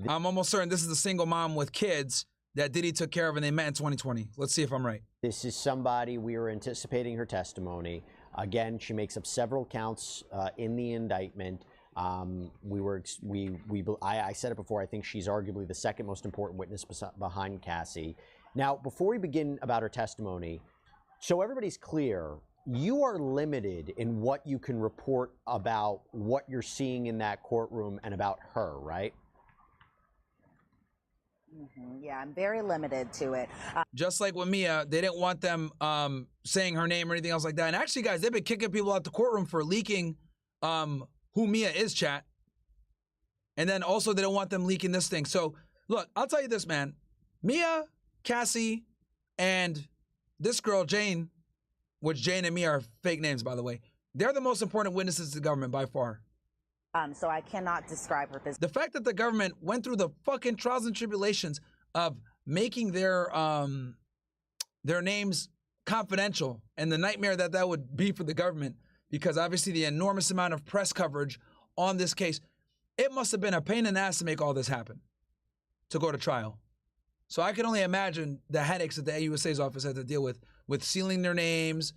B: I'm almost certain this is the single mom with kids that Diddy took care of and they met in 2020. Let's see if I'm right.
L: This is somebody, we were anticipating her testimony. Again, she makes up several counts in the indictment. I said it before, I think she's arguably the second most important witness behind Cassie. Now, before we begin about her testimony, so everybody's clear, you are limited in what you can report about what you're seeing in that courtroom and about her, right?
E: Yeah, I'm very limited to it.
B: Just like with Mia, they didn't want them saying her name or anything else like that. And actually, guys, they've been kicking people out the courtroom for leaking who Mia is, chat. And then also they don't want them leaking this thing. So, look, I'll tell you this, man. Mia, Cassie, and this girl, Jane, which Jane and Mia are fake names, by the way, they're the most important witnesses to the government by far.
E: So I cannot describe her.
B: The fact that the government went through the fucking trials and tribulations of making their names confidential and the nightmare that would be for the government, because obviously the enormous amount of press coverage on this case, it must have been a pain in the ass to make all this happen, to go to trial. So I can only imagine the headaches that the AUSA's office had to deal with sealing their names,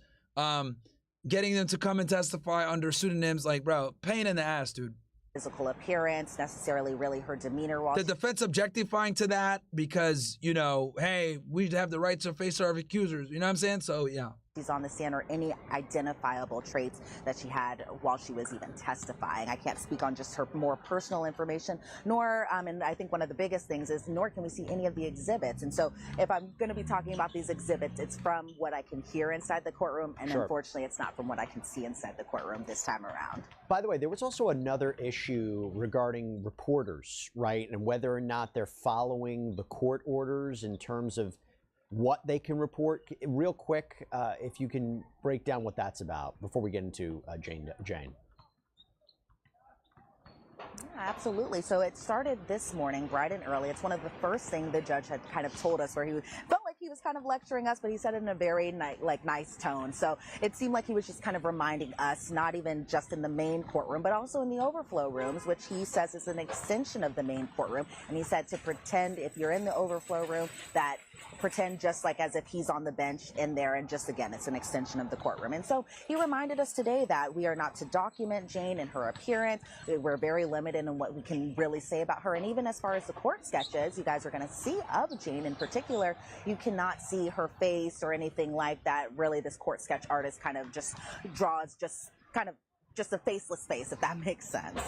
B: getting them to come and testify under pseudonyms. Like, bro, pain in the ass, dude.
E: Physical appearance, necessarily really her demeanor. While
B: the defense objectifying to that because, you know, hey, we have the right to face our accusers. You know what I'm saying? So, yeah.
E: she's on the stand or any identifiable traits that she had while she was even testifying. I can't speak on just her more personal information, nor, and I think one of the biggest things is, nor can we see any of the exhibits. And so if I'm going to be talking about these exhibits, it's from what I can hear inside the courtroom, and unfortunately it's not from what I can see inside the courtroom this time around.
L: By the way, there was also another issue regarding reporters, right? And whether or not they're following the court orders in terms of what they can report. Real quick, if you can break down what that's about before we get into Jane.
E: Yeah, absolutely. So it started this morning, bright and early. It's one of the first things the judge had kind of told us, where he felt like he was kind of lecturing us, but he said it in a very nice tone. So it seemed like he was just kind of reminding us, not even just in the main courtroom, but also in the overflow rooms, which he says is an extension of the main courtroom. And he said to pretend, if you're in the overflow room, that pretend just like as if he's on the bench in there, and just, again, it's an extension of the courtroom. And so he reminded us today that we are not to document Jane and her appearance. We're very limited in what we can really say about her. And even as far as the court sketches you guys are going to see of Jane in particular, you cannot see her face or anything like that. Really, this court sketch artist kind of just draws just a faceless face, if that makes sense.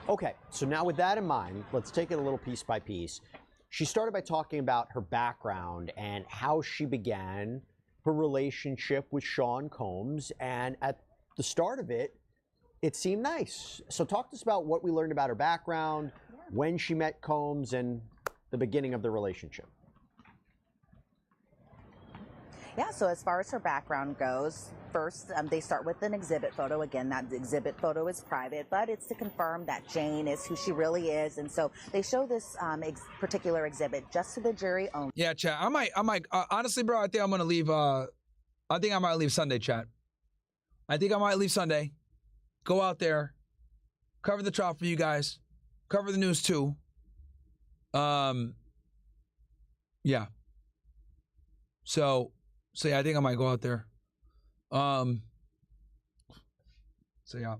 L: Okay, so now with that in mind, let's take it a little piece by piece. She started by talking about her background and how she began her relationship with Sean Combs. And at the start of it, it seemed nice. So talk to us about what we learned about her background, when she met Combs, and the beginning of the relationship.
E: Yeah, so as far as her background goes, first they start with an exhibit photo. Again, that exhibit photo is private, but it's to confirm that Jane is who she really is. And so they show this particular exhibit just to the jury only.
B: Yeah, chat. I might, honestly, bro, I think I'm going to leave, I think I might leave Sunday, chat. I think I might leave Sunday. Go out there, cover the trial for you guys, cover the news too. Yeah. So yeah, I think I might go out there. So yeah.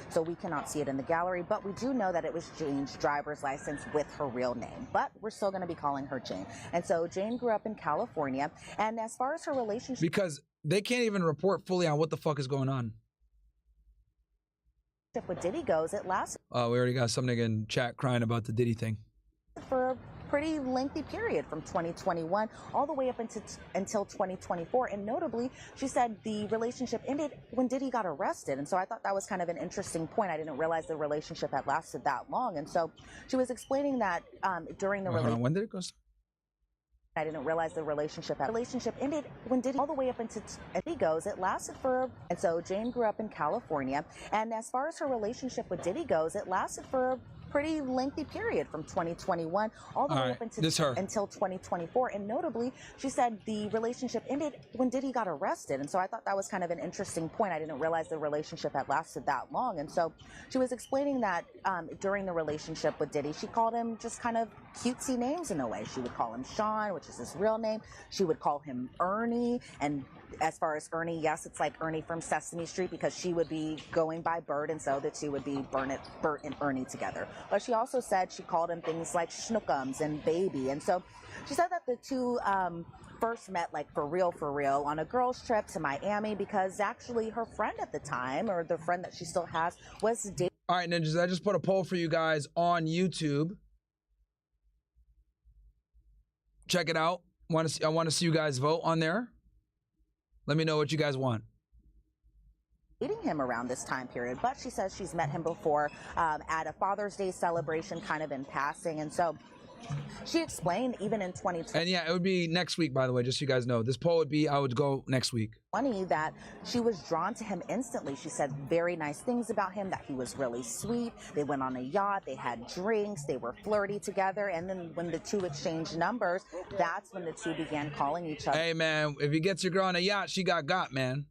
E: So we cannot see it in the gallery, but we do know that it was Jane's driver's license with her real name, but we're still going to be calling her Jane. And so Jane grew up in California, and as far as her relationship,
B: because they can't even report fully on what the fuck is going on.
E: With Diddy goes, it lasted.
B: We already got some nigga in chat crying about the Diddy thing.
E: For a pretty lengthy period, from 2021 all the way up until 2024. And notably, she said the relationship ended when Diddy got arrested. And so I thought that was kind of an interesting point. I didn't realize the relationship had lasted that long. And so she was explaining that during the relationship.
B: When did it go?
E: I didn't realize the relationship ended when Diddy all the way up until Diddy goes. It lasted for, and so Jane grew up in California. And as far as her relationship with Diddy goes, it lasted for a pretty lengthy period, from 2021 all the way up until 2024. And notably, she said the relationship ended when Diddy got arrested. And so I thought that was kind of an interesting point. I didn't realize the relationship had lasted that long. And so she was explaining that during the relationship with Diddy, she called him just kind of cutesy names in a way. She would call him Sean, which is his real name. She would call him Ernie. And as far as Ernie, yes, it's like Ernie from Sesame Street, because she would be going by Bert, and so the two would be Bert and Ernie together. But she also said she called him things like Schnookums and Baby. And so she said that the two first met, like for real, on a girls' trip to Miami, because actually her friend at the time, or the friend that she still has, was dating.
B: All right, ninjas, I just put a poll for you guys on YouTube. Check it out. I want to see you guys vote on there. Let me know what you guys want.
E: Dating him around this time period, but she says she's met him before at a Father's Day celebration, kind of in passing. And so she explained, even in 2020.
B: And yeah, it would be next week, by the way, just so you guys know. This poll would be, I would go next week.
E: That she was drawn to him instantly. She said very nice things about him, that he was really sweet. They went on a yacht, they had drinks, they were flirty together. And then when the two exchanged numbers, that's when the two began calling each other.
B: Hey, man, if he gets your girl on a yacht, she got, man.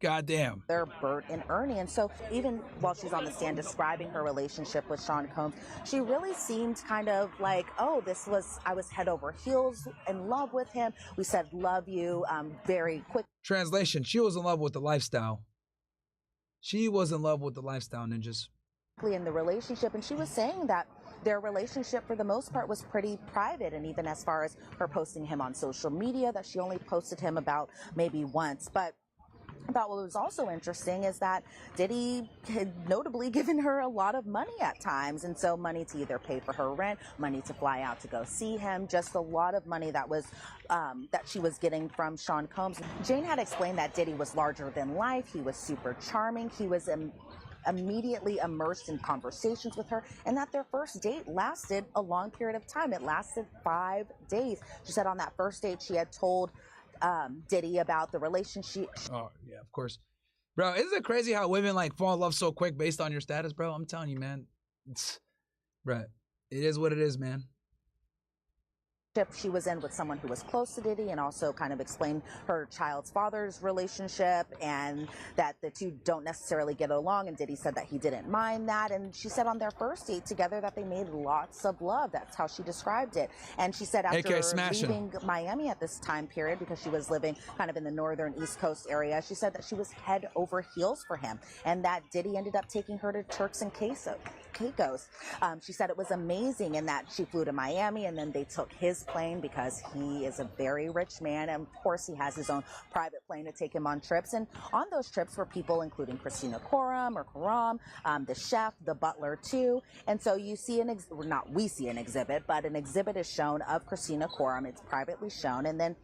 B: Goddamn.
E: They're Bert and Ernie. And so even while she's on the stand describing her relationship with Sean Combs, she really seemed kind of like, oh, I was head over heels in love with him. We said, love you, very quick.
B: Translation, she was in love with the lifestyle. She was in love with the lifestyle, ninjas.
E: In the relationship. And she was saying that their relationship for the most part was pretty private, and even as far as her posting him on social media, that she only posted him about maybe once. But I thought what was also interesting is that Diddy had notably given her a lot of money at times, and so money to either pay for her rent, money to fly out to go see him, just a lot of money that was that she was getting from Sean Combs. Jane had explained that Diddy was larger than life. He was super charming. He was immediately immersed in conversations with her, and that their first date lasted a long period of time. It lasted 5 days. She said on that first date she had told Diddy about the relationship.
B: Oh, yeah, of course. Bro, isn't it crazy how women like fall in love so quick based on your status, bro? I'm telling you, man. Bro, it is what it is, man.
E: She was in with someone who was close to Diddy, and also kind of explained her child's father's relationship and that the two don't necessarily get along, and Diddy said that he didn't mind that. And she said on their first date together that they made lots of love. That's how she described it. And she said after leaving Miami at this time period, because she was living kind of in the northern East Coast area, she said that she was head over heels for him, and that Diddy ended up taking her to Turks and Caicos. She said it was amazing, and that she flew to Miami, and then they took his plane because he is a very rich man, and of course he has his own private plane to take him on trips. And on those trips were people including Christina Koram, the chef, the butler too. And so you see we see an exhibit, but an exhibit is shown of Christina Koram. It's privately shown. And then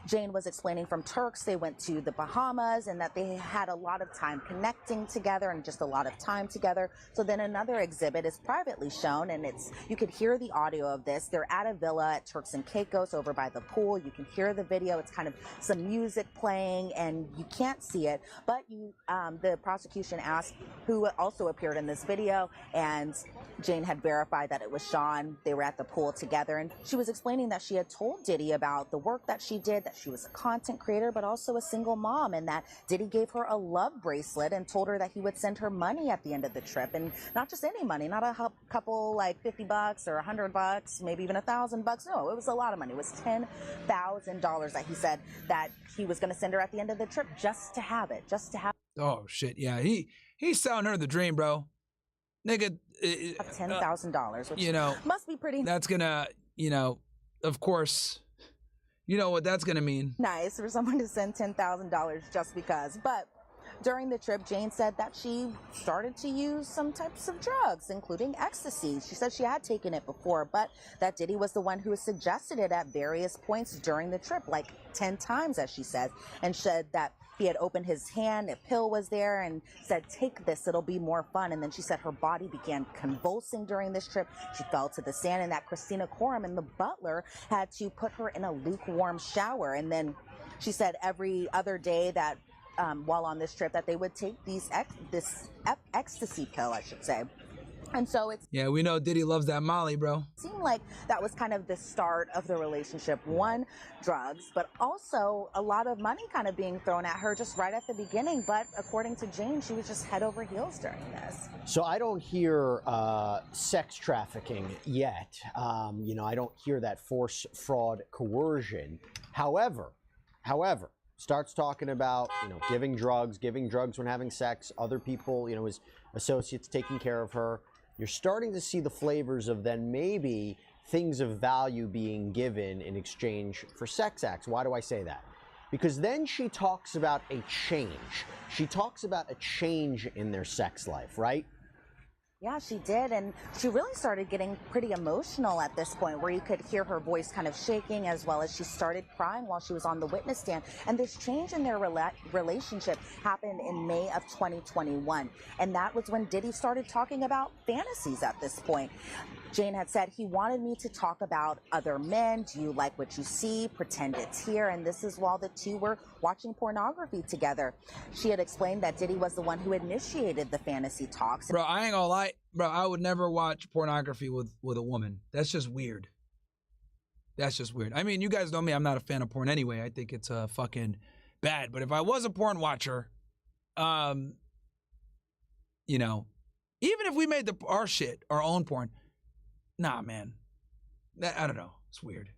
E: Jane was explaining from Turks, they went to the Bahamas, and that they had a lot of time connecting together and just a lot of time together. So then another exhibit is privately shown, and you could hear the audio of this. They're at a villa at Turks and Caicos over by the pool. You can hear the video. It's kind of some music playing, and you can't see it, but the prosecution asked who also appeared in this video, and Jane had verified that it was Sean. They were at the pool together, and she was explaining that she had told Diddy about the work that she did, that she was a content creator, but also a single mom, and that Diddy gave her a love bracelet and told her that he would send her money at the end of the trip, and not just any money, not a couple like $50 or $100, maybe even $1,000. No, it was a lot of money. It was $10,000 that he said that he was going to send her at the end of the trip just to have it,
B: Oh shit, yeah, he's selling her the dream, bro. Nigga,
E: $10,000, which must be pretty.
B: That's gonna, of course. You know what that's going to mean.
E: Nice for someone to send $10,000 just because. But during the trip, Jane said that she started to use some types of drugs, including ecstasy. She said she had taken it before, but that Diddy was the one who suggested it at various points during the trip, like 10 times, as she said, and said that he had opened his hand, a pill was there, and said, take this, it'll be more fun. And then she said her body began convulsing during this trip. She fell to the sand, and that Christina Koram and the butler had to put her in a lukewarm shower. And then she said every other day that while on this trip that they would take this ecstasy pill, I should say. And so
B: yeah, we know Diddy loves that Molly, bro.
E: It seemed like that was kind of the start of the relationship. One, drugs, but also a lot of money kind of being thrown at her just right at the beginning. But according to Jane, she was just head over heels during this.
L: So I don't hear sex trafficking yet. I don't hear that force, fraud, coercion. However, starts talking about, giving drugs when having sex, other people, his associates taking care of her. You're starting to see the flavors of then maybe things of value being given in exchange for sex acts. Why do I say that? Because then she talks about a change. She talks about a change in their sex life, right?
E: Yeah, she did, and she really started getting pretty emotional at this point, where you could hear her voice kind of shaking, as well as she started crying while she was on the witness stand. And this change in their relationship happened in May of 2021, and that was when Diddy started talking about fantasies at this point. Jane had said, he wanted me to talk about other men. Do you like what you see? Pretend it's here. And this is while the two were watching pornography together. She had explained that Diddy was the one who initiated the fantasy talks.
B: Bro, I ain't gonna lie. Bro, I would never watch pornography with a woman. That's just weird. That's just weird. I mean, you guys know me. I'm not a fan of porn anyway. I think it's fucking bad. But if I was a porn watcher, even if we made our own porn, nah, man. I don't know. It's weird.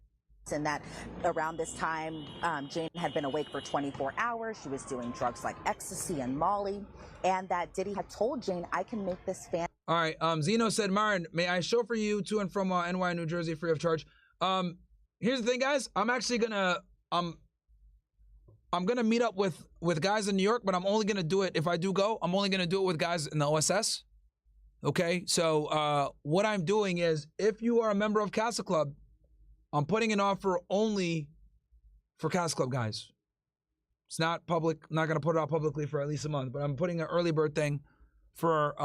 E: And that around this time, Jane had been awake for 24 hours. She was doing drugs like ecstasy and Molly. And that Diddy had told Jane, I can make this fan.
B: All right. Zeno said, Myron, may I chauffeur you to and from NY, New Jersey, free of charge? Here's the thing, guys. I'm actually gonna I'm gonna meet up with guys in New York, but I'm only gonna do it if I do go. I'm only gonna do it with guys in the OSS. Okay. So what I'm doing is, if you are a member of Castle Club, I'm putting an offer only for Castle Club guys. It's not public. I'm not gonna put it out publicly for at least a month, but I'm putting an early bird thing for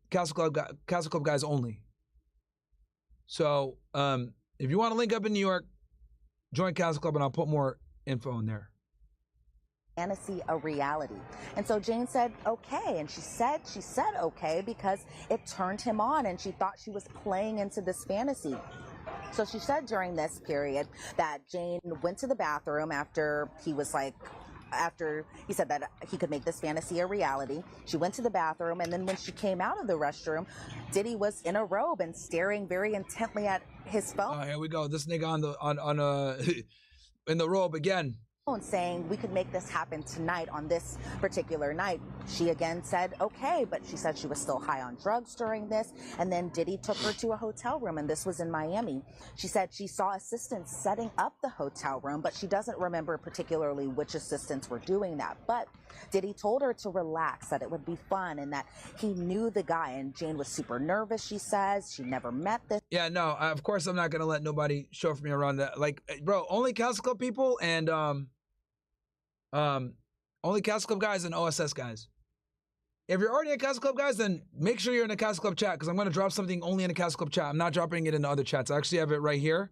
B: Castle Club guys only. So if you want to link up in New York, join Castle Club, and I'll put more info in there.
E: Fantasy a reality. And so Jane said okay, and she said okay because it turned him on, and she thought she was playing into this fantasy. So she said during this period that Jane went to the bathroom after he said that he could make this fantasy a reality. She went to the bathroom, and then when she came out of the restroom, Diddy was in a robe and staring very intently at his phone.
B: Oh, here we go. This nigga in the robe again.
E: Saying we could make this happen tonight on this particular night. She again said okay, but she said she was still high on drugs during this, and then Diddy took her to a hotel room, and this was in Miami. She said she saw assistants setting up the hotel room, but she doesn't remember particularly which assistants were doing that. But Diddy told her to relax, that it would be fun, and that he knew the guy, and Jane was super nervous, she says. She never met this.
B: Yeah, no, of course I'm not gonna let nobody show for me around that. Like, bro, only Castle Club people and only Castle Club guys and OSS guys. If you're already in Castle Club guys, then make sure you're in the Castle Club chat, because I'm going to drop something only in the Castle Club chat. I'm not dropping it in the other chats. I actually have it right here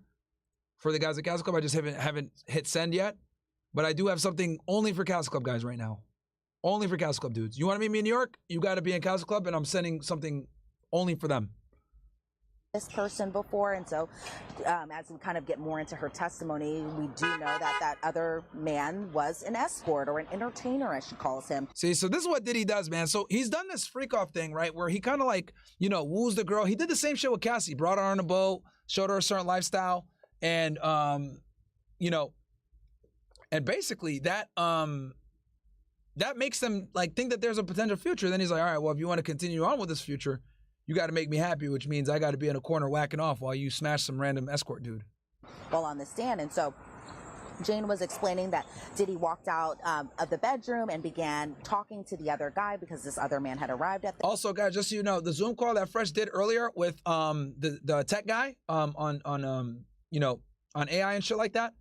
B: for the guys at Castle Club. I just haven't hit send yet, but I do have something only for Castle Club guys right now. Only for Castle Club dudes. You want to meet me in New York? You got to be in Castle Club, and I'm sending something only for them.
E: This person before, and so as we kind of get more into her testimony, we do know that that other man was an escort or an entertainer, as she calls him.
B: See, so this is what Diddy does, man. So he's done this freak off thing, right, where he kind of like, woos the girl. He did the same shit with Cassie, brought her on a boat, showed her a certain lifestyle, and and basically that makes them like think that there's a potential future. Then he's like, all right, well, if you want to continue on with this future, you got to make me happy, which means I got to be in a corner whacking off while you smash some random escort dude.
E: While on the stand. And so Jane was explaining that Diddy walked out of the bedroom and began talking to the other guy because this other man had arrived at the...
B: Also, guys, just so you know, the Zoom call that Fresh did earlier with the tech guy on AI and shit like that,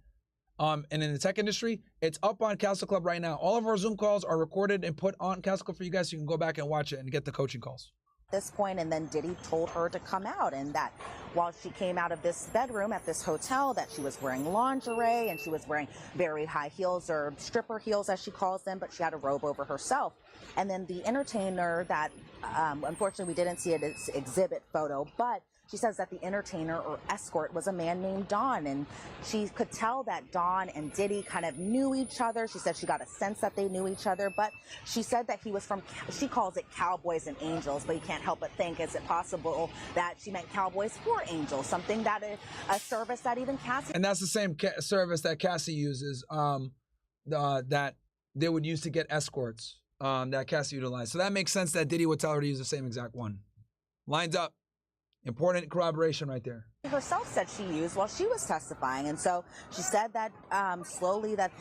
B: and in the tech industry, it's up on Castle Club right now. All of our Zoom calls are recorded and put on Castle Club for you guys, so you can go back and watch it and get the coaching calls.
E: This point, and then Diddy told her to come out, and that while she came out of this bedroom at this hotel, that she was wearing lingerie and she was wearing very high heels, or stripper heels as she calls them, but she had a robe over herself. And then the entertainer that unfortunately we didn't see its exhibit photo, but she says that the entertainer or escort was a man named Don, and she could tell that Don and Diddy kind of knew each other. She said she got a sense that they knew each other, but she said that he was from, she calls it Cowboys and Angels, but you can't help but think, is it possible that she meant Cowboys for Angels, something that a service that even Cassie...
B: And that's the same service that Cassie uses, that they would use to get escorts, that Cassie utilized. So that makes sense that Diddy would tell her to use the same exact one. Lines up. Important corroboration right there.
E: Herself said she used while she was testifying, and so she said that slowly that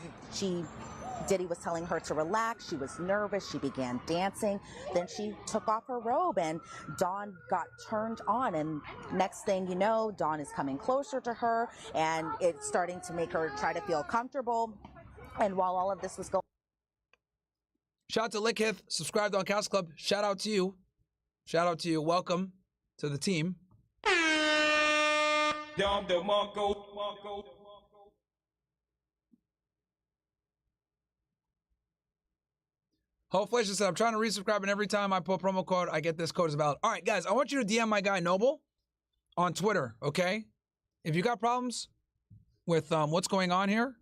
E: Diddy was telling her to relax. She was nervous. She began dancing. Then she took off her robe, and Dawn got turned on. And next thing you know, Dawn is coming closer to her, and it's starting to make her try to feel comfortable. And while all of this was going,
B: shout out to Lickith, subscribed on Castle Club. Shout out to you. Shout out to you. Welcome to the team. Hopefully, said, I'm trying to resubscribe, and every time I put promo code, I get this code is valid. All right, guys, I want you to DM my guy Noble on Twitter, okay? If you got problems with what's going on here,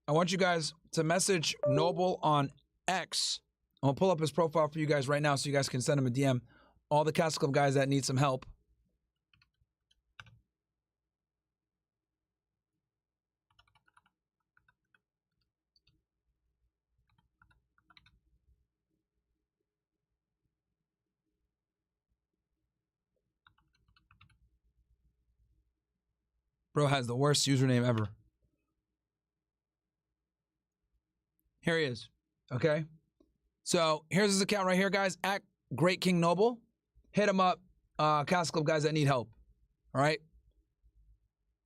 B: I want you guys to message Noble on X. I'm gonna pull up his profile for you guys right now so you guys can send him a DM. All the Castle Club guys that need some help. Bro has the worst username ever. Here he is. Okay. So here's his account right here, guys. At Great King Noble. Hit him up. Castle Club guys that need help. All right.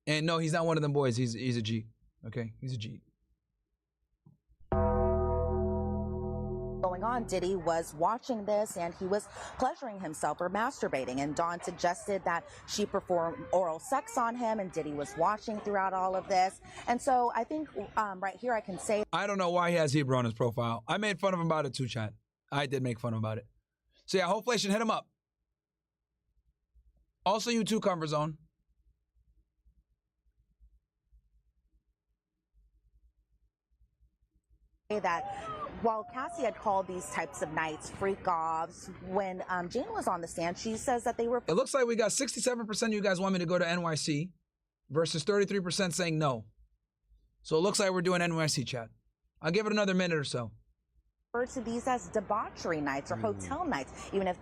B: And no, he's not one of them boys. He's a G. Okay. He's a G.
E: Going on, Diddy was watching this and he was pleasuring himself or masturbating, and Dawn suggested that she perform oral sex on him, and Diddy was watching throughout all of this. And so I think right here I can say,
B: I don't know why he has Hebrew on his profile. I made fun of him about it too, chat. I did make fun of him about it. So yeah, hopefully I should hit him up. Also, you too, Comfort Zone.
E: that while Cassie had called these types of nights freak-offs, when Jane was on the stand, she says that they were...
B: It looks like we got 67% of you guys want me to go to NYC versus 33% saying no. So it looks like we're doing NYC, chat. I'll give it another minute or so.
E: Refer to these as debauchery nights or hotel nights. Even if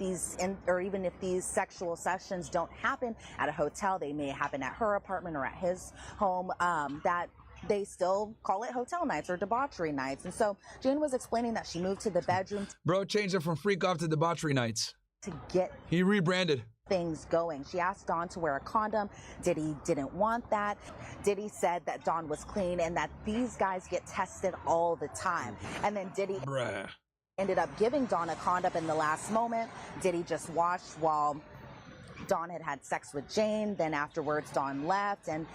E: these sexual sessions don't happen at a hotel, they may happen at her apartment or at his home. That they still call it hotel nights or debauchery nights. And so Jane was explaining that she moved to the bedroom.
B: Bro changed it from freak off to debauchery nights.
E: To get
B: he rebranded
E: things going. She asked Dawn to wear a condom. Diddy didn't want that. Diddy said that Dawn was clean and that these guys get tested all the time. And then Diddy ended up giving Dawn a condom in the last moment. Diddy just watched while Dawn had sex with Jane. Then afterwards, Dawn left and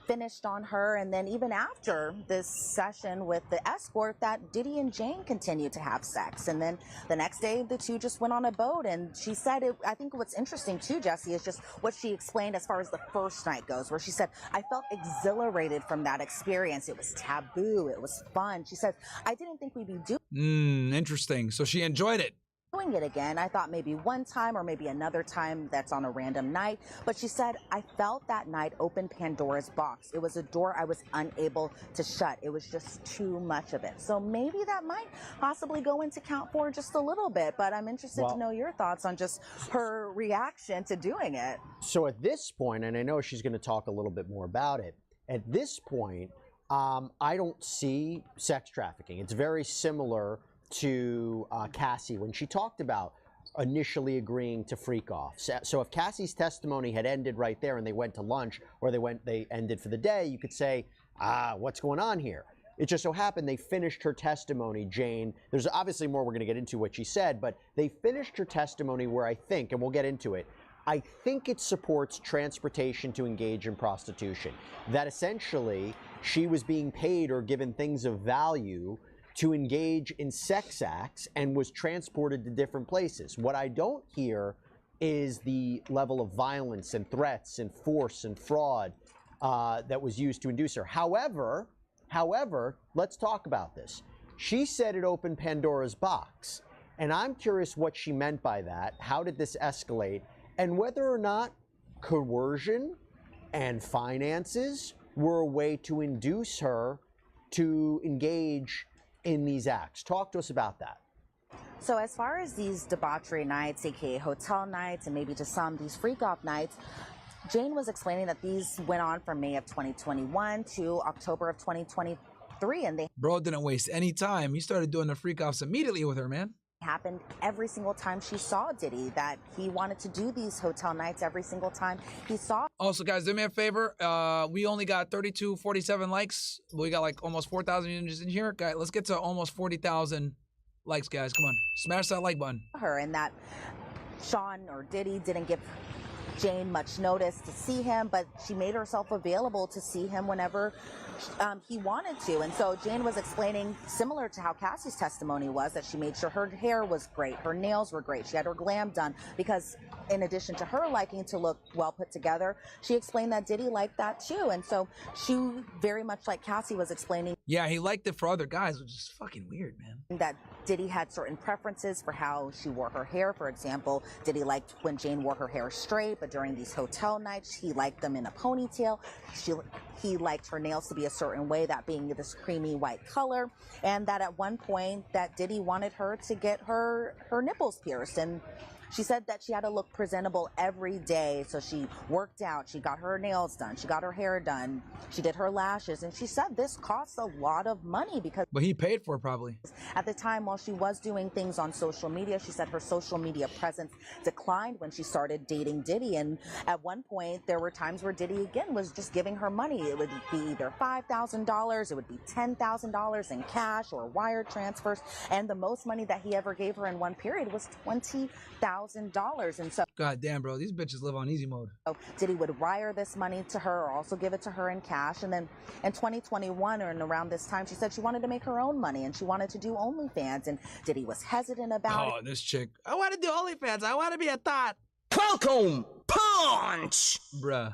E: finished on her. And then even after this session with the escort, that Diddy and Jane continued to have sex. And then the next day, the two just went on a boat. And she said, I think what's interesting too, Jesse, is just what she explained as far as the first night goes, where she said, I felt exhilarated from that experience. It was taboo. It was fun. She said, I didn't think we'd be doing
B: interesting. So she enjoyed it.
E: Doing it again. I thought maybe one time or maybe another time that's on a random night. But she said, I felt that night open Pandora's box. It was a door I was unable to shut. It was just too much of it. So maybe that might possibly go into count for just a little bit. But I'm interested to know your thoughts on just her reaction to doing it.
L: So at this point, and I know she's going to talk a little bit more about it, at this point, I don't see sex trafficking. It's very similar to Cassie when she talked about initially agreeing to freak off. So if Cassie's testimony had ended right there and they went to lunch or they ended for the day, you could say, what's going on here? It just so happened they finished her testimony, Jane. There's obviously more we're going to get into what she said, but they finished her testimony where I think, and we'll get into it, I think it supports transportation to engage in prostitution. That essentially she was being paid or given things of value to engage in sex acts and was transported to different places. What I don't hear is the level of violence and threats and force and fraud that was used to induce her. However, let's talk about this. She said it opened Pandora's box, and I'm curious what she meant by that. How did this escalate? And whether or not coercion and finances were a way to induce her to engage in these acts. Talk to us about that.
E: So as far as these debauchery nights, aka hotel nights, and maybe to some these freak-off nights, Jane was explaining that these went on from May of 2021 to October of 2023, and they
B: Bro didn't waste any time. He started doing the freak-offs immediately with her, man.
E: Happened every single time she saw Diddy, that he wanted to do these hotel nights every single time he saw.
B: Also, guys, do me a favor. We only got 47 likes. We got like almost 4,000 units in here. Guys, let's get to almost 40,000 likes, guys. Come on, smash that like button.
E: Her, and that Sean or Diddy didn't give Jane much notice to see him, but she made herself available to see him whenever he wanted to. And so Jane was explaining, similar to how Cassie's testimony was, that she made sure her hair was great, her nails were great, she had her glam done, because in addition to her liking to look well put together, she explained that Diddy liked that too. And so she, very much like Cassie was explaining,
B: yeah, he liked it for other guys, which is fucking weird, man.
E: That Diddy had certain preferences for how she wore her hair. For example, Diddy liked when Jane wore her hair straight, but during these hotel nights, he liked them in a ponytail. He liked her nails to be a certain way, that being this creamy white color, and that at one point that Diddy wanted her to get her nipples pierced. And She said that she had to look presentable every day. So she worked out, she got her nails done, she got her hair done, she did her lashes. And she said this costs a lot of money because...
B: But he paid for it probably.
E: At the time, while she was doing things on social media, she said her social media presence declined when she started dating Diddy. And at one point, there were times where Diddy, again, was just giving her money. It would be either $5,000, it would be $10,000 in cash or wire transfers. And the most money that he ever gave her in one period was $20,000. And so...
B: God damn, bro. These bitches live on easy mode.
E: Diddy would wire this money to her or also give it to her in cash. And then in 2021 or around this time, she said she wanted to make her own money and she wanted to do OnlyFans. And Diddy was hesitant about it.
B: Oh, this chick. I want to do OnlyFans. I want to be a thought. Welcome. Punch. Bruh.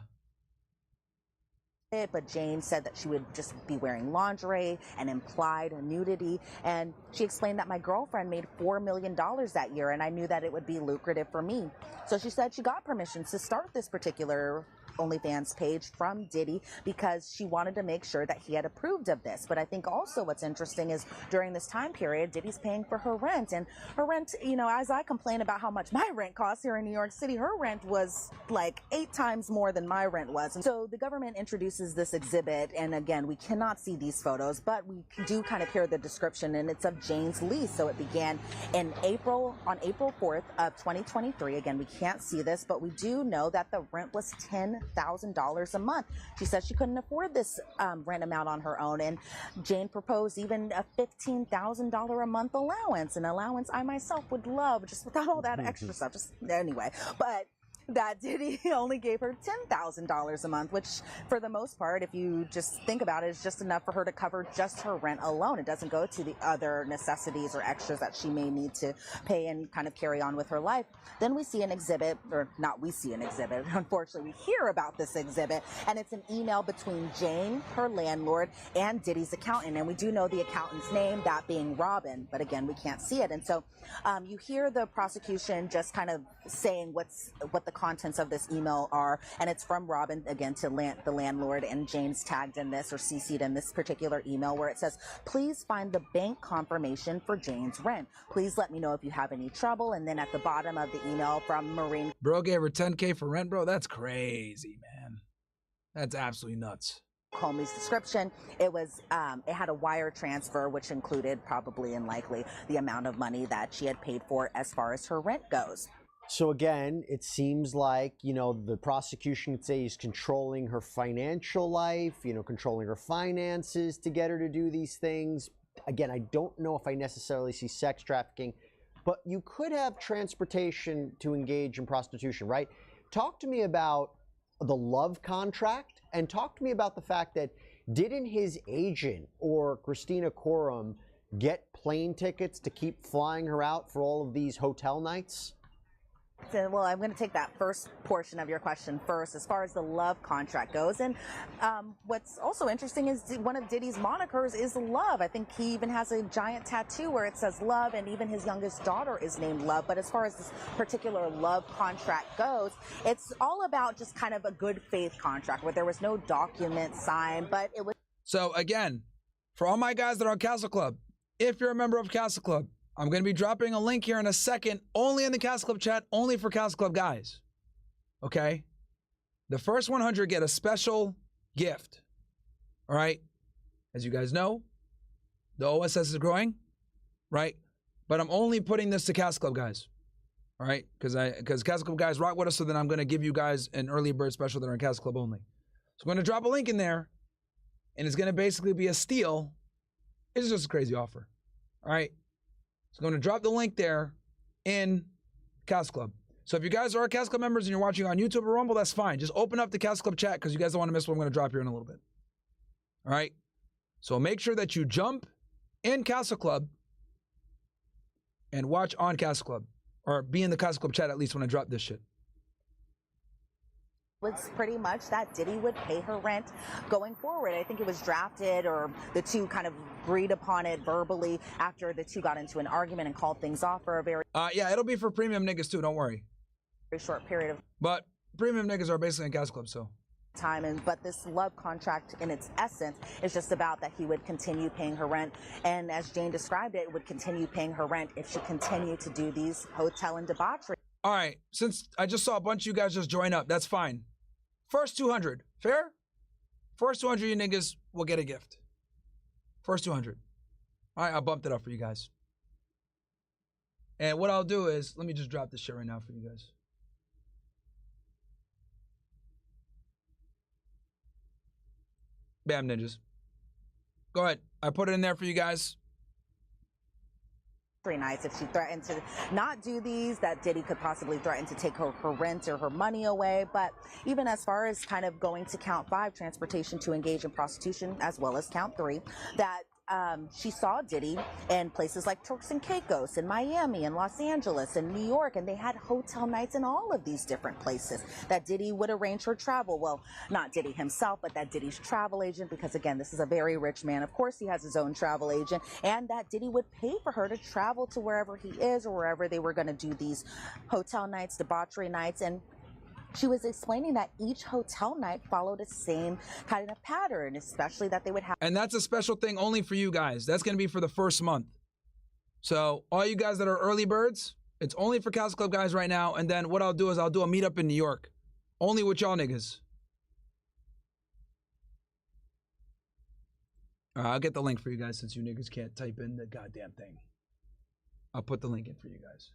E: But Jane said that she would just be wearing lingerie and implied nudity. And she explained that my girlfriend made $4 million that year, and I knew that it would be lucrative for me. So she said she got permission to start this particular OnlyFans page from Diddy because she wanted to make sure that he had approved of this. But I think also what's interesting is during this time period, Diddy's paying for her rent. And her rent, you know, as I complain about how much my rent costs here in New York City, her rent was like 8 times more than my rent was. And so the government introduces this exhibit. And again, we cannot see these photos, but we do kind of hear the description, and it's of Jane's lease. So it began on April 4th of 2023. Again, we can't see this, but we do know that the rent was $10,000 a month. She said she couldn't afford this rent amount on her own, and Jane proposed even a $15,000 a month allowance, an allowance I myself would love just without all that extra stuff. Just anyway, but that Diddy only gave her $10,000 a month, which for the most part, if you just think about it, is just enough for her to cover just her rent alone. It doesn't go to the other necessities or extras that she may need to pay and kind of carry on with her life. Then we see an exhibit, or not we see an exhibit, unfortunately we hear about this exhibit, and it's an email between Jane, her landlord, and Diddy's accountant. And we do know the accountant's name, that being Robin, but again, we can't see it. And so you hear the prosecution just kind of saying what the contents of this email are, and it's from Robin again to the landlord, and Jane's tagged in this or CC'd in this particular email where it says, please find the bank confirmation for Jane's rent. Please let me know if you have any trouble. And then at the bottom of the email from Marine.
B: Bro gave her $10K for rent, bro. That's crazy, man. That's absolutely nuts.
E: Comey's description, it was it had a wire transfer which included probably and likely the amount of money that she had paid for as far as her rent goes.
L: So again, it seems like, you know, the prosecution would say he's controlling her financial life, you know, controlling her finances to get her to do these things. Again, I don't know if I necessarily see sex trafficking, but you could have transportation to engage in prostitution, right? Talk to me about the love contract, and talk to me about the fact that didn't his agent or Christina Coram get plane tickets to keep flying her out for all of these hotel nights?
E: So, well, I'm going to take that first portion of your question first, as far as the love contract goes. And what's also interesting is one of Diddy's monikers is Love. I think he even has a giant tattoo where it says Love, and even his youngest daughter is named Love. But as far as this particular love contract goes, it's all about just kind of a good faith contract where there was no document signed, but it was.
B: So again, for all my guys that are on Castle Club, if you're a member of Castle Club, I'm going to be dropping a link here in a second, only in the Castle Club chat, only for Castle Club guys. Okay? The first 100 get a special gift. All right? As you guys know, the OSS is growing, right? But I'm only putting this to Castle Club guys. All right? Because Castle Club guys rock with us, so then I'm going to give you guys an early bird special that are in Castle Club only. So I'm going to drop a link in there, and it's going to basically be a steal. It's just a crazy offer. All right? So I'm going to drop the link there in Castle Club. So if you guys are Castle Club members and you're watching on YouTube or Rumble, that's fine. Just open up the Castle Club chat because you guys don't want to miss what I'm going to drop here in a little bit. All right? So make sure that you jump in Castle Club and watch on Castle Club. Or be in the Castle Club chat at least when I drop this shit.
E: Was pretty much that Diddy would pay her rent going forward. I think it was drafted, or the two kind of agreed upon it verbally after the two got into an argument and called things off for a very
B: yeah, it'll be for premium niggas too, don't worry.
E: very short period of
B: But premium niggas are basically in Castle Club, so.
E: Time. But this love contract in its essence is just about that he would continue paying her rent, and as Jane described it, would continue paying her rent if she continued to do these hotel and debauchery.
B: All right, since I just saw a bunch of you guys just join up, that's fine. First 200, fair? First 200 you niggas will get a gift. First 200. All right, I bumped it up for you guys. And what I'll do is, let me just drop this shit right now for you guys. Bam, ninjas. Go ahead. I put it in there for you guys.
E: 3 nights if she threatened to not do these, that Diddy could possibly threaten to take her rent or her money away. But even as far as kind of going to count 5, transportation to engage in prostitution, as well as count 3, that she saw Diddy in places like Turks and Caicos, in Miami, in Los Angeles, in New York, and they had hotel nights in all of these different places that Diddy would arrange her travel. Well, not Diddy himself, but that Diddy's travel agent, because again, this is a very rich man. Of course, he has his own travel agent, and that Diddy would pay for her to travel to wherever he is or wherever they were going to do these hotel nights, debauchery nights. And she was explaining that each hotel night followed the same kind of pattern, especially that they would have.
B: And that's a special thing only for you guys. That's going to be for the first month. So all you guys that are early birds, it's only for Castle Club guys right now. And then what I'll do is I'll do a meetup in New York. Only with y'all niggas. All right, I'll get the link for you guys since you niggas can't type in the goddamn thing. I'll put the link in for you guys.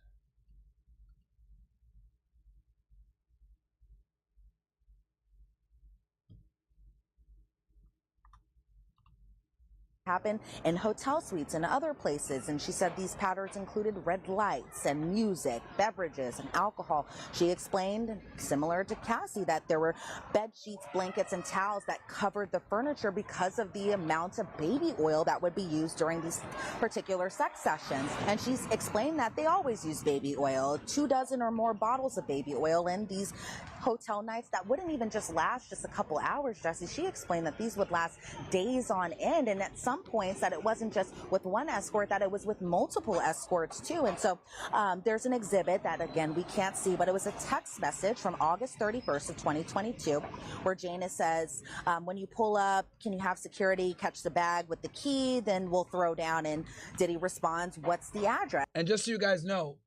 E: Happen in hotel suites and other places. And she said these patterns included red lights and music, beverages and alcohol. She explained, similar to Cassie, that there were bed sheets, blankets and towels that covered the furniture because of the amount of baby oil that would be used during these particular sex sessions. And she's explained that they always use baby oil, 24 or more bottles of baby oil in these hotel nights that wouldn't even just last just a couple hours, Jesse. She explained that these would last days on end, and at some points that it wasn't just with one escort, that it was with multiple escorts too. And so there's an exhibit that, again, we can't see, but it was a text message from August 31st of 2022 where Jana says, when you pull up, can you have security catch the bag with the key? Then we'll throw down. And Diddy responds, what's the address?
B: And just so you guys know,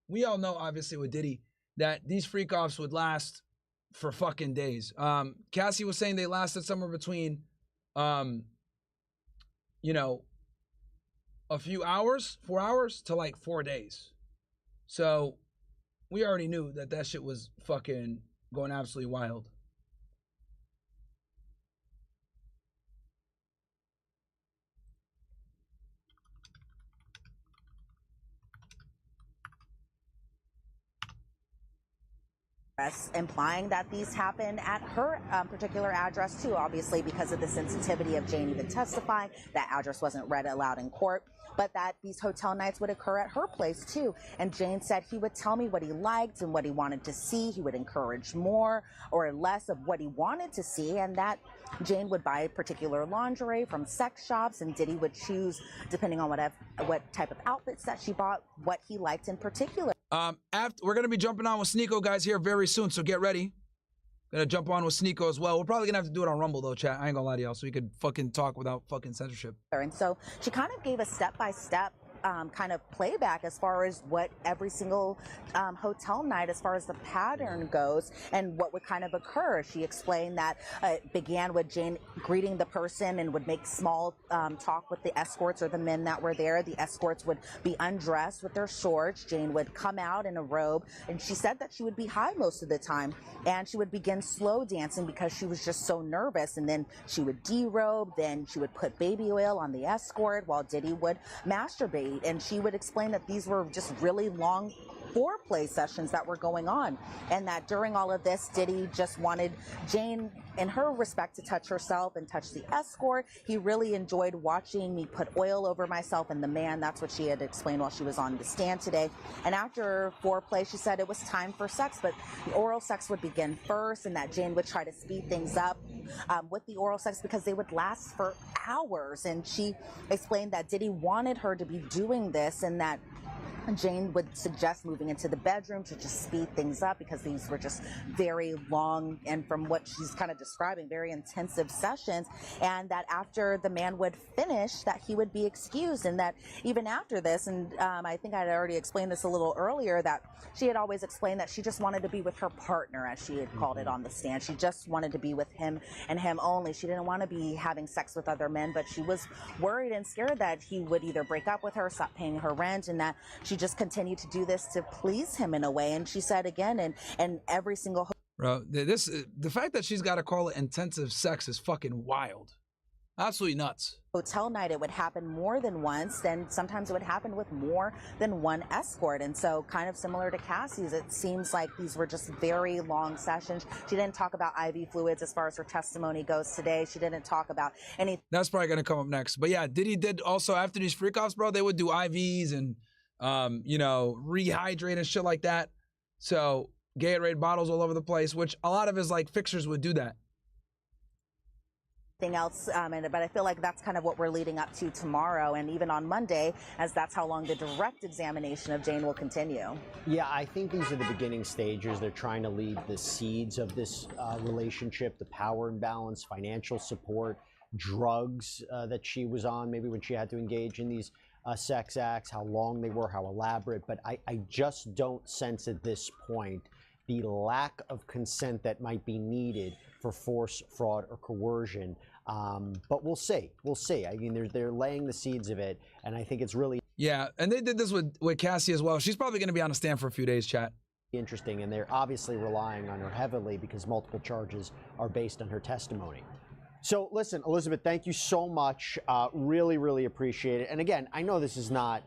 B: we all know, obviously, with Diddy, that these freak-offs would last for fucking days. Cassie was saying they lasted somewhere between, you know, a few hours, 4 hours, to like 4 days. So we already knew that that shit was fucking going absolutely wild.
E: Implying that these happen at her particular address too, obviously because of the sensitivity of Jane even testifying. That address wasn't read aloud in court, but that these hotel nights would occur at her place too. And Jane said he would tell me what he liked and what he wanted to see. He would encourage more or less of what he wanted to see, and that Jane would buy particular lingerie from sex shops, and Diddy would choose, depending on what type of outfits that she bought, what he liked in particular.
B: We're going to be jumping on with Sneeko guys here very soon, so get ready. Gonna jump on with Sneeko as well. We're probably gonna have to do it on Rumble though, chat. I ain't gonna lie to y'all, so we could fucking talk without fucking censorship.
E: And so she kind of gave a step-by-step kind of playback as far as what every single hotel night, as far as the pattern goes, and what would kind of occur. She explained that it began with Jane greeting the person and would make small talk with the escorts or the men that were there. The escorts would be undressed with their shorts. Jane would come out in a robe, and she said that she would be high most of the time, and she would begin slow dancing because she was just so nervous. And then she would derobe, then she would put baby oil on the escort while Diddy would masturbate. And she would explain that these were just really long foreplay sessions that were going on, and that during all of this, Diddy just wanted Jane, in her respect, to touch herself and touch the escort. He really enjoyed watching me put oil over myself and the man. That's what she had explained while she was on the stand today. And after foreplay, she said it was time for sex, but the oral sex would begin first, and that Jane would try to speed things up with the oral sex because they would last for hours. And she explained that Diddy wanted her to be doing this, and that Jane would suggest moving into the bedroom to just speed things up because these were just very long and, from what she's kind of describing, very intensive sessions, and that after the man would finish that he would be excused, and that even after this, and I think I had already explained this a little earlier, that she had always explained that she just wanted to be with her partner, as she had called it on the stand. She just wanted to be with him and him only. She didn't want to be having sex with other men, but she was worried and scared that he would either break up with her, stop paying her rent, and that she just continued to do this to please him in a way. And she said again, and every single
B: Bro, the fact that she's got to call it intensive sex is fucking wild. Absolutely nuts.
E: hotel night, it would happen more than once, then sometimes it would happen with more than one escort. And so kind of similar to Cassie's, it seems like these were just very long sessions. She didn't talk about IV fluids as far as her testimony goes today. She didn't talk about anything.
B: That's probably going to come up next. But yeah, Diddy did also, after these freak offs, bro, they would do IVs and, you know, rehydrate and shit like that. So Gatorade bottles all over the place, which a lot of his like fixers would do that.
E: Else, but I feel like that's kind of what we're leading up to tomorrow and even on Monday, as that's how long the direct examination of Jane will continue.
L: Yeah, I think these are the beginning stages. They're trying to leave the seeds of this relationship, the power imbalance, financial support, drugs that she was on, maybe when she had to engage in these sex acts, how long they were, how elaborate. But I just don't sense at this point the lack of consent that might be needed for force, fraud, or coercion. But we'll see. We'll see. I mean, they're laying the seeds of it, and I think it's really
B: yeah. And they did this with Cassie as well. She's probably going to be on the stand for a few days, chat.
L: Interesting, and they're obviously relying on her heavily because multiple charges are based on her testimony. So listen, Elizabeth, thank you so much. Really, really appreciate it. And again, I know this is not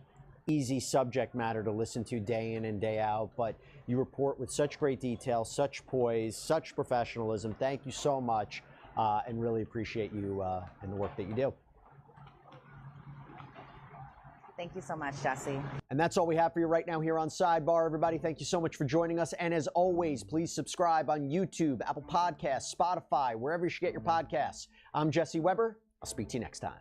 L: easy subject matter to listen to day in and day out, but you report with such great detail, such poise, such professionalism. Thank you so much, and really appreciate you and the work that you do.
E: Thank you so much, Jesse.
L: And that's all we have for you right now here on Sidebar, everybody. Thank you so much for joining us. And as always, please subscribe on YouTube, Apple Podcasts, Spotify, wherever you should get your podcasts. I'm Jesse Weber. I'll speak to you next time.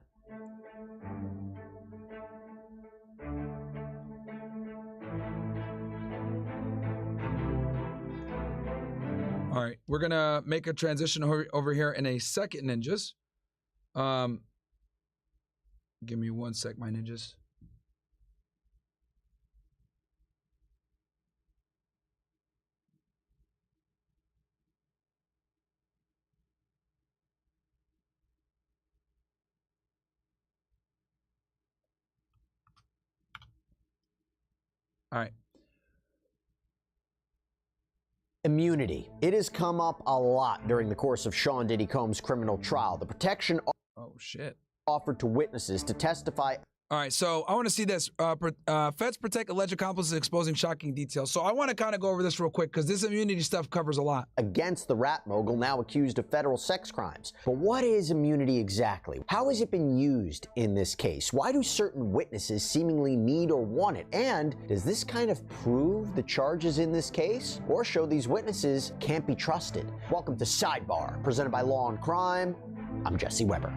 B: All right, we're gonna make a transition over here in a second, ninjas. Give me 1 sec, my ninjas. All right.
L: Immunity. It has come up a lot during the course of Sean Diddy Combs' criminal trial. The protection offered to witnesses to testify.
B: All right, so I want to see this. Feds protect alleged accomplices exposing shocking details. So I want to kind of go over this real quick because this immunity stuff covers a lot.
L: Against the rap mogul now accused of federal sex crimes. But what is immunity exactly? How has it been used in this case? Why do certain witnesses seemingly need or want it? And does this kind of prove the charges in this case? Or show these witnesses can't be trusted? Welcome to Sidebar, presented by Law and Crime. I'm Jesse Weber.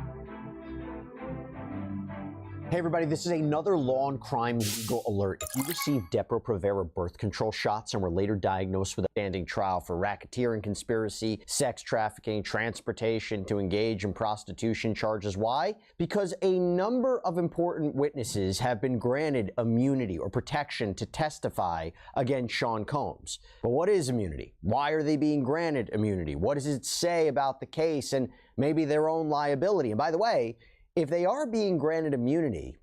L: Hey everybody, this is another Law and Crime legal alert. If you received Depo-Provera birth control shots and were later diagnosed with a standing trial for racketeering, conspiracy, sex trafficking, transportation to engage in prostitution charges, why? Because a number of important witnesses have been granted immunity or protection to testify against Sean Combs. But what is immunity? Why are they being granted immunity? What does it say about the case and maybe their own liability? And by the way, if they are being granted immunity,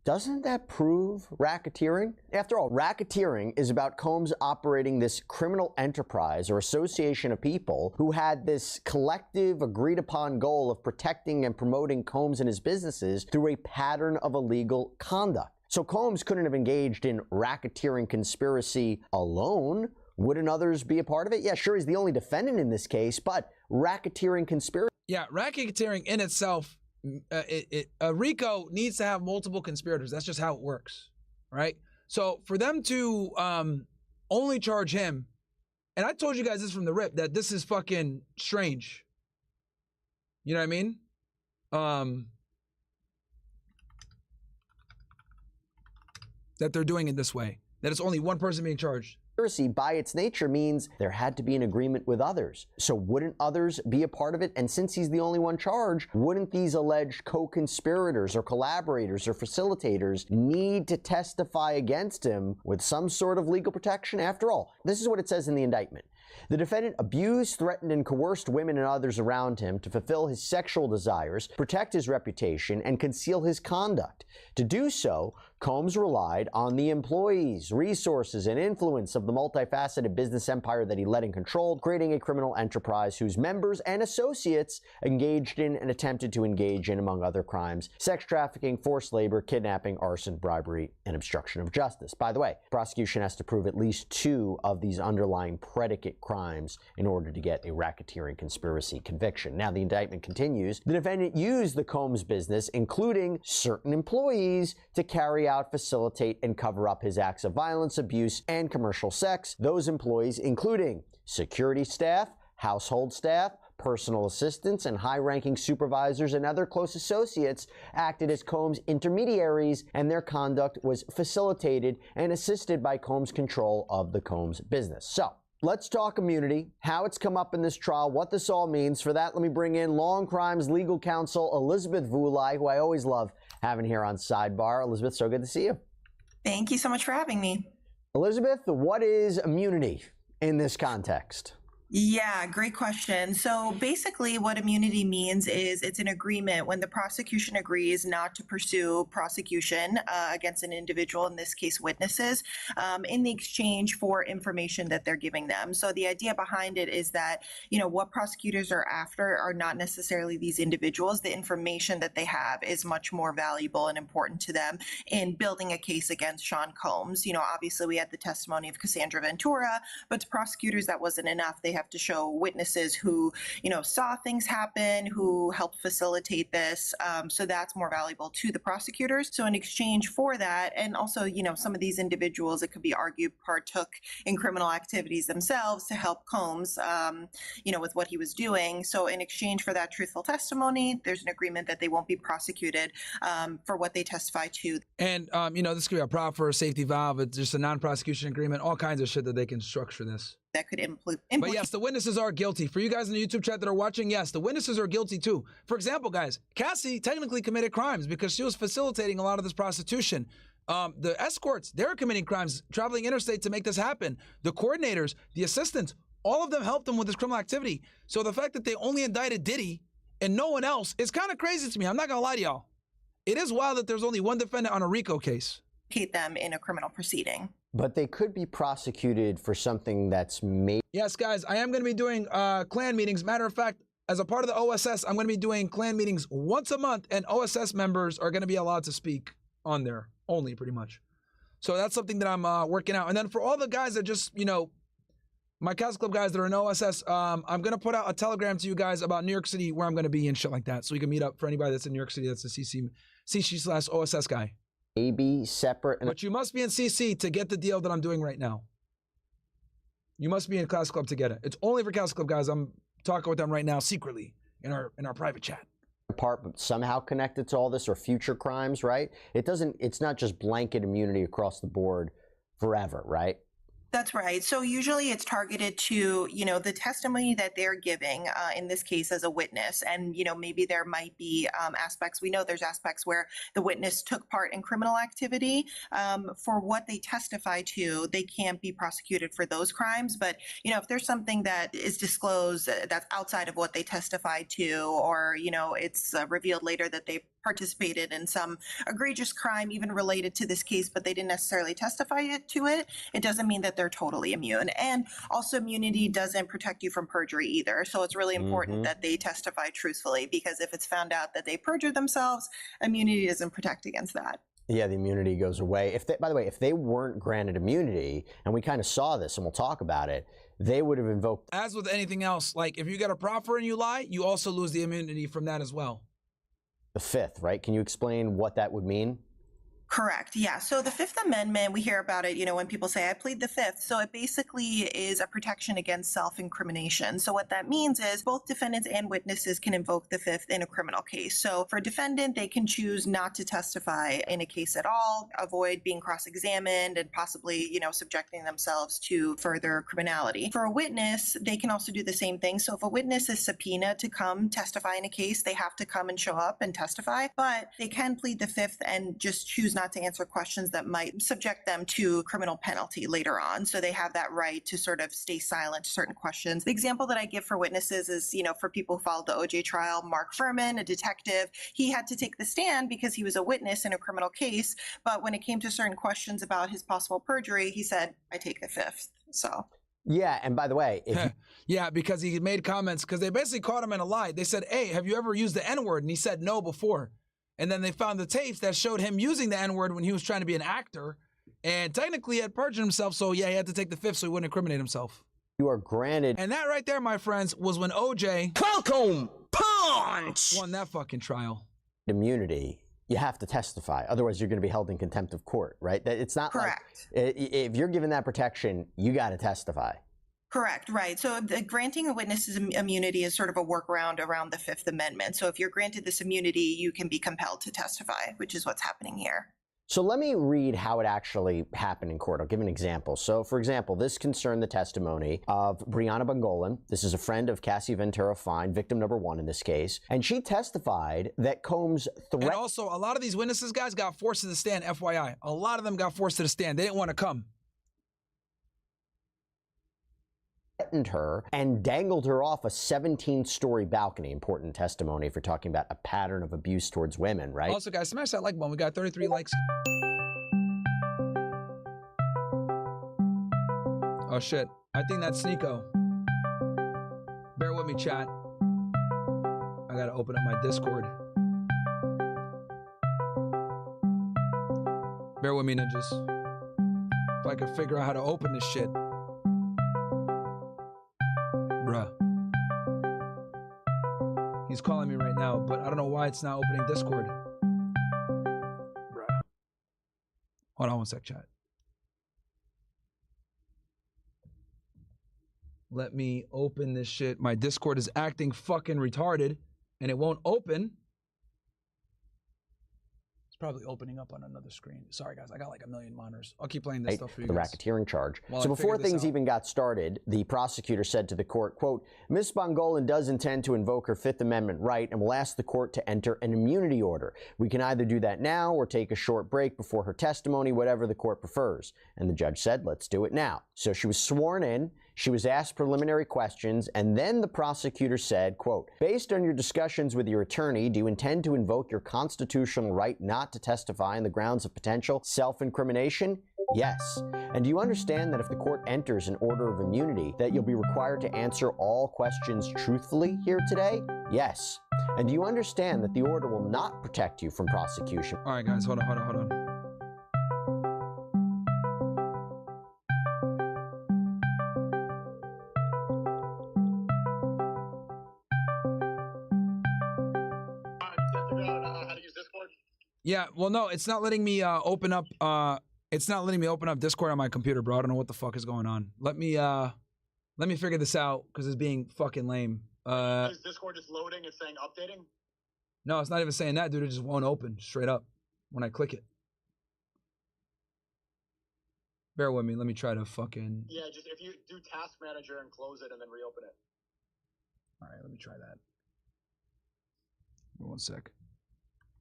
L: doesn't that prove racketeering? After all, racketeering is about Combs operating this criminal enterprise or association of people who had this collective agreed upon goal of protecting and promoting Combs and his businesses through a pattern of illegal conduct. So Combs couldn't have engaged in racketeering conspiracy alone. Wouldn't others be a part of it? Yeah, sure, he's the only defendant in this case, but racketeering conspiracy.
B: Yeah, racketeering in itself, RICO needs to have multiple conspirators. That's just how it works, right? So for them to only charge him, and I told you guys this from the rip, that this is fucking strange. You know what I mean? That they're doing it this way. that it's only one person being charged.
L: Conspiracy by its nature means there had to be an agreement with others. So wouldn't others be a part of it? And since he's the only one charged, wouldn't these alleged co-conspirators or collaborators or facilitators need to testify against him with some sort of legal protection? After all, this is what it says in the indictment. The defendant abused, threatened, and coerced women and others around him to fulfill his sexual desires, protect his reputation, and conceal his conduct. To do so, Combs relied on the employees, resources, and influence of the multifaceted business empire that he led and controlled, creating a criminal enterprise whose members and associates engaged in and attempted to engage in, among other crimes, sex trafficking, forced labor, kidnapping, arson, bribery, and obstruction of justice. By the way, prosecution has to prove at least 2 of these underlying predicate crimes in order to get a racketeering conspiracy conviction. Now, the indictment continues. The defendant used the Combs business, including certain employees, to carry out, facilitate, and cover up his acts of violence, abuse, and commercial sex. Those employees, including security staff, household staff, personal assistants, and high-ranking supervisors and other close associates, acted as Combs' intermediaries, and their conduct was facilitated and assisted by Combs' control of the Combs business. So, let's talk immunity, how it's come up in this trial, what this all means. For that, let me bring in Long Crimes legal counsel Elizabeth Vulai, who I always love having here on Sidebar. Elizabeth, so good to see you.
K: Thank you so much for having me.
L: Elizabeth, what is immunity in this context?
K: Yeah, great question. So basically what immunity means is it's an agreement when the prosecution agrees not to pursue prosecution against an individual, in this case witnesses, in the exchange for information that they're giving them. So the idea behind it is that, you know, what prosecutors are after are not necessarily these individuals. The information that they have is much more valuable and important to them in building a case against Sean Combs. You know, obviously we had the testimony of Cassandra Ventura, but to prosecutors that wasn't enough. They have to show witnesses who, you know, saw things happen, who helped facilitate this. So that's more valuable to the prosecutors. So in exchange for that, and also, you know, some of these individuals, it could be argued, partook in criminal activities themselves to help Combs, you know, with what he was doing. So in exchange for that truthful testimony, there's an agreement that they won't be prosecuted for what they testify to.
B: And, you know, this could be a proper safety valve. It's just a non-prosecution agreement, all kinds of shit that they can structure this.
K: That could implicate.
B: But yes, the witnesses are guilty. For you guys in the YouTube chat that are watching, yes, the witnesses are guilty too. For example, guys, Cassie technically committed crimes because she was facilitating a lot of this prostitution. The escorts, they're committing crimes, traveling interstate to make this happen. The coordinators, the assistants, all of them helped them with this criminal activity. So the fact that they only indicted Diddy and no one else is kind of crazy to me. I'm not going to lie to y'all. It is wild that there's only one defendant on a RICO case.
K: Them in a criminal proceeding.
L: But they could be prosecuted for something that's made.
B: Yes, guys, I am going to be doing clan meetings. Matter of fact, as a part of the OSS, I'm going to be doing clan meetings once a month, and OSS members are going to be allowed to speak on there only, pretty much. So that's something that I'm working out. And then for all the guys that just, you know, my Castle Club guys that are in OSS, I'm going to put out a telegram to you guys about New York City, where I'm going to be and shit like that. So you can meet up for anybody that's in New York City that's a CC/OSS guy.
L: Maybe separate.
B: But you must be in CC to get the deal that I'm doing right now. You must be in Class Club to get it. It's only for Class Club guys. I'm talking with them right now secretly in our private chat.
L: Part, but somehow connected to all this or future crimes, right? It's not just blanket immunity across the board forever, right?
K: That's right. So usually it's targeted to, you know, the testimony that they're giving, in this case as a witness. And, you know, maybe there might be aspects, we know there's aspects where the witness took part in criminal activity. For what they testify to, they can't be prosecuted for those crimes. But, you know, if there's something that is disclosed that's outside of what they testified to, or, you know, it's revealed later that they participated in some egregious crime even related to this case, but they didn't necessarily testify to it, it doesn't mean that they're totally immune. And also immunity doesn't protect you from perjury either. So it's really important that they testify truthfully, because if it's found out that they perjured themselves, immunity doesn't protect against that.
L: Yeah, the immunity goes away. By the way, if they weren't granted immunity, and we kind of saw this and we'll talk about it, they would have invoked.
B: As with anything else, like if you get a proffer and you lie, you also lose the immunity from that as well.
L: The fifth, right? Can you explain what that would mean?
K: Correct. Yeah. So the Fifth Amendment, we hear about it, when people say, I plead the Fifth. So it basically is a protection against self-incrimination. So what that means is both defendants and witnesses can invoke the Fifth in a criminal case. So for a defendant, they can choose not to testify in a case at all, avoid being cross-examined and possibly, subjecting themselves to further criminality. For a witness, they can also do the same thing. So if a witness is subpoenaed to come testify in a case, they have to come and show up and testify, but they can plead the Fifth and just choose not to answer questions that might subject them to criminal penalty later on. So they have that right to sort of stay silent to certain questions. The example that I give for witnesses is, for people who followed the OJ trial, Mark Furman, a detective, he had to take the stand because he was a witness in a criminal case. But when it came to certain questions about his possible perjury, he said, I take the Fifth. So.
L: Yeah, and by the way, if
B: yeah, because he made comments, because they basically caught him in a lie. They said, hey, have you ever used the N-word? And he said no before. And then they found the tapes that showed him using the N-word when he was trying to be an actor. And technically he had perjured himself, so yeah, he had to take the Fifth so he wouldn't incriminate himself.
L: You are granted.
B: And that right there, my friends, was when OJ
L: Falcon Punch
B: won that fucking trial.
L: Immunity. You have to testify. Otherwise, you're going to be held in contempt of court, right? It's not
K: correct.
L: Like if you're given that protection, you got to testify.
K: Correct, right. So granting a witness's immunity is sort of a workaround around the Fifth Amendment. So if you're granted this immunity, you can be compelled to testify, which is what's happening here.
L: So let me read how it actually happened in court. I'll give an example. So, for example, this concerned the testimony of Brianna Bangolin. This is a friend of Cassie Ventura Fine, victim number 1 in this case. And she testified that Combs
B: And also, a lot of these witnesses, guys, got forced to the stand, FYI. A lot of them got forced to the stand. They didn't want to come.
L: Threatened her and dangled her off a 17-story balcony. Important testimony if you're talking about a pattern of abuse towards women, right?
B: Also, guys, smash that like button. We got 33 likes. Oh, shit. I think that's Sneeko. Bear with me, chat. I gotta open up my Discord. Bear with me, ninjas. If I could figure out how to open this shit. Bruh. He's calling me right now, but I don't know why it's not opening Discord. Bruh. Hold on one sec, chat. Let me open this shit. My Discord is acting fucking retarded, and it won't open. It's probably opening up on another screen. Sorry, guys. I got like a million monitors. I'll keep playing this stuff for you
L: the
B: guys.
L: racketeering charge.
B: While
L: So
B: I
L: before
B: figure this
L: things
B: out.
L: even got started, the prosecutor said to the court, quote, Ms. Bangolin does intend to invoke her Fifth Amendment right and will ask the court to enter an immunity order. We can either do that now or take a short break before her testimony, whatever the court prefers. And the judge said, let's do it now. So she was sworn in. She was asked preliminary questions, and then the prosecutor said, quote, based on your discussions with your attorney, do you intend to invoke your constitutional right not to testify on the grounds of potential self-incrimination? Yes. And do you understand that if the court enters an order of immunity, that you'll be required to answer all questions truthfully here today? Yes. And do you understand that the order will not protect you from prosecution?
B: All right, guys, hold on. Yeah, well, no, it's not letting me open up. It's not letting me open up Discord on my computer, bro. I don't know what the fuck is going on. Let me figure this out because it's being fucking lame.
N: Is Discord just loading? It's saying updating.
B: No, it's not even saying that, dude. It just won't open straight up when I click it. Bear with me. Let me try to fucking.
N: Yeah, just if you do Task Manager and close it and then reopen it.
B: All right, let me try that. Give me 1 sec.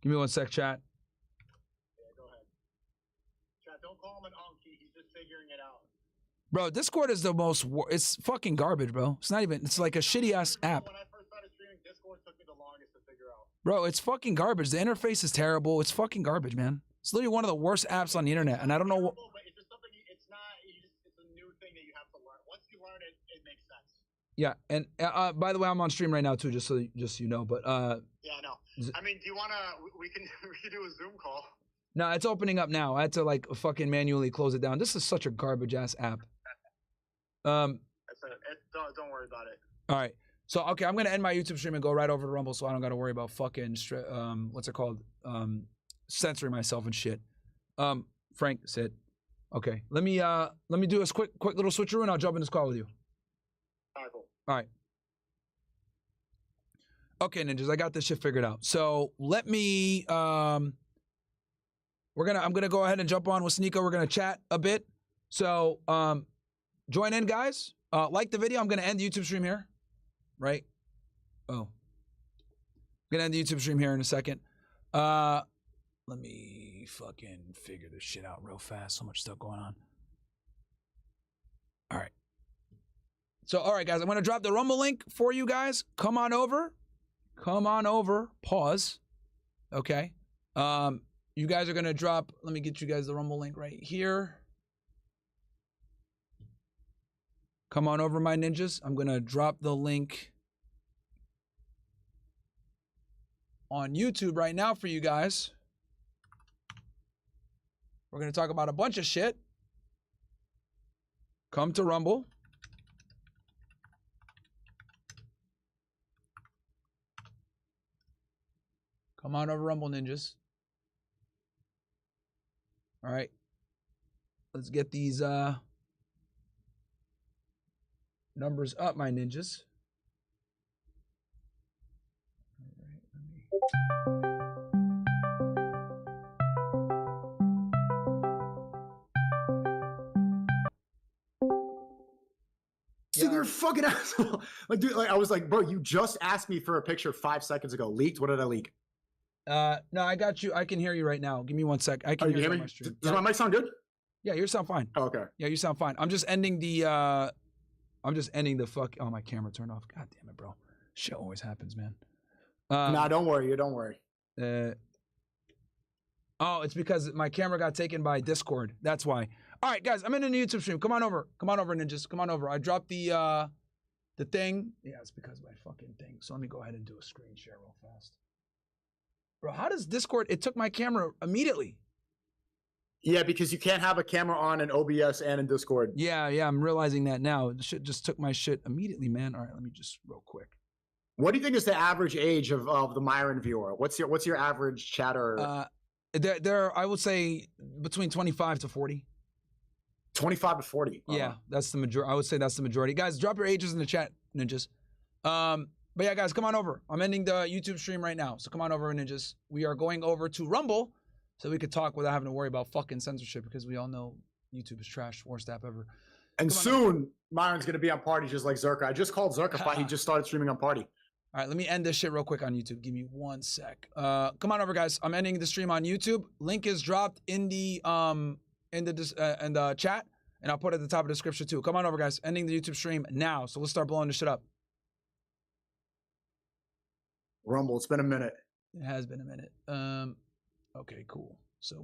B: Give me 1 sec, chat.
N: Go ahead. Chat, don't call him an unky. He's just figuring it out.
B: Bro, Discord is the most. It's fucking garbage, bro. It's not even. It's like a shitty ass app.
N: When I first started streaming, Discord took me the longest to figure out.
B: Bro, it's fucking garbage. The interface is terrible. It's fucking garbage, man. It's literally one of the worst apps on the internet, and I don't know what.
N: But it's just something. It's not. It's a new thing that you have to learn. Once you learn it, it makes sense.
B: Yeah, and by the way, I'm on stream right now too, just so you know. But
N: Yeah, no. I mean, do you wanna? We can do a Zoom call.
B: no, it's opening up now. I had to like fucking manually close it down. This is such a garbage ass app.
N: Don't worry about it.
B: All right. So okay, I'm gonna end my YouTube stream and go right over to Rumble, so I don't gotta worry about fucking what's it called? Censoring myself and shit. Frank said, okay, let me do a quick little switcheroo and I'll jump in this call with you. All right. Okay, ninjas, I got this shit figured out. So let me, I'm gonna go ahead and jump on with Sneeko. We're gonna chat a bit. So join in, guys. Like the video. I'm gonna end the YouTube stream here. Right? Oh. I'm gonna end the YouTube stream here in a second. Let me fucking figure this shit out real fast. So much stuff going on. All right. So, all right, guys, I'm gonna drop the Rumble link for you guys. Come on over. Come on over. Pause. Okay. You guys are gonna drop. Let me get you guys the Rumble link right here. Come on over, my ninjas. I'm gonna drop the link on YouTube right now for you guys. We're gonna talk about a bunch of shit. Come to Rumble. Come on over, Rumble ninjas. All right. Let's get these numbers up, my ninjas.
D: Dude, you're a fucking asshole. Like, dude, like I was like, bro, you just asked me for a picture 5 seconds ago. Leaked? What did I leak?
B: No, I got you. I can hear you right now. Give me 1 sec. I can hear you on my stream.
D: Does my mic sound good?
B: Yeah, you sound fine.
D: Oh, okay.
B: Yeah, you sound fine. I'm just ending the fuck. Oh, my camera turned off. God damn it, bro. Shit always happens, man.
D: Nah, don't worry. Don't worry.
B: Oh, it's because my camera got taken by Discord. That's why. All right, guys, I'm in a YouTube stream. Come on over. Come on over, ninjas. Come on over. I dropped the thing. Yeah, it's because of my fucking thing. So let me go ahead and do a screen share real fast. Bro, how does Discord? It took my camera immediately.
D: Yeah, because you can't have a camera on in OBS and in Discord.
B: Yeah, I'm realizing that now. The shit just took my shit immediately, man. All right, let me just real quick.
D: What do you think is the average age of the Myron viewer? What's your average chatter?
B: They're I would say between 25 to 40.
D: 25 to 40.
B: Yeah, that's the majority. I would say that's the majority. Guys, drop your ages in the chat, ninjas. But yeah, guys, come on over. I'm ending the YouTube stream right now. So come on over, ninjas. We are going over to Rumble so we could talk without having to worry about fucking censorship because we all know YouTube is trash, worst app ever.
D: And soon, Myron's going to be on Party just like Zerka. I just called Zerka. He just started streaming on Party.
B: All right, let me end this shit real quick on YouTube. Give me 1 sec. Come on over, guys. I'm ending the stream on YouTube. Link is dropped in the chat, and I'll put it at the top of the description too. Come on over, guys. Ending the YouTube stream now. So let's start blowing this shit up.
D: Rumble. It's been a minute.
B: It has been a minute. Okay, cool.